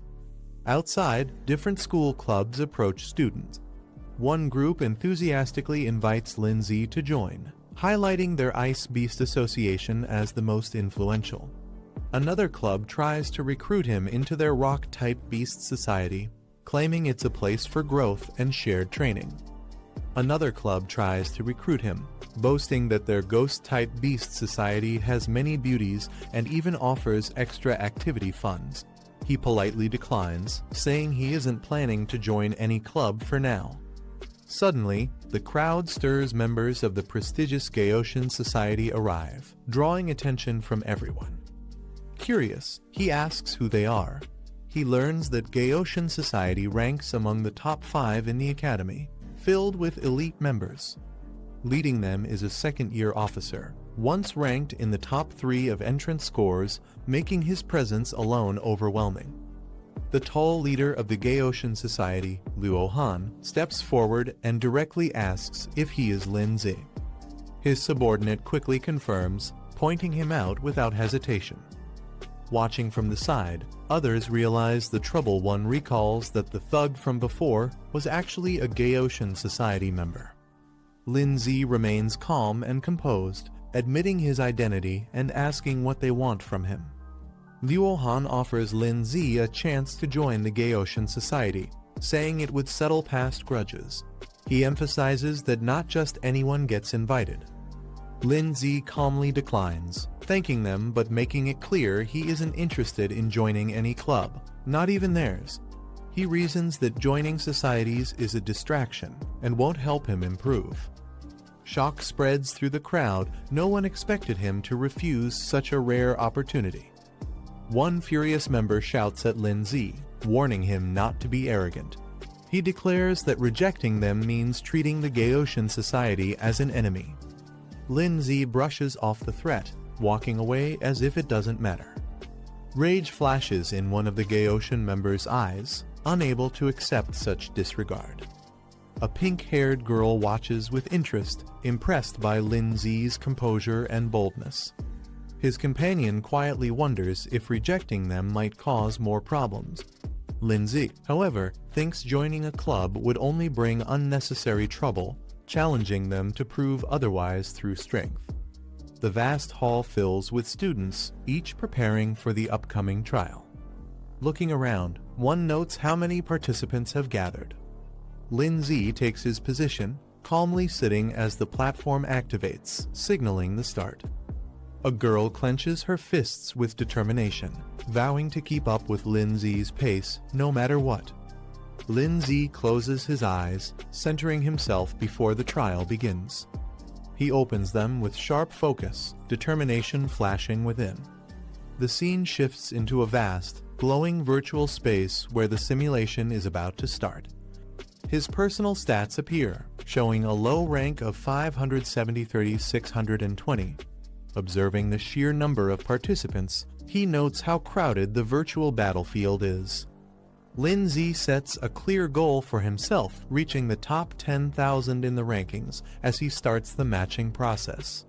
Outside, different school clubs approach students. One group enthusiastically invites Lin Z to join, highlighting their Ice Beast Association as the most influential. Another club tries to recruit him into their Rock-type Beast Society, claiming it's a place for growth and shared training. Another club tries to recruit him, boasting that their Ghost-type Beast Society has many beauties and even offers extra activity funds. He politely declines, saying he isn't planning to join any club for now. Suddenly, the crowd stirs. Members of the prestigious Gaoshan Society arrive, drawing attention from everyone. Curious, he asks who they are. He learns that Gaoshan Society ranks among the top 5 in the academy, filled with elite members. Leading them is a second-year officer, once ranked in the top 3 of entrance scores, making his presence alone overwhelming. The tall leader of the Gaoshan Society, Luo Han, steps forward and directly asks if he is Lin Z. His subordinate quickly confirms, pointing him out without hesitation. Watching from the side, others realize the trouble. One recalls that the thug from before was actually a Gaoshan Society member. Lindsay remains calm and composed, admitting his identity and asking what they want from him. Liu Han offers Lindsay a chance to join the Gaoshan Society, saying it would settle past grudges. He emphasizes that not just anyone gets invited. Lindsay calmly declines, thanking them but making it clear he isn't interested in joining any club, not even theirs. He reasons that joining societies is a distraction and won't help him improve. Shock spreads through the crowd. No one expected him to refuse such a rare opportunity. One furious member shouts at Lindsay, warning him not to be arrogant. He declares that rejecting them means treating the Gaoshan Society as an enemy. Lindsay brushes off the threat, walking away as if it doesn't matter. Rage flashes in one of the Gaoshan members' eyes, unable to accept such disregard. A pink-haired girl watches with interest, impressed by Lindsay's composure and boldness. His companion quietly wonders if rejecting them might cause more problems. Lindsay, however, thinks joining a club would only bring unnecessary trouble, challenging them to prove otherwise through strength. The vast hall fills with students, each preparing for the upcoming trial. Looking around, one notes how many participants have gathered. Lindsay takes his position, calmly sitting as the platform activates, signaling the start. A girl clenches her fists with determination, vowing to keep up with Lindsay's pace no matter what. Lindsay closes his eyes, centering himself before the trial begins. He opens them with sharp focus, determination flashing within. The scene shifts into a vast, glowing virtual space where the simulation is about to start. His personal stats appear, showing a low rank of 570-620. Observing the sheer number of participants, he notes how crowded the virtual battlefield is. Lindsay sets a clear goal for himself, reaching the top 10,000 in the rankings as he starts the matching process.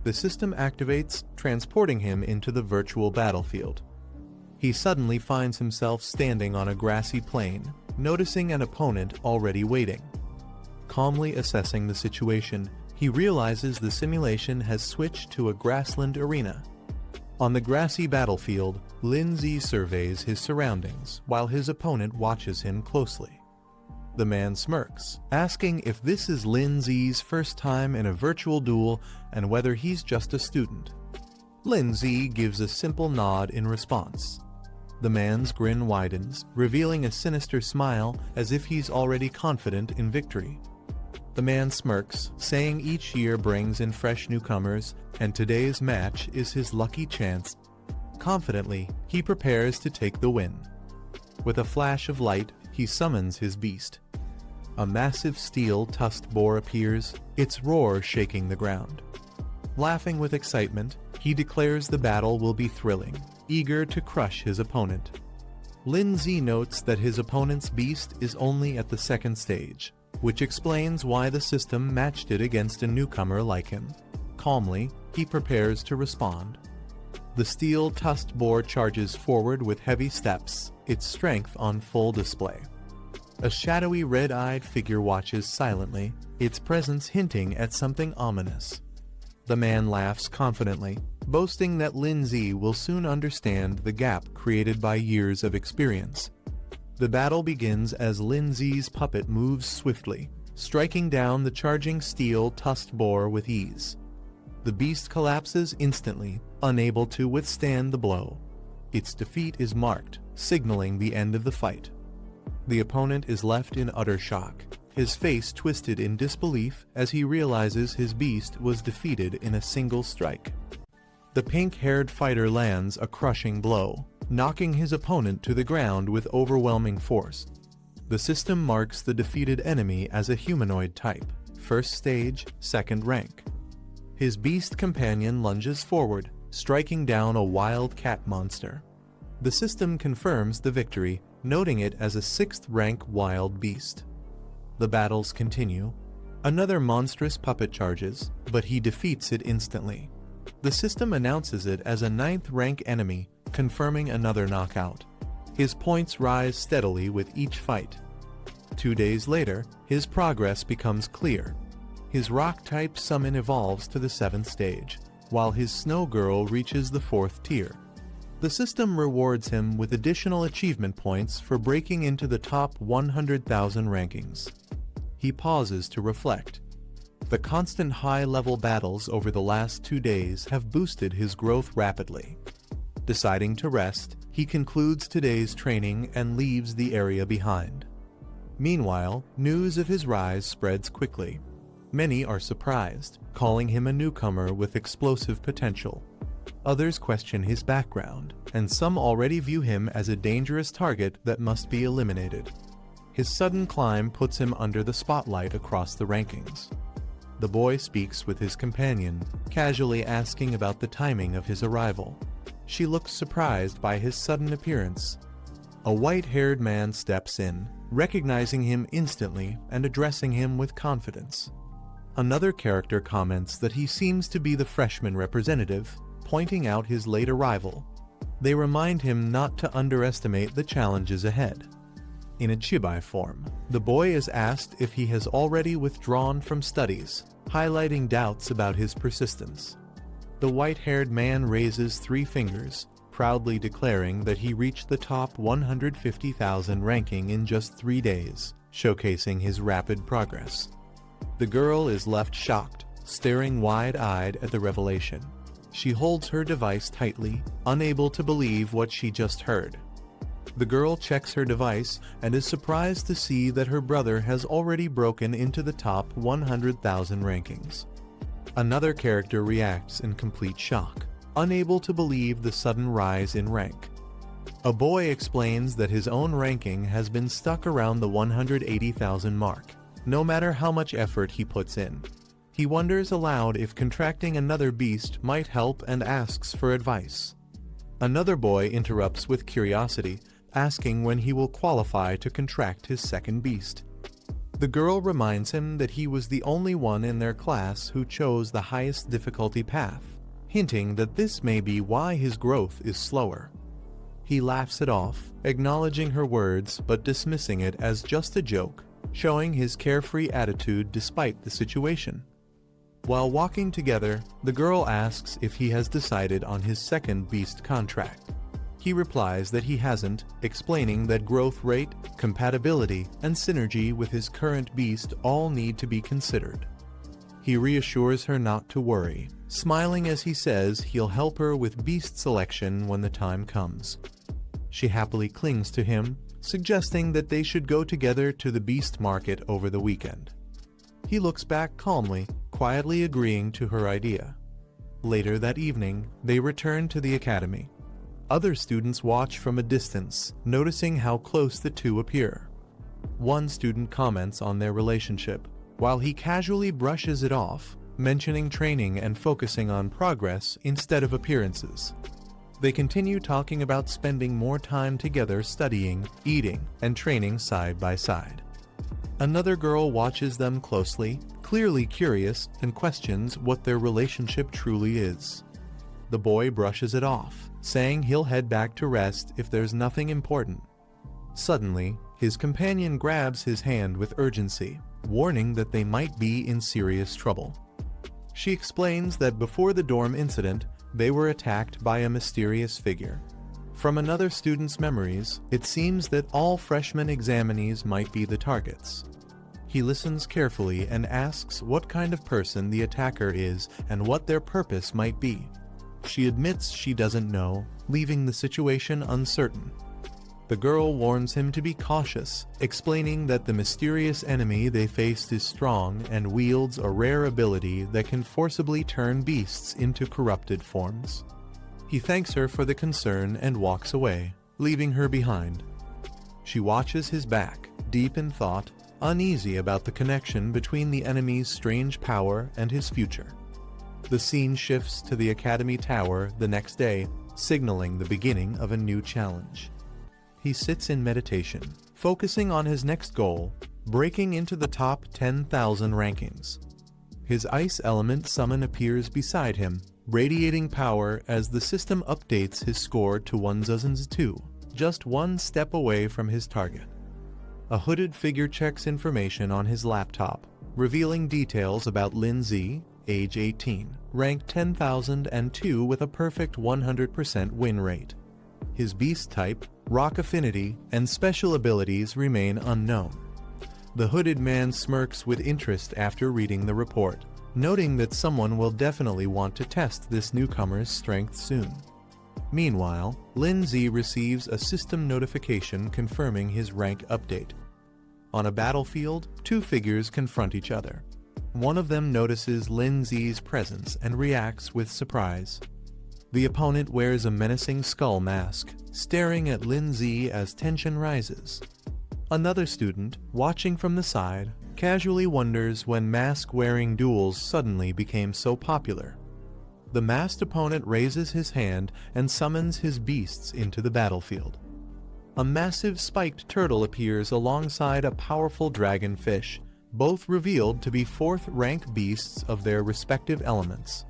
The system activates, transporting him into the virtual battlefield. He suddenly finds himself standing on a grassy plain, noticing an opponent already waiting. Calmly assessing the situation, he realizes the simulation has switched to a grassland arena. On the grassy battlefield, Lindsay surveys his surroundings while his opponent watches him closely. The man smirks, asking if this is Lindsay's first time in a virtual duel and whether he's just a student. Lindsay gives a simple nod in response. The man's grin widens, revealing a sinister smile as if he's already confident in victory. The man smirks, saying each year brings in fresh newcomers, and today's match is his lucky chance. Confidently, he prepares to take the win. With a flash of light, he summons his beast. A massive steel tusked boar appears, its roar shaking the ground. Laughing with excitement, he declares the battle will be thrilling, eager to crush his opponent. Lindsay notes that his opponent's beast is only at the second stage, which explains why the system matched it against a newcomer like him. Calmly, he prepares to respond. The steel-tusked boar charges forward with heavy steps, its strength on full display. A shadowy red-eyed figure watches silently, its presence hinting at something ominous. The man laughs confidently, boasting that Lindsay will soon understand the gap created by years of experience. The battle begins as Lindsay's puppet moves swiftly, striking down the charging steel-tusked boar with ease. The beast collapses instantly, unable to withstand the blow. Its defeat is marked, signaling the end of the fight. The opponent is left in utter shock, his face twisted in disbelief as he realizes his beast was defeated in a single strike. The pink-haired fighter lands a crushing blow, knocking his opponent to the ground with overwhelming force. The system marks the defeated enemy as a humanoid type, first stage, second rank. His beast companion lunges forward, striking down a wild cat monster. The system confirms the victory, noting it as a 6th rank wild beast. The battles continue. Another monstrous puppet charges, but he defeats it instantly. The system announces it as a 9th rank enemy, confirming another knockout. His points rise steadily with each fight. 2 days later, his progress becomes clear. His rock-type summon evolves to the 7th stage, while his snow girl reaches the 4th tier. The system rewards him with additional achievement points for breaking into the top 100,000 rankings. He pauses to reflect. The constant high-level battles over the last 2 days have boosted his growth rapidly. Deciding to rest, he concludes today's training and leaves the area behind. Meanwhile, news of his rise spreads quickly. Many are surprised, calling him a newcomer with explosive potential. Others question his background, and some already view him as a dangerous target that must be eliminated. His sudden climb puts him under the spotlight across the rankings. The boy speaks with his companion, casually asking about the timing of his arrival. She looks surprised by his sudden appearance. A white-haired man steps in, recognizing him instantly and addressing him with confidence. Another character comments that he seems to be the freshman representative, pointing out his late arrival. They remind him not to underestimate the challenges ahead. In a chibai form, the boy is asked if he has already withdrawn from studies, highlighting doubts about his persistence. The white-haired man raises 3 fingers, proudly declaring that he reached the top 150,000 ranking in just 3 days, showcasing his rapid progress. The girl is left shocked, staring wide-eyed at the revelation. She holds her device tightly, unable to believe what she just heard. The girl checks her device and is surprised to see that her brother has already broken into the top 100,000 rankings. Another character reacts in complete shock, unable to believe the sudden rise in rank. A boy explains that his own ranking has been stuck around the 180,000 mark, no matter how much effort he puts in. He wonders aloud if contracting another beast might help and asks for advice. Another boy interrupts with curiosity, asking when he will qualify to contract his second beast. The girl reminds him that he was the only one in their class who chose the highest difficulty path, hinting that this may be why his growth is slower. He laughs it off, acknowledging her words but dismissing it as just a joke, showing his carefree attitude despite the situation. While walking together, the girl asks if he has decided on his second beast contract. He replies that he hasn't, explaining that growth rate, compatibility, and synergy with his current beast all need to be considered. He reassures her not to worry, smiling as he says he'll help her with beast selection when the time comes. She happily clings to him, suggesting that they should go together to the beast market over the weekend. He looks back calmly, quietly agreeing to her idea. Later that evening, they return to the academy. Other students watch from a distance, noticing how close the two appear. One student comments on their relationship, while he casually brushes it off, mentioning training and focusing on progress instead of appearances. They continue talking about spending more time together studying, eating, and training side by side. Another girl watches them closely, clearly curious, and questions what their relationship truly is. The boy brushes it off, saying he'll head back to rest if there's nothing important. Suddenly, his companion grabs his hand with urgency, warning that they might be in serious trouble. She explains that before the dorm incident, they were attacked by a mysterious figure. From another student's memories, it seems that all freshman examinees might be the targets. He listens carefully and asks what kind of person the attacker is and what their purpose might be. She admits she doesn't know, leaving the situation uncertain. The girl warns him to be cautious, explaining that the mysterious enemy they faced is strong and wields a rare ability that can forcibly turn beasts into corrupted forms. He thanks her for the concern and walks away, leaving her behind. She watches his back, deep in thought, uneasy about the connection between the enemy's strange power and his future. The scene shifts to the Academy Tower the next day, signaling the beginning of a new challenge. He sits in meditation, focusing on his next goal, breaking into the top 10,000 rankings. His ice element summon appears beside him, radiating power as the system updates his score to 1002, just one step away from his target. A hooded figure checks information on his laptop, revealing details about Lin Z, age 18, ranked 10,002 with a perfect 100% win rate. His beast type, rock affinity, and special abilities remain unknown. The hooded man smirks with interest after reading the report, noting that someone will definitely want to test this newcomer's strength soon. Meanwhile, Lin Z receives a system notification confirming his rank update. On a battlefield, two figures confront each other. One of them notices Lin Z's presence and reacts with surprise. The opponent wears a menacing skull mask, staring at Lin Z as tension rises. Another student, watching from the side, casually wonders when mask-wearing duels suddenly became so popular. The masked opponent raises his hand and summons his beasts into the battlefield. A massive spiked turtle appears alongside a powerful dragonfish, both revealed to be 4th rank beasts of their respective elements.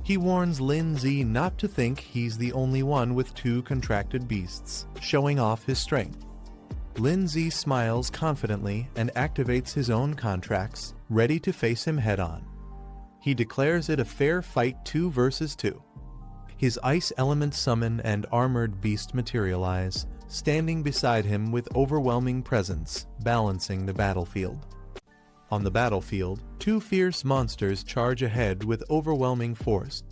He warns Lin Z not to think he's the only one with 2 contracted beasts, showing off his strength. Lin Z smiles confidently and activates his own contracts, ready to face him head-on. He declares it a fair fight 2 versus 2. His ice element summon and armored beast materialize, standing beside him with overwhelming presence, balancing the battlefield. On the battlefield, 2 fierce monsters charge ahead with overwhelming force.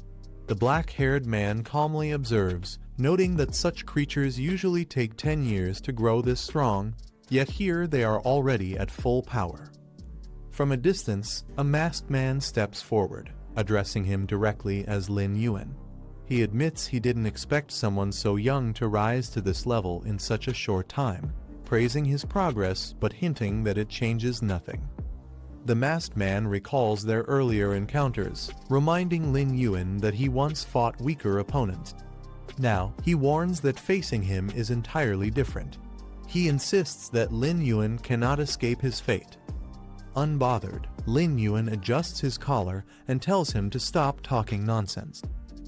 The black-haired man calmly observes, noting that such creatures usually take 10 years to grow this strong, yet here they are already at full power. From a distance, a masked man steps forward, addressing him directly as Lin Yuan. He admits he didn't expect someone so young to rise to this level in such a short time, praising his progress but hinting that it changes nothing. The masked man recalls their earlier encounters, reminding Lin Yuan that he once fought weaker opponents. Now, he warns that facing him is entirely different. He insists that Lin Yuan cannot escape his fate. Unbothered, Lin Yuan adjusts his collar and tells him to stop talking nonsense.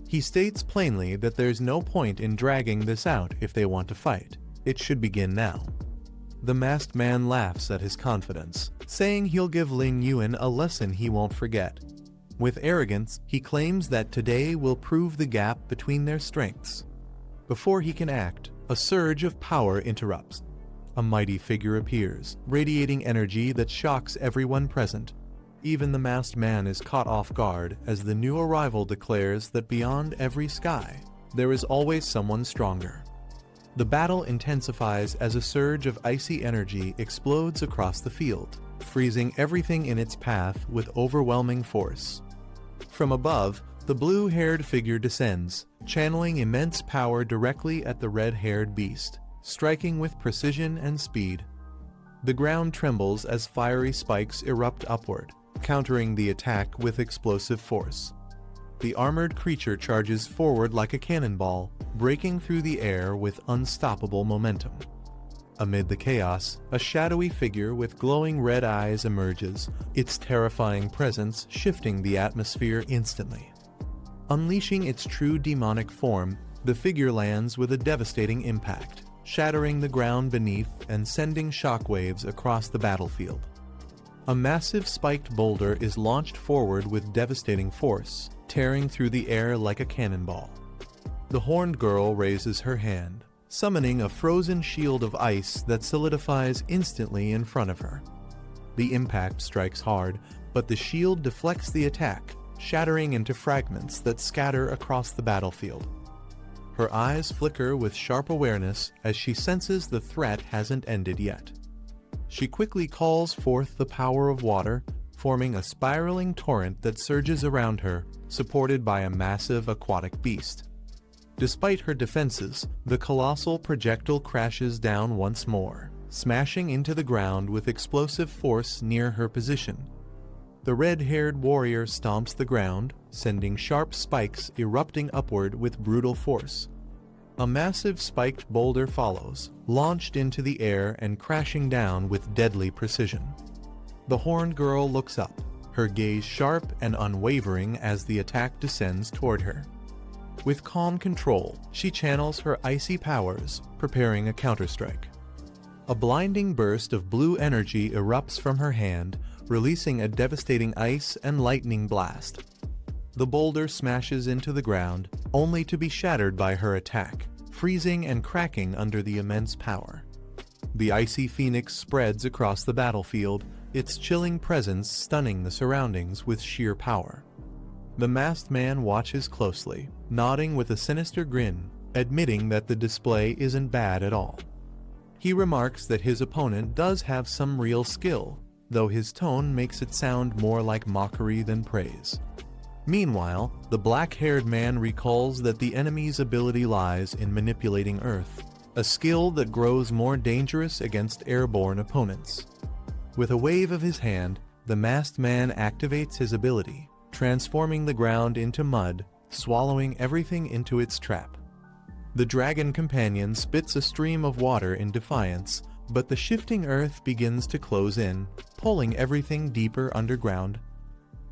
He states plainly that there's no point in dragging this out if they want to fight. It should begin now. The masked man laughs at his confidence, saying he'll give Lin Yuan a lesson he won't forget. With arrogance, he claims that today will prove the gap between their strengths. Before he can act, a surge of power interrupts. A mighty figure appears, radiating energy that shocks everyone present. Even the masked man is caught off guard as the new arrival declares that beyond every sky, there is always someone stronger. The battle intensifies as a surge of icy energy explodes across the field, freezing everything in its path with overwhelming force. From above, the blue-haired figure descends, channeling immense power directly at the red-haired beast, striking with precision and speed. The ground trembles as fiery spikes erupt upward, countering the attack with explosive force. The armored creature charges forward like a cannonball, breaking through the air with unstoppable momentum. Amid the chaos, a shadowy figure with glowing red eyes emerges, its terrifying presence shifting the atmosphere instantly. Unleashing its true demonic form, the figure lands with a devastating impact, shattering the ground beneath and sending shockwaves across the battlefield. A massive spiked boulder is launched forward with devastating force, tearing through the air like a cannonball. The horned girl raises her hand, summoning a frozen shield of ice that solidifies instantly in front of her. The impact strikes hard, but the shield deflects the attack, shattering into fragments that scatter across the battlefield. Her eyes flicker with sharp awareness as she senses the threat hasn't ended yet. She quickly calls forth the power of water, forming a spiraling torrent that surges around her, supported by a massive aquatic beast. Despite her defenses, the colossal projectile crashes down once more, smashing into the ground with explosive force near her position. The red-haired warrior stomps the ground, sending sharp spikes erupting upward with brutal force. A massive spiked boulder follows, launched into the air and crashing down with deadly precision. The horned girl looks up, her gaze sharp and unwavering as the attack descends toward her. With calm control, she channels her icy powers, preparing a counterstrike. A blinding burst of blue energy erupts from her hand, releasing a devastating ice and lightning blast. The boulder smashes into the ground, only to be shattered by her attack, freezing and cracking under the immense power. The icy phoenix spreads across the battlefield, its chilling presence stunning the surroundings with sheer power. The masked man watches closely, nodding with a sinister grin, admitting that the display isn't bad at all. He remarks that his opponent does have some real skill, though his tone makes it sound more like mockery than praise. Meanwhile, the black-haired man recalls that the enemy's ability lies in manipulating earth, a skill that grows more dangerous against airborne opponents. With a wave of his hand, the masked man activates his ability, transforming the ground into mud, swallowing everything into its trap. The dragon companion spits a stream of water in defiance, but the shifting earth begins to close in, pulling everything deeper underground.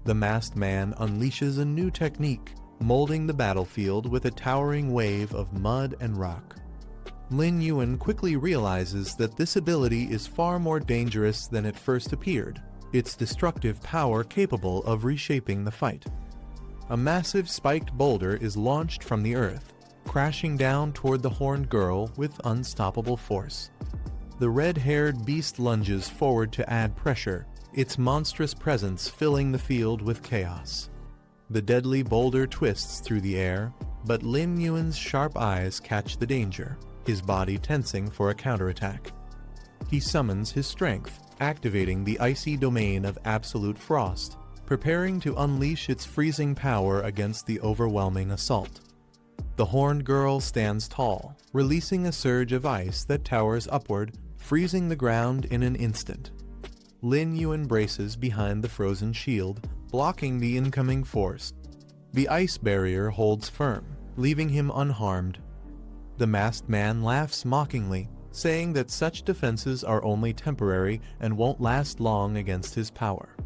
The masked man unleashes a new technique, molding the battlefield with a towering wave of mud and rock. Lin Yuan quickly realizes that this ability is far more dangerous than it first appeared, its destructive power capable of reshaping the fight. A massive spiked boulder is launched from the earth, crashing down toward the horned girl with unstoppable force. The red-haired beast lunges forward to add pressure, its monstrous presence filling the field with chaos. The deadly boulder twists through the air, but Lin Yuan's sharp eyes catch the danger, his body tensing for a counterattack. He summons his strength, activating the icy domain of absolute frost, preparing to unleash its freezing power against the overwhelming assault. The horned girl stands tall, releasing a surge of ice that towers upward, freezing the ground in an instant. Lin Yuan braces behind the frozen shield, blocking the incoming force. The ice barrier holds firm, leaving him unharmed. The masked man laughs mockingly, saying that such defenses are only temporary and won't last long against his power.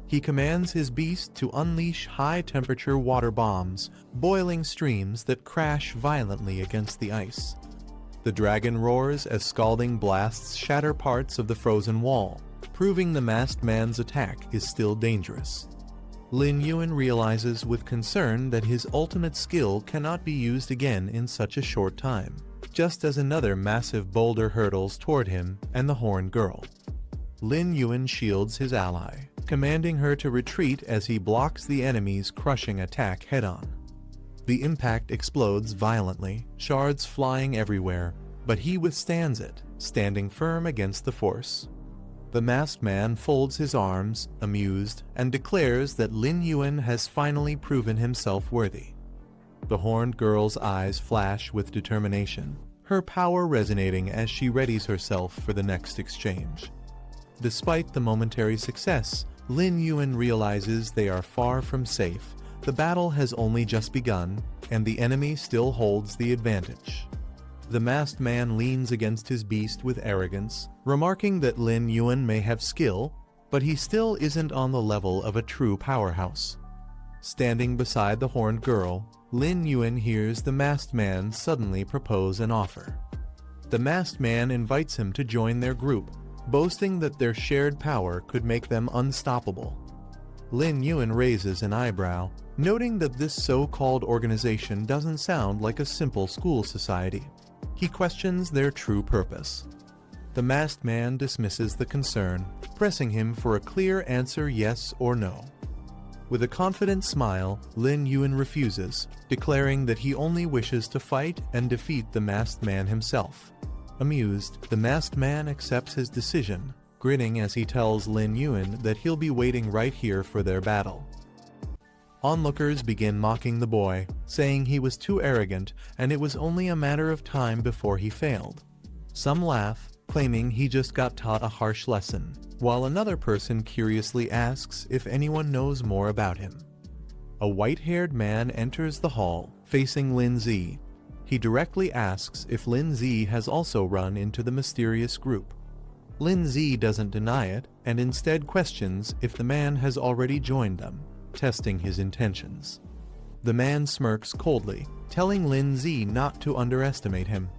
He commands his beast to unleash high-temperature water bombs, boiling streams that crash violently against the ice. The dragon roars as scalding blasts shatter parts of the frozen wall, proving the masked man's attack is still dangerous. Lin Yuan realizes with concern that his ultimate skill cannot be used again in such a short time, just as another massive boulder hurtles toward him and the horned girl. Lin Yuan shields his ally, commanding her to retreat as he blocks the enemy's crushing attack head-on. The impact explodes violently, shards flying everywhere, but he withstands it, standing firm against the force. The masked man folds his arms, amused, and declares that Lin Yuan has finally proven himself worthy. The horned girl's eyes flash with determination, her power resonating as she readies herself for the next exchange. Despite the momentary success, Lin Yuan realizes they are far from safe. The battle has only just begun, and the enemy still holds the advantage. The masked man leans against his beast with arrogance, remarking that Lin Yuan may have skill, but he still isn't on the level of a true powerhouse. Standing beside the horned girl, Lin Yuan hears the masked man suddenly propose an offer. The masked man invites him to join their group, boasting that their shared power could make them unstoppable. Lin Yuan raises an eyebrow, noting that this so-called organization doesn't sound like a simple school society. He questions their true purpose. The masked man dismisses the concern, pressing him for a clear answer yes or no. With a confident smile, Lin Yuan refuses, declaring that he only wishes to fight and defeat the masked man himself. Amused, the masked man accepts his decision, grinning as he tells Lin Yuan that he'll be waiting right here for their battle. Onlookers begin mocking the boy, saying he was too arrogant and it was only a matter of time before he failed. Some laugh, claiming he just got taught a harsh lesson, while another person curiously asks if anyone knows more about him. A white-haired man enters the hall, facing Lin Zi. He directly asks if Lin Zi has also run into the mysterious group. Lin Zi doesn't deny it and instead questions if the man has already joined them, testing his intentions. The man smirks coldly, telling Lin Zi not to underestimate him.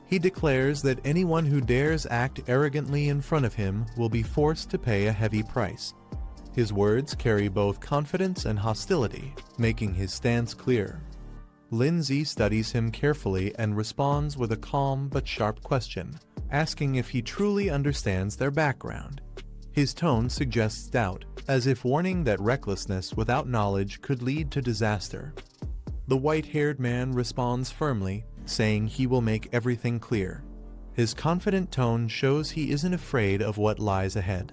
He declares that anyone who dares act arrogantly in front of him will be forced to pay a heavy price. His words carry both confidence and hostility, making his stance clear. Lin Zi studies him carefully and responds with a calm but sharp question, asking if he truly understands their background. His tone suggests doubt, as if warning that recklessness without knowledge could lead to disaster. The white-haired man responds firmly, saying he will make everything clear. His confident tone shows he isn't afraid of what lies ahead.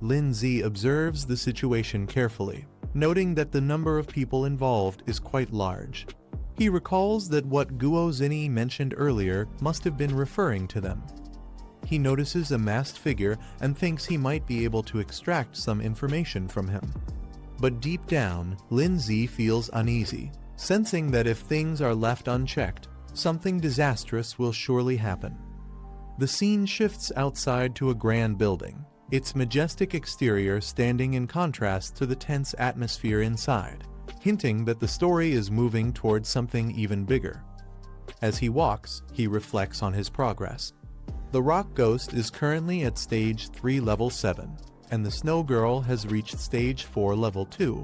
Lin Zi observes the situation carefully, noting that the number of people involved is quite large. He recalls that what Guo Zini mentioned earlier must have been referring to them. He notices a masked figure and thinks he might be able to extract some information from him. But deep down, Lin Zi feels uneasy, sensing that if things are left unchecked, something disastrous will surely happen. The scene shifts outside to a grand building, its majestic exterior standing in contrast to the tense atmosphere inside, hinting that the story is moving towards something even bigger. As he walks, he reflects on his progress. The Rock Ghost is currently at Stage 3 Level 7, and the Snow Girl has reached Stage 4 Level 2.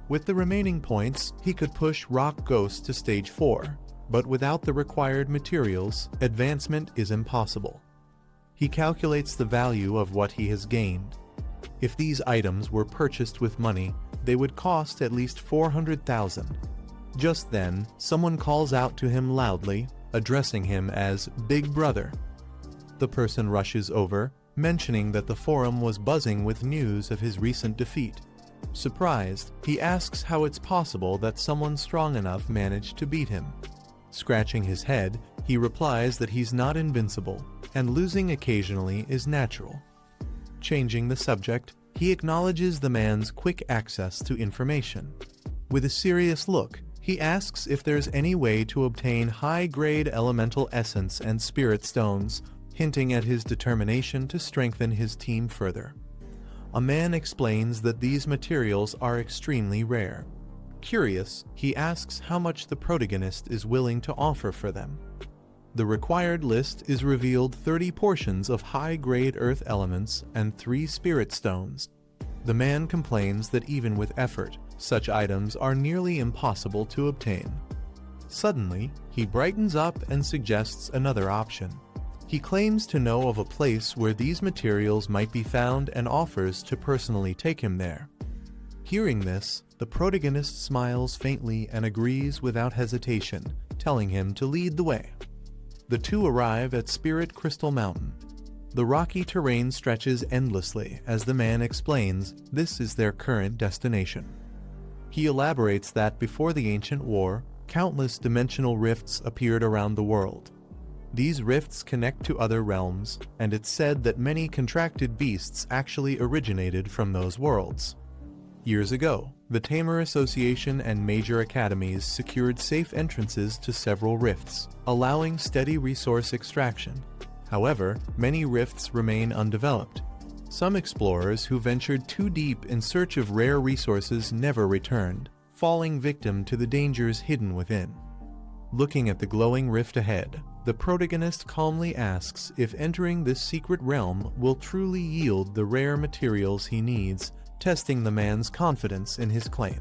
With the remaining points, he could push Rock Ghost to Stage 4, but without the required materials, advancement is impossible. He calculates the value of what he has gained. If these items were purchased with money, they would cost at least 400,000. Just then, someone calls out to him loudly, addressing him as Big Brother. The person rushes over, mentioning that the forum was buzzing with news of his recent defeat. Surprised, he asks how it's possible that someone strong enough managed to beat him. Scratching his head, he replies that he's not invincible, and losing occasionally is natural. Changing the subject, he acknowledges the man's quick access to information. With a serious look, he asks if there's any way to obtain high-grade elemental essence and spirit stones, hinting at his determination to strengthen his team further. A man explains that these materials are extremely rare. Curious, he asks how much the protagonist is willing to offer for them. The required list is revealed 30 portions of high-grade earth elements and 3 spirit stones. The man complains that even with effort, such items are nearly impossible to obtain. Suddenly, he brightens up and suggests another option. He claims to know of a place where these materials might be found and offers to personally take him there. Hearing this, the protagonist smiles faintly and agrees without hesitation, telling him to lead the way. The two arrive at Spirit Crystal Mountain. The rocky terrain stretches endlessly as the man explains this is their current destination. He elaborates that before the ancient war, countless dimensional rifts appeared around the world. These rifts connect to other realms, and it's said that many contracted beasts actually originated from those worlds. Years ago, the Tamer Association and major academies secured safe entrances to several rifts, allowing steady resource extraction. However, many rifts remain undeveloped. Some explorers who ventured too deep in search of rare resources never returned, falling victim to the dangers hidden within. Looking at the glowing rift ahead, the protagonist calmly asks if entering this secret realm will truly yield the rare materials he needs, testing the man's confidence in his claim.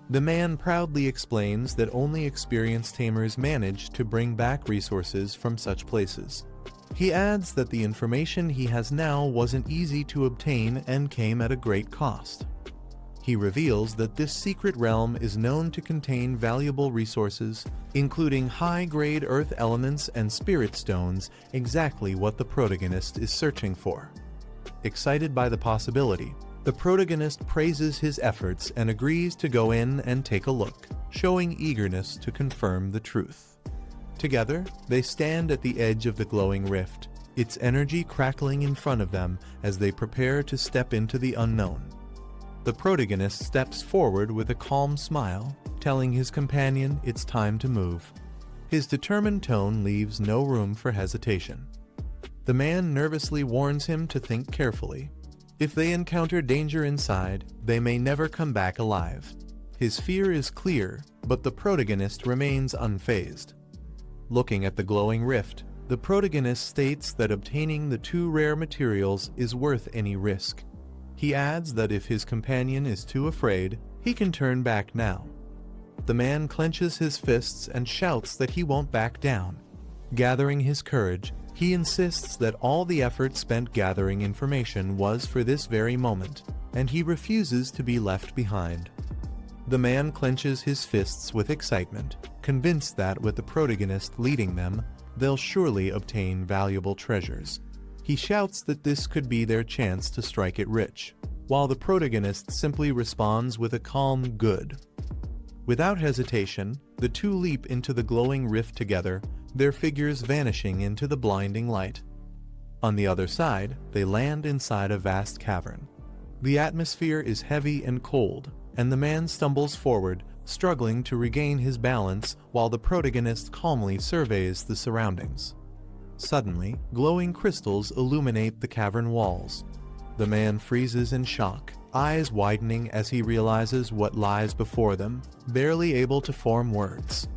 The man proudly explains that only experienced tamers manage to bring back resources from such places. He adds that the information he has now wasn't easy to obtain and came at a great cost. He reveals that this secret realm is known to contain valuable resources, including high-grade earth elements and spirit stones, exactly what the protagonist is searching for. Excited by the possibility, the protagonist praises his efforts and agrees to go in and take a look, showing eagerness to confirm the truth. Together, they stand at the edge of the glowing rift, its energy crackling in front of them as they prepare to step into the unknown. The protagonist steps forward with a calm smile, telling his companion it's time to move. His determined tone leaves no room for hesitation. The man nervously warns him to think carefully. If they encounter danger inside, they may never come back alive. His fear is clear, but the protagonist remains unfazed. Looking at the glowing rift, the protagonist states that obtaining the two rare materials is worth any risk. He adds that if his companion is too afraid, he can turn back now. The man clenches his fists and shouts that he won't back down. Gathering his courage, he insists that all the effort spent gathering information was for this very moment, and he refuses to be left behind. The man clenches his fists with excitement, convinced that with the protagonist leading them, they'll surely obtain valuable treasures. He shouts that this could be their chance to strike it rich, while the protagonist simply responds with a calm "good." Without hesitation, the two leap into the glowing rift together, their figures vanishing into the blinding light. On the other side, they land inside a vast cavern. The atmosphere is heavy and cold, and the man stumbles forward, struggling to regain his balance while the protagonist calmly surveys the surroundings. Suddenly, glowing crystals illuminate the cavern walls. The man freezes in shock, eyes widening as he realizes what lies before them, barely able to form words.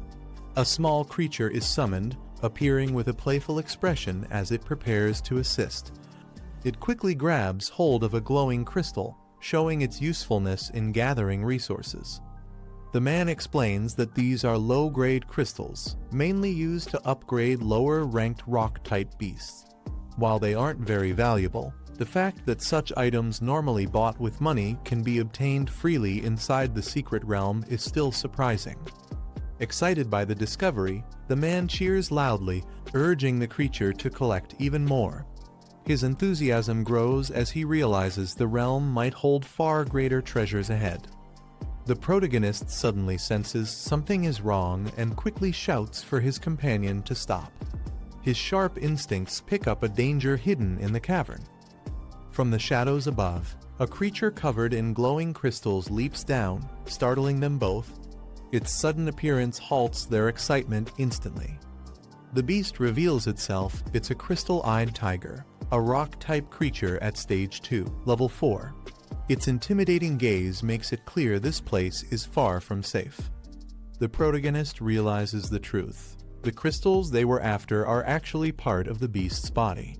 A small creature is summoned, appearing with a playful expression as it prepares to assist. It quickly grabs hold of a glowing crystal, showing its usefulness in gathering resources. The man explains that these are low-grade crystals, mainly used to upgrade lower-ranked rock-type beasts. While they aren't very valuable, the fact that such items normally bought with money can be obtained freely inside the secret realm is still surprising. Excited by the discovery, the man cheers loudly, urging the creature to collect even more. His enthusiasm grows as he realizes the realm might hold far greater treasures ahead. The protagonist suddenly senses something is wrong and quickly shouts for his companion to stop. His sharp instincts pick up a danger hidden in the cavern. From the shadows above, a creature covered in glowing crystals leaps down, startling them both. Its sudden appearance halts their excitement instantly. The beast reveals itself. It's a crystal-eyed tiger, a rock-type creature at Stage 2, Level 4. Its intimidating gaze makes it clear this place is far from safe. The protagonist realizes the truth. The crystals they were after are actually part of the beast's body.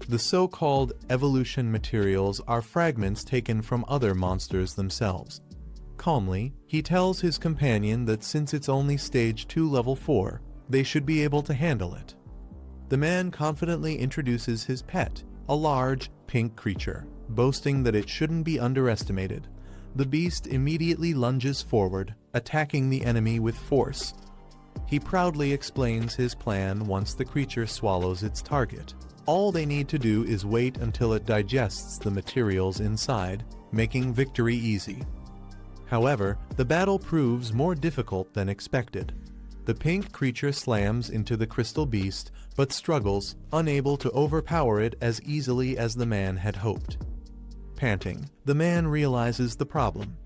The so-called evolution materials are fragments taken from other monsters themselves. Calmly, he tells his companion that since it's only Stage 2 Level 4, they should be able to handle it. The man confidently introduces his pet, a large, pink creature, boasting that it shouldn't be underestimated. The beast immediately lunges forward, attacking the enemy with force. He proudly explains his plan once the creature swallows its target. All they need to do is wait until it digests the materials inside, making victory easy. However, the battle proves more difficult than expected. The pink creature slams into the crystal beast, but struggles, unable to overpower it as easily as the man had hoped. Panting, the man realizes the problem.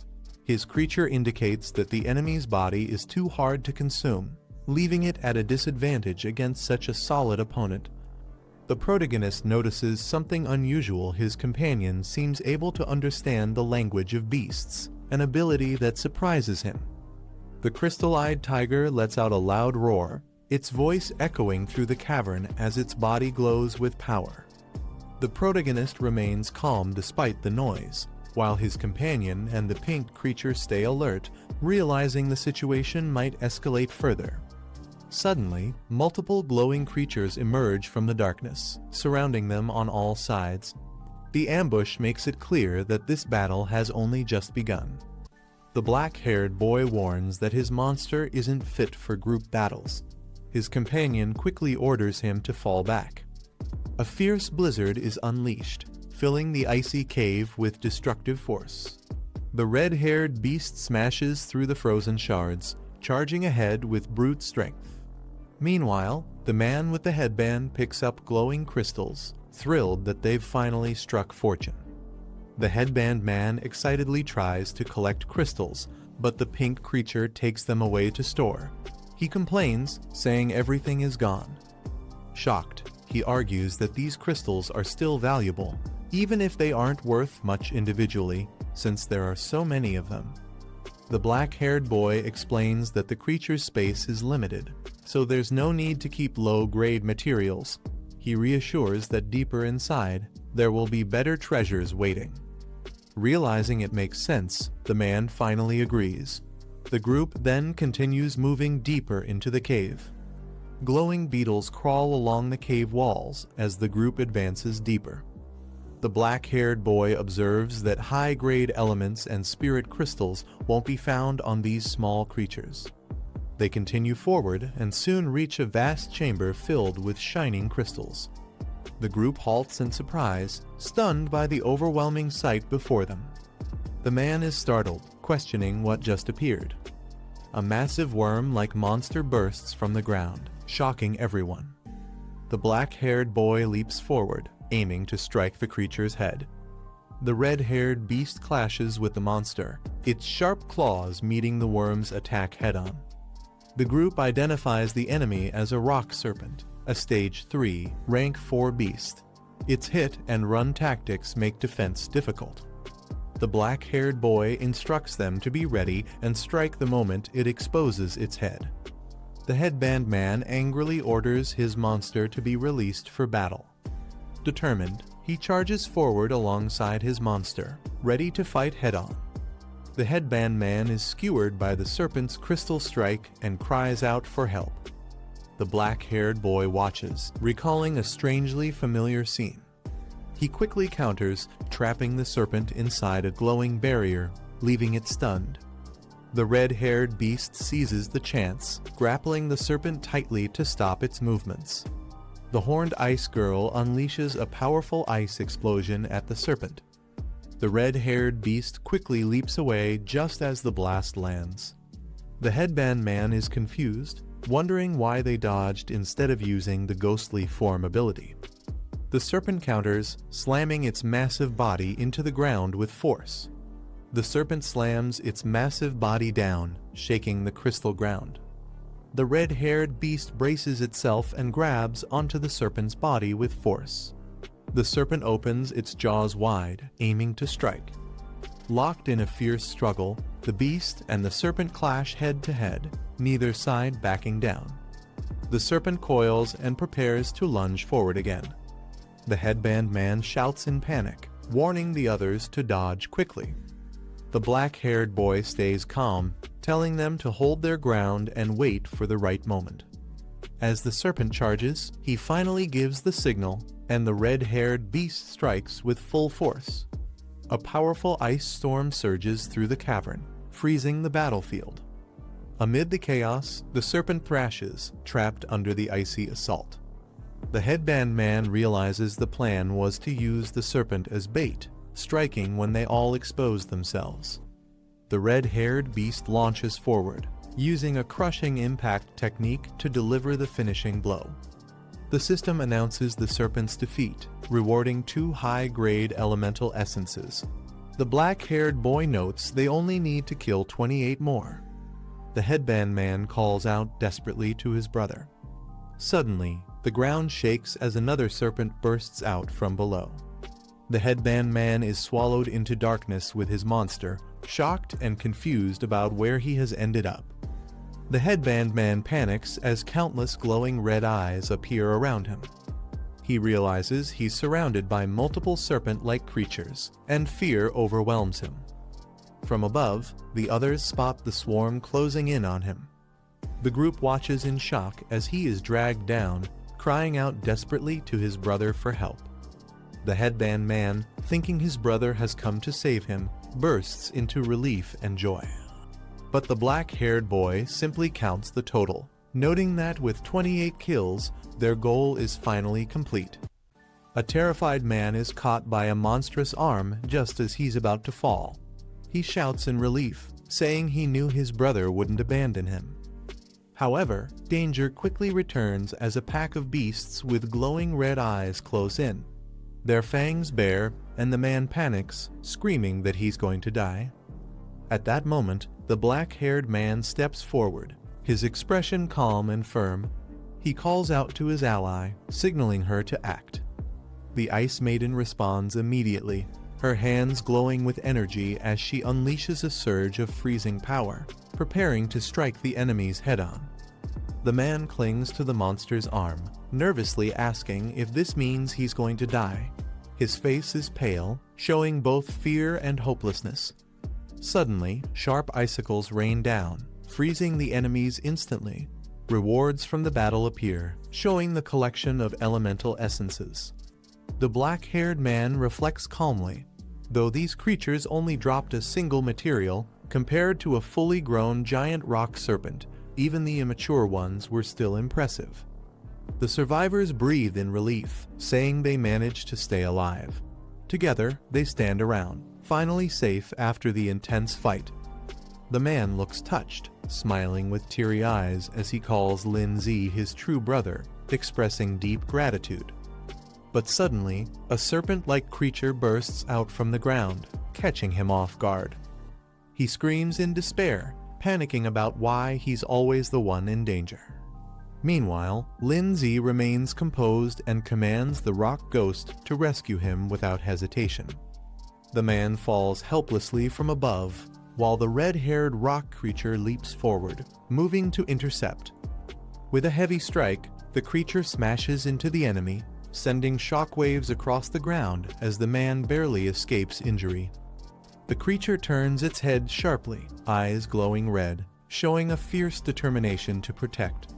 His creature indicates that the enemy's body is too hard to consume, leaving it at a disadvantage against such a solid opponent. The protagonist notices something unusual. His companion seems able to understand the language of beasts, an ability that surprises him. The crystal-eyed tiger lets out a loud roar, its voice echoing through the cavern as its body glows with power. The protagonist remains calm despite the noise, while his companion and the pink creature stay alert, realizing the situation might escalate further. Suddenly, multiple glowing creatures emerge from the darkness, surrounding them on all sides. The ambush makes it clear that this battle has only just begun. The black-haired boy warns that his monster isn't fit for group battles. His companion quickly orders him to fall back. A fierce blizzard is unleashed, filling the icy cave with destructive force. The red-haired beast smashes through the frozen shards, charging ahead with brute strength. Meanwhile, the man with the headband picks up glowing crystals, thrilled that they've finally struck fortune. The headband man excitedly tries to collect crystals, but the pink creature takes them away to store. He complains, saying everything is gone. Shocked, he he argues that these crystals are still valuable, even if they aren't worth much individually, since there are so many of them. The black-haired boy explains that the creature's space is limited, so there's no need to keep low-grade materials. He reassures that deeper inside, there will be better treasures waiting. Realizing it makes sense, the man finally agrees. The group then continues moving deeper into the cave. Glowing beetles crawl along the cave walls as the group advances deeper. The black-haired boy observes that high-grade elements and spirit crystals won't be found on these small creatures. They continue forward and soon reach a vast chamber filled with shining crystals. The group halts in surprise, stunned by the overwhelming sight before them. The man is startled, questioning what just appeared. A massive worm-like monster bursts from the ground, shocking everyone. The black-haired boy leaps forward, aiming to strike the creature's head. The red-haired beast clashes with the monster, its sharp claws meeting the worm's attack head-on. The group identifies the enemy as a rock serpent, a Stage 3, Rank 4 beast. Its hit-and-run tactics make defense difficult. The black-haired boy instructs them to be ready and strike the moment it exposes its head. The headband man angrily orders his monster to be released for battle. Determined, he charges forward alongside his monster, ready to fight head-on. The headband man is skewered by the serpent's crystal strike and cries out for help. The black-haired boy watches, recalling a strangely familiar scene. He quickly counters, trapping the serpent inside a glowing barrier, leaving it stunned. The red-haired beast seizes the chance, grappling the serpent tightly to stop its movements. The horned ice girl unleashes a powerful ice explosion at the serpent. The red-haired beast quickly leaps away just as the blast lands. The headband man is confused, wondering why they dodged instead of using the ghostly form ability. The serpent counters, slamming its massive body into the ground with force. The serpent slams its massive body down, shaking the crystal ground. The red-haired beast braces itself and grabs onto the serpent's body with force. The serpent opens its jaws wide, aiming to strike. Locked in a fierce struggle, the beast and the serpent clash head-to-head, neither side backing down. The serpent coils and prepares to lunge forward again. The headband man shouts in panic, warning the others to dodge quickly. The black-haired boy stays calm, telling them to hold their ground and wait for the right moment. As the serpent charges, he finally gives the signal, and the red-haired beast strikes with full force. A powerful ice storm surges through the cavern, freezing the battlefield. Amid the chaos, the serpent thrashes, trapped under the icy assault. The headband man realizes the plan was to use the serpent as bait, striking when they all expose themselves. The red-haired beast launches forward, using a crushing impact technique to deliver the finishing blow. The system announces the serpent's defeat, rewarding 2 high-grade elemental essences. The black-haired boy notes they only need to kill 28 more. The headband man calls out desperately to his brother. Suddenly, the ground shakes as another serpent bursts out from below. The headband man is swallowed into darkness with his monster, shocked and confused about where he has ended up. The headband man panics as countless glowing red eyes appear around him. He realizes he's surrounded by multiple serpent-like creatures, and fear overwhelms him. From above, the others spot the swarm closing in on him. The group watches in shock as he is dragged down, crying out desperately to his brother for help. The headband man, thinking his brother has come to save him, bursts into relief and joy. But the black-haired boy simply counts the total, noting that with 28 kills, their goal is finally complete. A terrified man is caught by a monstrous arm just as he's about to fall. He shouts in relief, saying he knew his brother wouldn't abandon him. However, danger quickly returns as a pack of beasts with glowing red eyes close in. Their fangs bare, and the man panics, screaming that he's going to die. At that moment, the black-haired man steps forward, his expression calm and firm. He calls out to his ally, signaling her to act. The Ice Maiden responds immediately, her hands glowing with energy as she unleashes a surge of freezing power, preparing to strike the enemies head-on. The man clings to the monster's arm, nervously asking if this means he's going to die. His face is pale, showing both fear and hopelessness. Suddenly, sharp icicles rain down, freezing the enemies instantly. Rewards from the battle appear, showing the collection of elemental essences. The black-haired man reflects calmly. Though these creatures only dropped a single material, compared to a fully grown giant rock serpent, even the immature ones were still impressive. The survivors breathe in relief, saying they managed to stay alive. Together, they stand around, finally safe after the intense fight. The man looks touched, smiling with teary eyes as he calls Lin Zi his true brother, expressing deep gratitude. But suddenly, a serpent-like creature bursts out from the ground, catching him off guard. He screams in despair, panicking about why he's always the one in danger. Meanwhile, Lin Zi remains composed and commands the rock ghost to rescue him without hesitation. The man falls helplessly from above, while the red-haired rock creature leaps forward, moving to intercept. With a heavy strike, the creature smashes into the enemy, sending shockwaves across the ground as the man barely escapes injury. The creature turns its head sharply, eyes glowing red, showing a fierce determination to protect.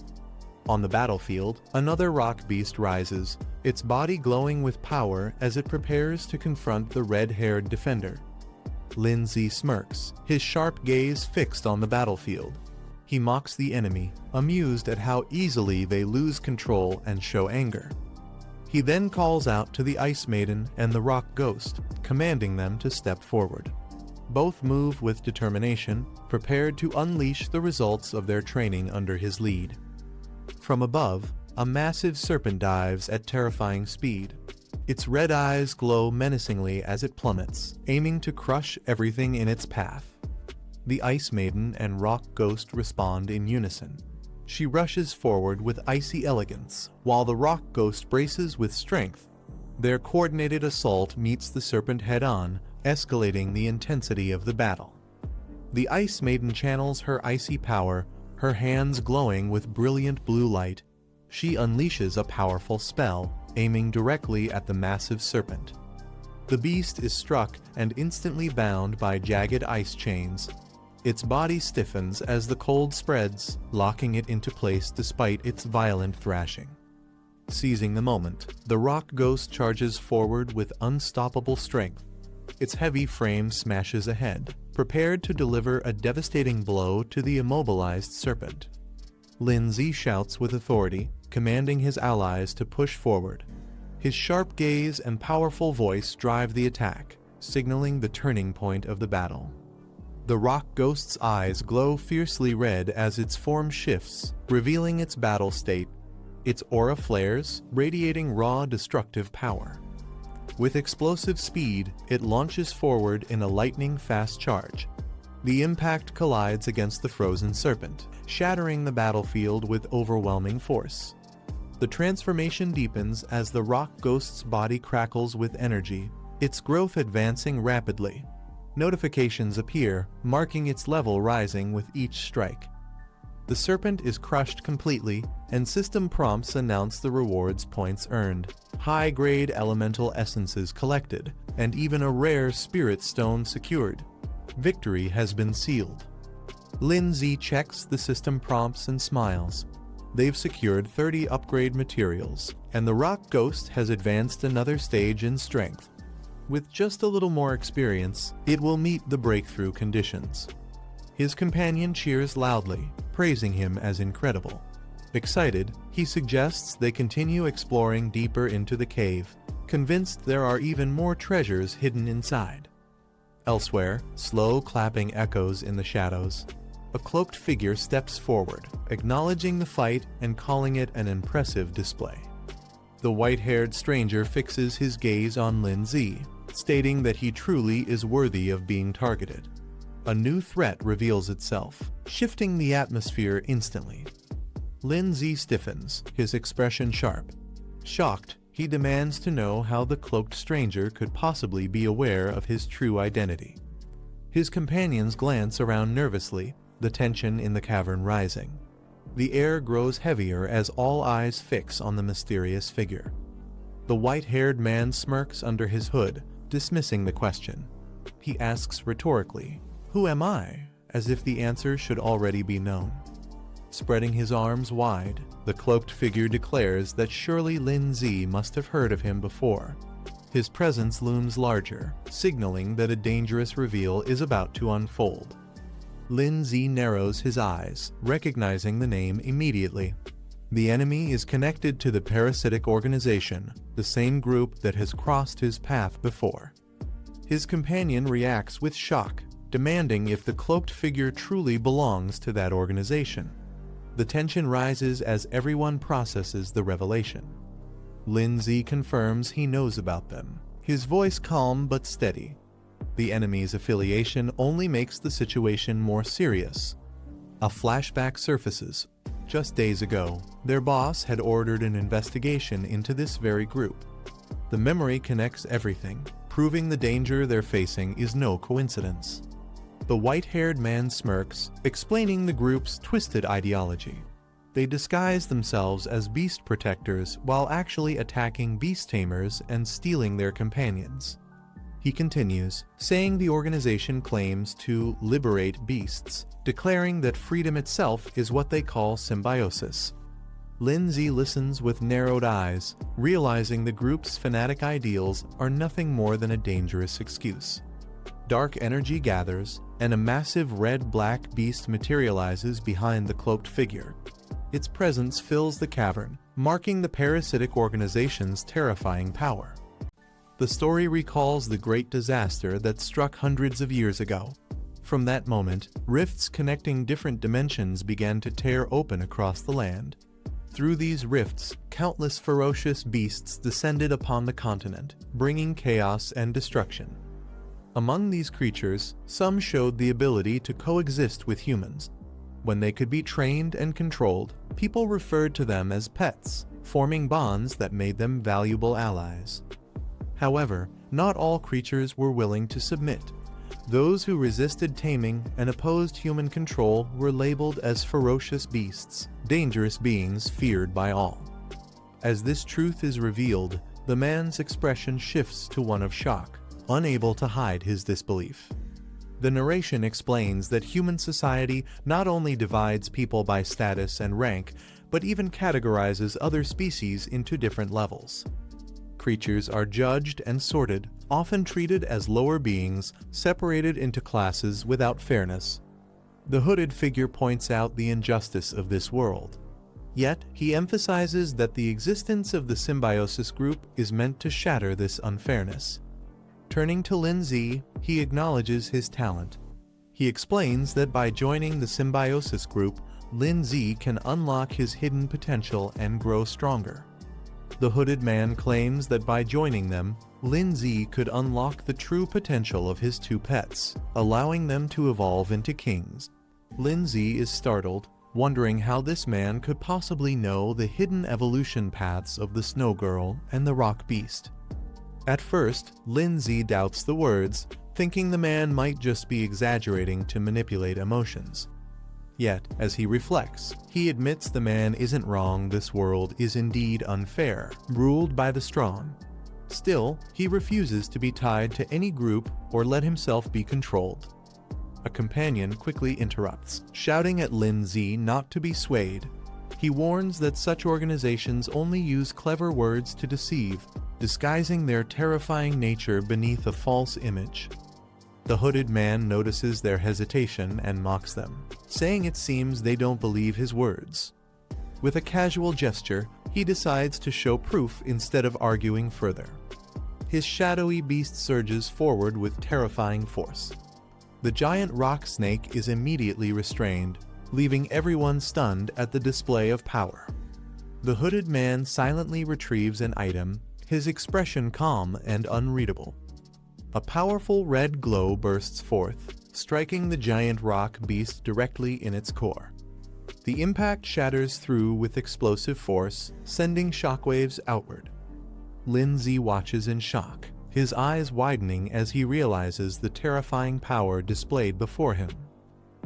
On the battlefield, another rock beast rises, its body glowing with power as it prepares to confront the red-haired defender. Lin Zi smirks, his sharp gaze fixed on the battlefield. He mocks the enemy, amused at how easily they lose control and show anger. He then calls out to the Ice Maiden and the Rock Ghost, commanding them to step forward. Both move with determination, prepared to unleash the results of their training under his lead. From above, a massive serpent dives at terrifying speed. Its red eyes glow menacingly as it plummets, aiming to crush everything in its path. The Ice Maiden and Rock Ghost respond in unison. She rushes forward with icy elegance, while the Rock Ghost braces with strength. Their coordinated assault meets the serpent head-on, escalating the intensity of the battle. The Ice Maiden channels her icy power, her hands glowing with brilliant blue light. She unleashes a powerful spell, aiming directly at the massive serpent. The beast is struck and instantly bound by jagged ice chains. Its body stiffens as the cold spreads, locking it into place despite its violent thrashing. Seizing the moment, the Rock Ghost charges forward with unstoppable strength. Its heavy frame smashes ahead, prepared to deliver a devastating blow to the immobilized serpent. Lin Zi shouts with authority, commanding his allies to push forward. His sharp gaze and powerful voice drive the attack, signaling the turning point of the battle. The Rock Ghost's eyes glow fiercely red as its form shifts, revealing its battle state. Its aura flares, radiating raw destructive power. With explosive speed, it launches forward in a lightning-fast charge. The impact collides against the frozen serpent, shattering the battlefield with overwhelming force. The transformation deepens as the Rock Ghost's body crackles with energy, its growth advancing rapidly. Notifications appear, marking its level rising with each strike. The serpent is crushed completely, and system prompts announce the rewards points earned, high-grade elemental essences collected, and even a rare spirit stone secured. Victory has been sealed. Lin Zi checks the system prompts and smiles. They've secured 30 upgrade materials, and the Rock Ghost has advanced another stage in strength. With just a little more experience, it will meet the breakthrough conditions. His companion cheers loudly, praising him as incredible. Excited, he suggests they continue exploring deeper into the cave, convinced there are even more treasures hidden inside. Elsewhere, slow clapping echoes in the shadows. A cloaked figure steps forward, acknowledging the fight and calling it an impressive display. The white-haired stranger fixes his gaze on Lin Zi, stating that he truly is worthy of being targeted. A new threat reveals itself, shifting the atmosphere instantly. Lindsay stiffens, his expression sharp. Shocked, he demands to know how the cloaked stranger could possibly be aware of his true identity. His companions glance around nervously, the tension in the cavern rising. The air grows heavier as all eyes fix on the mysterious figure. The white-haired man smirks under his hood, dismissing the question. He asks rhetorically, "Who am I?" as if the answer should already be known. Spreading his arms wide, the cloaked figure declares that surely Lindsay must have heard of him before. His presence looms larger, signaling that a dangerous reveal is about to unfold. Lindsay narrows his eyes, recognizing the name immediately. The enemy is connected to the parasitic organization, the same group that has crossed his path before. His companion reacts with shock, demanding if the cloaked figure truly belongs to that organization. The tension rises as everyone processes the revelation. Lindsay confirms he knows about them, his voice calm but steady. The enemy's affiliation only makes the situation more serious. A flashback surfaces. Just days ago, their boss had ordered an investigation into this very group. The memory connects everything, proving the danger they're facing is no coincidence. The white-haired man smirks, explaining the group's twisted ideology. They disguise themselves as beast protectors while actually attacking beast tamers and stealing their companions. He continues, saying the organization claims to liberate beasts, declaring that freedom itself is what they call symbiosis. Lindsay listens with narrowed eyes, realizing the group's fanatic ideals are nothing more than a dangerous excuse. Dark energy gathers, and a massive red-black beast materializes behind the cloaked figure. Its presence fills the cavern, marking the parasitic organization's terrifying power. The story recalls the great disaster that struck hundreds of years ago. From that moment, rifts connecting different dimensions began to tear open across the land. Through these rifts, countless ferocious beasts descended upon the continent, bringing chaos and destruction. Among these creatures, some showed the ability to coexist with humans. When they could be trained and controlled, people referred to them as pets, forming bonds that made them valuable allies. However, not all creatures were willing to submit. Those who resisted taming and opposed human control were labeled as ferocious beasts, dangerous beings feared by all. As this truth is revealed, the man's expression shifts to one of shock, unable to hide his disbelief. The narration explains that human society not only divides people by status and rank, but even categorizes other species into different levels. Creatures are judged and sorted, often treated as lower beings, separated into classes without fairness. The hooded figure points out the injustice of this world. Yet, he emphasizes that the existence of the symbiosis group is meant to shatter this unfairness. Turning to Lindsay, he acknowledges his talent. He explains that by joining the symbiosis group, Lindsay can unlock his hidden potential and grow stronger. The hooded man claims that by joining them, Lindsay could unlock the true potential of his two pets, allowing them to evolve into kings. Lindsay is startled, wondering how this man could possibly know the hidden evolution paths of the Snow Girl and the Rock Beast. At first, Lindsay doubts the words, thinking the man might just be exaggerating to manipulate emotions. Yet, as he reflects, he admits the man isn't wrong. This world is indeed unfair, ruled by the strong. Still, he refuses to be tied to any group or let himself be controlled. A companion quickly interrupts, shouting at Lindsay not to be swayed. He warns that such organizations only use clever words to deceive, disguising their terrifying nature beneath a false image. The hooded man notices their hesitation and mocks them, saying it seems they don't believe his words. With a casual gesture, he decides to show proof instead of arguing further. His shadowy beast surges forward with terrifying force. The giant rock snake is immediately restrained, leaving everyone stunned at the display of power. The hooded man silently retrieves an item, his expression calm and unreadable. A powerful red glow bursts forth, striking the giant rock beast directly in its core. The impact shatters through with explosive force, sending shockwaves outward. Lin Zi watches in shock, his eyes widening as he realizes the terrifying power displayed before him.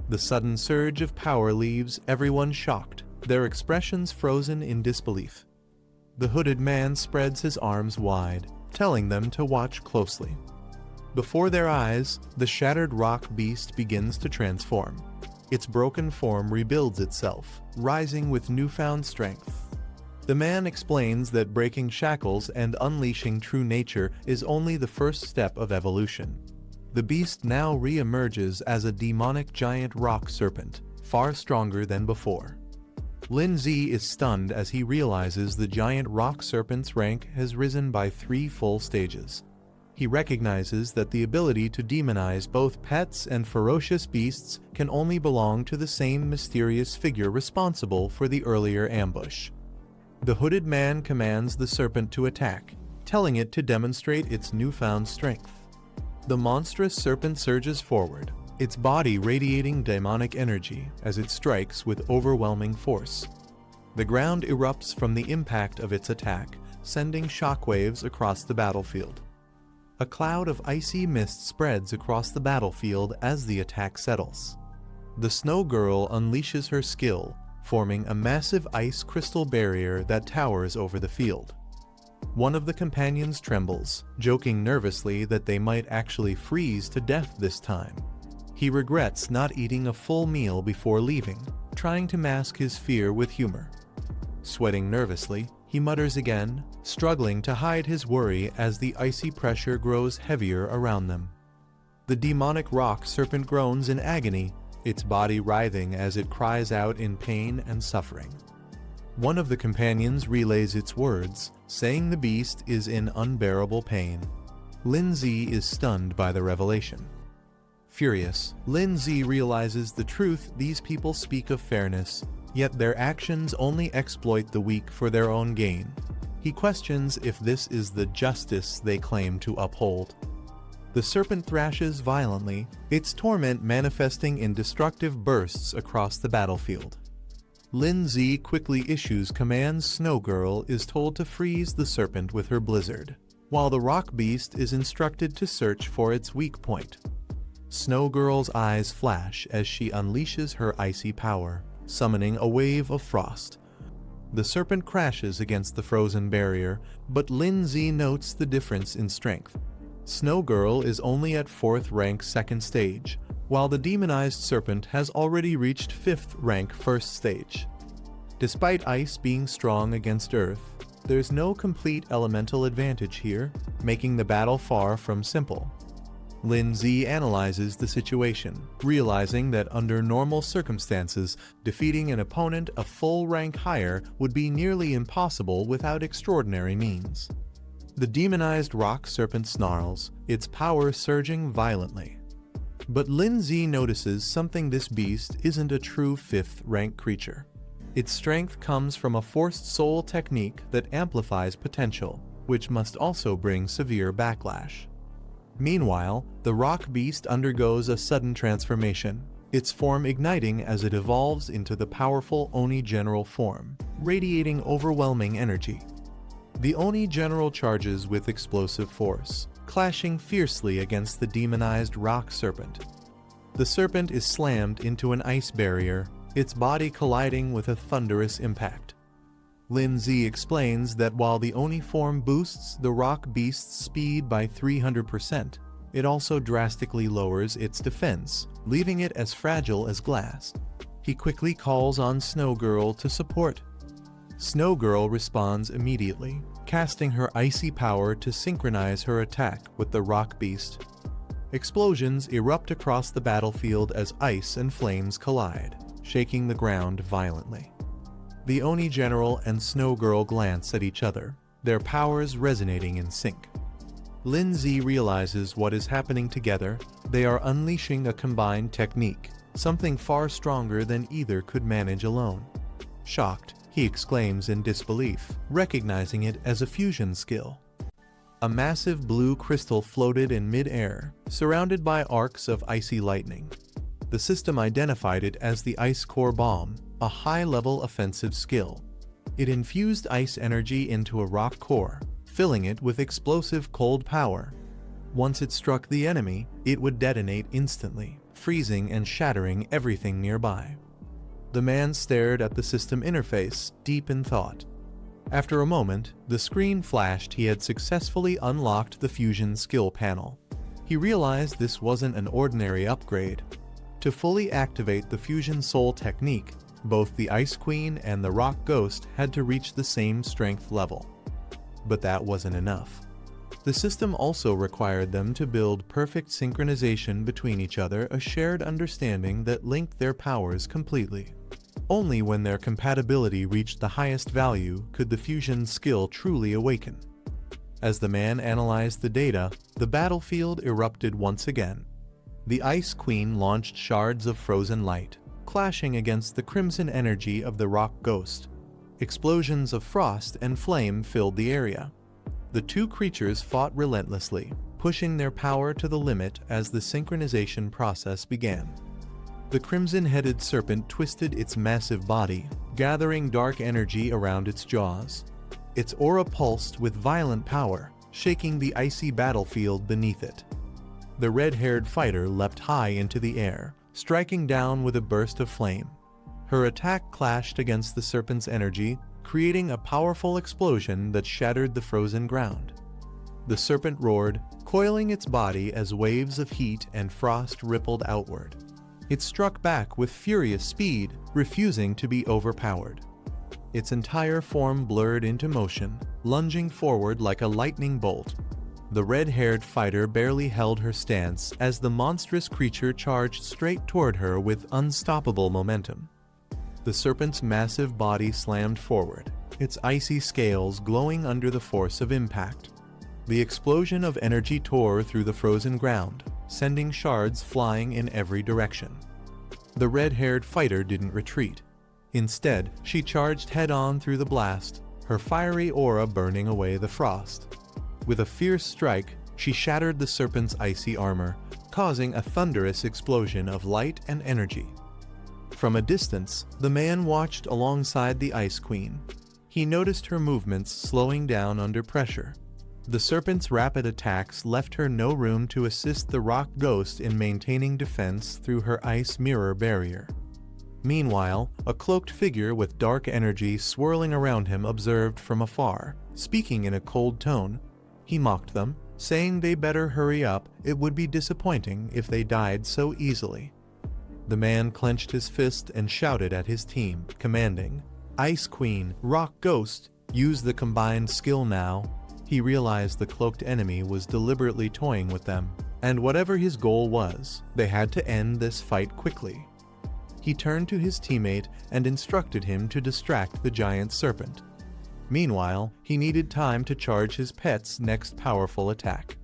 The sudden surge of power leaves everyone shocked, their expressions frozen in disbelief. The hooded man spreads his arms wide, telling them to watch closely. Before their eyes, the shattered rock beast begins to transform. Its broken form rebuilds itself, rising with newfound strength. The man explains that breaking shackles and unleashing true nature is only the first step of evolution. The beast now re-emerges as a demonic giant rock serpent, far stronger than before. Lin Zi is stunned as he realizes the giant rock serpent's rank has risen by 3 full stages. He recognizes that the ability to demonize both pets and ferocious beasts can only belong to the same mysterious figure responsible for the earlier ambush. The hooded man commands the serpent to attack, telling it to demonstrate its newfound strength. The monstrous serpent surges forward, its body radiating demonic energy as it strikes with overwhelming force. The ground erupts from the impact of its attack, sending shockwaves across the battlefield. A cloud of icy mist spreads across the battlefield as the attack settles. The Snow Girl unleashes her skill, forming a massive ice crystal barrier that towers over the field. One of the companions trembles, joking nervously that they might actually freeze to death this time. He regrets not eating a full meal before leaving, trying to mask his fear with humor. Sweating nervously, he mutters again, struggling to hide his worry as the icy pressure grows heavier around them. The demonic rock serpent groans in agony, its body writhing as it cries out in pain and suffering. One of the companions relays its words, saying the beast is in unbearable pain. Lin Zi is stunned by the revelation. Furious, Lin Zi realizes the truth these people speak of fairness, yet their actions only exploit the weak for their own gain. He questions if this is the justice they claim to uphold. The serpent thrashes violently, its torment manifesting in destructive bursts across the battlefield. Lin Zi quickly issues commands. Snow Girl is told to freeze the serpent with her blizzard, while the rock beast is instructed to search for its weak point. Snow Girl's eyes flash as she unleashes her icy power, summoning a wave of frost. The serpent crashes against the frozen barrier, but Lin Zi notes the difference in strength. Snow Girl is only at 4th rank 2nd stage, while the demonized serpent has already reached 5th rank 1st stage. Despite ice being strong against earth, there's no complete elemental advantage here, making the battle far from simple. Lin Zi analyzes the situation, realizing that under normal circumstances, defeating an opponent a full rank higher would be nearly impossible without extraordinary means. The demonized rock serpent snarls, its power surging violently. But Lin Zi notices something: this beast isn't a true 5th rank creature. Its strength comes from a forced soul technique that amplifies potential, which must also bring severe backlash. Meanwhile, the rock beast undergoes a sudden transformation, its form igniting as it evolves into the powerful Oni General form, radiating overwhelming energy. The Oni General charges with explosive force, clashing fiercely against the demonized rock serpent. The serpent is slammed into an ice barrier, its body colliding with a thunderous impact. Lin Zi explains that while the Oni form boosts the rock beast's speed by 300%, it also drastically lowers its defense, leaving it as fragile as glass. He quickly calls on Snow Girl to support. Snow Girl responds immediately, casting her icy power to synchronize her attack with the rock beast. Explosions erupt across the battlefield as ice and flames collide, shaking the ground violently. The Oni General and Snow Girl glance at each other, their powers resonating in sync. Lin Zi realizes what is happening together. They are unleashing a combined technique, something far stronger than either could manage alone. Shocked, he exclaims in disbelief, recognizing it as a fusion skill. A massive blue crystal floated in mid-air, surrounded by arcs of icy lightning. The system identified it as the Ice Core Bomb, a high-level offensive skill. It infused ice energy into a rock core, filling it with explosive cold power. Once it struck the enemy, it would detonate instantly, freezing and shattering everything nearby. The man stared at the system interface, deep in thought. After a moment, the screen flashed he had successfully unlocked the fusion skill panel. He realized this wasn't an ordinary upgrade. To fully activate the fusion soul technique, both the Ice Queen and the Rock Ghost had to reach the same strength level. But that wasn't enough. The system also required them to build perfect synchronization between each other, a shared understanding that linked their powers completely. Only when their compatibility reached the highest value could the fusion skill truly awaken. As the man analyzed the data, the battlefield erupted once again. The Ice Queen launched shards of frozen light, clashing against the crimson energy of the Rock Ghost. Explosions of frost and flame filled the area. The two creatures fought relentlessly, pushing their power to the limit as the synchronization process began. The crimson-headed serpent twisted its massive body, gathering dark energy around its jaws. Its aura pulsed with violent power, shaking the icy battlefield beneath it. The red-haired fighter leapt high into the air, striking down with a burst of flame. Her attack clashed against the serpent's energy, creating a powerful explosion that shattered the frozen ground. The serpent roared, coiling its body as waves of heat and frost rippled outward. It struck back with furious speed, refusing to be overpowered. Its entire form blurred into motion, lunging forward like a lightning bolt. The red-haired fighter barely held her stance as the monstrous creature charged straight toward her with unstoppable momentum. The serpent's massive body slammed forward, its icy scales glowing under the force of impact. The explosion of energy tore through the frozen ground, sending shards flying in every direction. The red-haired fighter didn't retreat. Instead, she charged head-on through the blast, her fiery aura burning away the frost. With a fierce strike, she shattered the serpent's icy armor, causing a thunderous explosion of light and energy. From a distance, the man watched alongside the Ice Queen. He noticed her movements slowing down under pressure. The serpent's rapid attacks left her no room to assist the Rock Ghost in maintaining defense through her ice mirror barrier. Meanwhile, a cloaked figure with dark energy swirling around him observed from afar, speaking in a cold tone. He mocked them, saying they better hurry up, it would be disappointing if they died so easily. The man clenched his fist and shouted at his team, commanding, "Ice Queen, Rock Ghost, use the combined skill now." He realized the cloaked enemy was deliberately toying with them, and whatever his goal was, they had to end this fight quickly. He turned to his teammate and instructed him to distract the giant serpent. Meanwhile, he needed time to charge his pet's next powerful attack.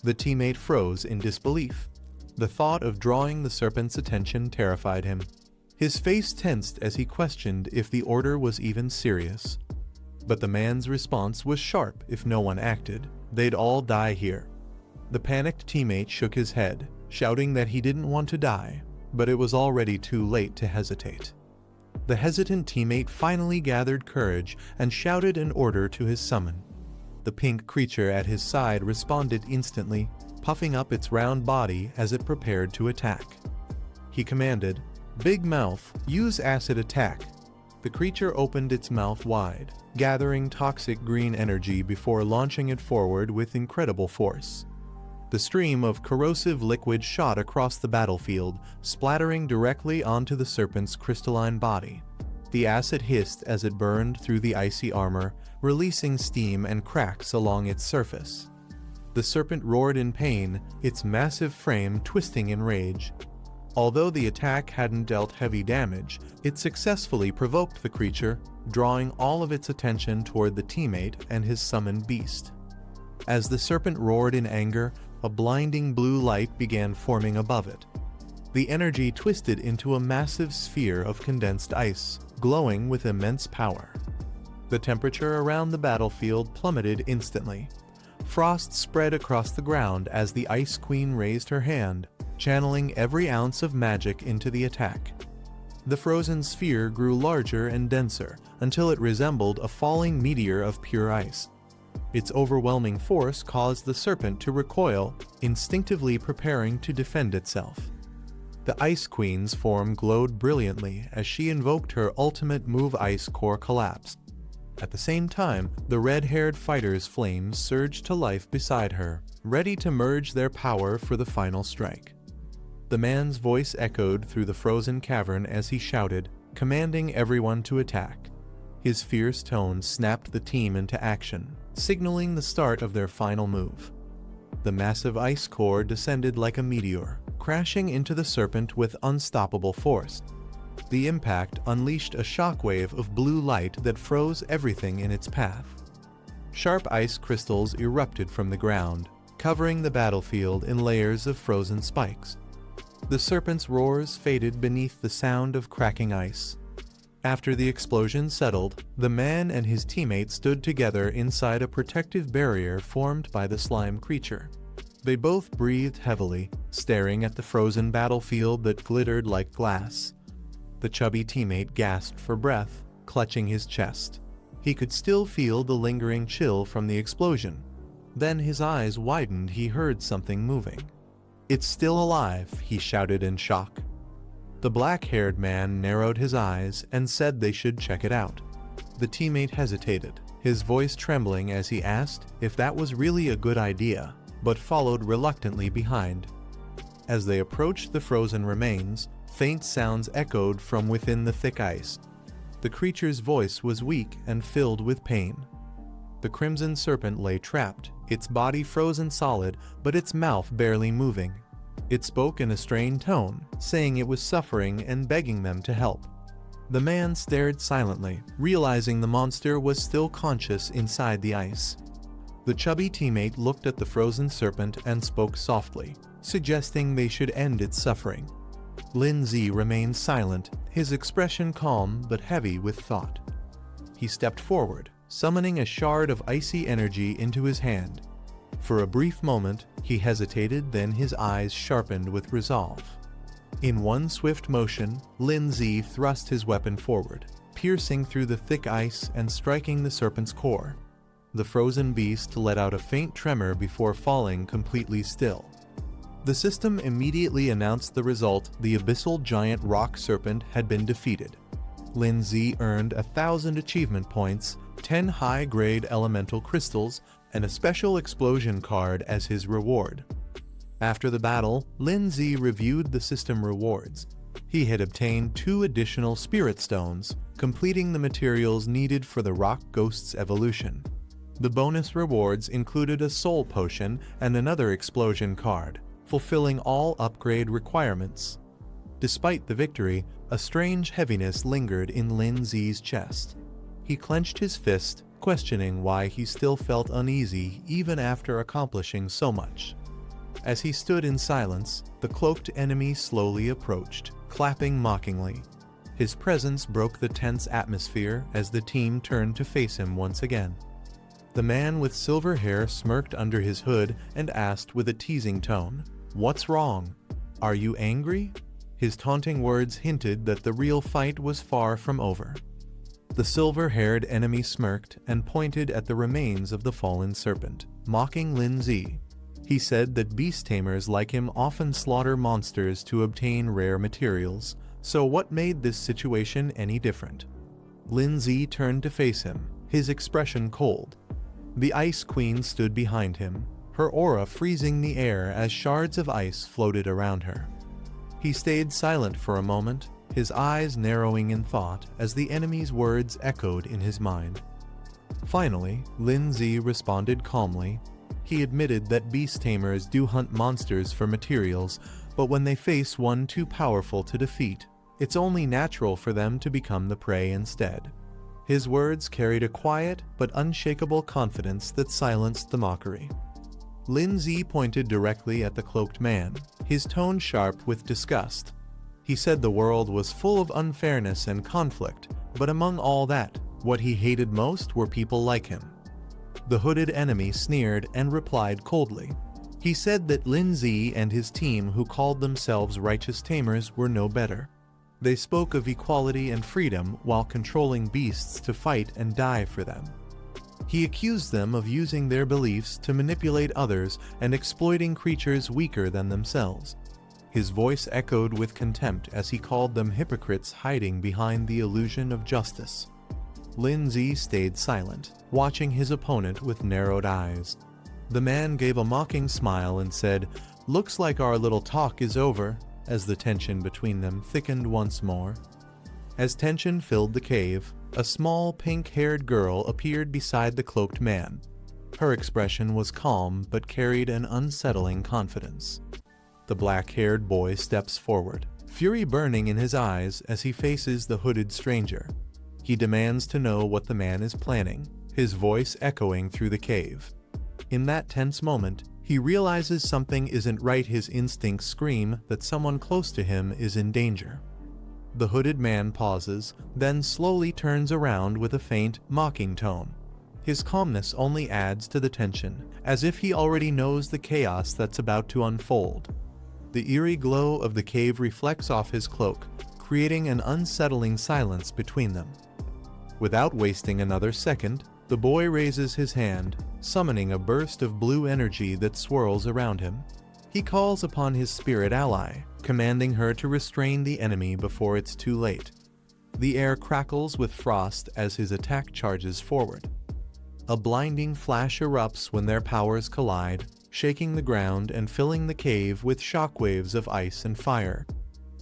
The teammate froze in disbelief. The thought of drawing the serpent's attention terrified him. His face tensed as he questioned if the order was even serious. But the man's response was sharp. If no one acted, they'd all die here. The panicked teammate shook his head, shouting that he didn't want to die, but it was already too late to hesitate. The hesitant teammate finally gathered courage and shouted an order to his summon. The pink creature at his side responded instantly, puffing up its round body as it prepared to attack. He commanded, "Big Mouth, use acid attack." The creature opened its mouth wide, gathering toxic green energy before launching it forward with incredible force. The stream of corrosive liquid shot across the battlefield, splattering directly onto the serpent's crystalline body. The acid hissed as it burned through the icy armor, releasing steam and cracks along its surface. The serpent roared in pain, its massive frame twisting in rage. Although the attack hadn't dealt heavy damage, it successfully provoked the creature, drawing all of its attention toward the teammate and his summoned beast. As the serpent roared in anger, a blinding blue light began forming above it. The energy twisted into a massive sphere of condensed ice, glowing with immense power. The temperature around the battlefield plummeted instantly. Frost spread across the ground as the Ice Queen raised her hand, channeling every ounce of magic into the attack. The frozen sphere grew larger and denser until it resembled a falling meteor of pure ice. Its overwhelming force caused the serpent to recoil, instinctively preparing to defend itself. The Ice Queen's form glowed brilliantly as she invoked her ultimate move, Ice Core Collapse. At the same time, the red-haired fighter's flames surged to life beside her, ready to merge their power for the final strike. The man's voice echoed through the frozen cavern as he shouted, commanding everyone to attack. His fierce tones snapped the team into action, signaling the start of their final move. The massive ice core descended like a meteor, crashing into the serpent with unstoppable force. The impact unleashed a shockwave of blue light that froze everything in its path. Sharp ice crystals erupted from the ground, covering the battlefield in layers of frozen spikes. The serpent's roars faded beneath the sound of cracking ice. After the explosion settled, the man and his teammates stood together inside a protective barrier formed by the slime creature. They both breathed heavily, staring at the frozen battlefield that glittered like glass. The chubby teammate gasped for breath, clutching his chest. He could still feel the lingering chill from the explosion. Then his eyes widened. He heard something moving. "It's still alive," he shouted in shock. The black-haired man narrowed his eyes and said they should check it out. The teammate hesitated, his voice trembling as he asked if that was really a good idea, but followed reluctantly behind. As they approached the frozen remains, faint sounds echoed from within the thick ice. The creature's voice was weak and filled with pain. The crimson serpent lay trapped, its body frozen solid, but its mouth barely moving. It spoke in a strained tone, saying it was suffering and begging them to help. The man stared silently, realizing the monster was still conscious inside the ice. The chubby teammate looked at the frozen serpent and spoke softly, suggesting they should end its suffering. Lindsay remained silent, his expression calm but heavy with thought. He stepped forward, summoning a shard of icy energy into his hand. For a brief moment, he hesitated, then his eyes sharpened with resolve. In one swift motion, Lindsay thrust his weapon forward, piercing through the thick ice and striking the serpent's core. The frozen beast let out a faint tremor before falling completely still. The system immediately announced the result: the abyssal giant rock serpent had been defeated. Lindsay earned 1,000 achievement points, 10 high-grade elemental crystals, and a special explosion card as his reward. After the battle, Lindsay reviewed the system rewards. He had obtained 2 additional spirit stones, completing the materials needed for the rock ghost's evolution. The bonus rewards included a soul potion and another explosion card, fulfilling all upgrade requirements. Despite the victory, a strange heaviness lingered in Lindsay's chest. He clenched his fist, questioning why he still felt uneasy even after accomplishing so much. As he stood in silence, the cloaked enemy slowly approached, clapping mockingly. His presence broke the tense atmosphere as the team turned to face him once again. The man with silver hair smirked under his hood and asked with a teasing tone, "What's wrong? Are you angry?" His taunting words hinted that the real fight was far from over. The silver-haired enemy smirked and pointed at the remains of the fallen serpent, mocking Lindsay. He said that beast tamers like him often slaughter monsters to obtain rare materials, so what made this situation any different? Lindsay turned to face him, his expression cold. The Ice Queen stood behind him, her aura freezing the air as shards of ice floated around her. He stayed silent for a moment, his eyes narrowing in thought as the enemy's words echoed in his mind. Finally, Lindsay responded calmly. He admitted that beast tamers do hunt monsters for materials, but when they face one too powerful to defeat, it's only natural for them to become the prey instead. His words carried a quiet but unshakable confidence that silenced the mockery. Lindsay pointed directly at the cloaked man, his tone sharp with disgust. He said the world was full of unfairness and conflict, but among all that, what he hated most were people like him. The hooded enemy sneered and replied coldly. He said that Lindsay and his team, who called themselves righteous tamers, were no better. They spoke of equality and freedom while controlling beasts to fight and die for them. He accused them of using their beliefs to manipulate others and exploiting creatures weaker than themselves. His voice echoed with contempt as he called them hypocrites hiding behind the illusion of justice. Lin Zi stayed silent, watching his opponent with narrowed eyes. The man gave a mocking smile and said, "Looks like our little talk is over," as the tension between them thickened once more. As tension filled the cave, a small pink-haired girl appeared beside the cloaked man. Her expression was calm but carried an unsettling confidence. The black-haired boy steps forward, fury burning in his eyes as he faces the hooded stranger. He demands to know what the man is planning, his voice echoing through the cave. In that tense moment, he realizes something isn't right. His instincts scream that someone close to him is in danger. The hooded man pauses, then slowly turns around with a faint, mocking tone. His calmness only adds to the tension, as if he already knows the chaos that's about to unfold. The eerie glow of the cave reflects off his cloak, creating an unsettling silence between them. Without wasting another second, the boy raises his hand, summoning a burst of blue energy that swirls around him. He calls upon his spirit ally, commanding her to restrain the enemy before it's too late. The air crackles with frost as his attack charges forward. A blinding flash erupts when their powers collide, shaking the ground and filling the cave with shockwaves of ice and fire.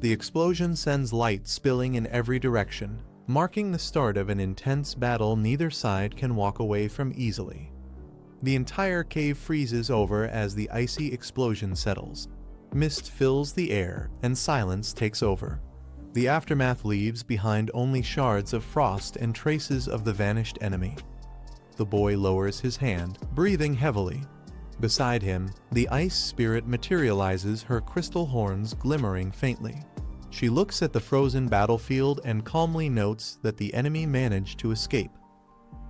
The explosion sends light spilling in every direction, marking the start of an intense battle neither side can walk away from easily. The entire cave freezes over as the icy explosion settles. Mist fills the air, and silence takes over. The aftermath leaves behind only shards of frost and traces of the vanished enemy. The boy lowers his hand, breathing heavily. Beside him, the ice spirit materializes, her crystal horns glimmering faintly. She looks at the frozen battlefield and calmly notes that the enemy managed to escape.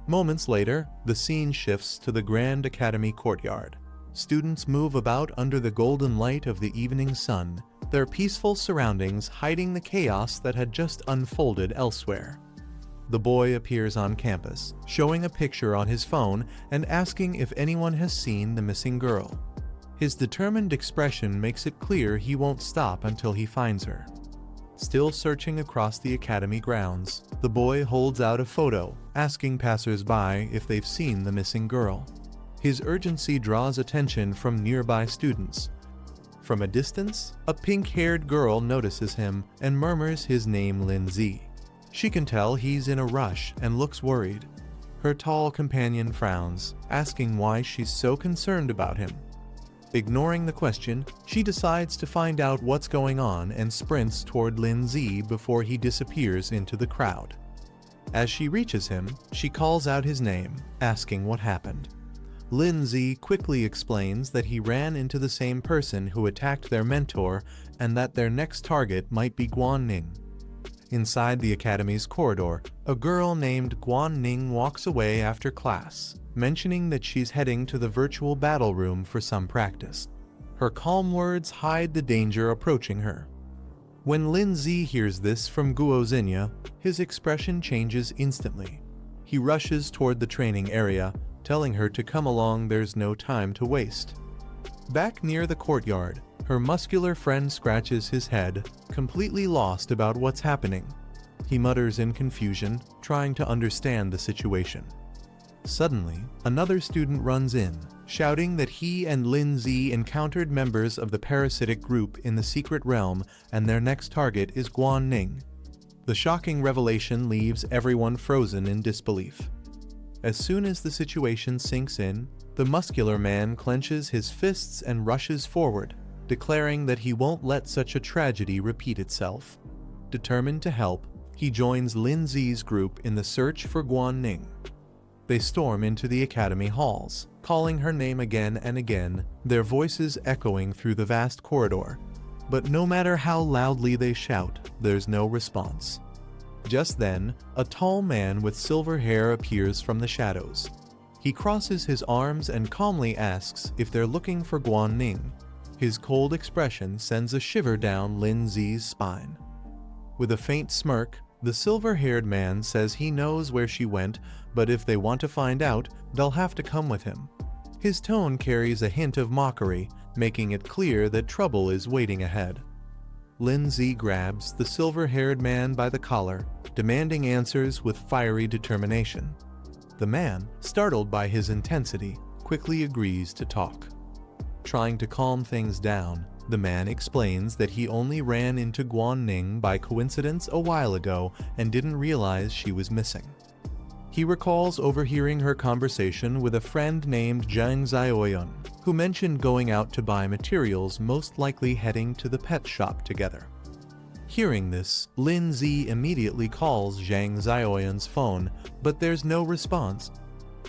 Moments later, the scene shifts to the Grand Academy courtyard. Students move about under the golden light of the evening sun, their peaceful surroundings hiding the chaos that had just unfolded elsewhere. The boy appears on campus, showing a picture on his phone and asking if anyone has seen the missing girl. His determined expression makes it clear he won't stop until he finds her. Still searching across the academy grounds, the boy holds out a photo, asking passers-by if they've seen the missing girl. His urgency draws attention from nearby students. From a distance, a pink-haired girl notices him and murmurs his name, Lin Zi. She can tell he's in a rush and looks worried. Her tall companion frowns, asking why she's so concerned about him. Ignoring the question, she decides to find out what's going on and sprints toward Lin Zi before he disappears into the crowd. As she reaches him, she calls out his name, asking what happened. Lin Zi quickly explains that he ran into the same person who attacked their mentor and that their next target might be Guan Ning. Inside the academy's corridor, a girl named Guan Ning walks away after class, mentioning that she's heading to the virtual battle room for some practice. Her calm words hide the danger approaching her. When Lin Zi hears this from Guo Zinya, his expression changes instantly. He rushes toward the training area, telling her to come along, there's no time to waste. Back near the courtyard, her muscular friend scratches his head, completely lost about what's happening. He mutters in confusion, trying to understand the situation. Suddenly, another student runs in, shouting that he and Lin Zi encountered members of the parasitic group in the secret realm and their next target is Guan Ning. The shocking revelation leaves everyone frozen in disbelief. As soon as the situation sinks in, the muscular man clenches his fists and rushes forward, declaring that he won't let such a tragedy repeat itself. Determined to help, he joins Lin Zi's group in the search for Guan Ning. They storm into the academy halls, calling her name again and again, their voices echoing through the vast corridor. But no matter how loudly they shout, there's no response. Just then, a tall man with silver hair appears from the shadows. He crosses his arms and calmly asks if they're looking for Guan Ning. His cold expression sends a shiver down Lin Zi's spine. With a faint smirk, the silver-haired man says he knows where she went, but if they want to find out, they'll have to come with him. His tone carries a hint of mockery, making it clear that trouble is waiting ahead. Lindsay grabs the silver-haired man by the collar, demanding answers with fiery determination. The man, startled by his intensity, quickly agrees to talk. Trying to calm things down, the man explains that he only ran into Guan-ning by coincidence a while ago and didn't realize she was missing. He recalls overhearing her conversation with a friend named Zhang Zioyun, who mentioned going out to buy materials, most likely heading to the pet shop together. Hearing this, Lin Zi immediately calls Zhang Zioyun's phone, but there's no response.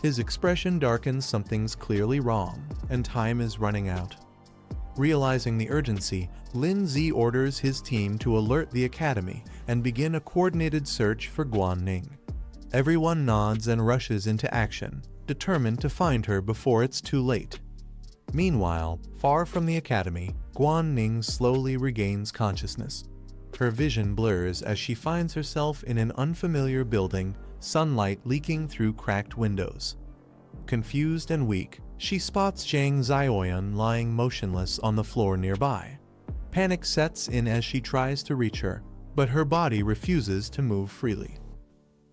His expression darkens, something's clearly wrong, and time is running out. Realizing the urgency, Lin Zi orders his team to alert the academy and begin a coordinated search for Guan-ning. Everyone nods and rushes into action, determined to find her before it's too late. Meanwhile, far from the academy, Guan-ning slowly regains consciousness. Her vision blurs as she finds herself in an unfamiliar building, sunlight leaking through cracked windows. Confused and weak, she spots Zhang Zioyun lying motionless on the floor nearby. Panic sets in as she tries to reach her, but her body refuses to move freely.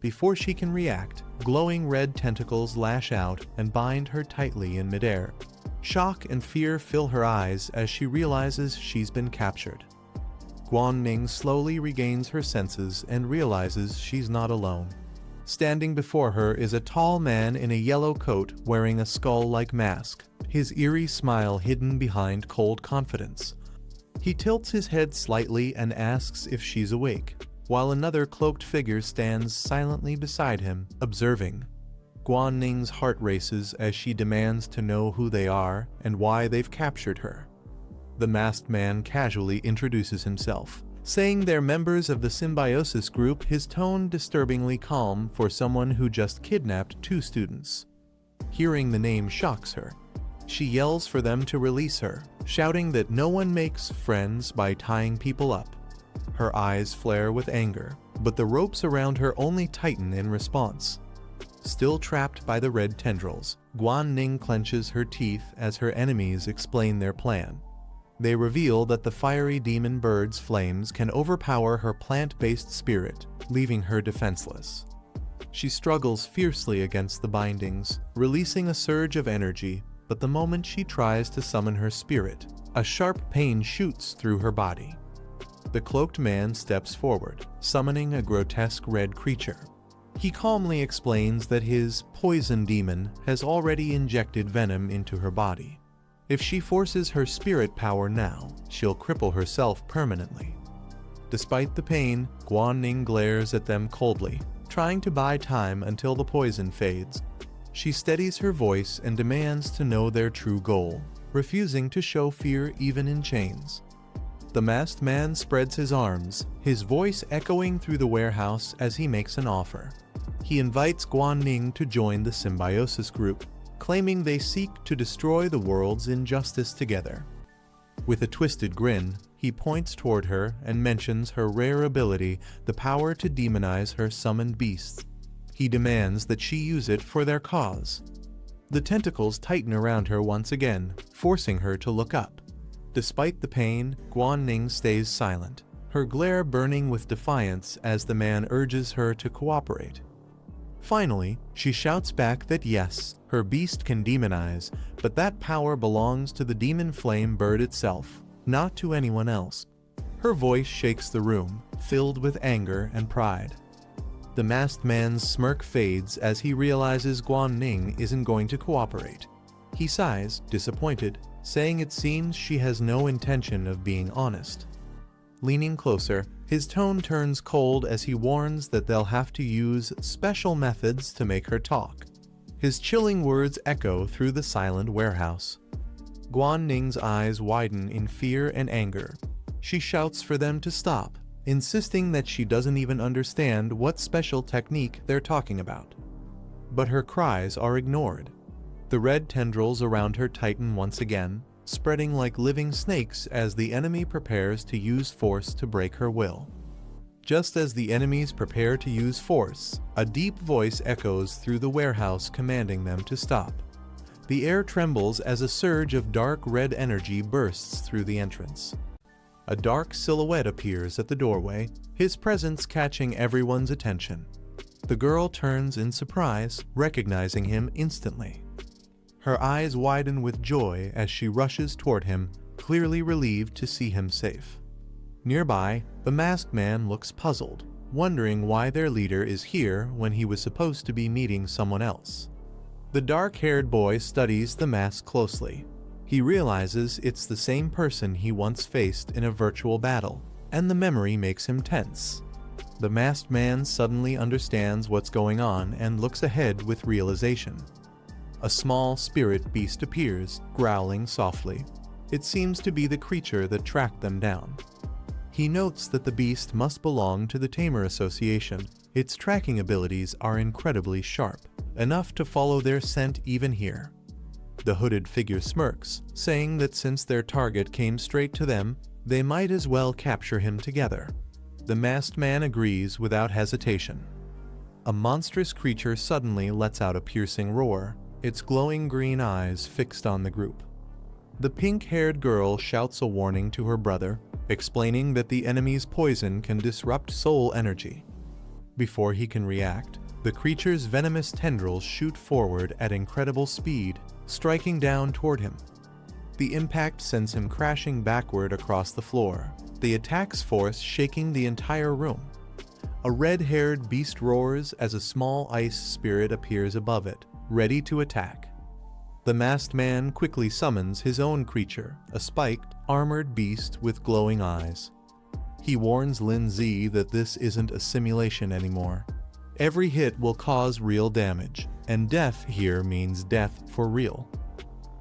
Before she can react, glowing red tentacles lash out and bind her tightly in midair. Shock and fear fill her eyes as she realizes she's been captured. Guan-ning slowly regains her senses and realizes she's not alone. Standing before her is a tall man in a yellow coat wearing a skull-like mask, his eerie smile hidden behind cold confidence. He tilts his head slightly and asks if she's awake, while another cloaked figure stands silently beside him, observing. Guan-ning's heart races as she demands to know who they are and why they've captured her. The masked man casually introduces himself, saying they're members of the symbiosis group, his tone disturbingly calm for someone who just kidnapped 2 students. Hearing the name shocks her. She yells for them to release her, shouting that no one makes friends by tying people up. Her eyes flare with anger, but the ropes around her only tighten in response. Still trapped by the red tendrils, Guan-ning clenches her teeth as her enemies explain their plan. They reveal that the fiery demon bird's flames can overpower her plant-based spirit, leaving her defenseless. She struggles fiercely against the bindings, releasing a surge of energy, but the moment she tries to summon her spirit, a sharp pain shoots through her body. The cloaked man steps forward, summoning a grotesque red creature. He calmly explains that his poison demon has already injected venom into her body. If she forces her spirit power now, she'll cripple herself permanently. Despite the pain, Guan-ning glares at them coldly, trying to buy time until the poison fades. She steadies her voice and demands to know their true goal, refusing to show fear even in chains. The masked man spreads his arms, his voice echoing through the warehouse as he makes an offer. He invites Guan-ning to join the symbiosis group, claiming they seek to destroy the world's injustice together. With a twisted grin, he points toward her and mentions her rare ability, the power to demonize her summoned beasts. He demands that she use it for their cause. The tentacles tighten around her once again, forcing her to look up. Despite the pain, Guan-ning stays silent, her glare burning with defiance as the man urges her to cooperate. Finally, she shouts back that yes, her beast can demonize, but that power belongs to the demon flame bird itself, not to anyone else. Her voice shakes the room, filled with anger and pride. The masked man's smirk fades as he realizes Guan-ning isn't going to cooperate. He sighs, disappointed, saying it seems she has no intention of being honest. Leaning closer, his tone turns cold as he warns that they'll have to use special methods to make her talk. His chilling words echo through the silent warehouse. Guan-ning's eyes widen in fear and anger. She shouts for them to stop, insisting that she doesn't even understand what special technique they're talking about. But her cries are ignored. The red tendrils around her tighten once again, spreading like living snakes as the enemy prepares to use force to break her will. Just as the enemies prepare to use force, a deep voice echoes through the warehouse commanding them to stop. The air trembles as a surge of dark red energy bursts through the entrance. A dark silhouette appears at the doorway, his presence catching everyone's attention. The girl turns in surprise, recognizing him instantly. Her eyes widen with joy as she rushes toward him, clearly relieved to see him safe. Nearby, the masked man looks puzzled, wondering why their leader is here when he was supposed to be meeting someone else. The dark-haired boy studies the mask closely. He realizes it's the same person he once faced in a virtual battle, and the memory makes him tense. The masked man suddenly understands what's going on and looks ahead with realization. A small spirit beast appears, growling softly. It seems to be the creature that tracked them down. He notes that the beast must belong to the Tamer Association. Its tracking abilities are incredibly sharp, enough to follow their scent even here. The hooded figure smirks, saying that since their target came straight to them, they might as well capture him together. The masked man agrees without hesitation. A monstrous creature suddenly lets out a piercing roar, its glowing green eyes fixed on the group. The pink-haired girl shouts a warning to her brother, explaining that the enemy's poison can disrupt soul energy. Before he can react, the creature's venomous tendrils shoot forward at incredible speed, striking down toward him. The impact sends him crashing backward across the floor, the attack's force shaking the entire room. A red-haired beast roars as a small ice spirit appears above it, ready to attack. The masked man quickly summons his own creature, a spiked, armored beast with glowing eyes. He warns Lin Z that this isn't a simulation anymore. Every hit will cause real damage, and death here means death for real.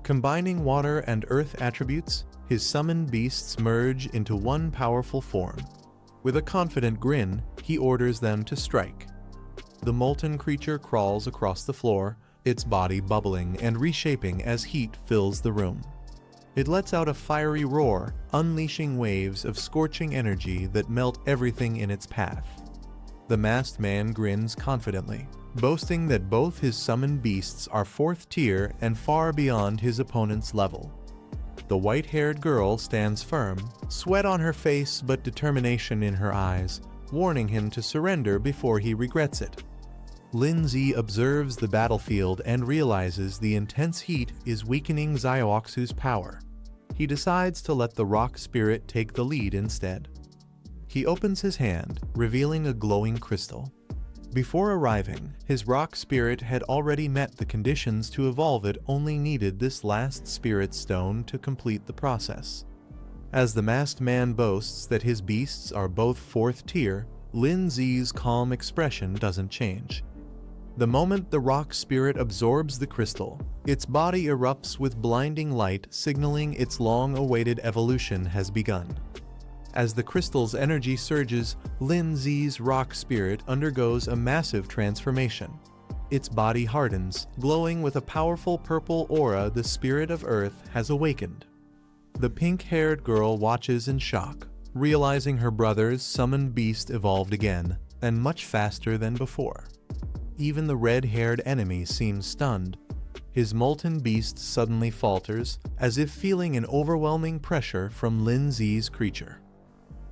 Combining water and earth attributes, his summoned beasts merge into one powerful form. With a confident grin, he orders them to strike. The molten creature crawls across the floor, its body bubbling and reshaping as heat fills the room. It lets out a fiery roar, unleashing waves of scorching energy that melt everything in its path. The masked man grins confidently, boasting that both his summoned beasts are 4th tier and far beyond his opponent's level. The white-haired girl stands firm, sweat on her face but determination in her eyes, warning him to surrender before he regrets it. Lin Z observes the battlefield and realizes the intense heat is weakening Xiaoxu's power. He decides to let the rock spirit take the lead instead. He opens his hand, revealing a glowing crystal. Before arriving, his rock spirit had already met the conditions to evolve it, only needed this last spirit stone to complete the process. As the masked man boasts that his beasts are both 4th tier, Lin Z's calm expression doesn't change. The moment the rock spirit absorbs the crystal, its body erupts with blinding light, signaling its long-awaited evolution has begun. As the crystal's energy surges, Lin Z's rock spirit undergoes a massive transformation. Its body hardens, glowing with a powerful purple aura. The spirit of Earth has awakened. The pink-haired girl watches in shock, realizing her brother's summoned beast evolved again, and much faster than before. Even the red-haired enemy seems stunned. His molten beast suddenly falters, as if feeling an overwhelming pressure from Lin Z's creature.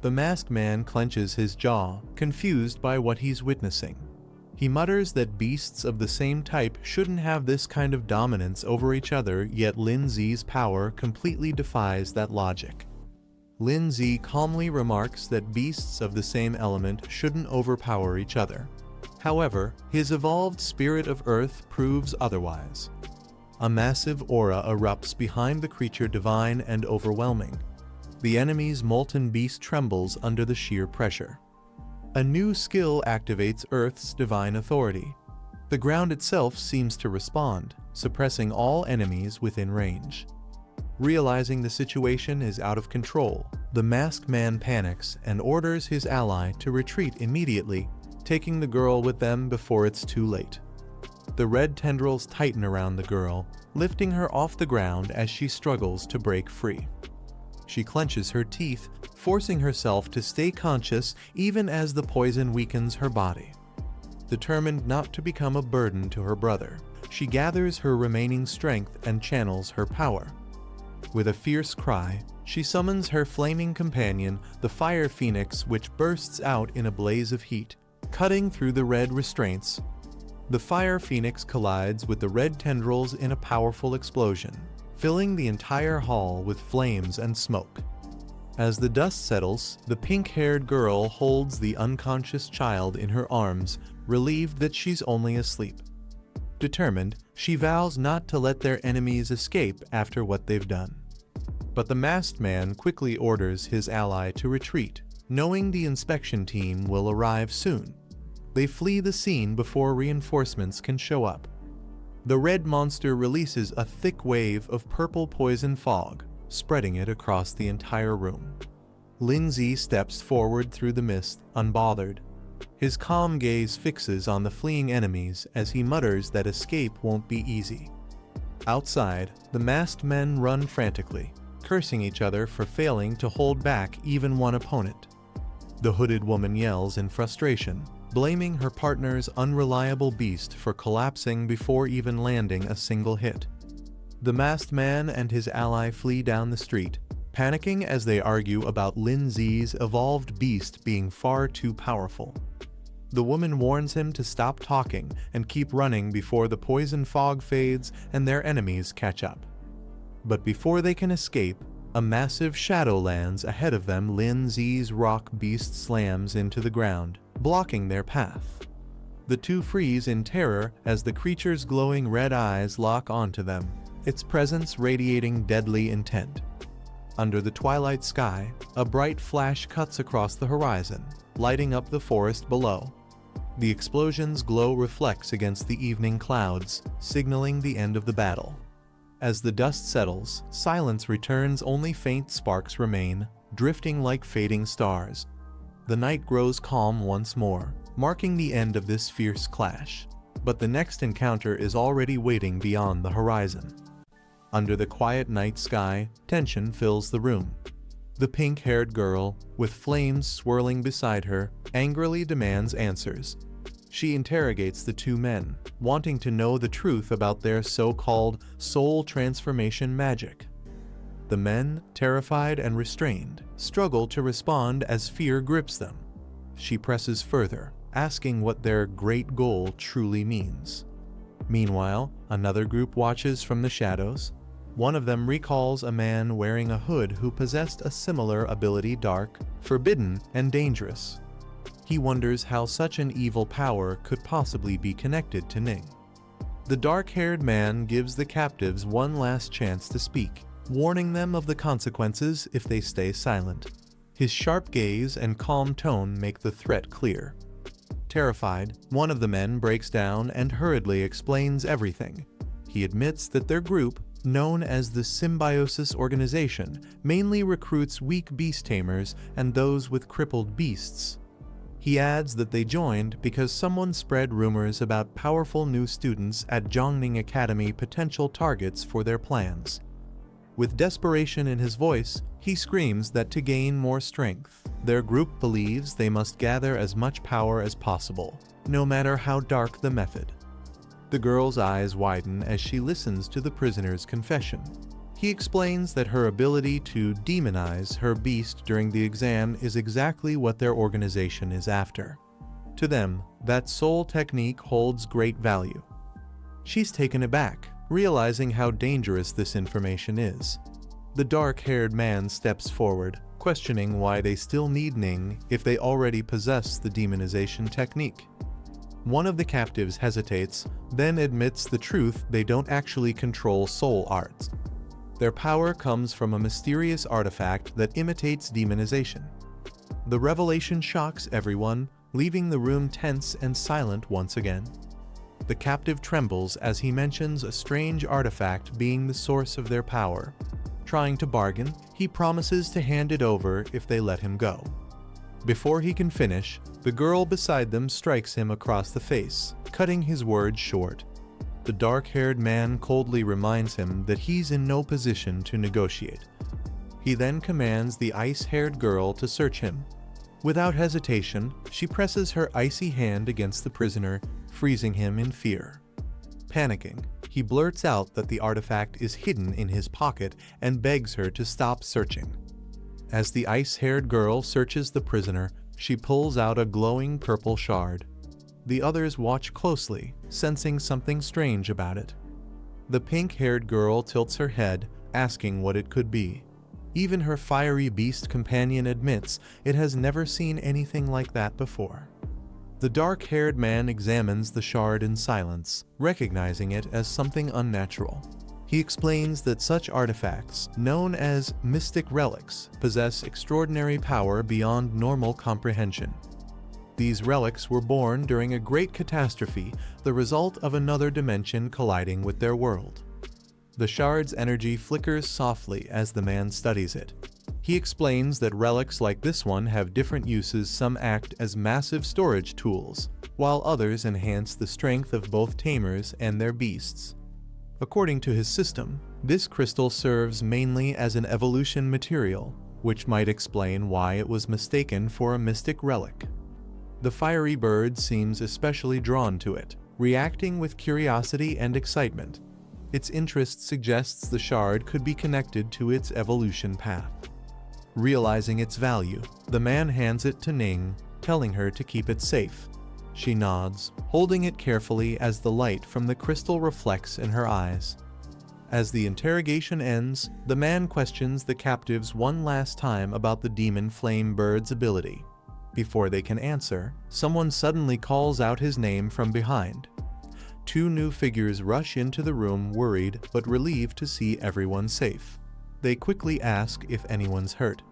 The masked man clenches his jaw, confused by what he's witnessing. He mutters that beasts of the same type shouldn't have this kind of dominance over each other, yet Lin Z's power completely defies that logic. Lin Z calmly remarks that beasts of the same element shouldn't overpower each other. However, his evolved spirit of Earth proves otherwise. A massive aura erupts behind the creature, divine and overwhelming. The enemy's molten beast trembles under the sheer pressure. A new skill activates Earth's divine authority. The ground itself seems to respond, suppressing all enemies within range. Realizing the situation is out of control, the masked man panics and orders his ally to retreat immediately, taking the girl with them before it's too late. The red tendrils tighten around the girl, lifting her off the ground as she struggles to break free. She clenches her teeth, forcing herself to stay conscious even as the poison weakens her body. Determined not to become a burden to her brother, she gathers her remaining strength and channels her power. With a fierce cry, she summons her flaming companion, the Fire Phoenix, which bursts out in a blaze of heat, cutting through the red restraints. The Fire Phoenix collides with the red tendrils in a powerful explosion, filling the entire hall with flames and smoke. As the dust settles, the pink-haired girl holds the unconscious child in her arms, relieved that she's only asleep. Determined, she vows not to let their enemies escape after what they've done. But the masked man quickly orders his ally to retreat, knowing the inspection team will arrive soon. They flee the scene before reinforcements can show up. The red monster releases a thick wave of purple poison fog, spreading it across the entire room. Lindsay steps forward through the mist, unbothered. His calm gaze fixes on the fleeing enemies as he mutters that escape won't be easy. Outside, the masked men run frantically, cursing each other for failing to hold back even one opponent. The hooded woman yells in frustration, blaming her partner's unreliable beast for collapsing before even landing a single hit. The masked man and his ally flee down the street, panicking as they argue about Lindsay's evolved beast being far too powerful. The woman warns him to stop talking and keep running before the poison fog fades and their enemies catch up. But before they can escape, a massive shadow lands ahead of them. Lindsay's rock beast slams into the ground, blocking their path. The two freeze in terror as the creature's glowing red eyes lock onto them, its presence radiating deadly intent. Under the twilight sky, a bright flash cuts across the horizon, lighting up the forest below. The explosion's glow reflects against the evening clouds, signaling the end of the battle. As the dust settles, silence returns. Only faint sparks remain, drifting like fading stars. The night grows calm once more, marking the end of this fierce clash. But the next encounter is already waiting beyond the horizon. Under the quiet night sky, tension fills the room. The pink-haired girl, with flames swirling beside her, angrily demands answers. She interrogates the two men, wanting to know the truth about their so-called soul transformation magic. The men, terrified and restrained, struggle to respond as fear grips them. She presses further, asking what their great goal truly means. Meanwhile, another group watches from the shadows. One of them recalls a man wearing a hood who possessed a similar ability, dark, forbidden, and dangerous. He wonders how such an evil power could possibly be connected to Ning. The dark-haired man gives the captives one last chance to speak, warning them of the consequences if they stay silent. His sharp gaze and calm tone make the threat clear. Terrified, one of the men breaks down and hurriedly explains everything. He admits that their group, known as the Symbiosis Organization, mainly recruits weak beast tamers and those with crippled beasts. He adds that they joined because someone spread rumors about powerful new students at Zhongning Academy, potential targets for their plans. With desperation in his voice, he screams that to gain more strength, their group believes they must gather as much power as possible, no matter how dark the method. The girl's eyes widen as she listens to the prisoner's confession. He explains that her ability to demonize her beast during the exam is exactly what their organization is after. To them, that soul technique holds great value. She's taken aback, realizing how dangerous this information is. The dark-haired man steps forward, questioning why they still need Ning if they already possess the demonization technique. One of the captives hesitates, then admits the truth: they don't actually control soul arts. Their power comes from a mysterious artifact that imitates demonization. The revelation shocks everyone, leaving the room tense and silent once again. The captive trembles as he mentions a strange artifact being the source of their power. Trying to bargain, he promises to hand it over if they let him go. Before he can finish, the girl beside them strikes him across the face, cutting his words short. The dark-haired man coldly reminds him that he's in no position to negotiate. He then commands the ice-haired girl to search him. Without hesitation, she presses her icy hand against the prisoner, freezing him in fear. Panicking, he blurts out that the artifact is hidden in his pocket and begs her to stop searching. As the ice-haired girl searches the prisoner, she pulls out a glowing purple shard. The others watch closely, sensing something strange about it. The pink-haired girl tilts her head, asking what it could be. Even her fiery beast companion admits it has never seen anything like that before. The dark-haired man examines the shard in silence, recognizing it as something unnatural. He explains that such artifacts, known as mystic relics, possess extraordinary power beyond normal comprehension. These relics were born during a great catastrophe, the result of another dimension colliding with their world. The shard's energy flickers softly as the man studies it. He explains that relics like this one have different uses. Some act as massive storage tools, while others enhance the strength of both tamers and their beasts. According to his system, this crystal serves mainly as an evolution material, which might explain why it was mistaken for a mystic relic. The fiery bird seems especially drawn to it, reacting with curiosity and excitement. Its interest suggests the shard could be connected to its evolution path. Realizing its value, the man hands it to Ning, telling her to keep it safe. She nods, holding it carefully as the light from the crystal reflects in her eyes. As the interrogation ends, the man questions the captives one last time about the demon flame bird's ability. Before they can answer, someone suddenly calls out his name from behind. Two new figures rush into the room, worried but relieved to see everyone safe. They quickly ask if anyone's hurt.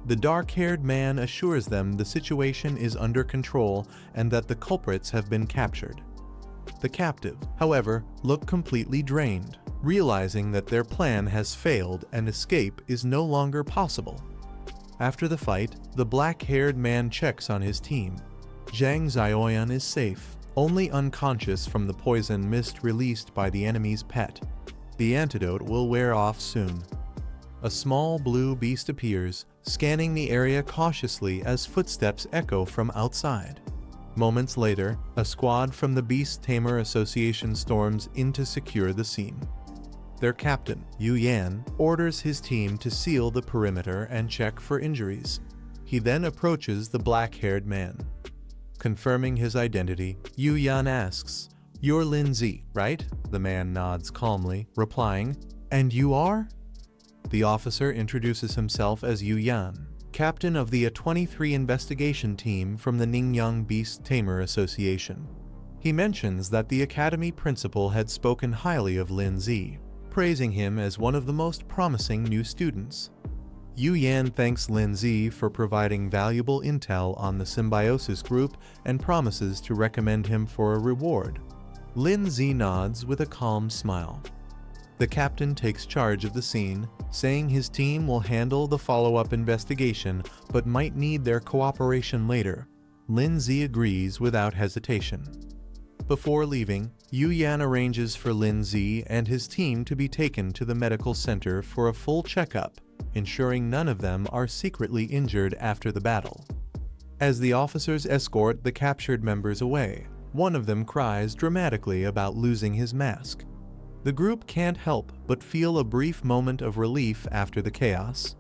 The dark-haired man assures them the situation is under control and that the culprits have been captured. The captives, however, look completely drained, realizing that their plan has failed and escape is no longer possible. After the fight, the black-haired man checks on his team. Zhang Xiaoyan is safe, only unconscious from the poison mist released by the enemy's pet. The antidote will wear off soon. A small blue beast appears, scanning the area cautiously as footsteps echo from outside. Moments later, a squad from the Beast Tamer Association storms in to secure the scene. Their captain, Yu Yan, orders his team to seal the perimeter and check for injuries. He then approaches the black-haired man. Confirming his identity, Yu Yan asks, "You're Lin Zi, right?" The man nods calmly, replying, "And you are?" The officer introduces himself as Yu Yan, captain of the A23 investigation team from the Ningyang Beast Tamer Association. He mentions that the academy principal had spoken highly of Lin Zi, praising him as one of the most promising new students. Yu Yan thanks Lin Zi for providing valuable intel on the symbiosis group and promises to recommend him for a reward. Lin Zi nods with a calm smile. The captain takes charge of the scene, saying his team will handle the follow-up investigation but might need their cooperation later. Lin Zi agrees without hesitation. Before leaving, Yu Yan arranges for Lin Zi and his team to be taken to the medical center for a full checkup, ensuring none of them are secretly injured after the battle. As the officers escort the captured members away, one of them cries dramatically about losing his mask. The group can't help but feel a brief moment of relief after the chaos.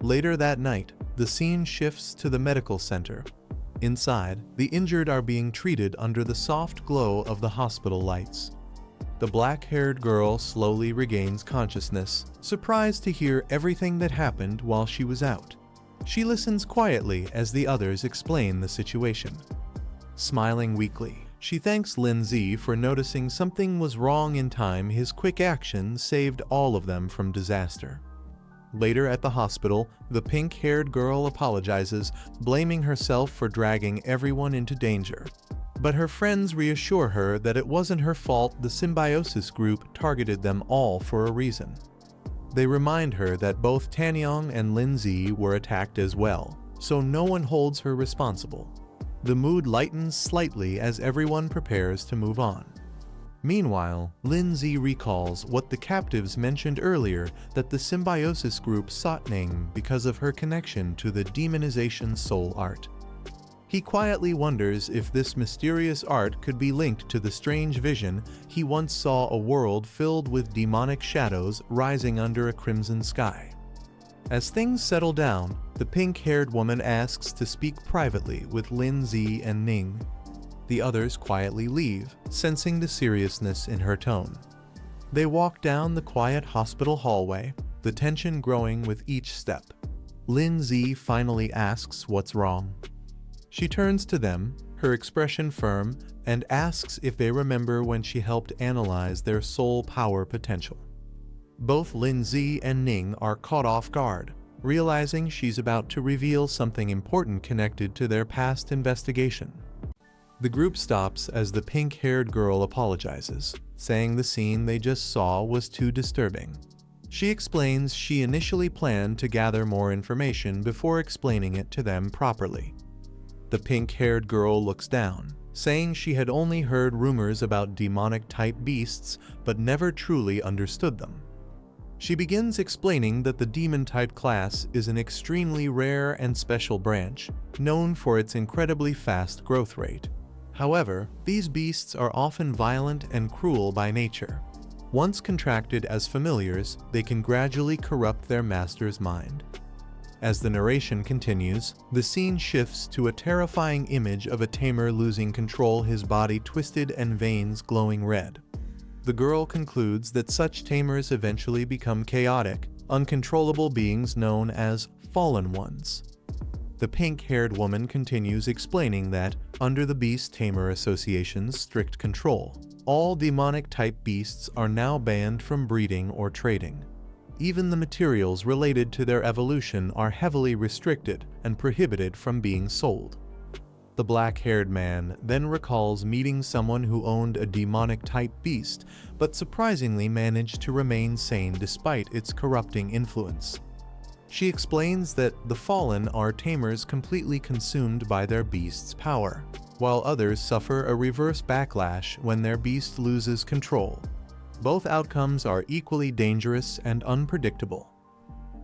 Later that night, the scene shifts to the medical center. Inside, the injured are being treated under the soft glow of the hospital lights. The black-haired girl slowly regains consciousness, surprised to hear everything that happened while she was out. She listens quietly as the others explain the situation. Smiling weakly, she thanks Lin Zi for noticing something was wrong in time. His quick action saved all of them from disaster. Later at the hospital, the pink-haired girl apologizes, blaming herself for dragging everyone into danger. But her friends reassure her that it wasn't her fault. The symbiosis group targeted them all for a reason. They remind her that both Tanyong and Lin Zi were attacked as well, so no one holds her responsible. The mood lightens slightly as everyone prepares to move on. Meanwhile, Lindsay recalls what the captives mentioned earlier, that the symbiosis group sought Ning because of her connection to the demonization soul art. He quietly wonders if this mysterious art could be linked to the strange vision he once saw, a world filled with demonic shadows rising under a crimson sky. As things settle down, the pink-haired woman asks to speak privately with Lindsay and Ning. The others quietly leave, sensing the seriousness in her tone. They walk down the quiet hospital hallway, the tension growing with each step. Lindsay finally asks what's wrong. She turns to them, her expression firm, and asks if they remember when she helped analyze their soul power potential. Both Lindsay and Ning are caught off guard, realizing she's about to reveal something important connected to their past investigation. The group stops as the pink-haired girl apologizes, saying the scene they just saw was too disturbing. She explains she initially planned to gather more information before explaining it to them properly. The pink-haired girl looks down, saying she had only heard rumors about demonic-type beasts but never truly understood them. She begins explaining that the demon-type class is an extremely rare and special branch, known for its incredibly fast growth rate. However, these beasts are often violent and cruel by nature. Once contracted as familiars, they can gradually corrupt their master's mind. As the narration continues, the scene shifts to a terrifying image of a tamer losing control, his body twisted and veins glowing red. The girl concludes that such tamers eventually become chaotic, uncontrollable beings known as fallen ones. The pink-haired woman continues explaining that, under the Beast Tamer Association's strict control, all demonic-type beasts are now banned from breeding or trading. Even the materials related to their evolution are heavily restricted and prohibited from being sold. The black-haired man then recalls meeting someone who owned a demonic-type beast, but surprisingly managed to remain sane despite its corrupting influence. She explains that the fallen are tamers completely consumed by their beast's power, while others suffer a reverse backlash when their beast loses control. Both outcomes are equally dangerous and unpredictable.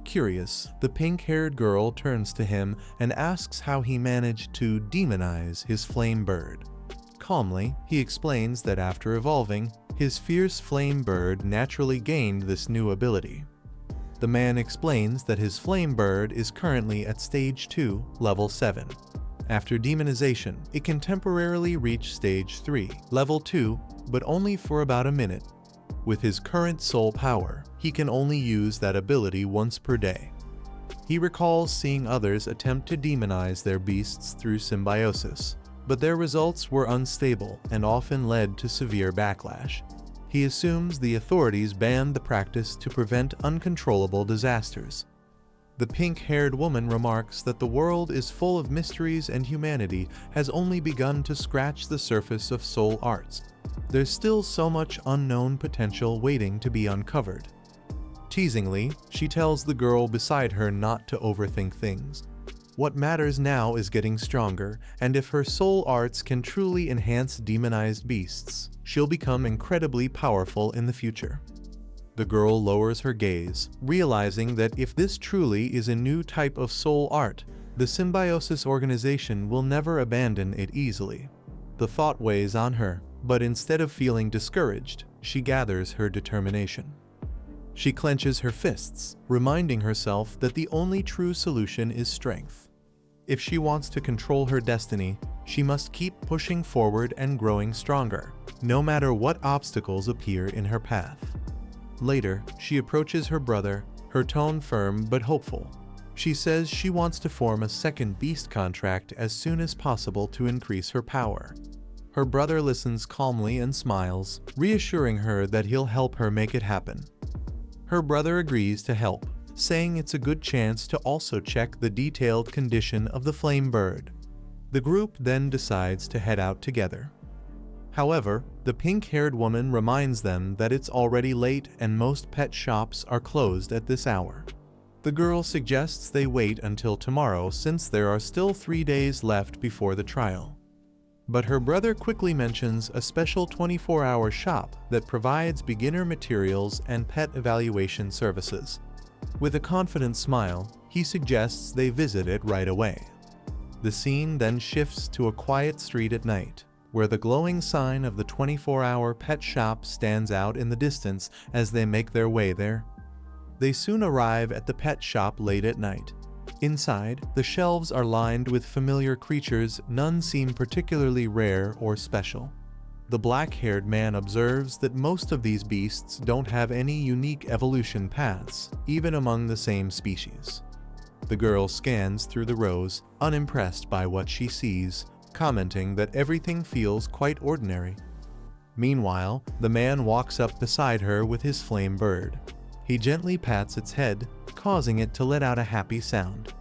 Curious, the pink-haired girl turns to him and asks how he managed to demonize his flame bird. Calmly, he explains that after evolving, his fierce flame bird naturally gained this new ability. The man explains that his flame bird is currently at Stage 2, Level 7. After demonization, it can temporarily reach Stage 3, Level 2, but only for about a minute. With his current soul power, he can only use that ability once per day. He recalls seeing others attempt to demonize their beasts through symbiosis, but their results were unstable and often led to severe backlash. He assumes the authorities banned the practice to prevent uncontrollable disasters. The pink-haired woman remarks that the world is full of mysteries and humanity has only begun to scratch the surface of soul arts. There's still so much unknown potential waiting to be uncovered. Teasingly, she tells the girl beside her not to overthink things. What matters now is getting stronger, and if her soul arts can truly enhance demonized beasts, she'll become incredibly powerful in the future. The girl lowers her gaze, realizing that if this truly is a new type of soul art, the symbiosis organization will never abandon it easily. The thought weighs on her, but instead of feeling discouraged, she gathers her determination. She clenches her fists, reminding herself that the only true solution is strength. If she wants to control her destiny, she must keep pushing forward and growing stronger, no matter what obstacles appear in her path. Later, she approaches her brother, her tone firm but hopeful. She says she wants to form a second beast contract as soon as possible to increase her power. Her brother listens calmly and smiles, reassuring her that he'll help her make it happen. Her brother agrees to help, saying it's a good chance to also check the detailed condition of the flame bird. The group then decides to head out together. However, the pink-haired woman reminds them that it's already late and most pet shops are closed at this hour. The girl suggests they wait until tomorrow since there are still 3 days left before the trial. But her brother quickly mentions a special 24-hour shop that provides beginner materials and pet evaluation services. With a confident smile, he suggests they visit it right away. The scene then shifts to a quiet street at night, where the glowing sign of the 24-hour pet shop stands out in the distance as they make their way there. They soon arrive at the pet shop late at night. Inside, the shelves are lined with familiar creatures. None seem particularly rare or special. The black-haired man observes that most of these beasts don't have any unique evolution paths, even among the same species. The girl scans through the rows, unimpressed by what she sees, commenting that everything feels quite ordinary. Meanwhile, the man walks up beside her with his flame bird. He gently pats its head, causing it to let out a happy sound.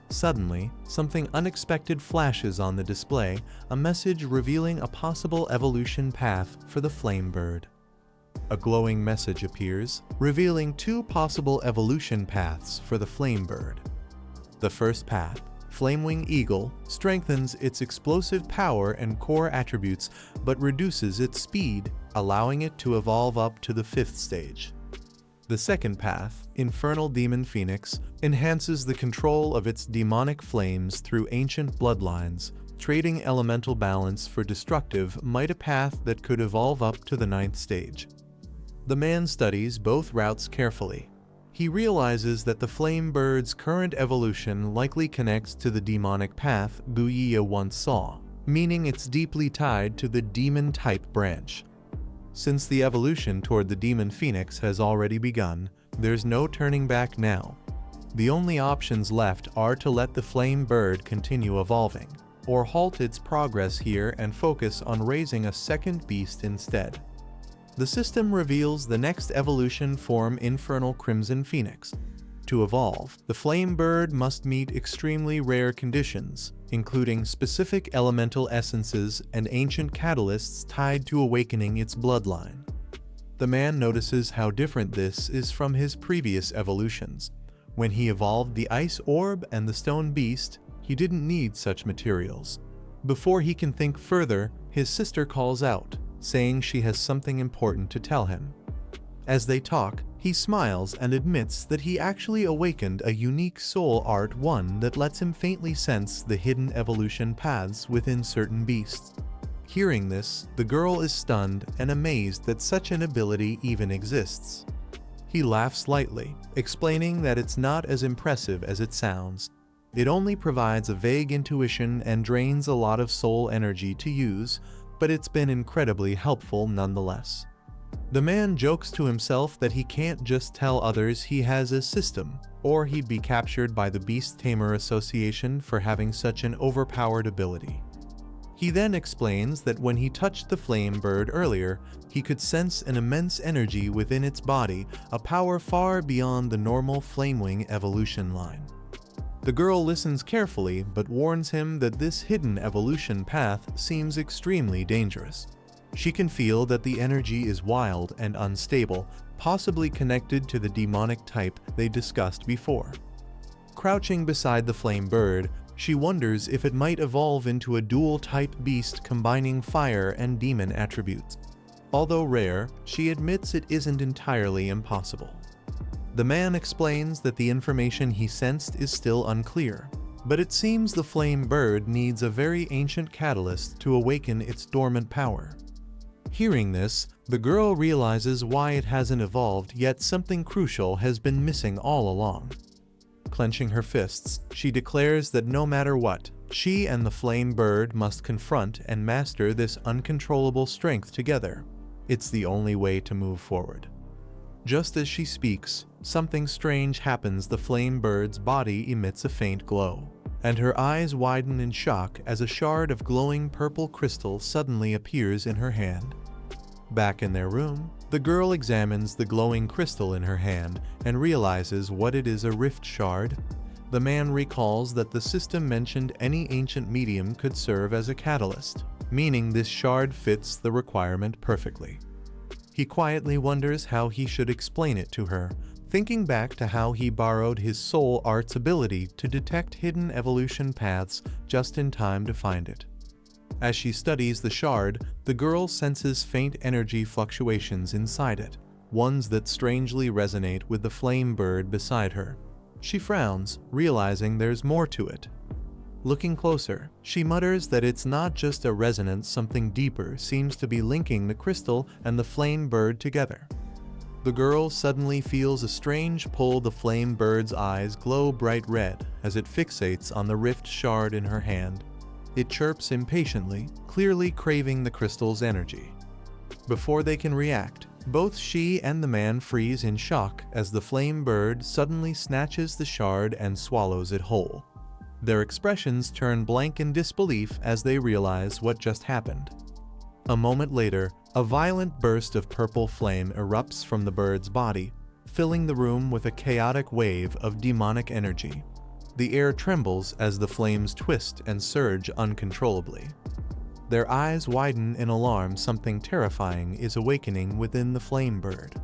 Suddenly, something unexpected flashes on the display, a message revealing a possible evolution path for the flame bird. A glowing message appears, revealing two possible evolution paths for the flame bird. The first path, Flamewing Eagle, strengthens its explosive power and core attributes, but reduces its speed, allowing it to evolve up to the 5th stage. The second path, Infernal Demon Phoenix, enhances the control of its demonic flames through ancient bloodlines, trading elemental balance for destructive might, a path that could evolve up to the 9th stage. The man studies both routes carefully. He realizes that the flame bird's current evolution likely connects to the demonic path Guiya once saw, meaning it's deeply tied to the demon-type branch. Since the evolution toward the demon phoenix has already begun, there's no turning back now. The only options left are to let the flame bird continue evolving, or halt its progress here and focus on raising a second beast instead. The system reveals the next evolution form, Infernal Crimson Phoenix. To evolve, the flame bird must meet extremely rare conditions, including specific elemental essences and ancient catalysts tied to awakening its bloodline. The man notices how different this is from his previous evolutions. When he evolved the ice orb and the stone beast, he didn't need such materials. Before he can think further, his sister calls out, saying she has something important to tell him. As they talk, he smiles and admits that he actually awakened a unique soul art, one that lets him faintly sense the hidden evolution paths within certain beasts. Hearing this, the girl is stunned and amazed that such an ability even exists. He laughs lightly, explaining that it's not as impressive as it sounds. It only provides a vague intuition and drains a lot of soul energy to use, but it's been incredibly helpful nonetheless. The man jokes to himself that he can't just tell others he has a system, or he'd be captured by the Beast Tamer Association for having such an overpowered ability. He then explains that when he touched the flame bird earlier, he could sense an immense energy within its body, a power far beyond the normal Flamewing evolution line. The girl listens carefully but warns him that this hidden evolution path seems extremely dangerous. She can feel that the energy is wild and unstable, possibly connected to the demonic type they discussed before. Crouching beside the flame bird, she wonders if it might evolve into a dual-type beast combining fire and demon attributes. Although rare, she admits it isn't entirely impossible. The man explains that the information he sensed is still unclear, but it seems the flame bird needs a very ancient catalyst to awaken its dormant power. Hearing this, the girl realizes why it hasn't evolved, yet something crucial has been missing all along. Clenching her fists, she declares that no matter what, she and the flame bird must confront and master this uncontrollable strength together. It's the only way to move forward. Just as she speaks, something strange happens. The flame bird's body emits a faint glow, and her eyes widen in shock as a shard of glowing purple crystal suddenly appears in her hand. Back in their room, the girl examines the glowing crystal in her hand and realizes what it is: a rift shard. The man recalls that the system mentioned any ancient medium could serve as a catalyst, meaning this shard fits the requirement perfectly. He quietly wonders how he should explain it to her, thinking back to how he borrowed his soul art's ability to detect hidden evolution paths just in time to find it. As she studies the shard, the girl senses faint energy fluctuations inside it, ones that strangely resonate with the flame bird beside her. She frowns, realizing there's more to it. Looking closer, she mutters that it's not just a resonance, something deeper seems to be linking the crystal and the flame bird together. The girl suddenly feels a strange pull. The flame bird's eyes glow bright red as it fixates on the rift shard in her hand. It chirps impatiently, clearly craving the crystal's energy. Before they can react, both she and the man freeze in shock as the flame bird suddenly snatches the shard and swallows it whole. Their expressions turn blank in disbelief as they realize what just happened. A moment later, a violent burst of purple flame erupts from the bird's body, filling the room with a chaotic wave of demonic energy. The air trembles as the flames twist and surge uncontrollably. Their eyes widen in alarm. Something terrifying is awakening within the flame bird.